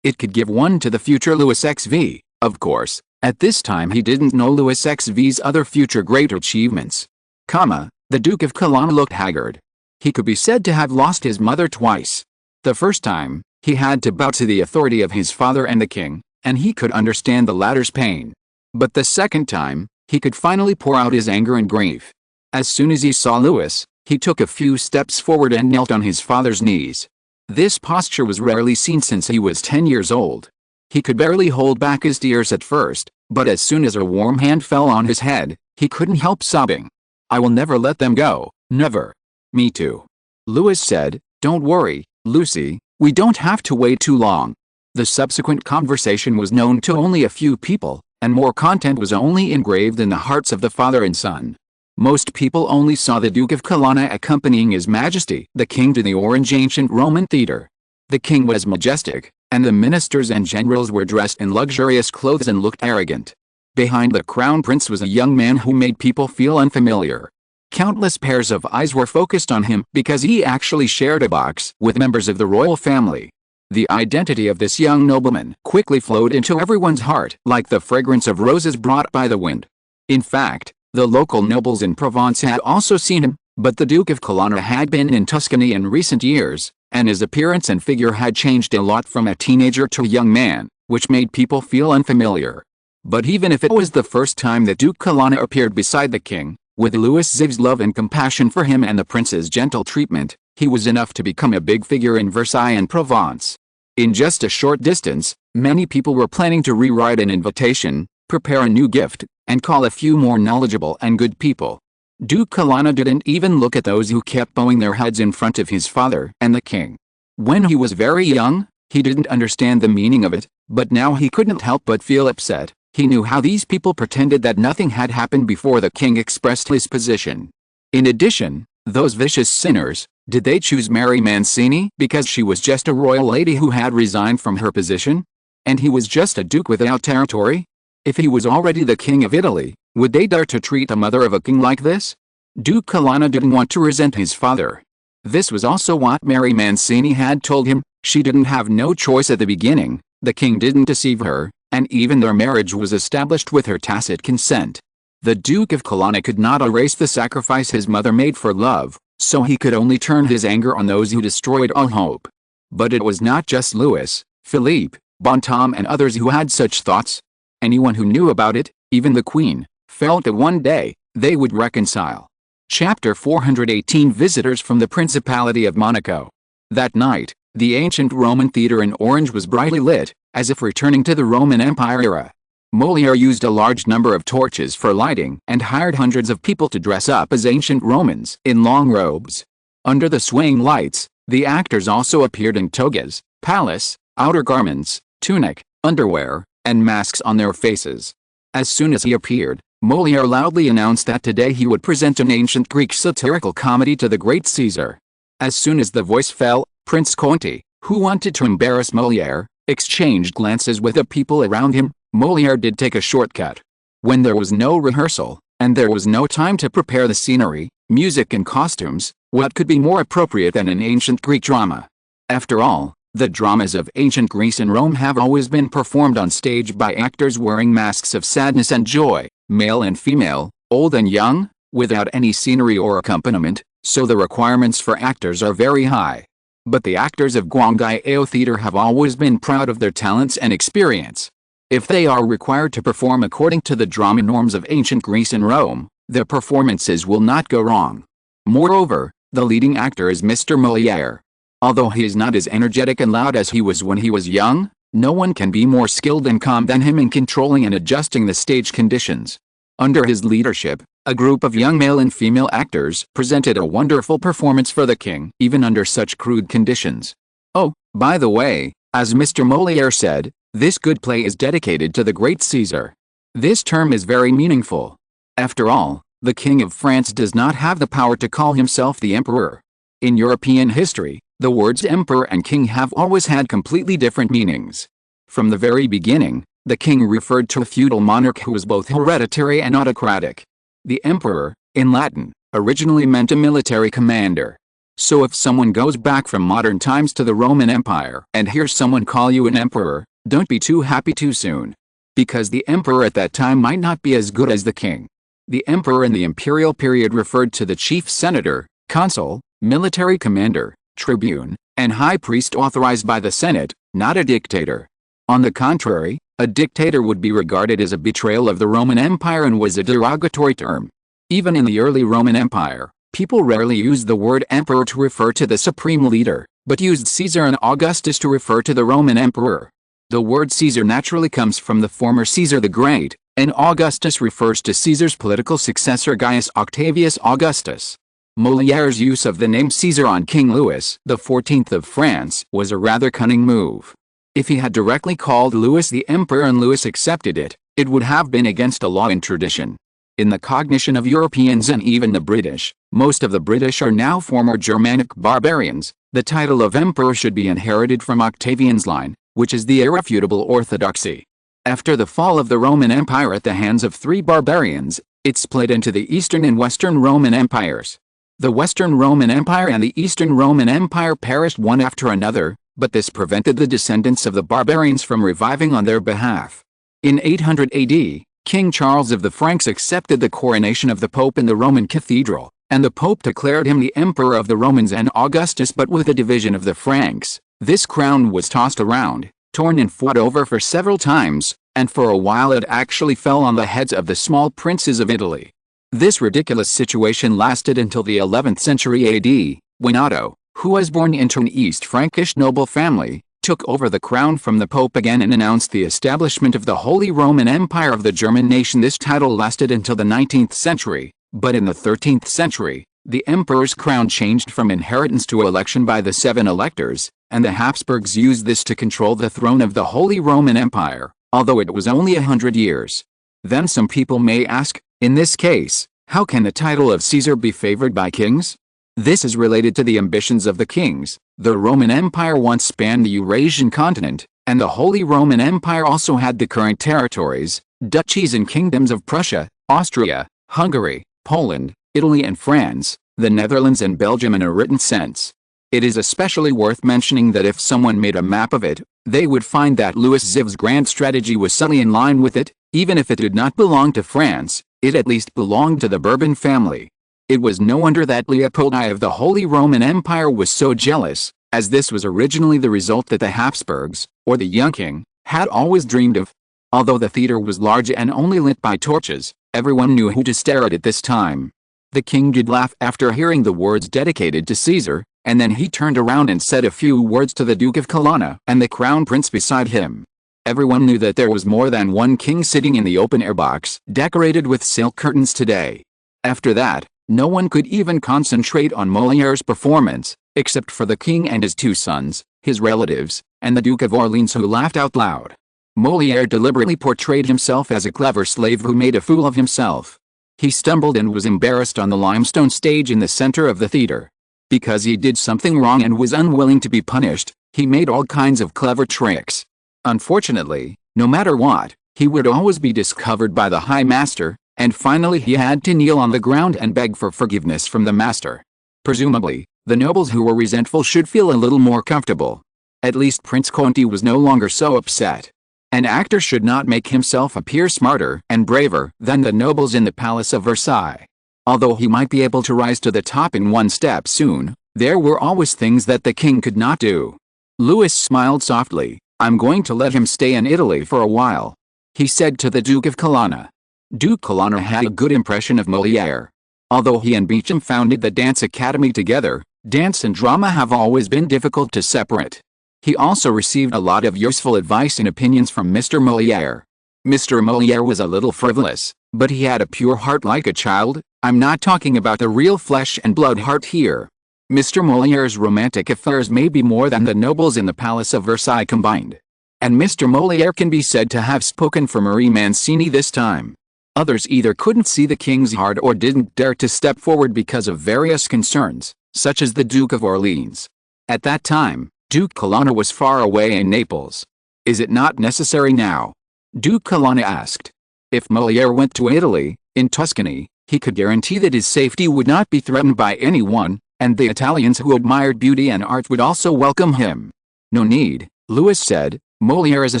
Speaker 1: it could give one to the future Louis XV. Of course, at this time he didn't know Louis XV's other future great achievements. The Duke of Colonna looked haggard. He could be said to have lost his mother twice. The first time, he had to bow to the authority of his father and the king, and he could understand the latter's pain. But the second time, he could finally pour out his anger and grief. As soon as he saw Louis, he took a few steps forward and knelt on his father's knees. This posture was rarely seen since he was 10 years old. He could barely hold back his tears at first, but as soon as a warm hand fell on his head, he couldn't help sobbing. "I will never let them go, never." "Me too," Louis said. "Don't worry, Lucy, we don't have to wait too long." The subsequent conversation was known to only a few people, and more content was only engraved in the hearts of the father and son. Most people only saw the Duke of Colonna accompanying His Majesty the King to the Orange ancient Roman theatre. The king was majestic, and the ministers and generals were dressed in luxurious clothes and looked arrogant. Behind the crown prince was a young man who made people feel unfamiliar. Countless pairs of eyes were focused on him because he actually shared a box with members of the royal family. The identity of this young nobleman quickly flowed into everyone's heart like the fragrance of roses brought by the wind. In fact, the local nobles in Provence had also seen him, but the Duke of Colonna had been in Tuscany in recent years, and his appearance and figure had changed a lot from a teenager to a young man, which made people feel unfamiliar. But even if it was the first time that Duke Colonna appeared beside the king, with Louis XIV's love and compassion for him and the prince's gentle treatment, he was enough to become a big figure in Versailles and Provence. In just a short distance, many people were planning to rewrite an invitation, prepare a new gift, and call a few more knowledgeable and good people. Duke Colonna didn't even look at those who kept bowing their heads in front of his father and the king. When he was very young, he didn't understand the meaning of it, but now he couldn't help but feel upset. He knew how these people pretended that nothing had happened before the king expressed his position. In addition, those vicious sinners, did they choose Mary Mancini because she was just a royal lady who had resigned from her position? And he was just a duke without territory? If he was already the king of Italy, would they dare to treat the mother of a king like this? Duke Colonna didn't want to resent his father. This was also what Mary Mancini had told him. She didn't have no choice at the beginning, the king didn't deceive her, and even their marriage was established with her tacit consent. The Duke of Colonna could not erase the sacrifice his mother made for love, so he could only turn his anger on those who destroyed all hope. But it was not just Louis, Philippe, Bonhomme and others who had such thoughts. Anyone who knew about it, even the Queen, felt that one day, they would reconcile. Chapter 418 Visitors from the Principality of Monaco. That night, the ancient Roman theatre in Orange was brightly lit, as if returning to the Roman Empire era. Molière used a large number of torches for lighting and hired hundreds of people to dress up as ancient Romans in long robes. Under the swaying lights, the actors also appeared in togas, palace, outer garments, tunic, underwear, and masks on their faces. As soon as he appeared, Molière loudly announced that today he would present an ancient Greek satirical comedy to the great Caesar. As soon as the voice fell, Prince Conti, who wanted to embarrass Molière, exchanged glances with the people around him. Molière did take a shortcut. When there was no rehearsal, and there was no time to prepare the scenery, music and costumes, what could be more appropriate than an ancient Greek drama? After all, the dramas of ancient Greece and Rome have always been performed on stage by actors wearing masks of sadness and joy, male and female, old and young, without any scenery or accompaniment, so the requirements for actors are very high. But the actors of Guangzhou Theatre have always been proud of their talents and experience. If they are required to perform according to the drama norms of ancient Greece and Rome, their performances will not go wrong. Moreover, the leading actor is Mr. Molière. Although he is not as energetic and loud as he was when he was young, no one can be more skilled and calm than him in controlling and adjusting the stage conditions. Under his leadership, a group of young male and female actors presented a wonderful performance for the king, even under such crude conditions. Oh, by the way, as Mr. Molière said, this good play is dedicated to the great Caesar. This term is very meaningful. After all, the King of France does not have the power to call himself the emperor. In European history, the words emperor and king have always had completely different meanings. From the very beginning, the king referred to a feudal monarch who was both hereditary and autocratic. The emperor, in Latin, originally meant a military commander. So if someone goes back from modern times to the Roman Empire and hears someone call you an emperor, don't be too happy too soon. Because the emperor at that time might not be as good as the king. The emperor in the imperial period referred to the chief senator, consul, military commander, tribune, and high priest authorized by the Senate, not a dictator. On the contrary, a dictator would be regarded as a betrayal of the Roman Empire and was a derogatory term. Even in the early Roman Empire, people rarely used the word emperor to refer to the supreme leader, but used Caesar and Augustus to refer to the Roman emperor. The word Caesar naturally comes from the former Caesar the Great, and Augustus refers to Caesar's political successor Gaius Octavius Augustus. Molière's use of the name Caesar on King Louis XIV of France was a rather cunning move. If he had directly called Louis the emperor and Louis accepted it, it would have been against a law and tradition. In the cognition of Europeans and even the British, most of the British are now former Germanic barbarians, the title of emperor should be inherited from Octavian's line, which is the irrefutable orthodoxy. After the fall of the Roman Empire at the hands of 3 barbarians, it split into the Eastern and Western Roman Empires. The Western Roman Empire and the Eastern Roman Empire perished one after another, but this prevented the descendants of the barbarians from reviving on their behalf. In 800 AD, King Charles of the Franks accepted the coronation of the Pope in the Roman cathedral, and the Pope declared him the Emperor of the Romans and Augustus, but with the division of the Franks, this crown was tossed around, torn and fought over for several times, and for a while it actually fell on the heads of the small princes of Italy. This ridiculous situation lasted until the 11th century AD, when Otto, who was born into an East Frankish noble family, took over the crown from the Pope again and announced the establishment of the Holy Roman Empire of the German nation. This title lasted until the 19th century, but in the 13th century, the emperor's crown changed from inheritance to election by the 7 electors, and the Habsburgs used this to control the throne of the Holy Roman Empire, although it was only 100 years. Then some people may ask, in this case, how can the title of Caesar be favored by kings? This is related to the ambitions of the kings. The Roman Empire once spanned the Eurasian continent, and the Holy Roman Empire also had the current territories, duchies and kingdoms of Prussia, Austria, Hungary, Poland, Italy and France, the Netherlands and Belgium in a written sense. It is especially worth mentioning that if someone made a map of it, they would find that Louis XIV's grand strategy was subtly in line with it. Even if it did not belong to France, it at least belonged to the Bourbon family. It was no wonder that Leopold I of the Holy Roman Empire was so jealous, as this was originally the result that the Habsburgs, or the young king, had always dreamed of. Although the theater was large and only lit by torches, everyone knew who to stare at this time. The king did laugh after hearing the words dedicated to Caesar, and then he turned around and said a few words to the Duke of Colonna and the crown prince beside him. Everyone knew that there was more than one king sitting in the open-air box decorated with silk curtains today. After that, no one could even concentrate on Molière's performance, except for the king and his 2 sons, his relatives, and the Duke of Orleans, who laughed out loud. Molière deliberately portrayed himself as a clever slave who made a fool of himself. He stumbled and was embarrassed on the limestone stage in the center of the theater. Because he did something wrong and was unwilling to be punished, he made all kinds of clever tricks. Unfortunately, no matter what, he would always be discovered by the High Master, and finally he had to kneel on the ground and beg for forgiveness from the master. Presumably, the nobles who were resentful should feel a little more comfortable. At least Prince Conti was no longer so upset. An actor should not make himself appear smarter and braver than the nobles in the Palace of Versailles. Although he might be able to rise to the top in one step soon, there were always things that the king could not do. Louis smiled softly. "I'm going to let him stay in Italy for a while," he said to the Duke of Colonna. Duke Colonna had a good impression of Molière. Although he and Beauchamp founded the dance academy together, dance and drama have always been difficult to separate. He also received a lot of useful advice and opinions from Mr. Molière. Mr. Molière was a little frivolous, but he had a pure heart like a child. I'm not talking about the real flesh and blood heart here. Mr. Molière's romantic affairs may be more than the nobles in the Palace of Versailles combined. And Mr. Molière can be said to have spoken for Marie Mancini this time. Others either couldn't see the king's heart or didn't dare to step forward because of various concerns, such as the Duke of Orleans. At that time, Duke Colonna was far away in Naples. "Is it not necessary now?" Duke Colonna asked. If Molière went to Italy, in Tuscany, he could guarantee that his safety would not be threatened by anyone, and the Italians who admired beauty and art would also welcome him. "No need," Louis said. "Molière is a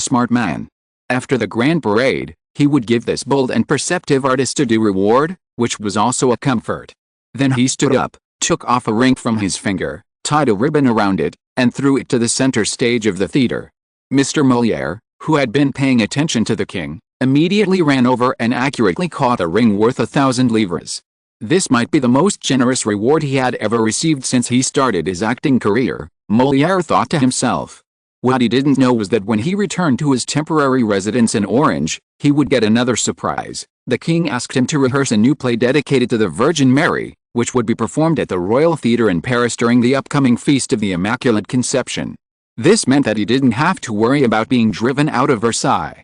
Speaker 1: smart man." After the grand parade, He would give this bold and perceptive artist a due reward, which was also a comfort. Then he stood up, took off a ring from his finger, tied a ribbon around it, and threw it to the center stage of the theater. Mr. Molière, who had been paying attention to the king, immediately ran over and accurately caught a ring worth 1,000 livres. This might be the most generous reward he had ever received since he started his acting career, Molière thought to himself. What he didn't know was that when he returned to his temporary residence in Orange, he would get another surprise. The king asked him to rehearse a new play dedicated to the Virgin Mary, which would be performed at the Royal Theatre in Paris during the upcoming Feast of the Immaculate Conception. This meant that he didn't have to worry about being driven out of Versailles.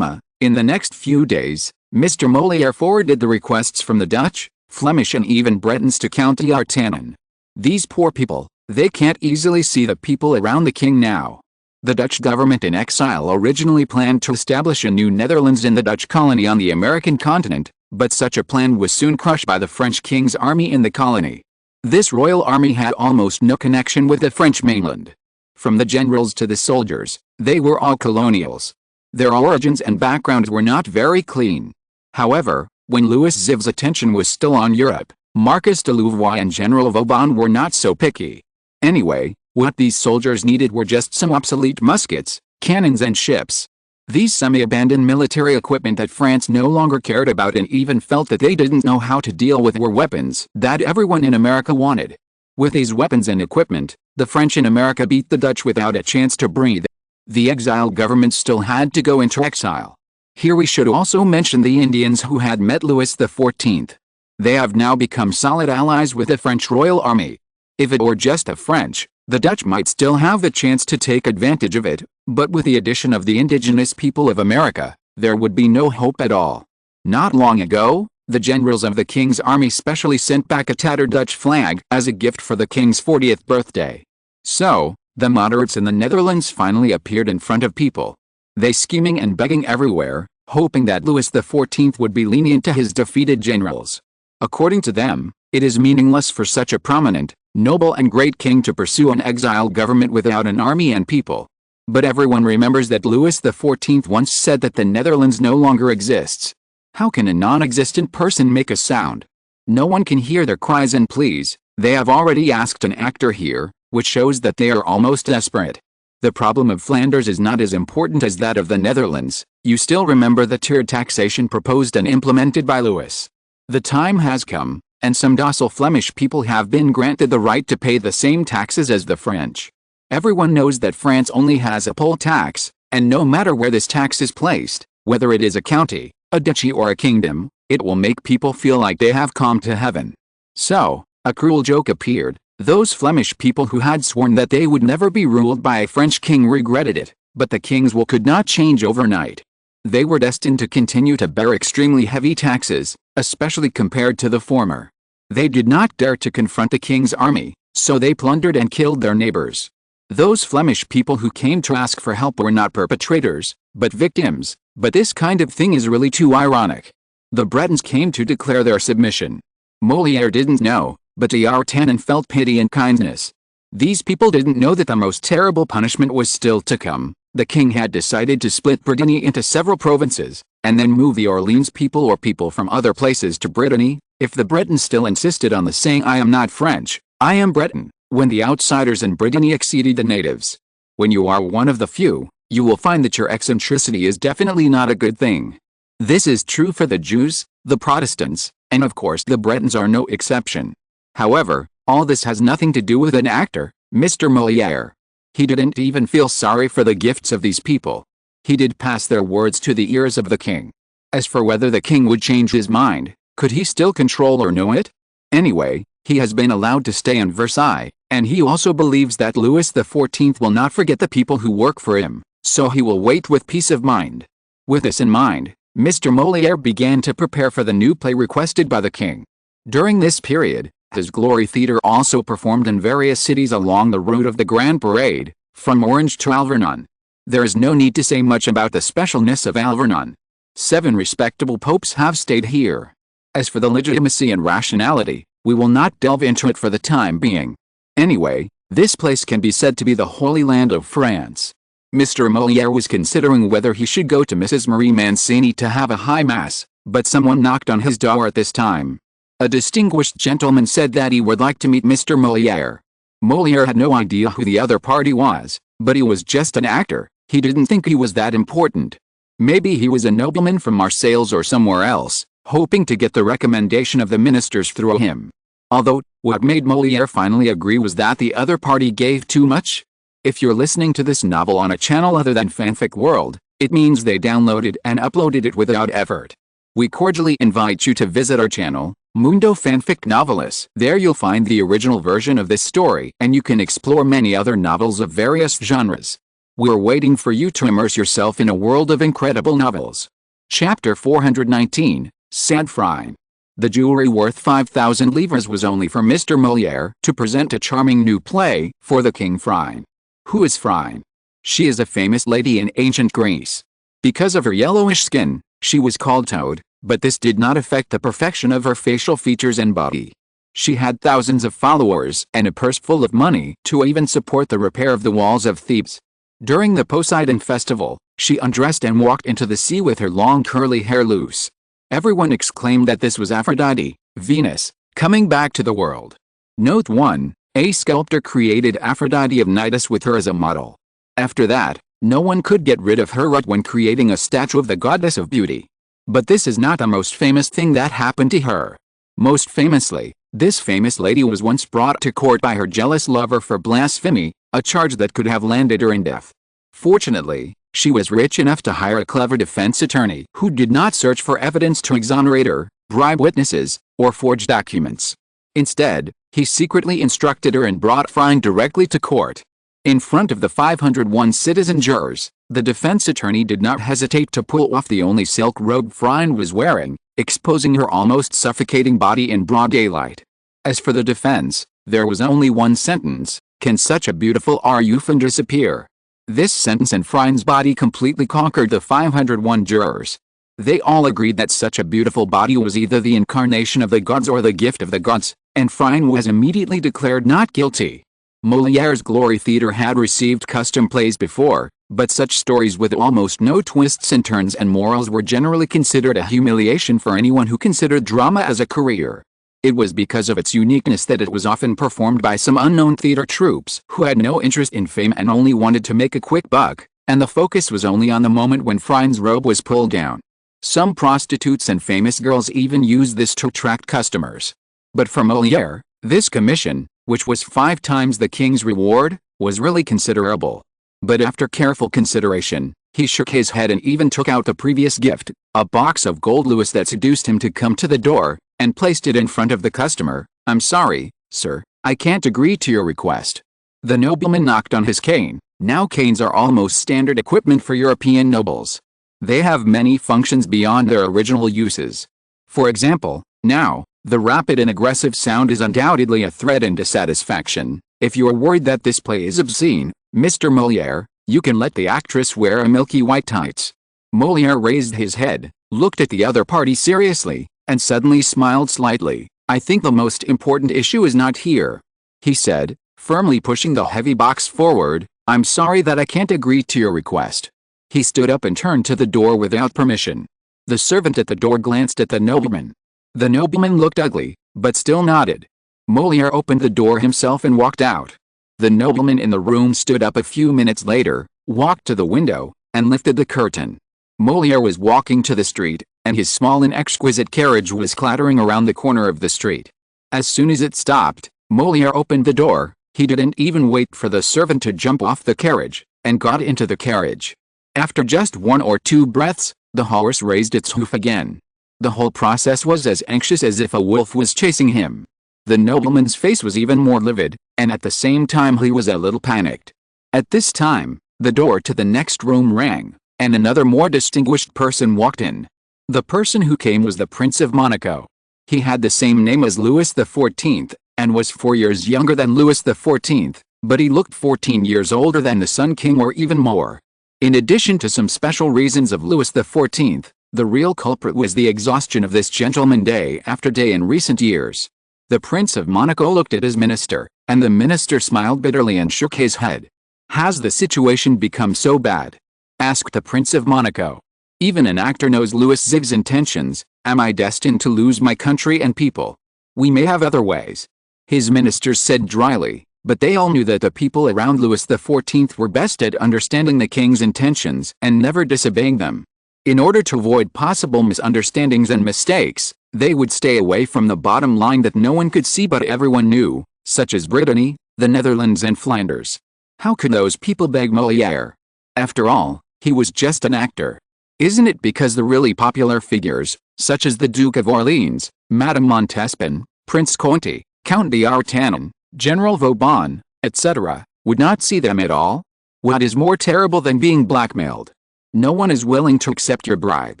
Speaker 1: In the next few days, Mr. Molière forwarded the requests from the Dutch, Flemish and even Bretons to Count d'Artagnan. These poor people, they can't easily see the people around the king now. The Dutch government in exile originally planned to establish a new Netherlands in the Dutch colony on the American continent, but such a plan was soon crushed by the French king's army in the colony. This royal army had almost no connection with the French mainland. From the generals to the soldiers, they were all colonials. Their origins and backgrounds were not very clean. However, when Louis XIV's attention was still on Europe, Marquis de Louvois and General Vauban were not so picky. Anyway, what these soldiers needed were just some obsolete muskets, cannons and ships. These semi-abandoned military equipment that France no longer cared about and even felt that they didn't know how to deal with were weapons that everyone in America wanted. With these weapons and equipment, the French in America beat the Dutch without a chance to breathe. The exiled government still had to go into exile. Here we should also mention the Indians who had met Louis XIV. They have now become solid allies with the French royal army. If it were just the French, the Dutch might still have the chance to take advantage of it, but with the addition of the indigenous people of America, there would be no hope at all. Not long ago, the generals of the king's army specially sent back a tattered Dutch flag as a gift for the king's 40th birthday. So, the moderates in the Netherlands finally appeared in front of people. They scheming and begging everywhere, hoping that Louis XIV would be lenient to his defeated generals. According to them, it is meaningless for such a prominent, noble and great king to pursue an exiled government without an army and people. But everyone remembers that Louis XIV once said that the Netherlands no longer exists. How can a non-existent person make a sound? No one can hear their cries and pleas. They have already asked an actor here, which shows that they are almost desperate. The problem of Flanders is not as important as that of the Netherlands. You still remember the tiered taxation proposed and implemented by Louis. The time has come, and some docile Flemish people have been granted the right to pay the same taxes as the French. Everyone knows that France only has a poll tax, and no matter where this tax is placed, whether it is a county, a duchy or a kingdom, it will make people feel like they have come to heaven. So, a cruel joke appeared. Those Flemish people who had sworn that they would never be ruled by a French king regretted it, but the king's will could not change overnight. They were destined to continue to bear extremely heavy taxes, especially compared to the former. They did not dare to confront the king's army, so they plundered and killed their neighbors. Those Flemish people who came to ask for help were not perpetrators, but victims, but this kind of thing is really too ironic. The Bretons came to declare their submission. Molière didn't know, but D'Artagnan felt pity and kindness. These people didn't know that the most terrible punishment was still to come. The king had decided to split Brittany into several provinces, and then move the Orleans people or people from other places to Brittany. If the Bretons still insisted on the saying "I am not French, I am Breton," when the outsiders in Brittany exceeded the natives. When you are one of the few, you will find that your eccentricity is definitely not a good thing. This is true for the Jews, the Protestants, and of course the Bretons are no exception. However, all this has nothing to do with an actor, Mr. Molière. He didn't even feel sorry for the gifts of these people. He did pass their words to the ears of the king. As for whether the king would change his mind, could he still control or know it? Anyway, he has been allowed to stay in Versailles, and he also believes that Louis XIV will not forget the people who work for him, so he will wait with peace of mind. With this in mind, Mr. Molière began to prepare for the new play requested by the king. During this period, his Glory Theatre also performed in various cities along the route of the Grand Parade, from Orange to Alvernon. There is no need to say much about the specialness of Alvernon. 7 respectable popes have stayed here. As for the legitimacy and rationality, we will not delve into it for the time being. Anyway, this place can be said to be the Holy Land of France. Mr. Molière was considering whether he should go to Mrs. Marie Mancini to have a high mass, but someone knocked on his door at this time. A distinguished gentleman said that he would like to meet Mr. Molière. Molière had no idea who the other party was, but he was just an actor. He didn't think he was that important. Maybe he was a nobleman from Marseilles or somewhere else, hoping to get the recommendation of the ministers through him. Although, what made Molière finally agree was that the other party gave too much. If you're listening to this novel on a channel other than Fanfic World, it means they downloaded and uploaded it without effort. We cordially invite you to visit our channel, Mundo Fanfic Novelis. There you'll find the original version of this story, and you can explore many other novels of various genres. We're waiting for you to immerse yourself in a world of incredible novels. Chapter 419, Sad Phryne. The jewelry worth 5,000 livres was only for Mr. Molière to present a charming new play for the King Phryne. Who is Phryne? She is a famous lady in ancient Greece. Because of her yellowish skin, she was called Toad, but this did not affect the perfection of her facial features and body. She had thousands of followers and a purse full of money to even support the repair of the walls of Thebes. During the Poseidon festival, she undressed and walked into the sea with her long curly hair loose. Everyone exclaimed that this was Aphrodite, Venus, coming back to the world. Note 1. A sculptor created Aphrodite of Cnidus with her as a model. After that, no one could get rid of her when creating a statue of the goddess of beauty. But this is not the most famous thing that happened to her. Most famously, this famous lady was once brought to court by her jealous lover for blasphemy, a charge that could have landed her in death. Fortunately, she was rich enough to hire a clever defense attorney who did not search for evidence to exonerate her, bribe witnesses, or forge documents. Instead, he secretly instructed her and brought Phryne directly to court. In front of the 501 citizen jurors, the defense attorney did not hesitate to pull off the only silk robe Phryne was wearing, exposing her almost suffocating body in broad daylight. As for the defense, there was only one sentence: "Can such a beautiful Arufan disappear?" This sentence and Phryne's body completely conquered the 501 jurors. They all agreed that such a beautiful body was either the incarnation of the gods or the gift of the gods, and Phryne was immediately declared not guilty. Molière's Glory Theatre had received custom plays before, but such stories with almost no twists and turns and morals were generally considered a humiliation for anyone who considered drama as a career. It was because of its uniqueness that it was often performed by some unknown theater troupes who had no interest in fame and only wanted to make a quick buck, and the focus was only on the moment when Phryne's robe was pulled down. Some prostitutes and famous girls even used this to attract customers. But for Molière, this commission, which was 5 times the king's reward, was really considerable. But after careful consideration, he shook his head and even took out the previous gift, a box of gold louis that seduced him to come to the door, and placed it in front of the customer. "I'm sorry, sir, I can't agree to your request." The nobleman knocked on his cane. Now canes are almost standard equipment for European nobles. They have many functions beyond their original uses. For example, now, the rapid and aggressive sound is undoubtedly a threat and dissatisfaction. If you are worried that this play is obscene, Mr. Molière, you can let the actress wear a milky white tights. Molière raised his head, looked at the other party seriously, and suddenly smiled slightly. "I think the most important issue is not here," he said, firmly pushing the heavy box forward. "I'm sorry that I can't agree to your request." He stood up and turned to the door without permission. The servant at the door glanced at the nobleman. The nobleman looked ugly, but still nodded. Molière opened the door himself and walked out. The nobleman in the room stood up a few minutes later, walked to the window, and lifted the curtain. Molière was walking to the street, and his small and exquisite carriage was clattering around the corner of the street. As soon as it stopped, Molière opened the door. He didn't even wait for the servant to jump off the carriage, and got into the carriage. After just 1 or 2 breaths, the horse raised its hoof again. The whole process was as anxious as if a wolf was chasing him. The nobleman's face was even more livid, and at the same time he was a little panicked. At this time, the door to the next room rang, and another more distinguished person walked in. The person who came was the Prince of Monaco. He had the same name as Louis XIV, and was 4 years younger than Louis XIV, but he looked 14 years older than the Sun King or even more. In addition to some special reasons of Louis XIV, the real culprit was the exhaustion of this gentleman day after day in recent years. The Prince of Monaco looked at his minister, and the minister smiled bitterly and shook his head. Has the situation become so bad? Asked the Prince of Monaco. Even an actor knows Louis XIV's intentions. Am I destined to lose my country and people? We may have other ways. His ministers said dryly, but they all knew that the people around Louis XIV were best at understanding the king's intentions and never disobeying them. In order to avoid possible misunderstandings and mistakes, they would stay away from the bottom line that no one could see but everyone knew, such as Brittany, the Netherlands and Flanders. How could those people beg Molière? After all, he was just an actor. Isn't it because the really popular figures, such as the Duke of Orleans, Madame Montespan, Prince Conti, Count d'Artagnan, General Vauban, etc., would not see them at all? What is more terrible than being blackmailed? No one is willing to accept your bribe.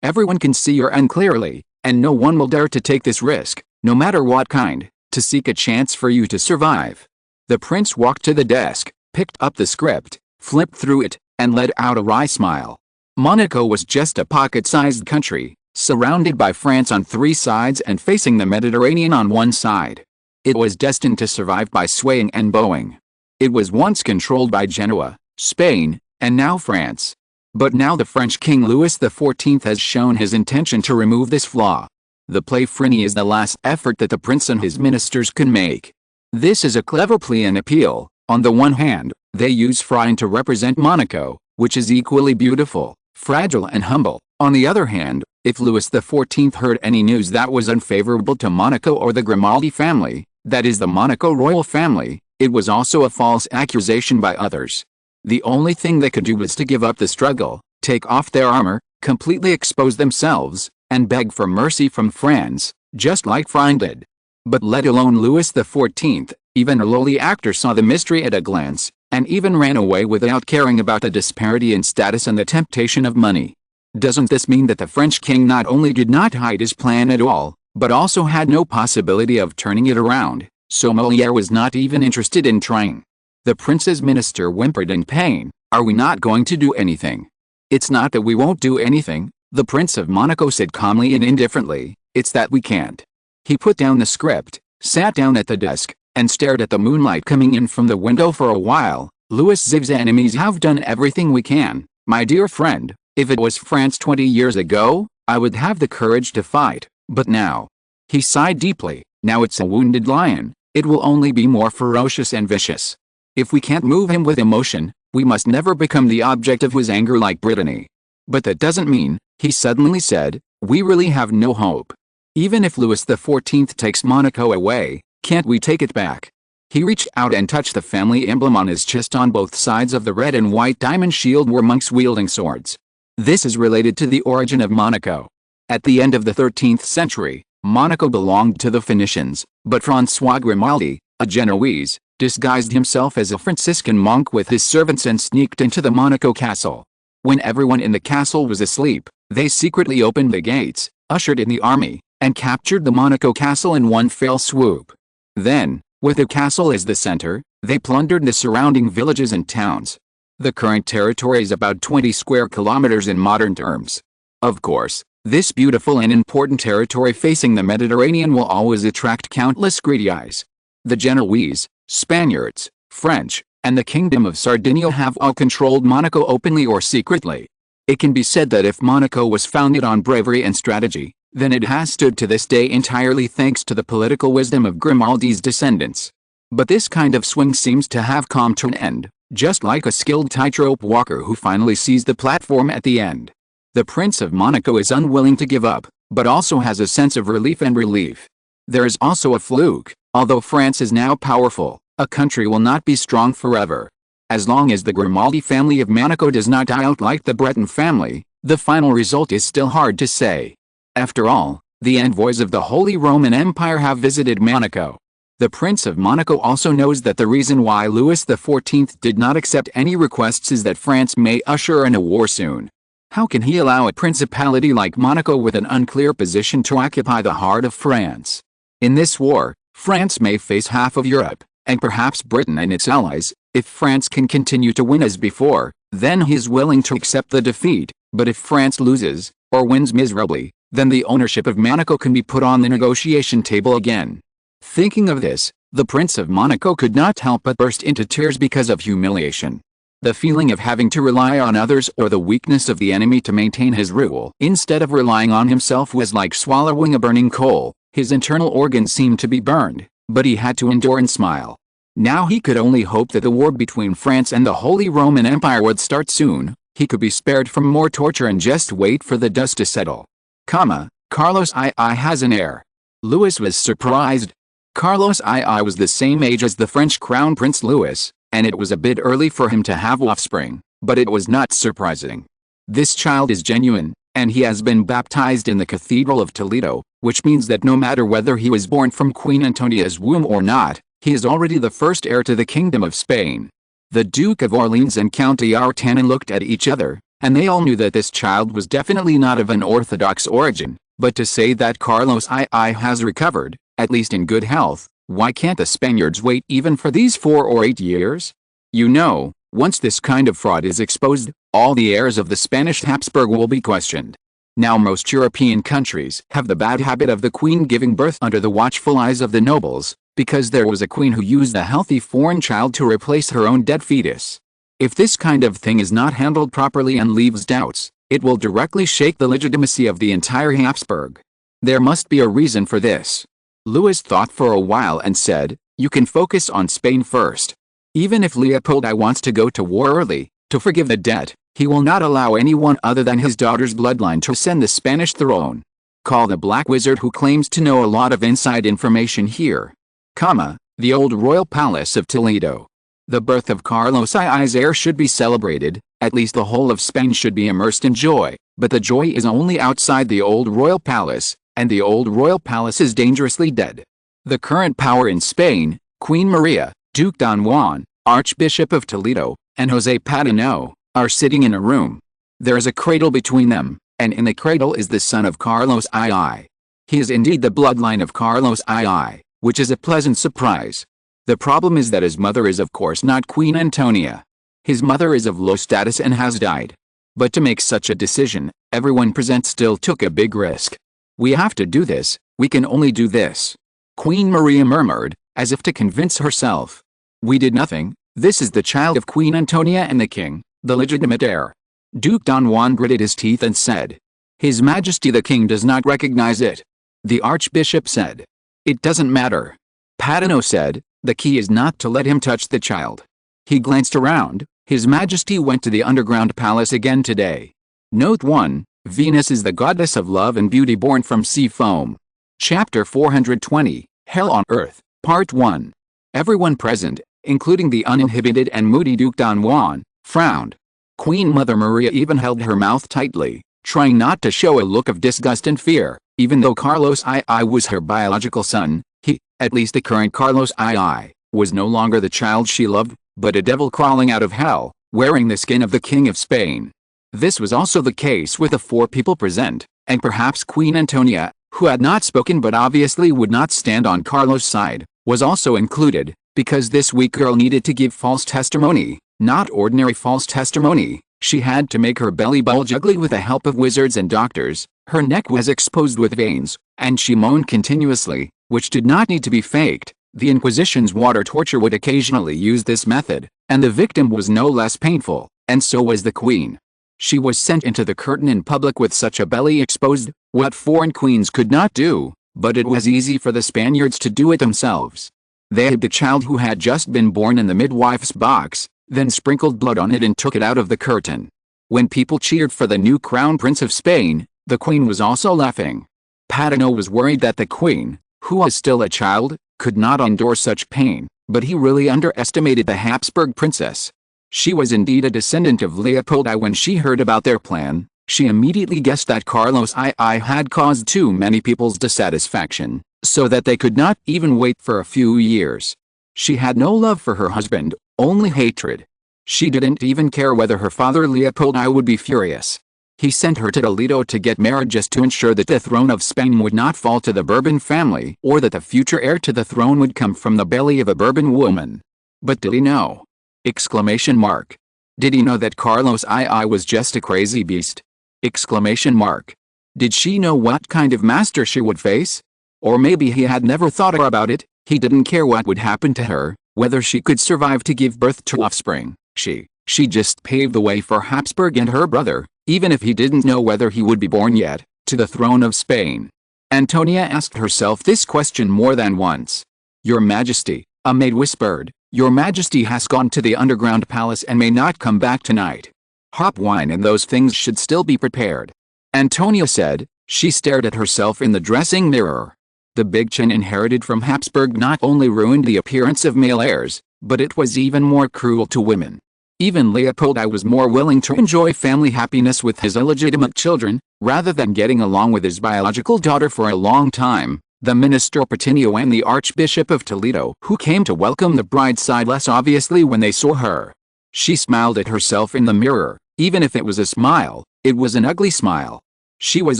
Speaker 1: Everyone can see you're unclearly, and no one will dare to take this risk, no matter what kind, to seek a chance for you to survive. The prince walked to the desk, picked up the script, flipped through it, and let out a wry smile. Monaco was just a pocket-sized country, surrounded by France on 3 sides and facing the Mediterranean on 1 side. It was destined to survive by swaying and bowing. It was once controlled by Genoa, Spain, and now France. But now the French King Louis XIV has shown his intention to remove this flaw. The play Phryne is the last effort that the prince and his ministers can make. This is a clever plea and appeal. On the one hand, they use Phryne to represent Monaco, which is equally beautiful, fragile and humble. On the other hand, if Louis XIV heard any news that was unfavorable to Monaco or the Grimaldi family, that is the Monaco royal family, it was also a false accusation by others. The only thing they could do was to give up the struggle, take off their armor, completely expose themselves, and beg for mercy from France, just like Phryne did. But let alone Louis XIV, even a lowly actor saw the mystery at a glance, and even ran away without caring about the disparity in status and the temptation of money. Doesn't this mean that the French king not only did not hide his plan at all, but also had no possibility of turning it around, so Molière was not even interested in trying? The prince's minister whimpered in pain. Are we not going to do anything? It's not that we won't do anything, the Prince of Monaco said calmly and indifferently, it's that we can't. He put down the script, sat down at the desk, and stared at the moonlight coming in from the window for a while. Louis XIV's enemies have done everything we can, my dear friend. If it was France 20 years ago, I would have the courage to fight, but now. He sighed deeply. Now it's a wounded lion, it will only be more ferocious and vicious. If we can't move him with emotion, we must never become the object of his anger like Brittany. But that doesn't mean, he suddenly said, we really have no hope. Even if Louis XIV takes Monaco away, can't we take it back? He reached out and touched the family emblem on his chest. On both sides of the red and white diamond shield were monks wielding swords. This is related to the origin of Monaco. At the end of the 13th century, Monaco belonged to the Phoenicians, but François Grimaldi, a Genoese, disguised himself as a Franciscan monk with his servants and sneaked into the Monaco castle. When everyone in the castle was asleep, they secretly opened the gates, ushered in the army, and captured the Monaco castle in one fell swoop. Then, with the castle as the center, they plundered the surrounding villages and towns. The current territory is about 20 square kilometers in modern terms. Of course, this beautiful and important territory facing the Mediterranean will always attract countless greedy eyes. The Genoese, Spaniards, French, and the Kingdom of Sardinia have all controlled Monaco openly or secretly. It can be said that if Monaco was founded on bravery and strategy, then it has stood to this day entirely thanks to the political wisdom of Grimaldi's descendants. But this kind of swing seems to have come to an end, just like a skilled tightrope walker who finally sees the platform at the end. The Prince of Monaco is unwilling to give up, but also has a sense of relief and relief. There is also a fluke. Although France is now powerful, a country will not be strong forever. As long as the Grimaldi family of Monaco does not die out like the Breton family, the final result is still hard to say. After all, the envoys of the Holy Roman Empire have visited Monaco. The Prince of Monaco also knows that the reason why Louis XIV did not accept any requests is that France may usher in a war soon. How can he allow a principality like Monaco with an unclear position to occupy the heart of France? In this war, France may face half of Europe, and perhaps Britain and its allies. If France can continue to win as before, then he is willing to accept the defeat, but if France loses, or wins miserably, then the ownership of Monaco can be put on the negotiation table again. Thinking of this, The Prince of Monaco could not help but burst into tears because of humiliation. The feeling of having to rely on others or the weakness of the enemy to maintain his rule instead of relying on himself was like swallowing a burning coal. His internal organs seemed to be burned, but he had to endure and smile. Now he could only hope that the war between France and the Holy Roman Empire would start soon. He could be spared from more torture and just wait for the dust to settle. Carlos II has an heir. Louis was surprised. Carlos II was the same age as the French Crown Prince Louis, and it was a bit early for him to have offspring, but it was not surprising. This child is genuine, and he has been baptized in the Cathedral of Toledo, which means that no matter whether he was born from Queen Antonia's womb or not, he is already the first heir to the Kingdom of Spain. The Duke of Orleans and Count d'Artagnan looked at each other, and they all knew that this child was definitely not of an orthodox origin, but to say that Carlos II has recovered, at least in good health, why can't the Spaniards wait even for these 4 or 8 years? You know, once this kind of fraud is exposed, all the heirs of the Spanish Habsburg will be questioned. Now most European countries have the bad habit of the queen giving birth under the watchful eyes of the nobles, because there was a queen who used a healthy foreign child to replace her own dead fetus. If this kind of thing is not handled properly and leaves doubts, it will directly shake the legitimacy of the entire Habsburg. There must be a reason for this. Louis thought for a while and said, "You can focus on Spain first. Even if Leopold I wants to go to war early, to forgive the debt, he will not allow anyone other than his daughter's bloodline to ascend the Spanish throne. Call the Black Wizard who claims to know a lot of inside information here. The old royal palace of Toledo. The birth of Carlos II's heir should be celebrated, at least the whole of Spain should be immersed in joy, but the joy is only outside the old royal palace, and the old royal palace is dangerously dead. The current power in Spain, Queen Maria, Duke Don Juan, Archbishop of Toledo, and José Patino, are sitting in a room. There is a cradle between them, and in the cradle is the son of Carlos II. He is indeed the bloodline of Carlos II, which is a pleasant surprise. The problem is that his mother is of course not Queen Antonia. His mother is of low status and has died. But to make such a decision, everyone present still took a big risk. "We have to do this, we can only do this," Queen Maria murmured, as if to convince herself. "We did nothing, this is the child of Queen Antonia and the king, the legitimate heir." Duke Don Juan gritted his teeth and said, "His Majesty the King does not recognize it." The Archbishop said, "It doesn't matter." Patino said, "The key is not to let him touch the child." He glanced around. His Majesty went to the underground palace again today. Note 1, Venus is the goddess of love and beauty born from sea foam. Chapter 420, Hell on Earth, Part 1. Everyone present, including the uninhibited and moody Duke Don Juan, frowned. Queen Mother Maria even held her mouth tightly, trying not to show a look of disgust and fear, even though Carlos II was her biological son. He, at least the current Carlos II, was no longer the child she loved, but a devil crawling out of hell, wearing the skin of the King of Spain. This was also the case with the 4 people present, and perhaps Queen Antonia, who had not spoken but obviously would not stand on Carlos' side, was also included, because this weak girl needed to give false testimony, not ordinary false testimony. She had to make her belly bulge ugly with the help of wizards and doctors, her neck was exposed with veins, and she moaned continuously, which did not need to be faked. The Inquisition's water torture would occasionally use this method, and the victim was no less painful, and so was the queen. She was sent into the curtain in public with such a belly exposed, what foreign queens could not do, but it was easy for the Spaniards to do it themselves. They had the child who had just been born in the midwife's box, then sprinkled blood on it and took it out of the curtain. When people cheered for the new Crown Prince of Spain, the queen was also laughing. Patino was worried that the queen, who was still a child, could not endure such pain, but he really underestimated the Habsburg princess. She was indeed a descendant of Leopold I. When she heard about their plan, she immediately guessed that Carlos II had caused too many people's dissatisfaction, so that they could not even wait for a few years. She had no love for her husband, only hatred. She didn't even care whether her father Leopold I would be furious. He sent her to Toledo to get married just to ensure that the throne of Spain would not fall to the Bourbon family, or that the future heir to the throne would come from the belly of a Bourbon woman. But did he know? Exclamation mark. Did he know that Carlos II was just a crazy beast? Exclamation mark. Did she know what kind of master she would face? Or maybe he had never thought about it, He didn't care what would happen to her, whether she could survive to give birth to offspring. She just paved the way for Habsburg and her brother, even if he didn't know whether he would be born yet, to the throne of Spain. Antonia asked herself this question more than once. "Your Majesty," a maid whispered, "Your Majesty has gone to the underground palace and may not come back tonight. Hop wine and those things should still be prepared." Antonia said. She stared at herself in the dressing mirror. The big chin inherited from Habsburg not only ruined the appearance of male heirs, but it was even more cruel to women. Even Leopold I was more willing to enjoy family happiness with his illegitimate children, rather than getting along with his biological daughter for a long time. The minister Patinio and the Archbishop of Toledo, who came to welcome the bride, sighed less obviously when they saw her. She smiled at herself in the mirror. Even if it was a smile, it was an ugly smile. She was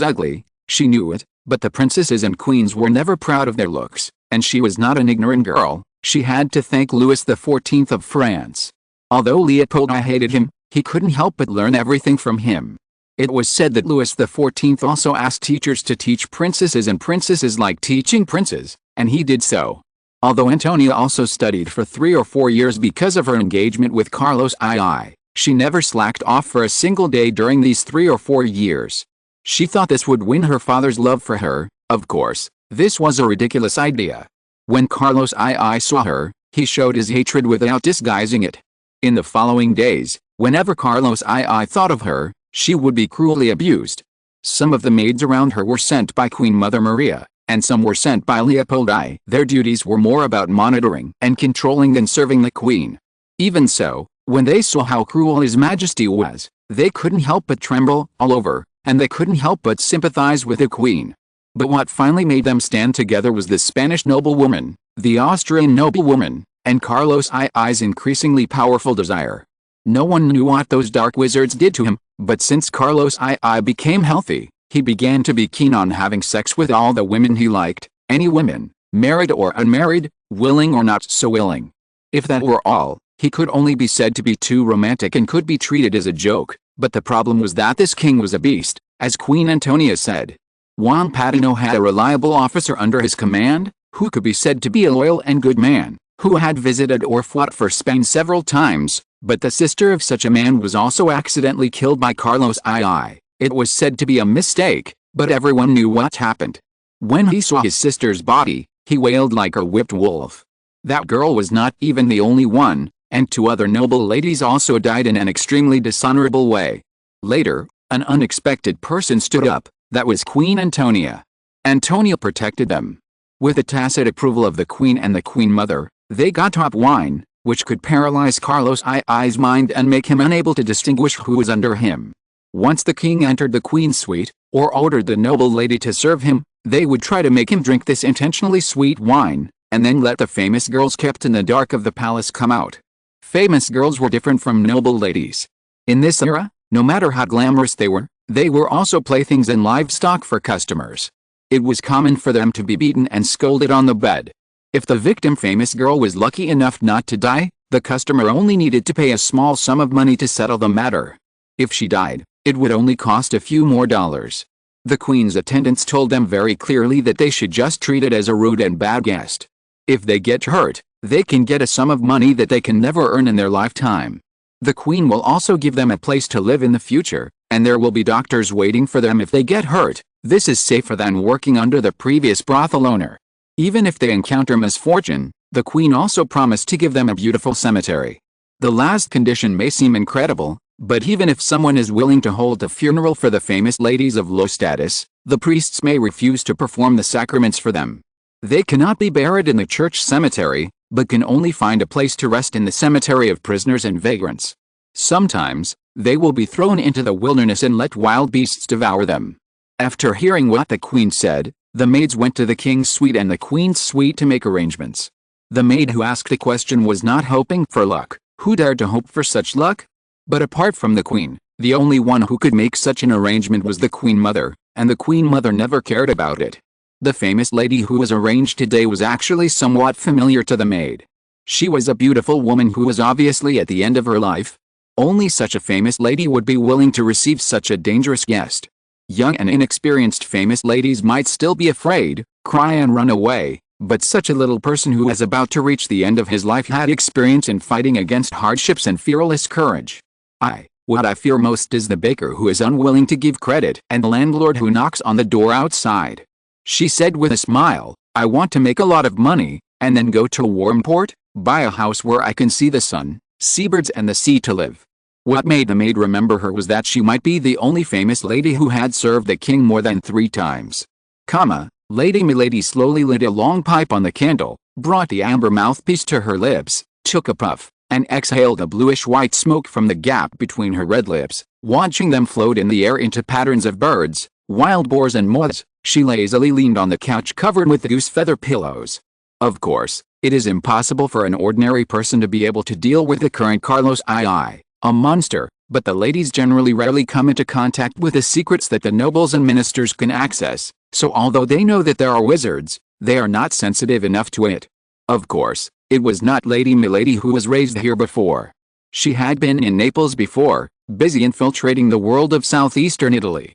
Speaker 1: ugly, she knew it, but the princesses and queens were never proud of their looks, and she was not an ignorant girl. She had to thank Louis XIV of France. Although Leopold I hated him, he couldn't help but learn everything from him. It was said that Louis XIV also asked teachers to teach princesses, and princesses like teaching princes, and he did so. Although Antonia also studied for 3 or 4 years because of her engagement with Carlos II, she never slacked off for a single day during these 3 or 4 years. She thought this would win her father's love for her. Of course, this was a ridiculous idea. When Carlos II saw her, he showed his hatred without disguising it. In the following days, whenever Carlos II thought of her, she would be cruelly abused. Some of the maids around her were sent by Queen Mother Maria, and some were sent by Leopold I. Their duties were more about monitoring and controlling than serving the queen. Even so, when they saw how cruel His Majesty was, they couldn't help but tremble all over, and they couldn't help but sympathize with the queen. But what finally made them stand together was the Spanish noblewoman, the Austrian noblewoman, and Carlos II's increasingly powerful desire. No one knew what those dark wizards did to him, but since Carlos II became healthy, he began to be keen on having sex with all the women he liked, any women, married or unmarried, willing or not so willing. If that were all, he could only be said to be too romantic and could be treated as a joke, but the problem was that this king was a beast, as Queen Antonia said. Juan Patino had a reliable officer under his command, who could be said to be a loyal and good man, who had visited or fought for Spain several times, but the sister of such a man was also accidentally killed by Carlos II. It was said to be a mistake, but everyone knew what happened. When he saw his sister's body, he wailed like a whipped wolf. That girl was not even the only one, and 2 other noble ladies also died in an extremely dishonorable way. Later, an unexpected person stood up. That was Queen Antonia. Antonia protected them. With the tacit approval of the queen and the queen mother, they got top wine, which could paralyze Carlos II's mind and make him unable to distinguish who was under him. Once the king entered the queen's suite, or ordered the noble lady to serve him, they would try to make him drink this intentionally sweet wine, and then let the famous girls kept in the dark of the palace come out. Famous girls were different from noble ladies. In this era, no matter how glamorous they were also playthings and livestock for customers. It was common for them to be beaten and scolded on the bed. If the victim famous girl was lucky enough not to die, the customer only needed to pay a small sum of money to settle the matter. If she died, it would only cost a few more dollars. The queen's attendants told them very clearly that they should just treat it as a rude and bad guest. If they get hurt, they can get a sum of money that they can never earn in their lifetime. The queen will also give them a place to live in the future, and there will be doctors waiting for them if they get hurt. This is safer than working under the previous brothel owner. Even if they encounter misfortune, the queen also promised to give them a beautiful cemetery. The last condition may seem incredible, but even if someone is willing to hold a funeral for the famous ladies of low status, the priests may refuse to perform the sacraments for them. They cannot be buried in the church cemetery, but can only find a place to rest in the cemetery of prisoners and vagrants. Sometimes, they will be thrown into the wilderness and let wild beasts devour them. After hearing what the queen said, the maids went to the king's suite and the queen's suite to make arrangements. The maid who asked the question was not hoping for luck. Who dared to hope for such luck? But apart from the queen, the only one who could make such an arrangement was the queen mother, and the queen mother never cared about it. The famous lady who was arranged today was actually somewhat familiar to the maid. She was a beautiful woman who was obviously at the end of her life. Only such a famous lady would be willing to receive such a dangerous guest. Young and inexperienced famous ladies might still be afraid, cry and run away, But such a little person who was about to reach the end of his life had experience in fighting against hardships and fearless courage. What I fear most is the baker who is unwilling to give credit and the landlord who knocks on the door outside. She said with a smile, I want to make a lot of money, and then go to a warm port, buy a house where I can see the sun, seabirds and the sea to live. What made the maid remember her was that she might be the only famous lady who had served the king more than 3 times. Lady Milady slowly lit a long pipe on the candle, brought the amber mouthpiece to her lips, took a puff, and exhaled a bluish-white smoke from the gap between her red lips, watching them float in the air into patterns of birds, wild boars and moths. She lazily leaned on the couch covered with goose feather pillows. Of course, it is impossible for an ordinary person to be able to deal with the current Carlos II, a monster, but the ladies generally rarely come into contact with the secrets that the nobles and ministers can access, so although they know that there are wizards, they are not sensitive enough to it. Of course, it was not Lady Milady who was raised here before. She had been in Naples before, busy infiltrating the world of southeastern Italy.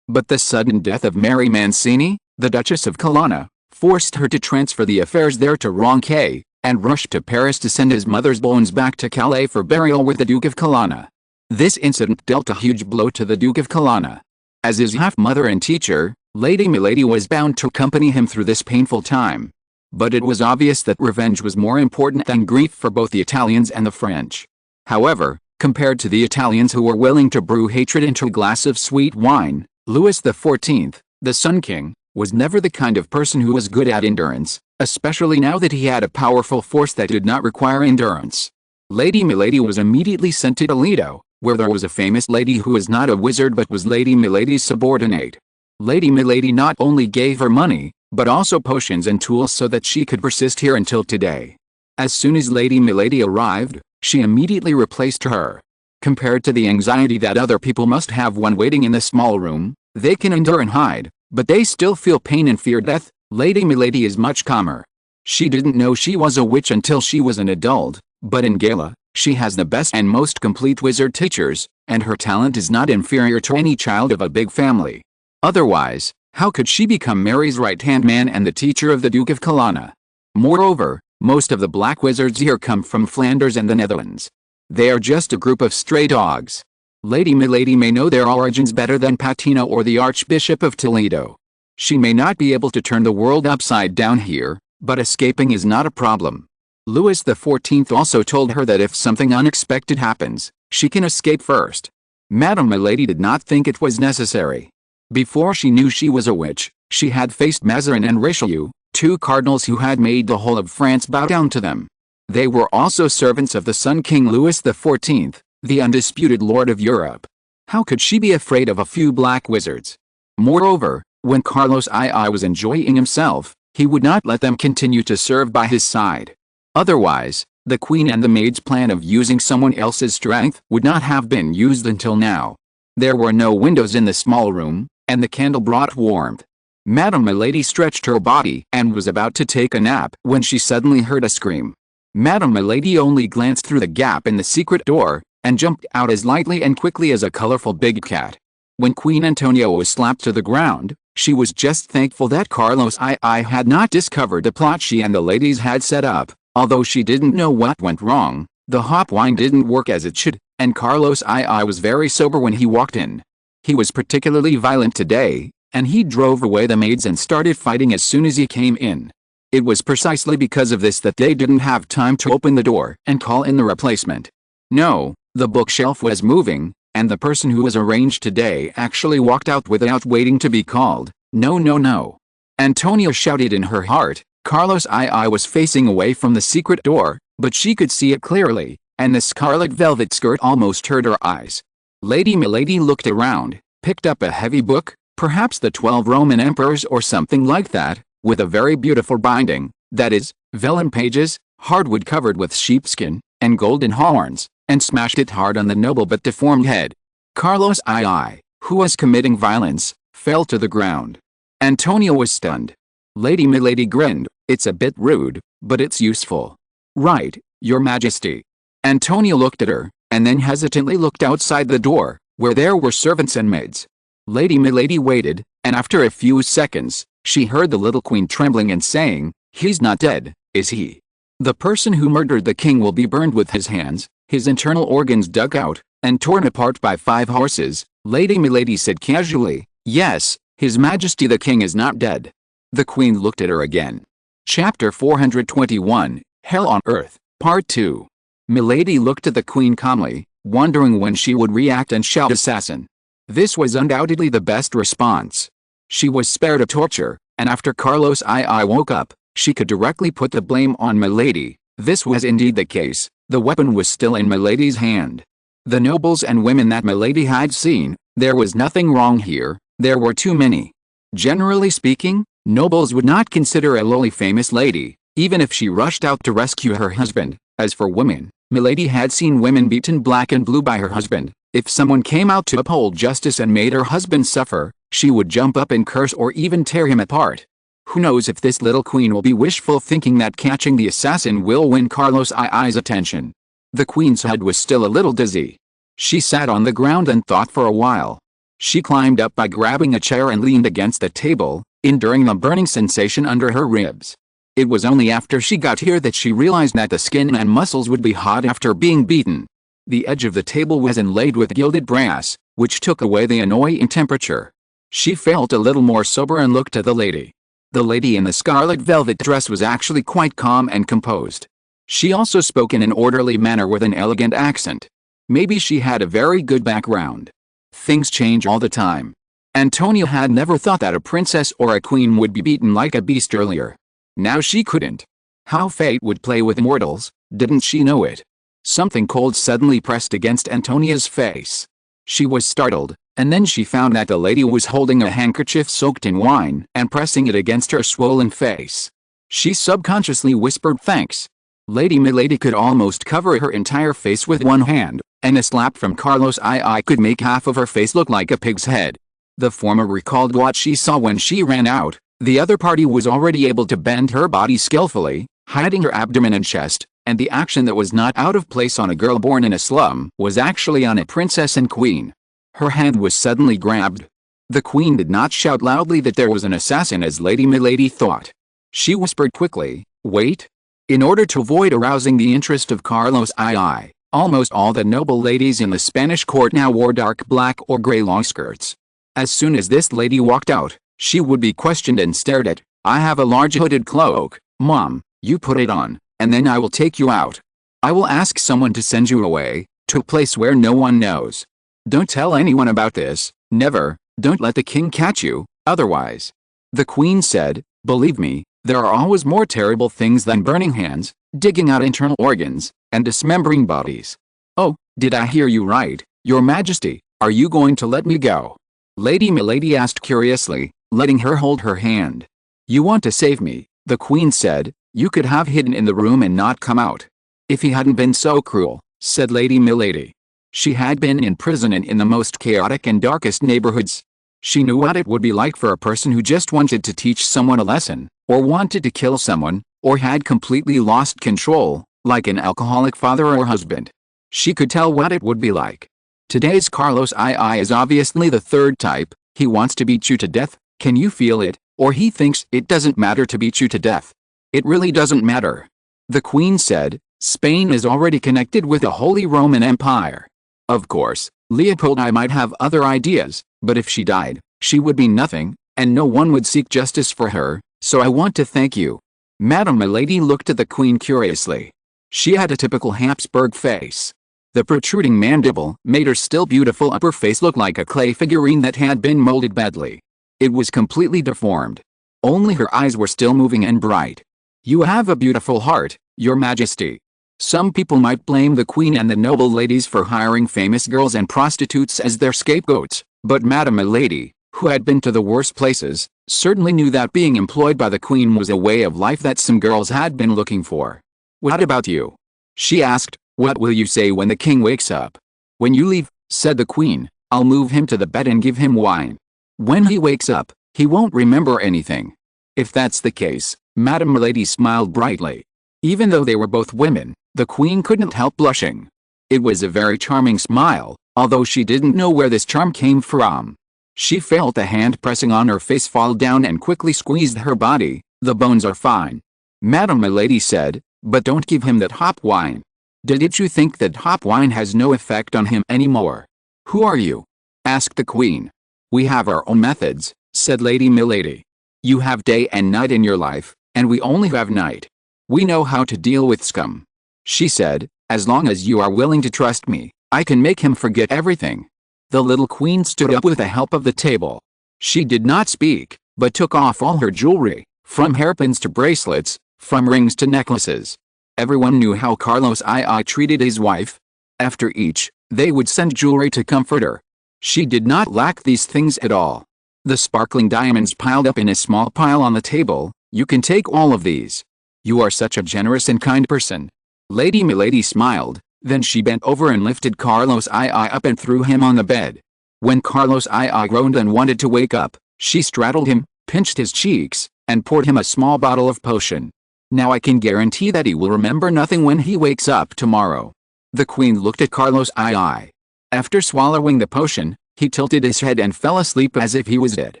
Speaker 1: But the sudden death of Mary Mancini, the Duchess of Colonna, forced her to transfer the affairs there to Ronquet, and rushed to Paris to send his mother's bones back to Calais for burial with the Duke of Colonna. This incident dealt a huge blow to the Duke of Colonna. As his half-mother and teacher, Lady Milady was bound to accompany him through this painful time. But it was obvious that revenge was more important than grief for both the Italians and the French. However, compared to the Italians who were willing to brew hatred into a glass of sweet wine, Louis XIV, the Sun King, was never the kind of person who was good at endurance, especially now that he had a powerful force that did not require endurance. Lady Milady was immediately sent to Toledo, where there was a famous lady who was not a wizard but was Lady Milady's subordinate. Lady Milady not only gave her money, but also potions and tools so that she could persist here until today. As soon as Lady Milady arrived, she immediately replaced her. Compared to the anxiety that other people must have when waiting in the small room, they can endure and hide, but they still feel pain and fear death. Lady Milady is much calmer. She didn't know she was a witch until she was an adult, but in Gala, she has the best and most complete wizard teachers, and her talent is not inferior to any child of a big family. Otherwise, how could she become Mary's right-hand man and the teacher of the Duke of Colonna? Moreover, most of the black wizards here come from Flanders and the Netherlands. They are just a group of stray dogs. Lady Milady may know their origins better than Patina or the Archbishop of Toledo. She may not be able to turn the world upside down here, but escaping is not a problem. Louis XIV also told her that if something unexpected happens, she can escape first. Madame Milady did not think it was necessary. Before she knew she was a witch, she had faced Mazarin and Richelieu, 2 cardinals who had made the whole of France bow down to them. They were also servants of the Sun King Louis XIV, the undisputed Lord of Europe. How could she be afraid of a few black wizards? Moreover, when Carlos II was enjoying himself, he would not let them continue to serve by his side. Otherwise, the Queen and the maid's plan of using someone else's strength would not have been used until now. There were no windows in the small room, and the candle brought warmth. Madame Milady stretched her body and was about to take a nap when she suddenly heard a scream. Madame Milady only glanced through the gap in the secret door, and jumped out as lightly and quickly as a colorful big cat. When Queen Antonia was slapped to the ground, she was just thankful that Carlos II had not discovered the plot she and the ladies had set up. Although she didn't know what went wrong, the hop wine didn't work as it should, and Carlos II was very sober when he walked in. He was particularly violent today, and he drove away the maids and started fighting as soon as he came in. It was precisely because of this that they didn't have time to open the door and call in the replacement. No, the bookshelf was moving, and the person who was arranged today actually walked out without waiting to be called. No, no, no. Antonia shouted in her heart. Carlos II was facing away from the secret door, but she could see it clearly, and the scarlet velvet skirt almost hurt her eyes. Lady Milady looked around, picked up a heavy book, perhaps the 12 Roman Emperors or something like that, with a very beautiful binding, that is, vellum pages, hardwood covered with sheepskin, and golden horns, and smashed it hard on the noble but deformed head. Carlos II, who was committing violence, fell to the ground. Antonia was stunned. Lady Milady grinned. It's a bit rude, but it's useful. Right, Your Majesty. Antonia looked at her, and then hesitantly looked outside the door, where there were servants and maids. Lady Milady waited, and after a few seconds, She heard the little queen trembling and saying, "He's not dead, is he? The person who murdered the king will be burned with his hands, his internal organs dug out, and torn apart by 5 horses." Lady Milady said casually, "Yes, His Majesty the King is not dead." The Queen looked at her again. Chapter 421, Hell on Earth, Part 2. Milady looked at the Queen calmly, wondering when she would react and shout assassin. This was undoubtedly the best response. She was spared a torture, and after Carlos II woke up, she could directly put the blame on Milady. This was indeed the case. The weapon was still in Milady's hand. The nobles and women that Milady had seen, there was nothing wrong here, there were too many. Generally speaking, nobles would not consider a lowly famous lady, even if she rushed out to rescue her husband. As for women, Milady had seen women beaten black and blue by her husband. If someone came out to uphold justice and made her husband suffer, she would jump up and curse or even tear him apart. Who knows if this little queen will be wishful thinking that catching the assassin will win Carlos II's attention. The queen's head was still a little dizzy. She sat on the ground and thought for a while. She climbed up by grabbing a chair and leaned against the table, enduring the burning sensation under her ribs. It was only after she got here that she realized that the skin and muscles would be hot after being beaten. The edge of the table was inlaid with gilded brass, which took away the annoying temperature. She felt a little more sober and looked at the lady. The lady in the scarlet velvet dress was actually quite calm and composed. She also spoke in an orderly manner with an elegant accent. Maybe she had a very good background. Things change all the time. Antonia had never thought that a princess or a queen would be beaten like a beast earlier. Now she couldn't. How fate would play with mortals, didn't she know it? Something cold suddenly pressed against Antonia's face. She was startled, and then she found that the lady was holding a handkerchief soaked in wine and pressing it against her swollen face. She subconsciously whispered thanks. Lady Milady could almost cover her entire face with one hand, and a slap from Carlos II could make half of her face look like a pig's head. The former recalled what she saw when she ran out. The other party was already able to bend her body skillfully, hiding her abdomen and chest, and the action that was not out of place on a girl born in a slum was actually on a princess and queen. Her hand was suddenly grabbed. The queen did not shout loudly that there was an assassin as Lady Milady thought. She whispered quickly, "Wait." In order to avoid arousing the interest of Carlos II, almost all the noble ladies in the Spanish court now wore dark black or gray long skirts. As soon as this lady walked out, she would be questioned and stared at. "I have a large hooded cloak, Mom, you put it on, and then I will take you out. I will ask someone to send you away, to a place where no one knows. Don't tell anyone about this, never, don't let the king catch you, otherwise." The queen said, "Believe me, there are always more terrible things than burning hands, digging out internal organs, and dismembering bodies." "Oh, did I hear you right, Your Majesty? Are you going to let me go?" Lady Milady asked curiously, letting her hold her hand. "You want to save me," the queen said. "You could have hidden in the room and not come out." "If he hadn't been so cruel," said Lady Milady. She had been in prison and in the most chaotic and darkest neighborhoods. She knew what it would be like for a person who just wanted to teach someone a lesson, or wanted to kill someone, or had completely lost control, like an alcoholic father or husband. She could tell what it would be like. Today's Carlos II is obviously the third type. He wants to beat you to death, can you feel it? Or he thinks it doesn't matter to beat you to death. It really doesn't matter. The queen said, "Spain is already connected with the Holy Roman Empire. Of course, Leopold I might have other ideas, but if she died, she would be nothing, and no one would seek justice for her, so I want to thank you." Madame Milady looked at the queen curiously. She had a typical Habsburg face. The protruding mandible made her still beautiful upper face look like a clay figurine that had been molded badly. It was completely deformed. Only her eyes were still moving and bright. "You have a beautiful heart, Your Majesty." Some people might blame the queen and the noble ladies for hiring famous girls and prostitutes as their scapegoats, but Madame Milady, who had been to the worst places, certainly knew that being employed by the queen was a way of life that some girls had been looking for. "What about you?" she asked. "What will you say when the king wakes up?" "When you leave," said the queen, "I'll move him to the bed and give him wine. When he wakes up, he won't remember anything." If that's the case, Madame Milady smiled brightly. Even though they were both women, the queen couldn't help blushing. It was a very charming smile, although she didn't know where this charm came from. She felt the hand pressing on her face fall down and quickly squeezed her body. "The bones are fine," Madame Milady said, "but don't give him that hop wine. Did you think that hop wine has no effect on him anymore?" "Who are you?" asked the Queen. "We have our own methods," said Lady Milady. "You have day and night in your life, and we only have night. We know how to deal with scum," she said. "As long as you are willing to trust me, I can make him forget everything." The little Queen stood up with the help of the table. She did not speak, but took off all her jewelry, from hairpins to bracelets, from rings to necklaces. Everyone knew how Carlos II treated his wife. After each, they would send jewelry to comfort her. She did not lack these things at all. The sparkling diamonds piled up in a small pile on the table. "You can take all of these. You are such a generous and kind person." Lady Milady smiled. Then she bent over and lifted Carlos II up and threw him on the bed. When Carlos II groaned and wanted to wake up, she straddled him, pinched his cheeks, and poured him a small bottle of potion. "Now I can guarantee that he will remember nothing when he wakes up tomorrow." The Queen looked at Carlos II. After swallowing the potion, he tilted his head and fell asleep as if he was dead.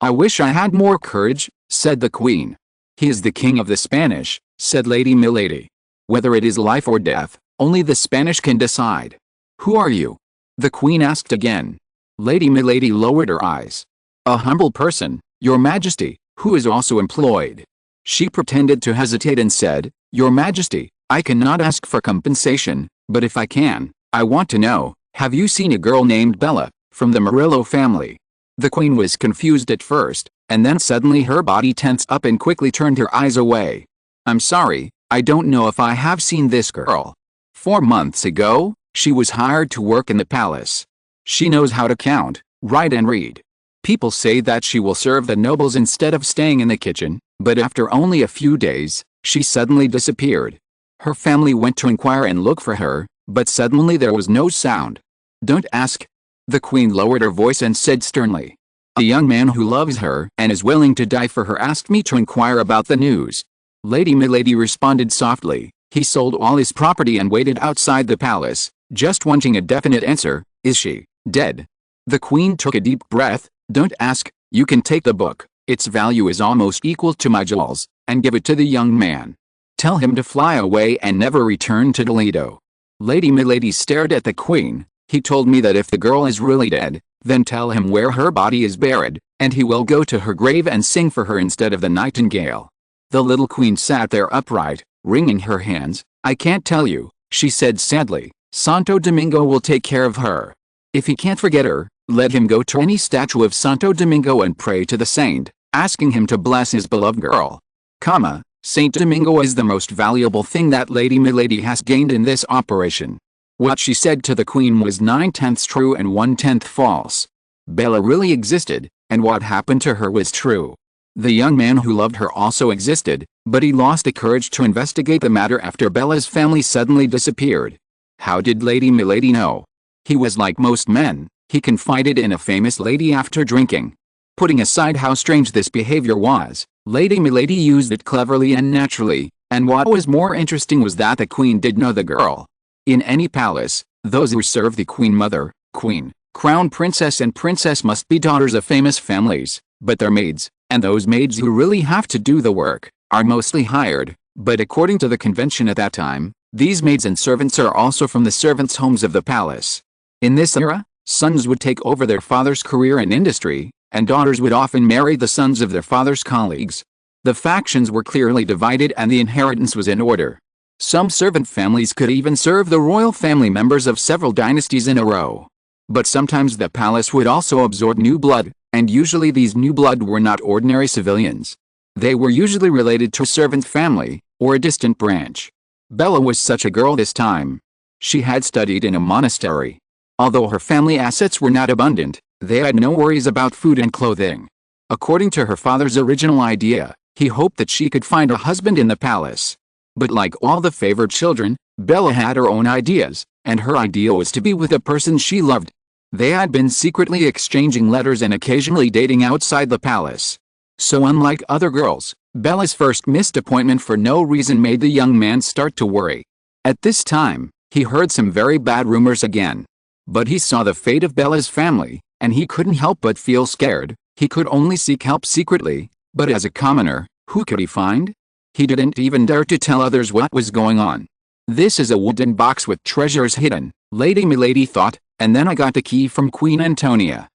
Speaker 1: "I wish I had more courage," said the Queen. "He is the King of the Spanish," said Lady Milady. "Whether it is life or death, only the Spanish can decide." "Who are you?" the Queen asked again. Lady Milady lowered her eyes. "A humble person, Your Majesty, who is also employed." She pretended to hesitate and said, "Your Majesty, I cannot ask for compensation, but if I can, I want to know, have you seen a girl named Bella, from the Murillo family?" The Queen was confused at first, and then suddenly her body tensed up and quickly turned her eyes away. "I'm sorry, I don't know if I have seen this girl. 4 months ago, she was hired to work in the palace. She knows how to count, write and read. People say that she will serve the nobles instead of staying in the kitchen, but after only a few days, she suddenly disappeared. Her family went to inquire and look for her, but suddenly there was no sound." "Don't ask." The Queen lowered her voice and said sternly. "A young man who loves her and is willing to die for her asked me to inquire about the news." Lady Milady responded softly. "He sold all his property and waited outside the palace, just wanting a definite answer. Is she dead?" The Queen took a deep breath. "Don't ask. You can take the book. Its value is almost equal to my jewels, and give it to the young man. Tell him to fly away and never return to Toledo." Lady Milady stared at the Queen. "He told me that if the girl is really dead, then tell him where her body is buried, and he will go to her grave and sing for her instead of the nightingale." The little Queen sat there upright, wringing her hands. "I can't tell you," she said sadly. "Santo Domingo will take care of her. If he can't forget her, let him go to any statue of Santo Domingo and pray to the saint, asking him to bless his beloved girl. Saint Domingo is the most valuable thing that Lady Milady has gained in this operation." What she said to the Queen was 9/10 true and 1/10 false. Bella really existed, and what happened to her was true. The young man who loved her also existed, but he lost the courage to investigate the matter after Bella's family suddenly disappeared. How did Lady Milady know? He was like most men. He confided in a famous lady after drinking. Putting aside how strange this behavior was, Lady Milady used it cleverly and naturally, and what was more interesting was that the Queen did know the girl. In any palace, those who serve the Queen Mother, Queen, Crown Princess and Princess must be daughters of famous families, but their maids, and those maids who really have to do the work, are mostly hired, but according to the convention at that time, these maids and servants are also from the servants' homes of the palace. In this era, sons would take over their father's career and industry, and daughters would often marry the sons of their father's colleagues. The factions were clearly divided and the inheritance was in order. Some servant families could even serve the royal family members of several dynasties in a row. But sometimes the palace would also absorb new blood, and usually these new blood were not ordinary civilians. They were usually related to a servant family, or a distant branch. Bella was such a girl this time. She had studied in a monastery. Although her family assets were not abundant, they had no worries about food and clothing. According to her father's original idea, he hoped that she could find a husband in the palace. But like all the favored children, Bella had her own ideas, and her idea was to be with a person she loved. They had been secretly exchanging letters and occasionally dating outside the palace. So unlike other girls, Bella's first missed appointment for no reason made the young man start to worry. At this time, he heard some very bad rumors again. But he saw the fate of Bella's family, and he couldn't help but feel scared. He could only seek help secretly, but as a commoner, who could he find? He didn't even dare to tell others what was going on. "This is a wooden box with treasures hidden," Lady Milady thought, "and then I got the key from Queen Antonia."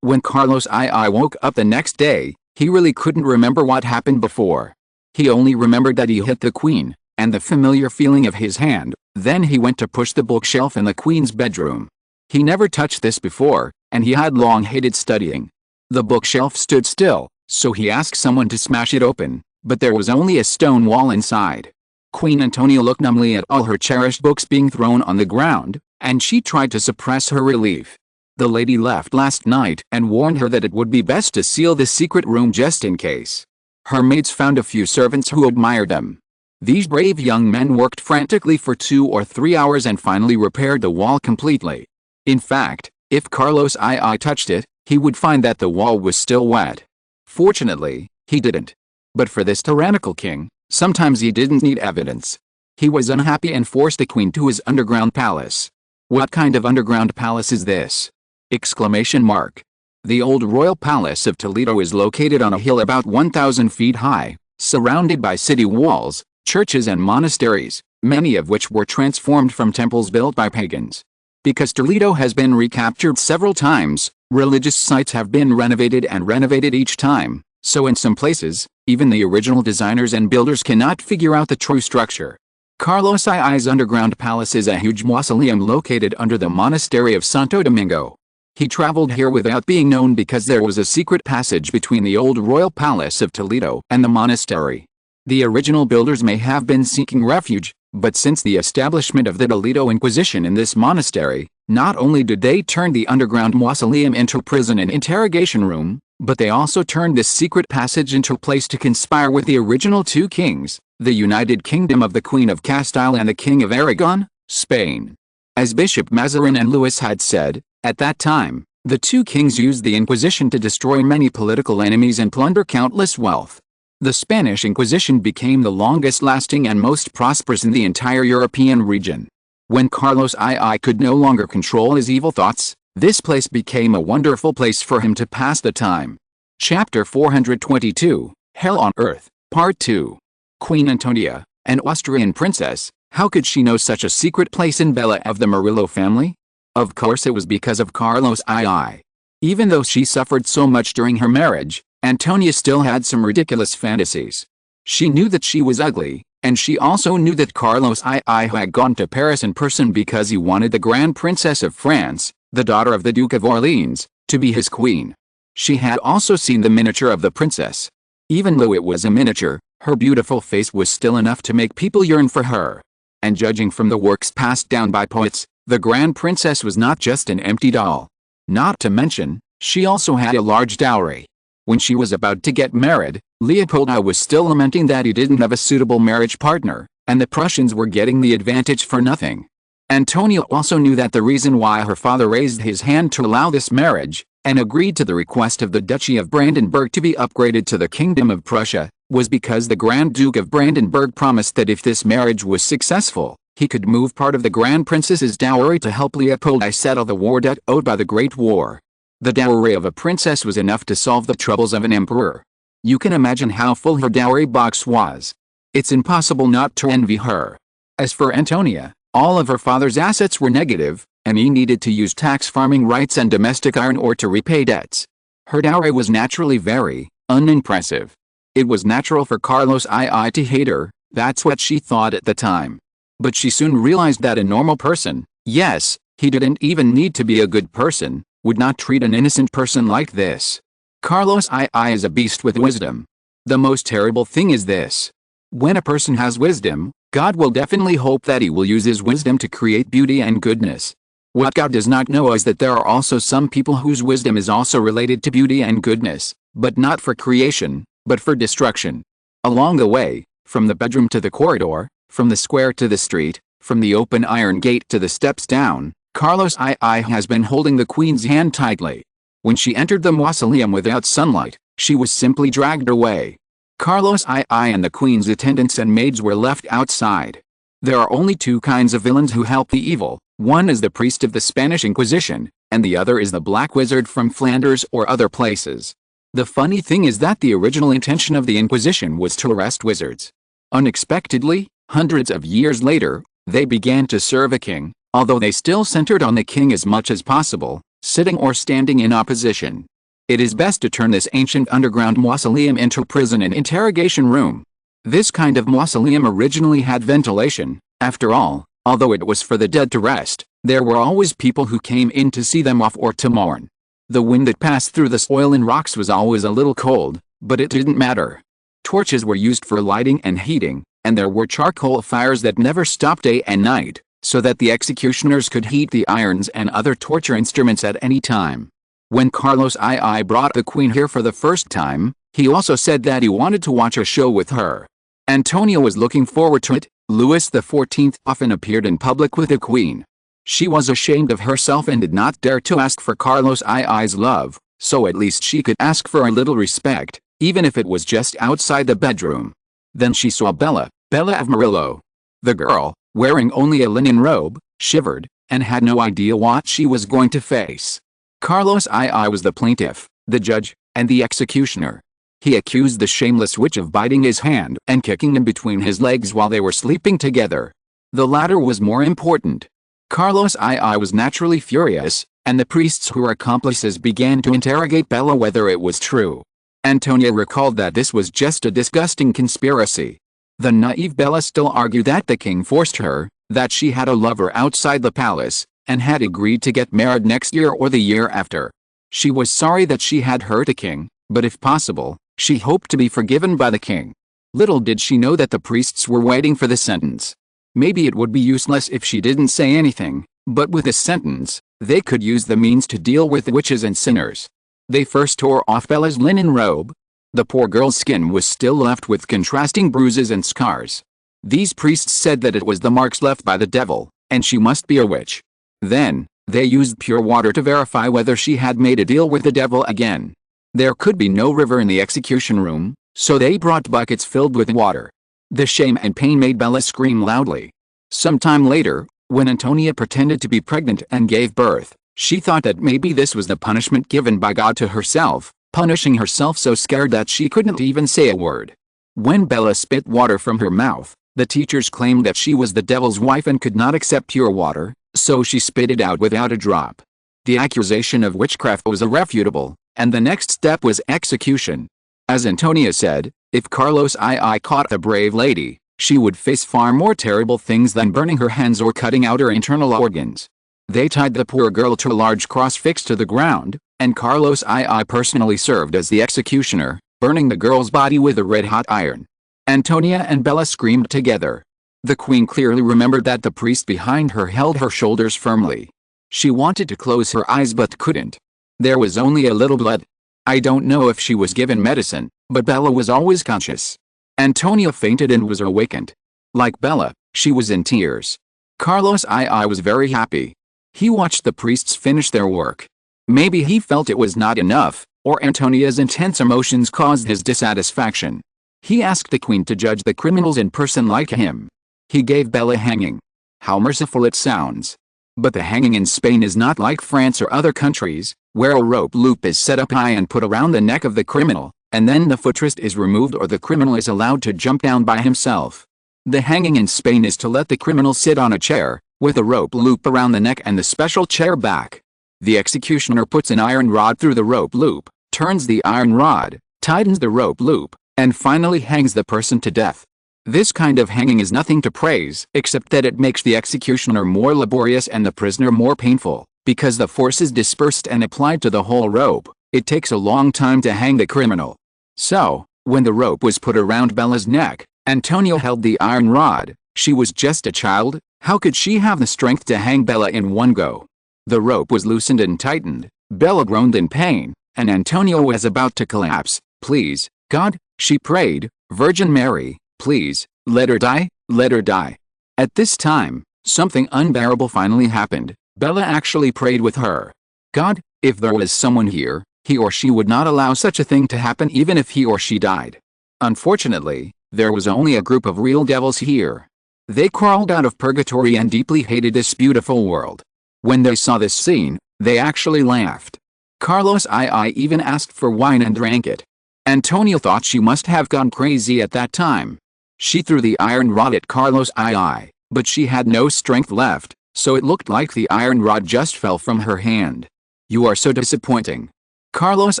Speaker 1: When Carlos II woke up the next day, he really couldn't remember what happened before. He only remembered that he hit the Queen, and the familiar feeling of his hand. Then he went to push the bookshelf in the Queen's bedroom. He never touched this before, and he had long hated studying. The bookshelf stood still, so he asked someone to smash it open, but there was only a stone wall inside. Queen Antonia looked numbly at all her cherished books being thrown on the ground, and she tried to suppress her relief. The lady left last night and warned her that it would be best to seal the secret room just in case. Her maids found a few servants who admired them. These brave young men worked frantically for 2 or 3 hours and finally repaired the wall completely. In fact, if Carlos II touched it, he would find that the wall was still wet. Fortunately, he didn't. But for this tyrannical king, sometimes he didn't need evidence. He was unhappy and forced the queen to his underground palace. "What kind of underground palace is this?" Exclamation mark. The old royal palace of Toledo is located on a hill about 1,000 feet high, surrounded by city walls, churches and monasteries, many of which were transformed from temples built by pagans. Because Toledo has been recaptured several times, religious sites have been renovated and renovated each time, so in some places, even the original designers and builders cannot figure out the true structure. Carlos II's underground palace is a huge mausoleum located under the monastery of Santo Domingo. He traveled here without being known because there was a secret passage between the old royal palace of Toledo and the monastery. The original builders may have been seeking refuge, but since the establishment of the Toledo Inquisition in this monastery, not only did they turn the underground mausoleum into prison and interrogation room, but they also turned this secret passage into a place to conspire with the original 2 kings, the United Kingdom of the Queen of Castile and the King of Aragon, Spain. As Bishop Mazarin and Louis had said, at that time, the 2 kings used the Inquisition to destroy many political enemies and plunder countless wealth. The Spanish Inquisition became the longest-lasting and most prosperous in the entire European region. When Carlos II could no longer control his evil thoughts, this place became a wonderful place for him to pass the time. Chapter 422, Hell on Earth, Part 2. Queen Antonia, an Austrian princess, how could she know such a secret place in Bella of the Murillo family? Of course it was because of Carlos II. Even though she suffered so much during her marriage, Antonia still had some ridiculous fantasies. She knew that she was ugly, and she also knew that Carlos II had gone to Paris in person because he wanted the Grand Princess of France, the daughter of the Duke of Orleans, to be his queen. She had also seen the miniature of the princess. Even though it was a miniature, her beautiful face was still enough to make people yearn for her. And judging from the works passed down by poets, the Grand Princess was not just an empty doll. Not to mention, she also had a large dowry. When she was about to get married, Leopold I was still lamenting that he didn't have a suitable marriage partner, and the Prussians were getting the advantage for nothing. Antonia also knew that the reason why her father raised his hand to allow this marriage, and agreed to the request of the Duchy of Brandenburg to be upgraded to the Kingdom of Prussia, was because the Grand Duke of Brandenburg promised that if this marriage was successful, he could move part of the Grand Princess's dowry to help Leopold I settle the war debt owed by the Great War. The dowry of a princess was enough to solve the troubles of an emperor. You can imagine how full her dowry box was. It's impossible not to envy her. As for Antonia, all of her father's assets were negative, and he needed to use tax farming rights and domestic iron ore to repay debts. Her dowry was naturally very unimpressive. It was natural for Carlos II to hate her, that's what she thought at the time. But she soon realized that a normal person, yes, he didn't even need to be a good person, would not treat an innocent person like this. Carlos II is a beast with wisdom. The most terrible thing is this. When a person has wisdom, God will definitely hope that he will use his wisdom to create beauty and goodness. What God does not know is that there are also some people whose wisdom is also related to beauty and goodness, but not for creation, but for destruction. Along the way, from the bedroom to the corridor, from the square to the street, from the open iron gate to the steps down, Carlos II has been holding the Queen's hand tightly. When she entered the mausoleum without sunlight, she was simply dragged away. Carlos II and the Queen's attendants and maids were left outside. There are only 2 kinds of villains who help the evil, One is the priest of the Spanish Inquisition, and the other is the black wizard from Flanders or other places. The funny thing is that the original intention of the Inquisition was to arrest wizards. Unexpectedly, hundreds of years later, they began to serve a king, although they still centered on the king as much as possible, sitting or standing in opposition. It is best to turn this ancient underground mausoleum into a prison and interrogation room. This kind of mausoleum originally had ventilation. After all, although it was for the dead to rest, there were always people who came in to see them off or to mourn. The wind that passed through the soil and rocks was always a little cold, but it didn't matter. Torches were used for lighting and heating, and there were charcoal fires that never stopped day and night, so that the executioners could heat the irons and other torture instruments at any time. When Carlos II brought the Queen here for the first time, he also said that he wanted to watch a show with her. Antonia was looking forward to it. Louis XIV often appeared in public with the Queen. She was ashamed of herself and did not dare to ask for Carlos II's love, so at least she could ask for a little respect, even if it was just outside the bedroom. Then she saw Bella of Murillo. The girl, wearing only a linen robe, shivered, and had no idea what she was going to face. Carlos II was the plaintiff, the judge, and the executioner. He accused the shameless witch of biting his hand and kicking him between his legs while they were sleeping together. The latter was more important. Carlos II was naturally furious, and the priests who were accomplices began to interrogate Bella whether it was true. Antonia recalled that this was just a disgusting conspiracy. The naive Bella still argued that the king forced her, that she had a lover outside the palace, and had agreed to get married next year or the year after. She was sorry that she had hurt the king, but if possible, she hoped to be forgiven by the king. Little did she know that the priests were waiting for the sentence. Maybe it would be useless if she didn't say anything, but with a sentence, they could use the means to deal with witches and sinners. They first tore off Bella's linen robe. The poor girl's skin was still left with contrasting bruises and scars. These priests said that it was the marks left by the devil, and she must be a witch. Then, they used pure water to verify whether she had made a deal with the devil again. There could be no river in the execution room, so they brought buckets filled with water. The shame and pain made Bella scream loudly. Sometime later, when Antonia pretended to be pregnant and gave birth, she thought that maybe this was the punishment given by God to herself, punishing herself so scared that she couldn't even say a word. When Bella spit water from her mouth, the teachers claimed that she was the devil's wife and could not accept pure water, so she spit it out without a drop. The accusation of witchcraft was irrefutable, and the next step was execution. As Antonia said, if Carlos II caught the brave lady, she would face far more terrible things than burning her hands or cutting out her internal organs. They tied the poor girl to a large cross fixed to the ground, and Carlos II personally served as the executioner, burning the girl's body with a red-hot iron. Antonia and Bella screamed together. The Queen clearly remembered that the priest behind her held her shoulders firmly. She wanted to close her eyes but couldn't. There was only a little blood. I don't know if she was given medicine, but Bella was always conscious. Antonia fainted and was awakened. Like Bella, she was in tears. Carlos II was very happy. He watched the priests finish their work. Maybe he felt it was not enough, or Antonia's intense emotions caused his dissatisfaction. He asked the Queen to judge the criminals in person like him. He gave Bella hanging. How merciful it sounds. But the hanging in Spain is not like France or other countries, where a rope loop is set up high and put around the neck of the criminal, and then the footrest is removed or the criminal is allowed to jump down by himself. The hanging in Spain is to let the criminal sit on a chair, with a rope loop around the neck and the special chair back. The executioner puts an iron rod through the rope loop, turns the iron rod, tightens the rope loop, and finally hangs the person to death. This kind of hanging is nothing to praise, except that it makes the executioner more laborious and the prisoner more painful, because the force is dispersed and applied to the whole rope. It takes a long time to hang the criminal. So, when the rope was put around Bella's neck, Antonia held the iron rod. She was just a child. How could she have the strength to hang Bella in one go? The rope was loosened and tightened. Bella groaned in pain, and Antonia was about to collapse. Please, God, she prayed, Virgin Mary, please, let her die, let her die. At this time, something unbearable finally happened. Bella actually prayed with her. God, if there was someone here, he or she would not allow such a thing to happen even if he or she died. Unfortunately, there was only a group of real devils here. They crawled out of purgatory and deeply hated this beautiful world. When they saw this scene, they actually laughed. Carlos II even asked for wine and drank it. Antonia thought she must have gone crazy at that time. She threw the iron rod at Carlos II, but she had no strength left, so it looked like the iron rod just fell from her hand. "You are so disappointing," Carlos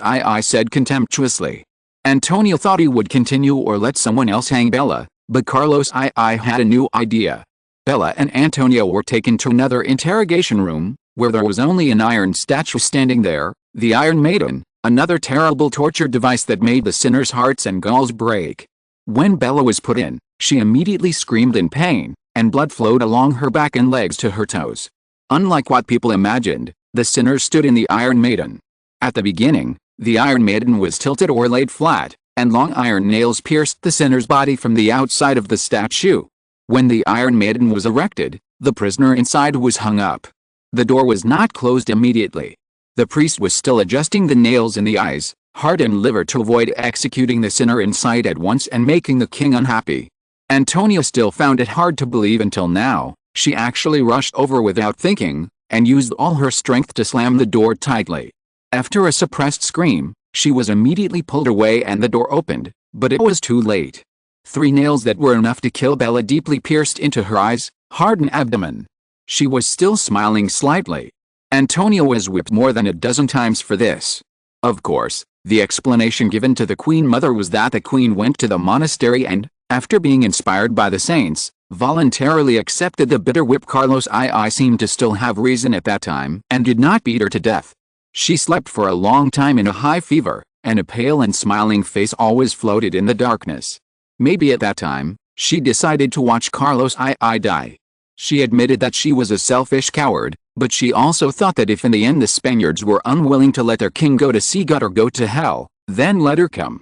Speaker 1: II said contemptuously. Antonia thought he would continue or let someone else hang Bella, but Carlos II had a new idea. Bella and Antonia were taken to another interrogation room, where there was only an iron statue standing there, the Iron Maiden, another terrible torture device that made the sinners' hearts and galls break. When Bella was put in, she immediately screamed in pain, and blood flowed along her back and legs to her toes. Unlike what people imagined, the sinners stood in the Iron Maiden. At the beginning, the Iron Maiden was tilted or laid flat, and long iron nails pierced the sinner's body from the outside of the statue. When the Iron Maiden was erected, the prisoner inside was hung up. The door was not closed immediately. The priest was still adjusting the nails in the eyes, heart and liver to avoid executing the sinner inside at once and making the king unhappy. Antonia still found it hard to believe until now. She actually rushed over without thinking, and used all her strength to slam the door tightly. After a suppressed scream, she was immediately pulled away and the door opened, but it was too late. 3 nails that were enough to kill Bella deeply pierced into her eyes, heart and abdomen. She was still smiling slightly. Antonia was whipped more than a dozen times for this. Of course, the explanation given to the Queen Mother was that the Queen went to the monastery and, after being inspired by the saints, voluntarily accepted the bitter whip. Carlos II seemed to still have reason at that time and did not beat her to death. She slept for a long time in a high fever, and a pale and smiling face always floated in the darkness. Maybe at that time, she decided to watch Carlos II die. She admitted that she was a selfish coward, but she also thought that if in the end the Spaniards were unwilling to let their king go to sea gut or go to hell, then let her come.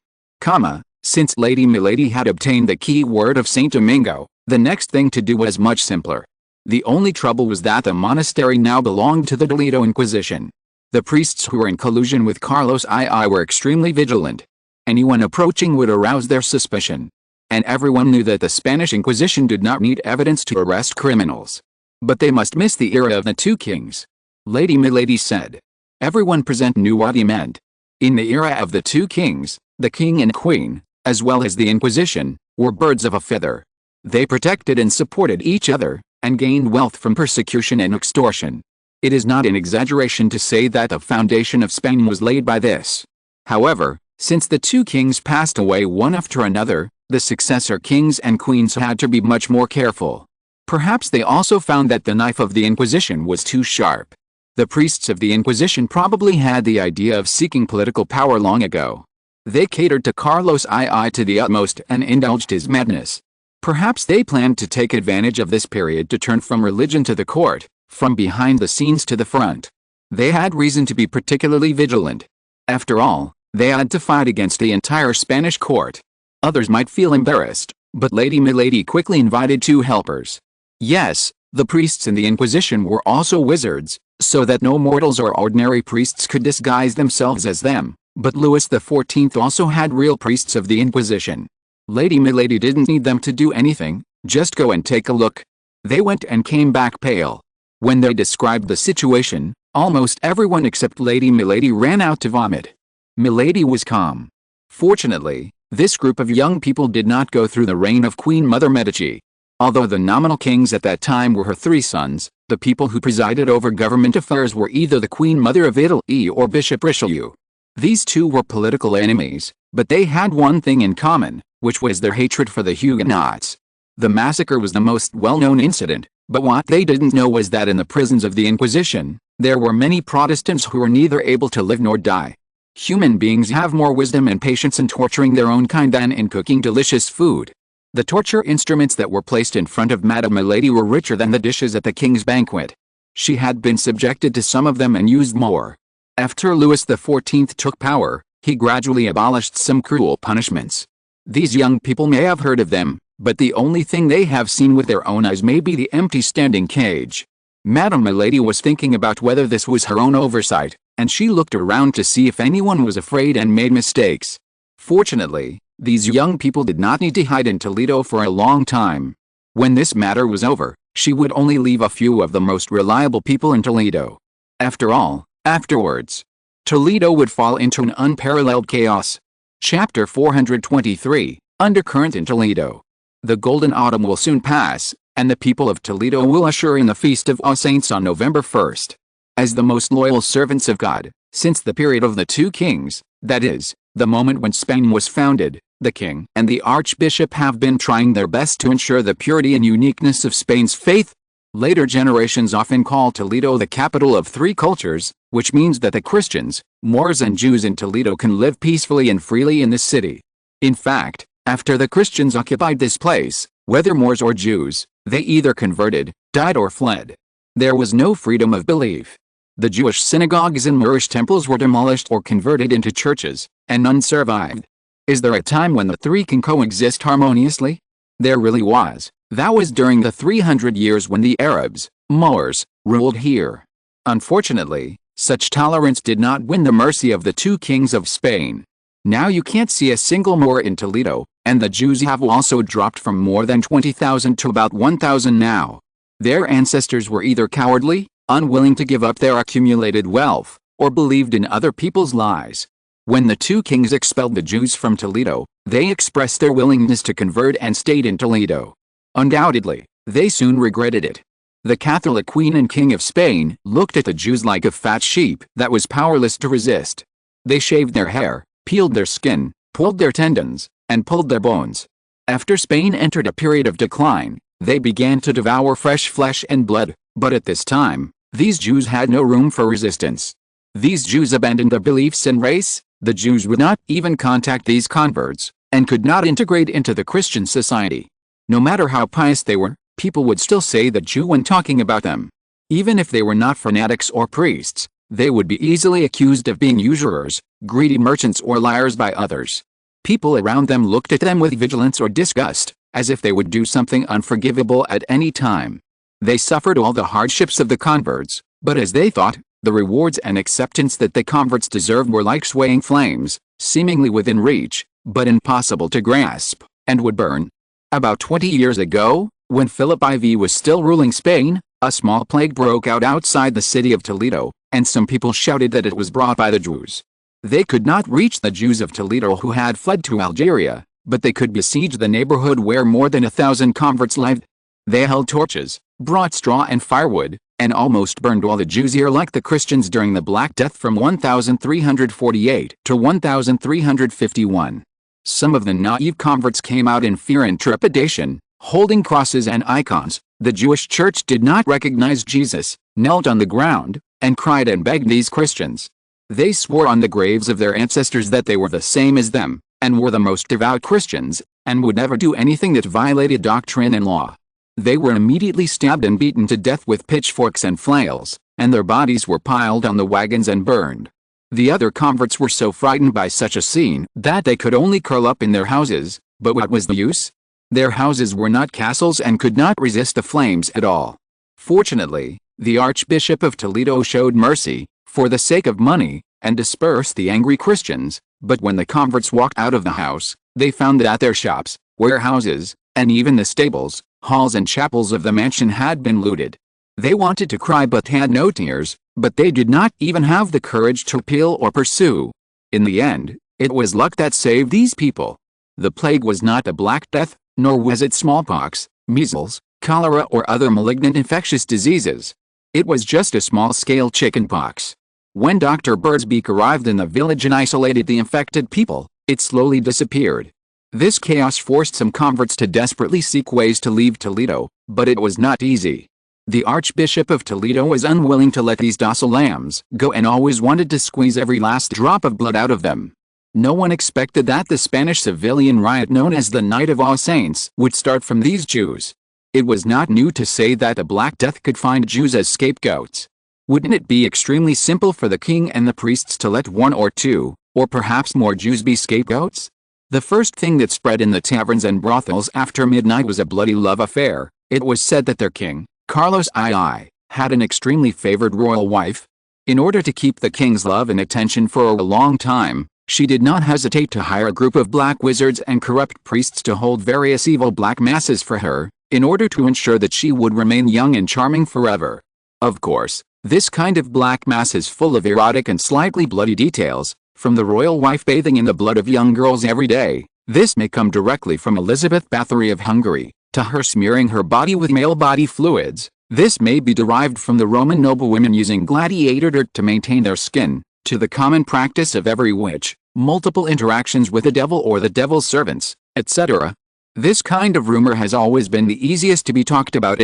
Speaker 1: Since Lady Milady had obtained the key word of Saint Domingo, the next thing to do was much simpler. The only trouble was that the monastery now belonged to the Toledo Inquisition. The priests who were in collusion with Carlos II were extremely vigilant. Anyone approaching would arouse their suspicion. And everyone knew that the Spanish Inquisition did not need evidence to arrest criminals. But they must miss the era of the 2 kings. Lady Milady said. Everyone present knew what he meant. In the era of the 2 kings, the king and queen, as well as the Inquisition, were birds of a feather. They protected and supported each other, and gained wealth from persecution and extortion. It is not an exaggeration to say that the foundation of Spain was laid by this. However, since the 2 kings passed away one after another, the successor kings and queens had to be much more careful. Perhaps they also found that the knife of the Inquisition was too sharp. The priests of the Inquisition probably had the idea of seeking political power long ago. They catered to Carlos II to the utmost and indulged his madness. Perhaps they planned to take advantage of this period to turn from religion to the court, from behind the scenes to the front. They had reason to be particularly vigilant. After all, they had to fight against the entire Spanish court. Others might feel embarrassed, but Lady Milady quickly invited 2 helpers. Yes, the priests in the Inquisition were also wizards, so that no mortals or ordinary priests could disguise themselves as them, but Louis XIV also had real priests of the Inquisition. Lady Milady didn't need them to do anything, just go and take a look. They went and came back pale. When they described the situation, almost everyone except Lady Milady ran out to vomit. Milady was calm. Fortunately, this group of young people did not go through the reign of Queen Mother Medici. Although the nominal kings at that time were her 3 sons, the people who presided over government affairs were either the Queen Mother of Italy or Bishop Richelieu. These 2 were political enemies, but they had one thing in common, which was their hatred for the Huguenots. The massacre was the most well-known incident, but what they didn't know was that in the prisons of the Inquisition, there were many Protestants who were neither able to live nor die. Human beings have more wisdom and patience in torturing their own kind than in cooking delicious food. The torture instruments that were placed in front of Madame Milady were richer than the dishes at the king's banquet. She had been subjected to some of them and used more. After Louis XIV took power, he gradually abolished some cruel punishments. These young people may have heard of them, but the only thing they have seen with their own eyes may be the empty standing cage. Madame Milady was thinking about whether this was her own oversight, and she looked around to see if anyone was afraid and made mistakes. Fortunately, these young people did not need to hide in Toledo for a long time. When this matter was over, she would only leave a few of the most reliable people in Toledo. After all, afterwards, Toledo would fall into an unparalleled chaos. Chapter 423, Undercurrent in Toledo. The golden autumn will soon pass, and the people of Toledo will usher in the Feast of All Saints on November 1st. As the most loyal servants of God, since the period of the two kings, that is, the moment when Spain was founded, the king and the archbishop have been trying their best to ensure the purity and uniqueness of Spain's faith. Later generations often call Toledo the capital of three cultures, which means that the Christians, Moors and Jews in Toledo can live peacefully and freely in this city. In fact, after the Christians occupied this place, whether Moors or Jews, they either converted, died or fled. There was no freedom of belief. The Jewish synagogues and Moorish temples were demolished or converted into churches, and none survived. Is there a time when the three can coexist harmoniously? There really was. That was during the 300 years when the Arabs, Moors, ruled here. Unfortunately, such tolerance did not win the mercy of the two kings of Spain. Now you can't see a single Moor in Toledo, and the Jews have also dropped from more than 20,000 to about 1,000 now. Their ancestors were either cowardly, unwilling to give up their accumulated wealth, or believed in other people's lies. When the two kings expelled the Jews from Toledo, they expressed their willingness to convert and stayed in Toledo. Undoubtedly, they soon regretted it. The Catholic Queen and King of Spain looked at the Jews like a fat sheep that was powerless to resist. They shaved their hair, peeled their skin, pulled their tendons, and pulled their bones. After Spain entered a period of decline, they began to devour fresh flesh and blood, but at this time, these Jews had no room for resistance. These Jews abandoned their beliefs in race. The Jews would not even contact these converts, and could not integrate into the Christian society. No matter how pious they were, people would still say the Jew when talking about them. Even if they were not fanatics or priests, they would be easily accused of being usurers, greedy merchants or liars by others. People around them looked at them with vigilance or disgust, as if they would do something unforgivable at any time. They suffered all the hardships of the converts, but as they thought, the rewards and acceptance that the converts deserved were like swaying flames, seemingly within reach, but impossible to grasp, and would burn. About 20 years ago, when Philip IV was still ruling Spain, a small plague broke out outside the city of Toledo, and some people shouted that it was brought by the Jews. They could not reach the Jews of Toledo who had fled to Algeria, but they could besiege the neighborhood where more than 1,000 converts lived. They held torches, brought straw and firewood, and almost burned all the Jews here like the Christians during the Black Death from 1348 to 1351. Some of the naive converts came out in fear and trepidation, holding crosses and icons. The Jewish church did not recognize Jesus, knelt on the ground, and cried and begged these Christians. They swore on the graves of their ancestors that they were the same as them, and were the most devout Christians, and would never do anything that violated doctrine and law. They were immediately stabbed and beaten to death with pitchforks and flails, and their bodies were piled on the wagons and burned. The other converts were so frightened by such a scene that they could only curl up in their houses, but what was the use? Their houses were not castles and could not resist the flames at all. Fortunately, the Archbishop of Toledo showed mercy, for the sake of money, and dispersed the angry Christians, but when the converts walked out of the house, they found that their shops, warehouses, and even the stables, halls and chapels of the mansion had been looted. They wanted to cry but had no tears, but they did not even have the courage to appeal or pursue. In the end, it was luck that saved these people. The plague was not the Black Death, nor was it smallpox, measles, cholera or other malignant infectious diseases. It was just a small-scale chickenpox. When Dr. Birdsbeek arrived in the village and isolated the infected people, it slowly disappeared. This chaos forced some converts to desperately seek ways to leave Toledo, but it was not easy. The Archbishop of Toledo was unwilling to let these docile lambs go and always wanted to squeeze every last drop of blood out of them. No one expected that the Spanish civilian riot known as the Night of All Saints would start from these Jews. It was not new to say that the Black Death could find Jews as scapegoats. Wouldn't it be extremely simple for the king and the priests to let one or two, or perhaps more Jews be scapegoats? The first thing that spread in the taverns and brothels after midnight was a bloody love affair. It was said that their king, Carlos II, had an extremely favored royal wife. In order to keep the king's love and attention for a long time, she did not hesitate to hire a group of black wizards and corrupt priests to hold various evil black masses for her. in order to ensure that she would remain young and charming forever. Of course, this kind of black mass is full of erotic and slightly bloody details, from the royal wife bathing in the blood of young girls every day. This may come directly from Elizabeth Bathory of Hungary, to her smearing her body with male body fluids. This may be derived from the Roman noblewomen using gladiator dirt to maintain their skin, to the common practice of every witch, multiple interactions with the devil or the devil's servants, etc. This kind of rumor has always been the easiest to be talked about,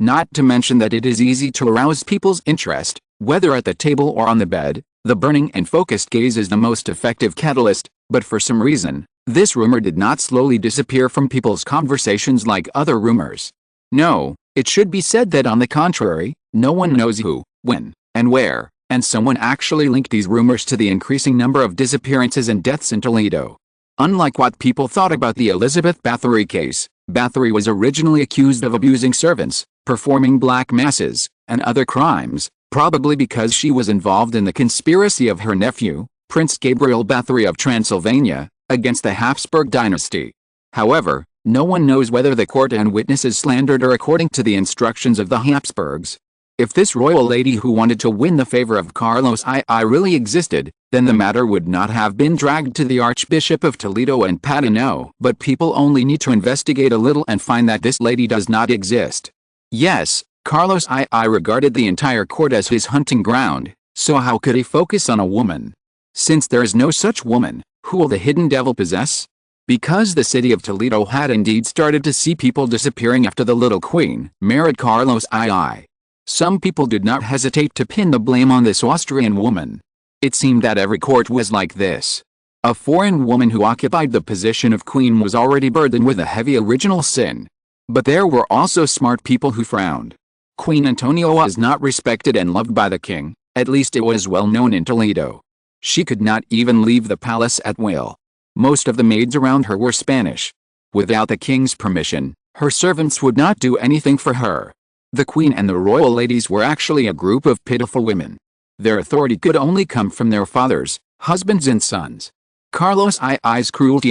Speaker 1: not to mention that it is easy to arouse people's interest, whether at the table or on the bed. The burning and focused gaze is the most effective catalyst, but for some reason, this rumor did not slowly disappear from people's conversations like other rumors. No, it should be said that on the contrary, no one knows who, when, and where, and someone actually linked these rumors to the increasing number of disappearances and deaths in Toledo. Unlike what people thought about the Elizabeth Bathory case, Bathory was originally accused of abusing servants, performing black masses, and other crimes, probably because she was involved in the conspiracy of her nephew, Prince Gabriel Bathory of Transylvania, against the Habsburg dynasty. However, no one knows whether the court and witnesses slandered her according to the instructions of the Habsburgs. If this royal lady who wanted to win the favor of Carlos II really existed, then the matter would not have been dragged to the Archbishop of Toledo and Patino. But people only need to investigate a little and find that this lady does not exist. Yes, Carlos II regarded the entire court as his hunting ground, so how could he focus on a woman? Since there is no such woman, who will the hidden devil possess? Because the city of Toledo had indeed started to see people disappearing after the little queen married Carlos II. Some people did not hesitate to pin the blame on this Austrian woman. It seemed that every court was like this. A foreign woman who occupied the position of queen was already burdened with a heavy original sin. But there were also smart people who frowned. Queen Antonia was not respected and loved by the king, at least it was well known in Toledo. She could not even leave the palace at will. Most of the maids around her were Spanish. Without the king's permission, her servants would not do anything for her. The queen and the royal ladies were actually a group of pitiful women. Their authority could only come from their fathers, husbands and sons. Carlos II's cruelty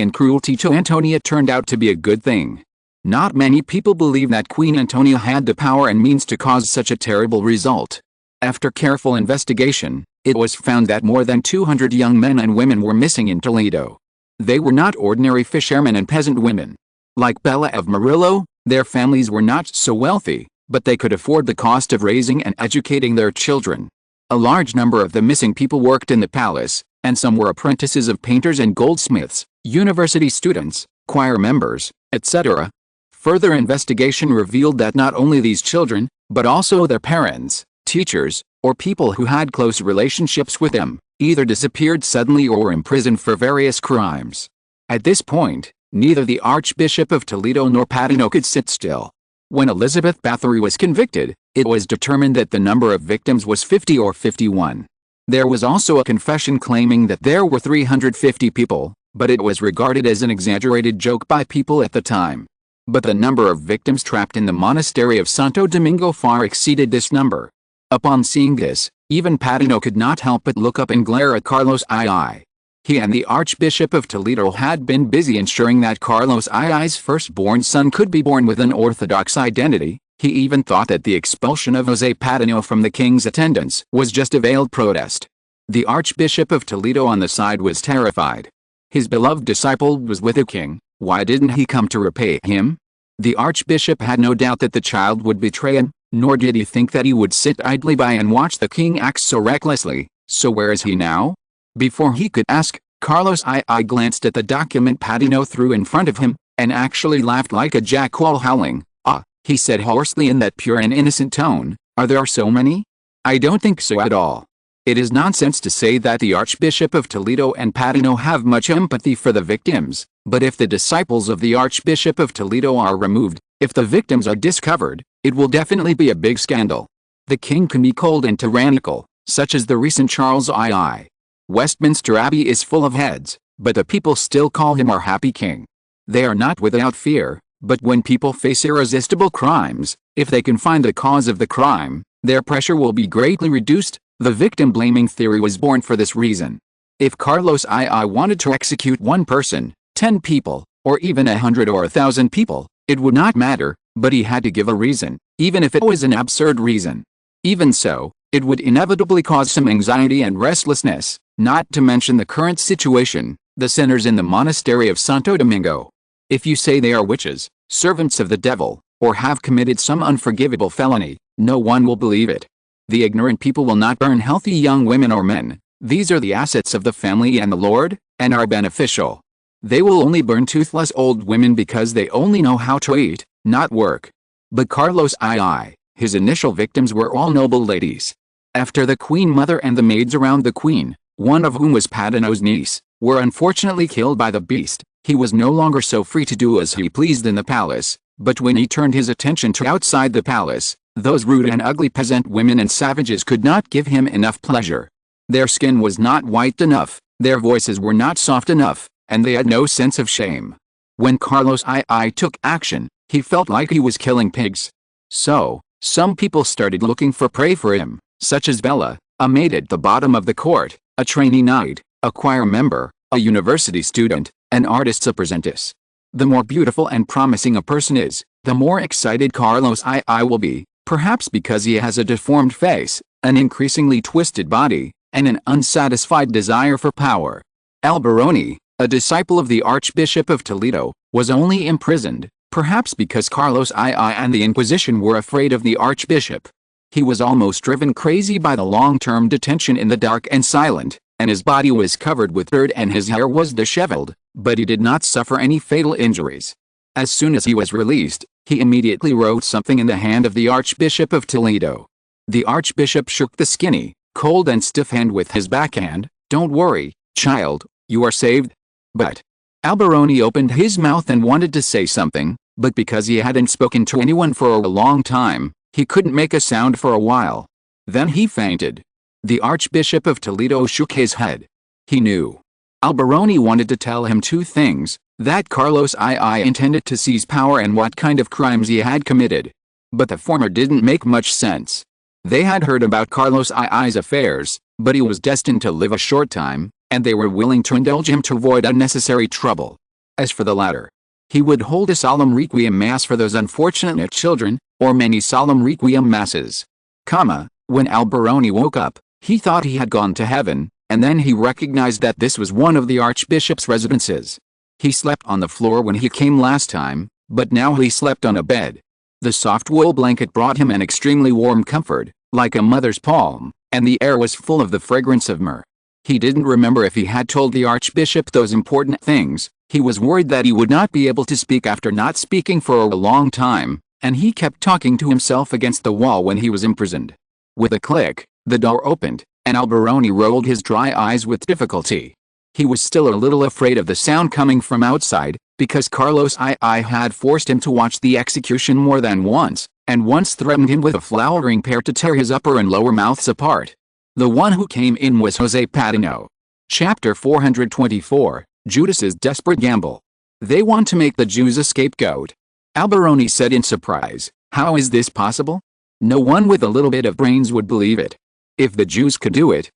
Speaker 1: to Antonia turned out to be a good thing. Not many people believe that Queen Antonia had the power and means to cause such a terrible result. After careful investigation, it was found that more than 200 young men and women were missing in Toledo. They were not ordinary fishermen and peasant women. Like Bella of Murillo, their families were not so wealthy, but they could afford the cost of raising and educating their children. A large number of the missing people worked in the palace, and some were apprentices of painters and goldsmiths, university students, choir members, etc. Further investigation revealed that not only these children, but also their parents, teachers, or people who had close relationships with them, either disappeared suddenly or were imprisoned for various crimes. At this point, neither the Archbishop of Toledo nor Patino could sit still. When Elizabeth Bathory was convicted, it was determined that the number of victims was 50 or 51. There was also a confession claiming that there were 350 people, but it was regarded as an exaggerated joke by people at the time. But the number of victims trapped in the monastery of Santo Domingo far exceeded this number. Upon seeing this, even Patino could not help but look up and glare at Carlos II. He and the Archbishop of Toledo had been busy ensuring that Carlos II's firstborn son could be born with an orthodox identity. He even thought that the expulsion of José Patino from the king's attendance was just a veiled protest. The Archbishop of Toledo on the side was terrified. His beloved disciple was with the king, why didn't he come to repay him? The Archbishop had no doubt that the child would betray him, nor did he think that he would sit idly by and watch the king act so recklessly. So where is he now? Before he could ask, Carlos II glanced at the document Patino threw in front of him, and actually laughed like a jackal howling. "Ah," he said hoarsely in that pure and innocent tone, "are there so many? I don't think so at all." It is nonsense to say that the Archbishop of Toledo and Patino have much empathy for the victims, but if the disciples of the Archbishop of Toledo are removed, if the victims are discovered, it will definitely be a big scandal. The king can be cold and tyrannical, such as the recent Charles II. Westminster Abbey is full of heads, but the people still call him our happy king. They are not without fear, but when people face irresistible crimes, if they can find the cause of the crime, their pressure will be greatly reduced. The victim-blaming theory was born for this reason. If Carlos II wanted to execute one person, 10 people, or even 100 or 1,000 people, It would not matter, but he had to give a reason, even if it was an absurd reason. Even so, it would inevitably cause some anxiety and restlessness, not to mention the current situation, the sinners in the monastery of Santo Domingo. If you say they are witches, servants of the devil, or have committed some unforgivable felony, no one will believe it. The ignorant people will not burn healthy young women or men. These are the assets of the family and the Lord, and are beneficial. They will only burn toothless old women because they only know how to eat, not work. But Carlos II, his initial victims were all noble ladies. After the Queen Mother and the maids around the Queen, one of whom was Padino's niece, were unfortunately killed by the beast, he was no longer so free to do as he pleased in the palace, but when he turned his attention to outside the palace, those rude and ugly peasant women and savages could not give him enough pleasure. Their skin was not white enough, their voices were not soft enough, and they had no sense of shame. When Carlos II took action, he felt like he was killing pigs. So, some people started looking for prey for him, such as Bella, a maid at the bottom of the court, a trainee knight, a choir member, a university student, an artist's apprentice. The more beautiful and promising a person is, the more excited Carlos II will be, perhaps because he has a deformed face, an increasingly twisted body, and an unsatisfied desire for power. Alberoni, a disciple of the Archbishop of Toledo, was only imprisoned, perhaps because Carlos II and the Inquisition were afraid of the Archbishop. He was almost driven crazy by the long-term detention in the dark and silent, and his body was covered with dirt and his hair was disheveled, but he did not suffer any fatal injuries. As soon as he was released, he immediately wrote something in the hand of the Archbishop of Toledo. The Archbishop shook the skinny, cold and stiff hand with his backhand. "Don't worry, child, you are saved." But Alberoni opened his mouth and wanted to say something, but because he hadn't spoken to anyone for a long time, he couldn't make a sound for a while. Then he fainted. The Archbishop of Toledo shook his head. He knew. Alberoni wanted to tell him two things, that Carlos II intended to seize power and what kind of crimes he had committed. But the former didn't make much sense. They had heard about Carlos II's affairs, but he was destined to live a short time, and they were willing to indulge him to avoid unnecessary trouble. As for the latter, he would hold a solemn requiem mass for those unfortunate children, or many solemn requiem masses. When Alberoni woke up, he thought he had gone to heaven, and then he recognized that this was one of the Archbishop's residences. He slept on the floor when he came last time, but now he slept on a bed. The soft wool blanket brought him an extremely warm comfort, like a mother's palm, and the air was full of the fragrance of myrrh. He didn't remember if he had told the Archbishop those important things. He was worried that he would not be able to speak after not speaking for a long time, and he kept talking to himself against the wall when he was imprisoned. With a click, the door opened, and Alberoni rolled his dry eyes with difficulty. He was still a little afraid of the sound coming from outside, because Carlos II had forced him to watch the execution more than once, and once threatened him with a flowering pear to tear his upper and lower mouths apart. The one who came in was José Padino. Chapter 424, Judas's Desperate Gamble. They want to make the Jews a scapegoat. Alberoni said in surprise, "How is this possible? No one with a little bit of brains would believe it. If the Jews could do it,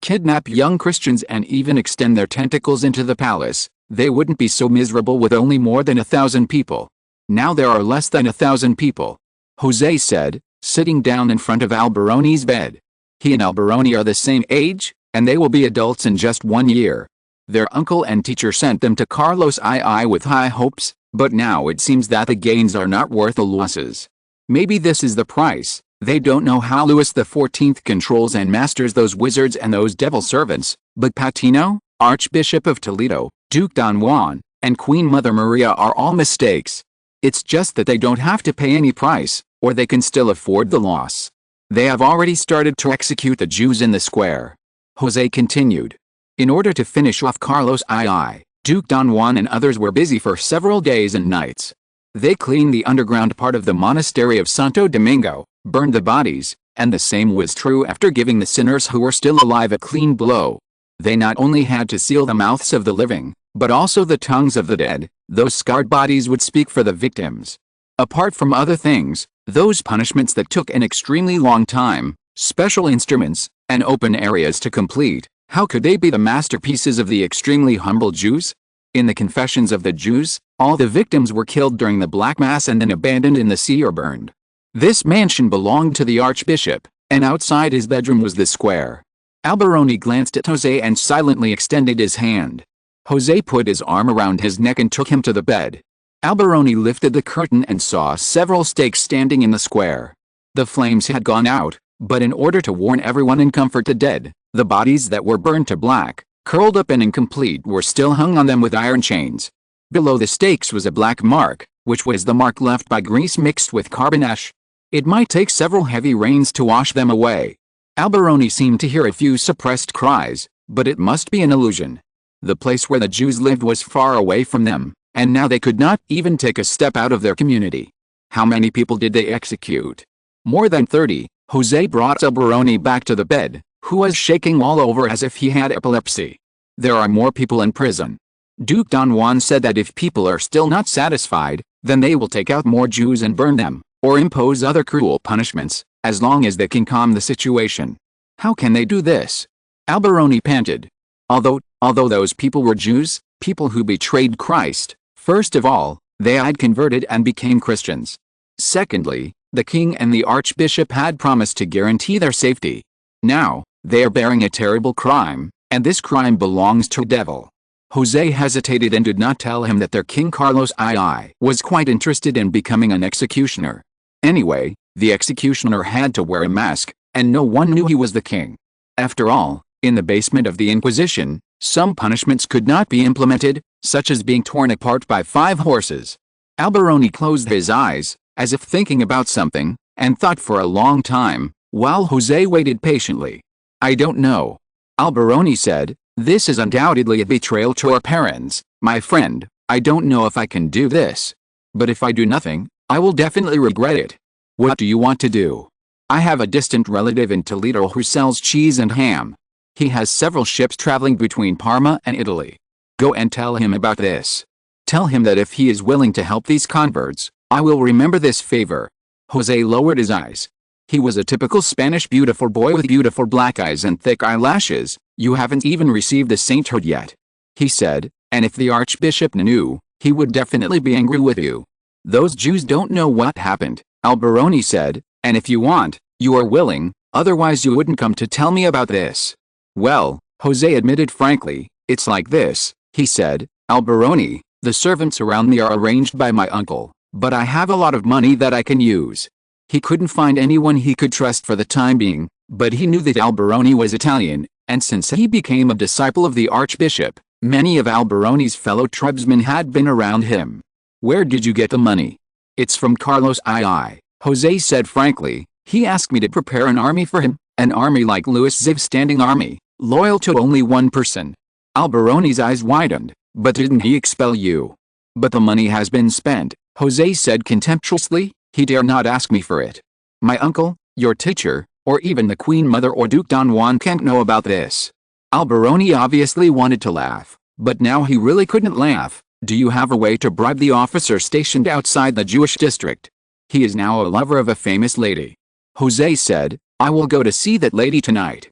Speaker 1: kidnap young Christians and even extend their tentacles into the palace, they wouldn't be so miserable with only more than 1,000 people. Now there are less than 1,000 people." José said, sitting down in front of Alberoni's bed. He and Alberoni are the same age, and they will be adults in just 1 year. Their uncle and teacher sent them to Carlos II with high hopes, but now it seems that the gains are not worth the losses. Maybe this is the price. They don't know how Louis XIV controls and masters those wizards and those devil servants, but Patino, Archbishop of Toledo, Duke Don Juan, and Queen Mother Maria are all mistakes. It's just that they don't have to pay any price, or they can still afford the loss. They have already started to execute the Jews in the square. José continued. In order to finish off Carlos II, Duke Don Juan and others were busy for several days and nights. They cleaned the underground part of the monastery of Santo Domingo, burned the bodies, and the same was true after giving the sinners who were still alive a clean blow. They not only had to seal the mouths of the living, but also the tongues of the dead. Those scarred bodies would speak for the victims. Apart from other things, those punishments that took an extremely long time, special instruments, and open areas to complete, how could they be the masterpieces of the extremely humble Jews? In the Confessions of the Jews, All the victims were killed during the Black Mass and then abandoned in the sea or burned. This mansion belonged to the Archbishop, and outside his bedroom was the square. Alberoni glanced at Jose and silently extended his hand. Jose put his arm around his neck and took him to the bed. Alberoni lifted the curtain and saw several stakes standing in the square. The flames had gone out, but in order to warn everyone and comfort the dead, the bodies that were burned to black, curled up and incomplete, were still hung on them with iron chains. Below the stakes was a black mark, which was the mark left by grease mixed with carbon ash. It might take several heavy rains to wash them away. Alberoni seemed to hear a few suppressed cries, but it must be an illusion. The place where the Jews lived was far away from them, and now they could not even take a step out of their community. How many people did they execute? More than 30. Jose brought Alberoni back to the bed, who was shaking all over as if he had epilepsy. There are more people in prison. Duke Don Juan said that if people are still not satisfied, then they will take out more Jews and burn them, or impose other cruel punishments, as long as they can calm the situation. How can they do this? Alberoni panted. Although those people were Jews, people who betrayed Christ, first of all, they had converted and became Christians. Secondly, the king and the archbishop had promised to guarantee their safety. Now, they are bearing a terrible crime, and this crime belongs to the devil. Jose hesitated and did not tell him that their King Carlos II was quite interested in becoming an executioner. Anyway, the executioner had to wear a mask, and no one knew he was the king. After all, in the basement of the Inquisition, some punishments could not be implemented, such as being torn apart by 5 horses. Alberoni closed his eyes, as if thinking about something, and thought for a long time, while Jose waited patiently. I don't know. Alberoni said, this is undoubtedly a betrayal to our parents, my friend. I don't know if I can do this. But if I do nothing, I will definitely regret it. What do you want to do? I have a distant relative in Toledo who sells cheese and ham. He has several ships traveling between Parma and Italy. Go and tell him about this. Tell him that if he is willing to help these converts, I will remember this favor. Jose lowered his eyes. He was a typical Spanish beautiful boy with beautiful black eyes and thick eyelashes. You haven't even received the sainthood yet, he said, and if the archbishop knew, he would definitely be angry with you. Those Jews don't know what happened, Alberoni said, and if you want, you are willing, otherwise you wouldn't come to tell me about this. Well, Jose admitted frankly, it's like this, he said, Alberoni, the servants around me are arranged by my uncle, but I have a lot of money that I can use. He couldn't find anyone he could trust for the time being, but he knew that Alberoni was Italian, and since he became a disciple of the archbishop, many of Alberoni's fellow tribesmen had been around him. Where did you get the money? It's from Carlos II, Jose said frankly. He asked me to prepare an army for him, an army like Louis XIV's standing army, loyal to only one person. Alberoni's eyes widened. But didn't he expel you? But the money has been spent, Jose said contemptuously. He dare not ask me for it. My uncle, your teacher, or even the Queen Mother or Duke Don Juan can't know about this. Alberoni obviously wanted to laugh, but now he really couldn't laugh. Do you have a way to bribe the officer stationed outside the Jewish district? He is now a lover of a famous lady. Jose said, I will go to see that lady tonight.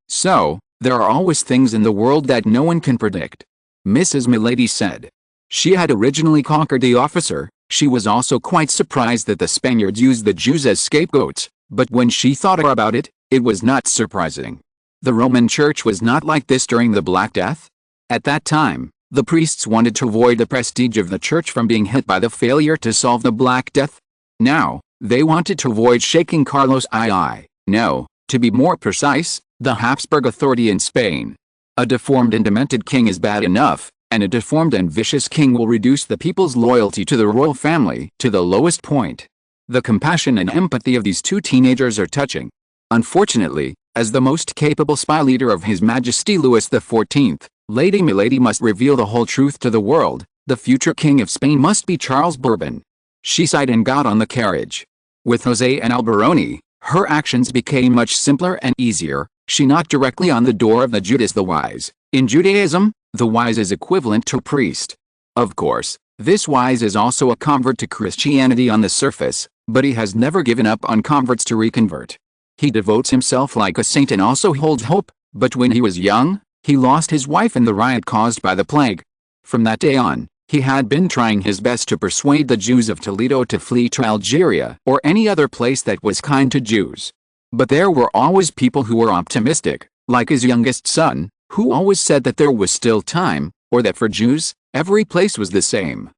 Speaker 1: So, there are always things in the world that no one can predict. Mrs. Milady said. She had originally conquered the officer. She was also quite surprised that the Spaniards used the Jews as scapegoats, but when she thought about it, it was not surprising. The Roman Church was not like this during the Black Death. At that time, the priests wanted to avoid the prestige of the Church from being hit by the failure to solve the Black Death. Now, they wanted to avoid shaking Carlos II. No, to be more precise, the Habsburg authority in Spain. A deformed and demented king is bad enough, and a deformed and vicious king will reduce the people's loyalty to the royal family to the lowest point. The compassion and empathy of these 2 teenagers are touching. Unfortunately, as the most capable spy leader of His Majesty Louis XIV, Lady Milady must reveal the whole truth to the world. The future king of Spain must be Charles Bourbon. She sighed and got on the carriage. With Jose and Alberoni, her actions became much simpler and easier. She knocked directly on the door of the Judas the Wise. In Judaism, the wise is equivalent to a priest. Of course, this wise is also a convert to Christianity on the surface, but he has never given up on converts to reconvert. He devotes himself like a saint and also holds hope, but when he was young, he lost his wife in the riot caused by the plague. From that day on, He had been trying his best to persuade the Jews of Toledo to flee to Algeria or any other place that was kind to Jews. But there were always people who were optimistic, like his youngest son, who always said that there was still time, or that for Jews, every place was the same.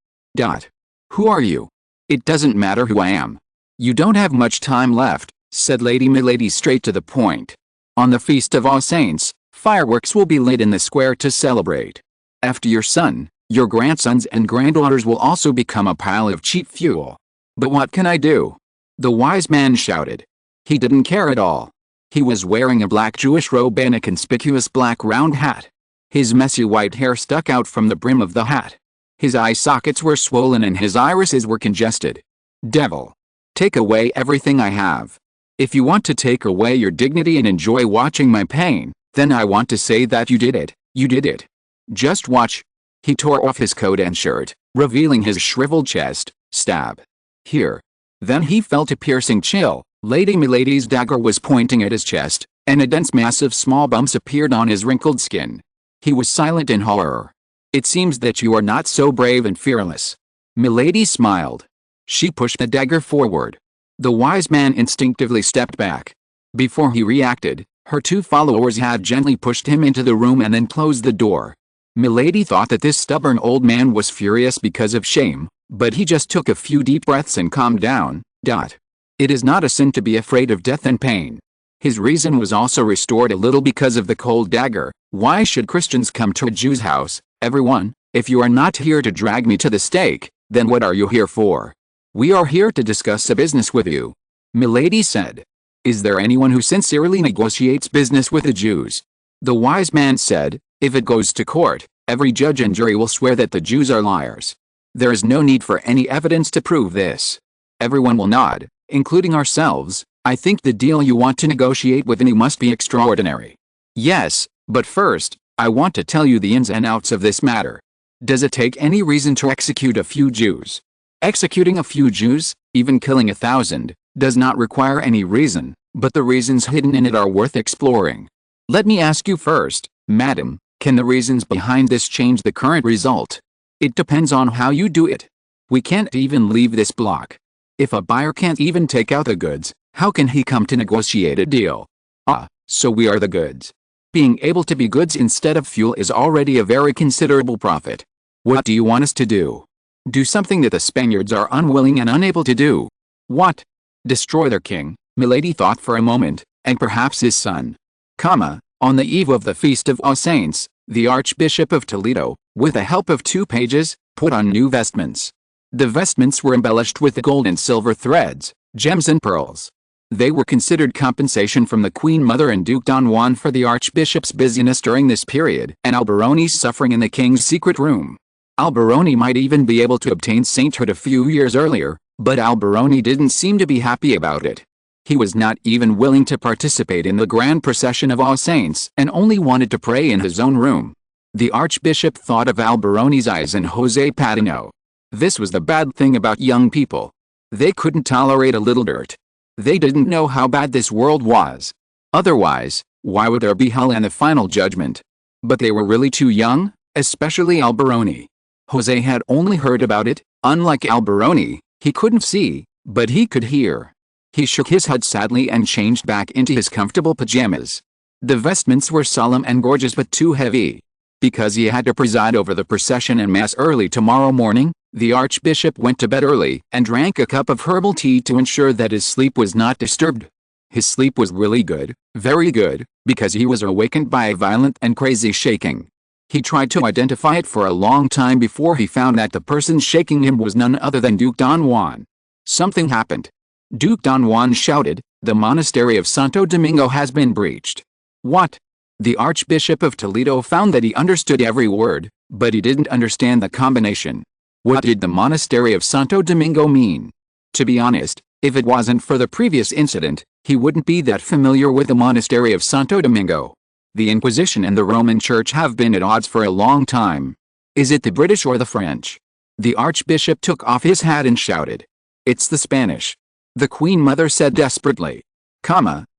Speaker 1: Who are you? It doesn't matter who I am. You don't have much time left, said Lady Milady straight to the point. On the Feast of All Saints, fireworks will be lit in the square to celebrate. After your son, your grandsons and granddaughters will also become a pile of cheap fuel. But what can I do? The wise man shouted. He didn't care at all. He was wearing a black Jewish robe and a conspicuous black round hat. His messy white hair stuck out from the brim of the hat. His eye sockets were swollen and his irises were congested. Devil! Take away everything I have. If you want to take away your dignity and enjoy watching my pain, then I want to say that you did it. You did it. Just watch. He tore off his coat and shirt, revealing his shriveled chest. Stab. Here. Then he felt a piercing chill. Lady Milady's dagger was pointing at his chest, and a dense mass of small bumps appeared on his wrinkled skin. He was silent in horror. It seems that you are not so brave and fearless. Milady smiled. She pushed the dagger forward. The wise man instinctively stepped back. Before he reacted, her two followers had gently pushed him into the room and then closed the door. Milady thought that this stubborn old man was furious because of shame, but he just took a few deep breaths and calmed down. It is not a sin to be afraid of death and pain. His reason was also restored a little because of the cold dagger. Why should Christians come to a Jew's house? Everyone, if you are not here to drag me to the stake, then what are you here for? We are here to discuss a business with you. Milady said. Is there anyone who sincerely negotiates business with the Jews? The wise man said, if it goes to court, every judge and jury will swear that the Jews are liars. There is no need for any evidence to prove this. Everyone will nod, including ourselves. I think the deal you want to negotiate with me must be extraordinary. Yes, but first, I want to tell you the ins and outs of this matter. Does it take any reason to execute a few Jews? Executing a few Jews, even killing 1,000, does not require any reason, but the reasons hidden in it are worth exploring. Let me ask you first, madam, can the reasons behind this change the current result? It depends on how you do it. We can't even leave this block. If a buyer can't even take out the goods, how can he come to negotiate a deal? So we are the goods. Being able to be goods instead of fuel is already a very considerable profit. What do you want us to do? Do something that the Spaniards are unwilling and unable to do. What? Destroy their king, Milady thought for a moment, and perhaps his son. On the eve of the Feast of All Saints, the Archbishop of Toledo, with the help of 2 pages, put on new vestments. The vestments were embellished with gold and silver threads, gems and pearls. They were considered compensation from the Queen Mother and Duke Don Juan for the Archbishop's busyness during this period and Alberoni's suffering in the king's secret room. Alberoni might even be able to obtain sainthood a few years earlier, but Alberoni didn't seem to be happy about it. He was not even willing to participate in the grand procession of All Saints and only wanted to pray in his own room. The Archbishop thought of Alberoni's eyes and José Patino. This was the bad thing about young people. They couldn't tolerate a little dirt. They didn't know how bad this world was. Otherwise, why would there be hell and the final judgment? But they were really too young, especially Alberoni. José had only heard about it. Unlike Alberoni, he couldn't see, but he could hear. He shook his head sadly and changed back into his comfortable pajamas. The vestments were solemn and gorgeous but too heavy. Because he had to preside over the procession and mass early tomorrow morning, the Archbishop went to bed early and drank a cup of herbal tea to ensure that his sleep was not disturbed. His sleep was really good, very good, because he was awakened by a violent and crazy shaking. He tried to identify it for a long time before he found that the person shaking him was none other than Duke Don Juan. Something happened. Duke Don Juan shouted, "The monastery of Santo Domingo has been breached." What? The Archbishop of Toledo found that he understood every word, but he didn't understand the combination. What did the monastery of Santo Domingo mean? To be honest, if it wasn't for the previous incident, he wouldn't be that familiar with the monastery of Santo Domingo. The Inquisition and the Roman Church have been at odds for a long time. Is it the British or the French? The Archbishop took off his hat and shouted. It's the Spanish. The Queen Mother said desperately.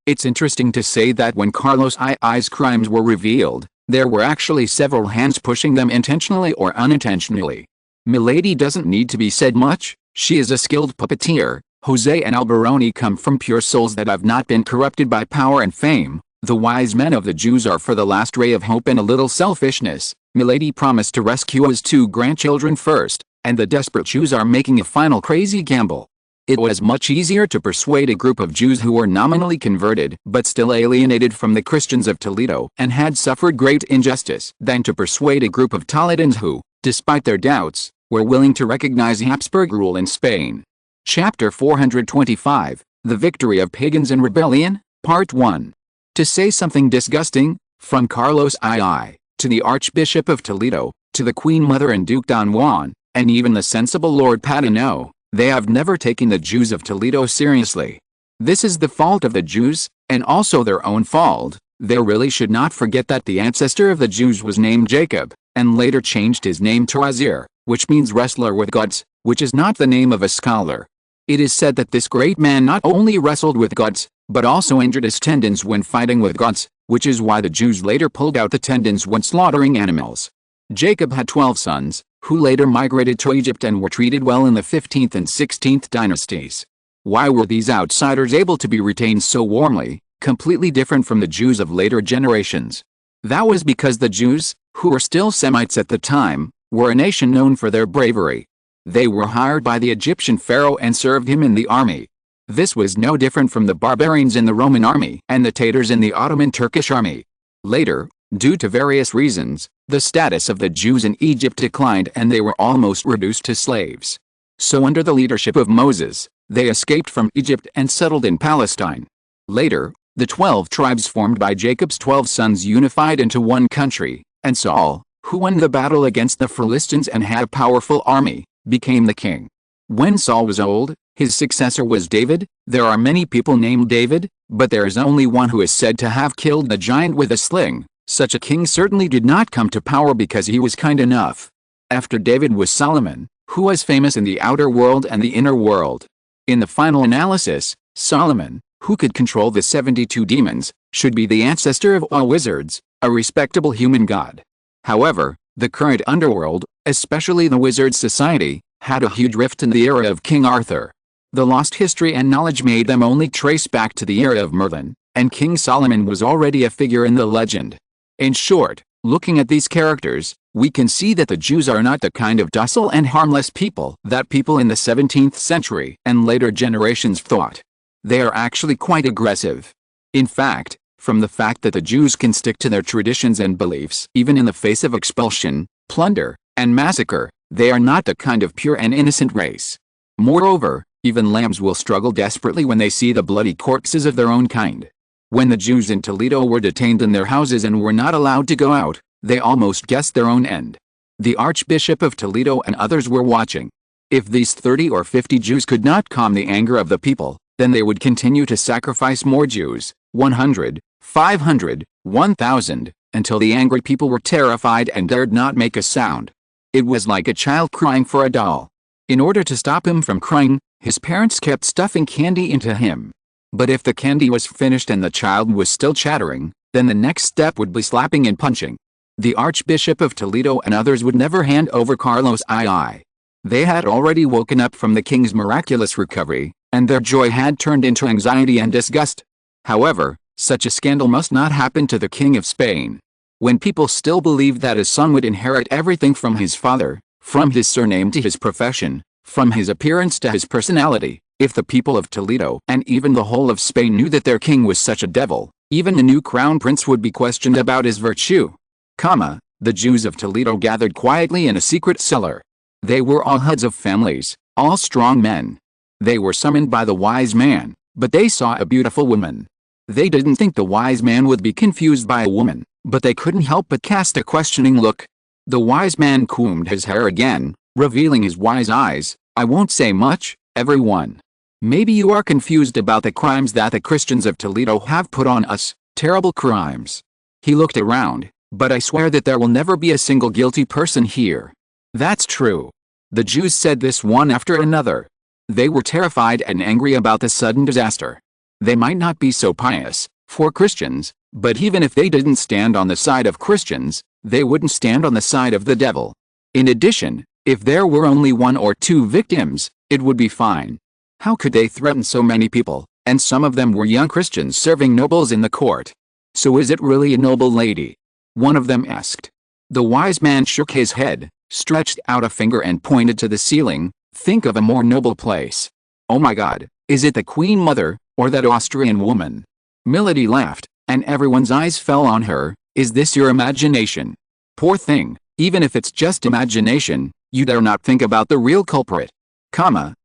Speaker 1: It's interesting to say that when Carlos II's crimes were revealed, there were actually several hands pushing them intentionally or unintentionally. Milady doesn't need to be said much, she is a skilled puppeteer. Jose and Alberoni come from pure souls that have not been corrupted by power and fame. The wise men of the Jews are for the last ray of hope and a little selfishness. Milady promised to rescue his 2 grandchildren first, and the desperate Jews are making a final crazy gamble. It was much easier to persuade a group of Jews who were nominally converted but still alienated from the Christians of Toledo and had suffered great injustice than to persuade a group of Toledans who, despite their doubts, were willing to recognize Habsburg rule in Spain. Chapter 425, The Victory of Pagans in Rebellion, Part 1. To say something disgusting, from Carlos II, to the Archbishop of Toledo, to the Queen Mother and Duke Don Juan, and even the sensible Lord Patino, they have never taken the Jews of Toledo seriously. This is the fault of the Jews, and also their own fault. They really should not forget that the ancestor of the Jews was named Jacob, and later changed his name to Azir, which means wrestler with gods, which is not the name of a scholar. It is said that this great man not only wrestled with gods, but also injured his tendons when fighting with gods, which is why the Jews later pulled out the tendons when slaughtering animals. Jacob had 12 sons, who later migrated to Egypt and were treated well in the 15th and 16th dynasties. Why were these outsiders able to be retained so warmly, completely different from the Jews of later generations? That was because the Jews, who were still Semites at the time, were a nation known for their bravery. They were hired by the Egyptian pharaoh and served him in the army. This was no different from the barbarians in the Roman army and the Tatars in the Ottoman Turkish army. Later, due to various reasons, the status of the Jews in Egypt declined and they were almost reduced to slaves. So under the leadership of Moses, they escaped from Egypt and settled in Palestine. Later, the 12 tribes formed by Jacob's 12 sons unified into one country, and Saul, who won the battle against the Philistines and had a powerful army, became the king. When Saul was old, his successor was David. There are many people named David, but there is only one who is said to have killed the giant with a sling. Such a king certainly did not come to power because he was kind enough. After David was Solomon, who was famous in the outer world and the inner world. In the final analysis, Solomon, who could control the 72 demons, should be the ancestor of all wizards, a respectable human god. However, the current underworld, especially the wizard society, had a huge rift in the era of King Arthur. The lost history and knowledge made them only trace back to the era of Merlin, and King Solomon was already a figure in the legend. In short, looking at these characters, we can see that the Jews are not the kind of docile and harmless people that people in the 17th century and later generations thought. They are actually quite aggressive. In fact, from the fact that the Jews can stick to their traditions and beliefs even in the face of expulsion, plunder, and massacre, they are not the kind of pure and innocent race. Moreover, even lambs will struggle desperately when they see the bloody corpses of their own kind. When the Jews in Toledo were detained in their houses and were not allowed to go out, they almost guessed their own end. The Archbishop of Toledo and others were watching. If these 30 or 50 Jews could not calm the anger of the people, then they would continue to sacrifice more Jews, 100, 500, 1,000, until the angry people were terrified and dared not make a sound. It was like a child crying for a doll. In order to stop him from crying, his parents kept stuffing candy into him. But if the candy was finished and the child was still chattering, then the next step would be slapping and punching. The Archbishop of Toledo and others would never hand over Carlos II. They had already woken up from the king's miraculous recovery, and their joy had turned into anxiety and disgust. However, such a scandal must not happen to the King of Spain. When people still believed that his son would inherit everything from his father, from his surname to his profession, from his appearance to his personality, if the people of Toledo and even the whole of Spain knew that their king was such a devil, even the new crown prince would be questioned about his virtue. The Jews of Toledo gathered quietly in a secret cellar. They were all heads of families, all strong men. They were summoned by the wise man, but they saw a beautiful woman. They didn't think the wise man would be confused by a woman, but they couldn't help but cast a questioning look. The wise man combed his hair again, revealing his wise eyes. "I won't say much, everyone. Maybe you are confused about the crimes that the Christians of Toledo have put on us, terrible crimes." He looked around, "But I swear that there will never be a single guilty person here." "That's true." The Jews said this one after another. They were terrified and angry about the sudden disaster. They might not be so pious, for Christians, but even if they didn't stand on the side of Christians, they wouldn't stand on the side of the devil. In addition, If there were only 1 or 2 victims, it would be fine. How could they threaten so many people, and some of them were young Christians serving nobles in the court? So is it really a noble lady? One of them asked. The wise man shook his head, stretched out a finger and pointed to the ceiling. Think of a more noble place. Oh my God, is it the Queen Mother, or that Austrian woman? Milady laughed, and everyone's eyes fell on her. Is this your imagination? Poor thing, even if it's just imagination, you dare not think about the real culprit.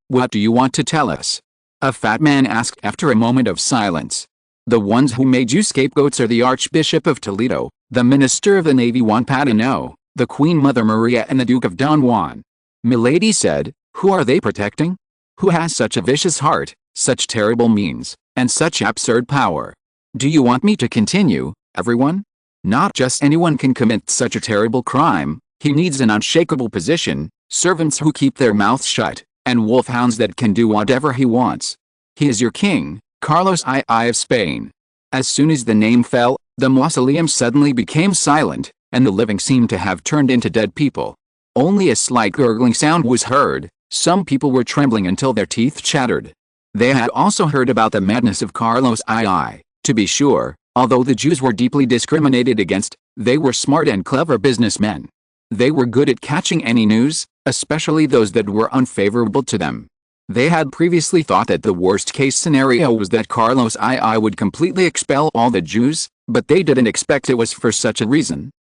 Speaker 1: What do you want to tell us? A fat man asked after a moment of silence. The ones who made you scapegoats are the Archbishop of Toledo, the Minister of the Navy Juan Patino, the Queen Mother Maria and the Duke of Don Juan. Milady said, who are they protecting? Who has such a vicious heart, such terrible means, and such absurd power? Do you want me to continue, everyone? Not just anyone can commit such a terrible crime. He needs an unshakable position, servants who keep their mouths shut, and wolfhounds that can do whatever he wants. He is your king, Carlos II of Spain. As soon as the name fell, the mausoleum suddenly became silent, and the living seemed to have turned into dead people. Only a slight gurgling sound was heard. Some people were trembling until their teeth chattered. They had also heard about the madness of Carlos II. To be sure, although the Jews were deeply discriminated against, they were smart and clever businessmen. They were good at catching any news, especially those that were unfavorable to them. They had previously thought that the worst-case scenario was that Carlos II would completely expel all the Jews, but they didn't expect it was for such a reason.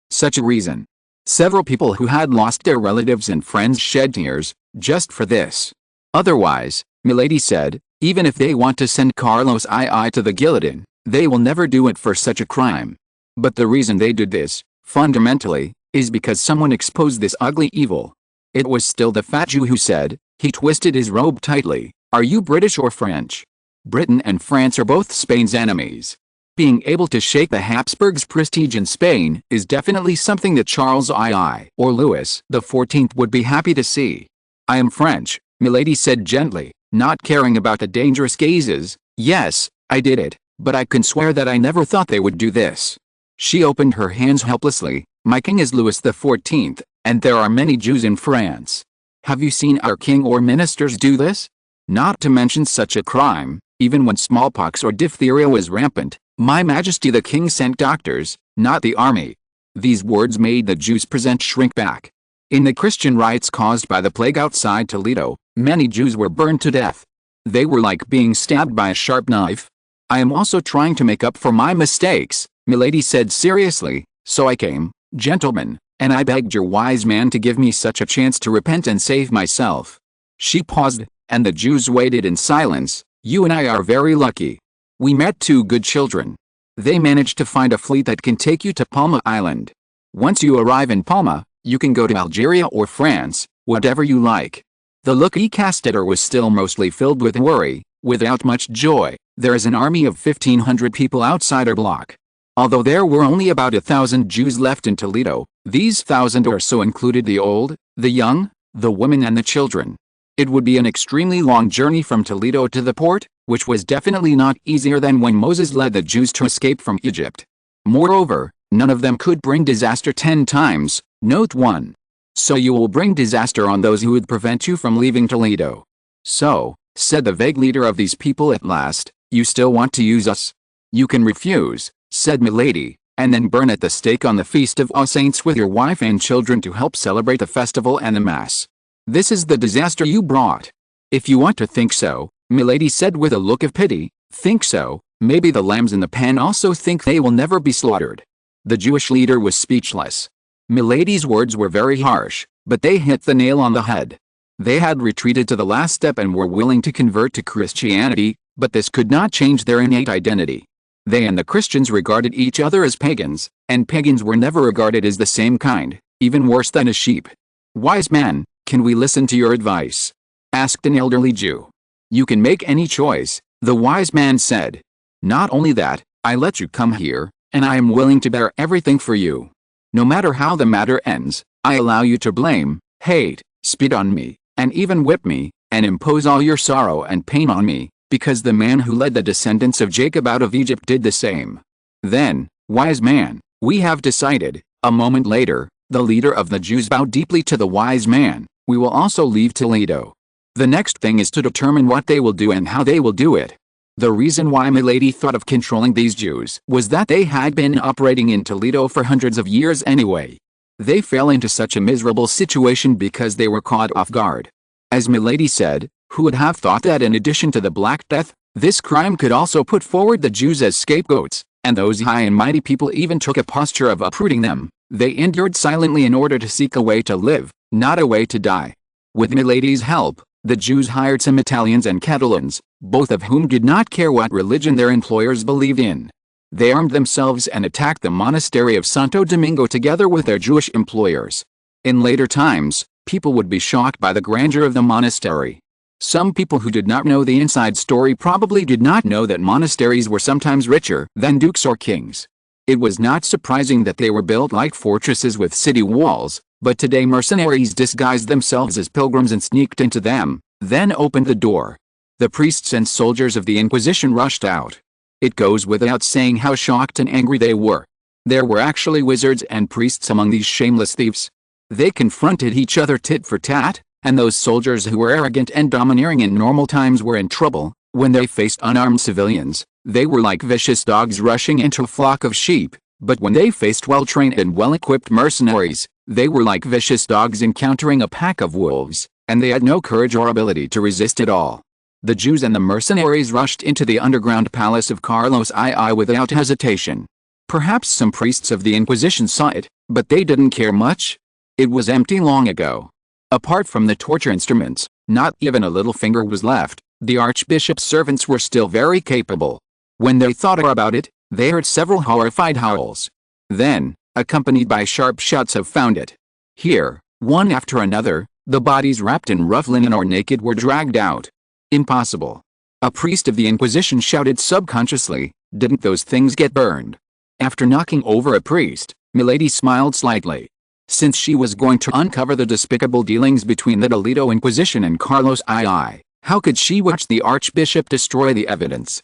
Speaker 1: Several people who had lost their relatives and friends shed tears, just for this. Otherwise, Milady said, even if they want to send Carlos II to the guillotine, they will never do it for such a crime. But the reason they did this, fundamentally, is because someone exposed this ugly evil. It was still the fat Jew who said, he twisted his robe tightly, are you British or French? Britain and France are both Spain's enemies. Being able to shake the Habsburgs' prestige in Spain is definitely something that Charles II or Louis XIV would be happy to see. I am French, Milady said gently, not caring about the dangerous gazes. Yes, I did it, but I can swear that I never thought they would do this. She opened her hands helplessly. My king is Louis XIV, and there are many Jews in France. Have you seen our king or ministers do this? Not to mention such a crime, even when smallpox or diphtheria was rampant, My Majesty the King sent doctors, not the army. These words made the Jews present shrink back. In the Christian riots caused by the plague outside Toledo, many Jews were burned to death. They were like being stabbed by a sharp knife. I am also trying to make up for my mistakes, Milady said seriously, so I came, gentlemen, and I begged your wise man to give me such a chance to repent and save myself. She paused, and the Jews waited in silence. You and I are very lucky. We met 2 good children. They managed to find a fleet that can take you to Palma Island. Once you arrive in Palma, you can go to Algeria or France, whatever you like. The look he cast at her was still mostly filled with worry, without much joy. There is an army of 1,500 people outside our block. Although there were only about 1,000 Jews left in Toledo, these 1,000 or so included the old, the young, the women and the children. It would be an extremely long journey from Toledo to the port, which was definitely not easier than when Moses led the Jews to escape from Egypt. Moreover, none of them could bring disaster 10 times. Note 1. So you will bring disaster on those who would prevent you from leaving Toledo. So, said the vague leader of these people at last, you still want to use us? You can refuse, said Milady, and then burn at the stake on the Feast of All Saints with your wife and children to help celebrate the festival and the Mass. This is the disaster you brought. If you want to think so, Milady said with a look of pity, think so, maybe the lambs in the pen also think they will never be slaughtered. The Jewish leader was speechless. Milady's words were very harsh, but they hit the nail on the head. They had retreated to the last step and were willing to convert to Christianity, but this could not change their innate identity. They and the Christians regarded each other as pagans, and pagans were never regarded as the same kind, even worse than a sheep. Wise man, can we listen to your advice? Asked an elderly Jew. You can make any choice, the wise man said. Not only that, I let you come here, and I am willing to bear everything for you. No matter how the matter ends, I allow you to blame, hate, spit on me, and even whip me, and impose all your sorrow and pain on me, because the man who led the descendants of Jacob out of Egypt did the same. Then, wise man, we have decided. A moment later, the leader of the Jews bowed deeply to the wise man. We will also leave Toledo. The next thing is to determine what they will do and how they will do it. The reason why Milady thought of controlling these Jews was that they had been operating in Toledo for hundreds of years anyway. They fell into such a miserable situation because they were caught off guard. As Milady said, who would have thought that in addition to the Black Death, this crime could also put forward the Jews as scapegoats, and those high and mighty people even took a posture of uprooting them. They endured silently in order to seek a way to live, not a way to die. With Milady's help, the Jews hired some Italians and Catalans, both of whom did not care what religion their employers believed in. They armed themselves and attacked the monastery of Santo Domingo together with their Jewish employers. In later times, people would be shocked by the grandeur of the monastery. Some people who did not know the inside story probably did not know that monasteries were sometimes richer than dukes or kings. It was not surprising that they were built like fortresses with city walls, but today mercenaries disguised themselves as pilgrims and sneaked into them, then opened the door. The priests and soldiers of the Inquisition rushed out. It goes without saying how shocked and angry they were. There were actually wizards and priests among these shameless thieves. They confronted each other tit for tat, and those soldiers who were arrogant and domineering in normal times were in trouble. When they faced unarmed civilians, they were like vicious dogs rushing into a flock of sheep, but when they faced well-trained and well-equipped mercenaries, they were like vicious dogs encountering a pack of wolves, and they had no courage or ability to resist at all. The Jews and the mercenaries rushed into the underground palace of Carlos II without hesitation. Perhaps some priests of the Inquisition saw it, but they didn't care much. It was empty long ago. Apart from the torture instruments, not even a little finger was left. The archbishop's servants were still very capable. When they thought about it, they heard several horrified howls. Then, accompanied by sharp shouts of "Found it!" Here, one after another, the bodies wrapped in rough linen or naked were dragged out. Impossible. A priest of the Inquisition shouted subconsciously, "Didn't those things get burned?" After knocking over a priest, Milady smiled slightly. Since she was going to uncover the despicable dealings between the Toledo Inquisition and Carlos II, how could she watch the archbishop destroy the evidence?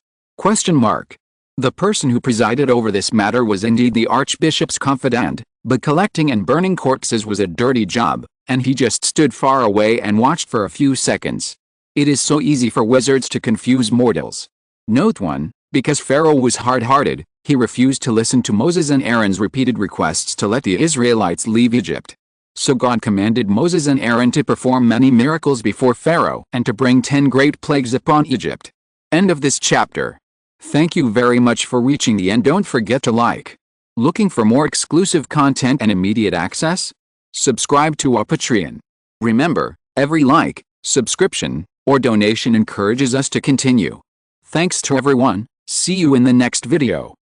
Speaker 1: The person who presided over this matter was indeed the archbishop's confidant, but collecting and burning corpses was a dirty job, and he just stood far away and watched for a few seconds. It is so easy for wizards to confuse mortals. Note 1, because Pharaoh was hard-hearted, he refused to listen to Moses and Aaron's repeated requests to let the Israelites leave Egypt. So God commanded Moses and Aaron to perform many miracles before Pharaoh and to bring 10 great plagues upon Egypt. End of this chapter. Thank you very much for reaching the end. Don't forget to like. Looking for more exclusive content and immediate access? Subscribe to our Patreon. Remember, every like, subscription, or donation encourages us to continue. Thanks to everyone. See you in the next video.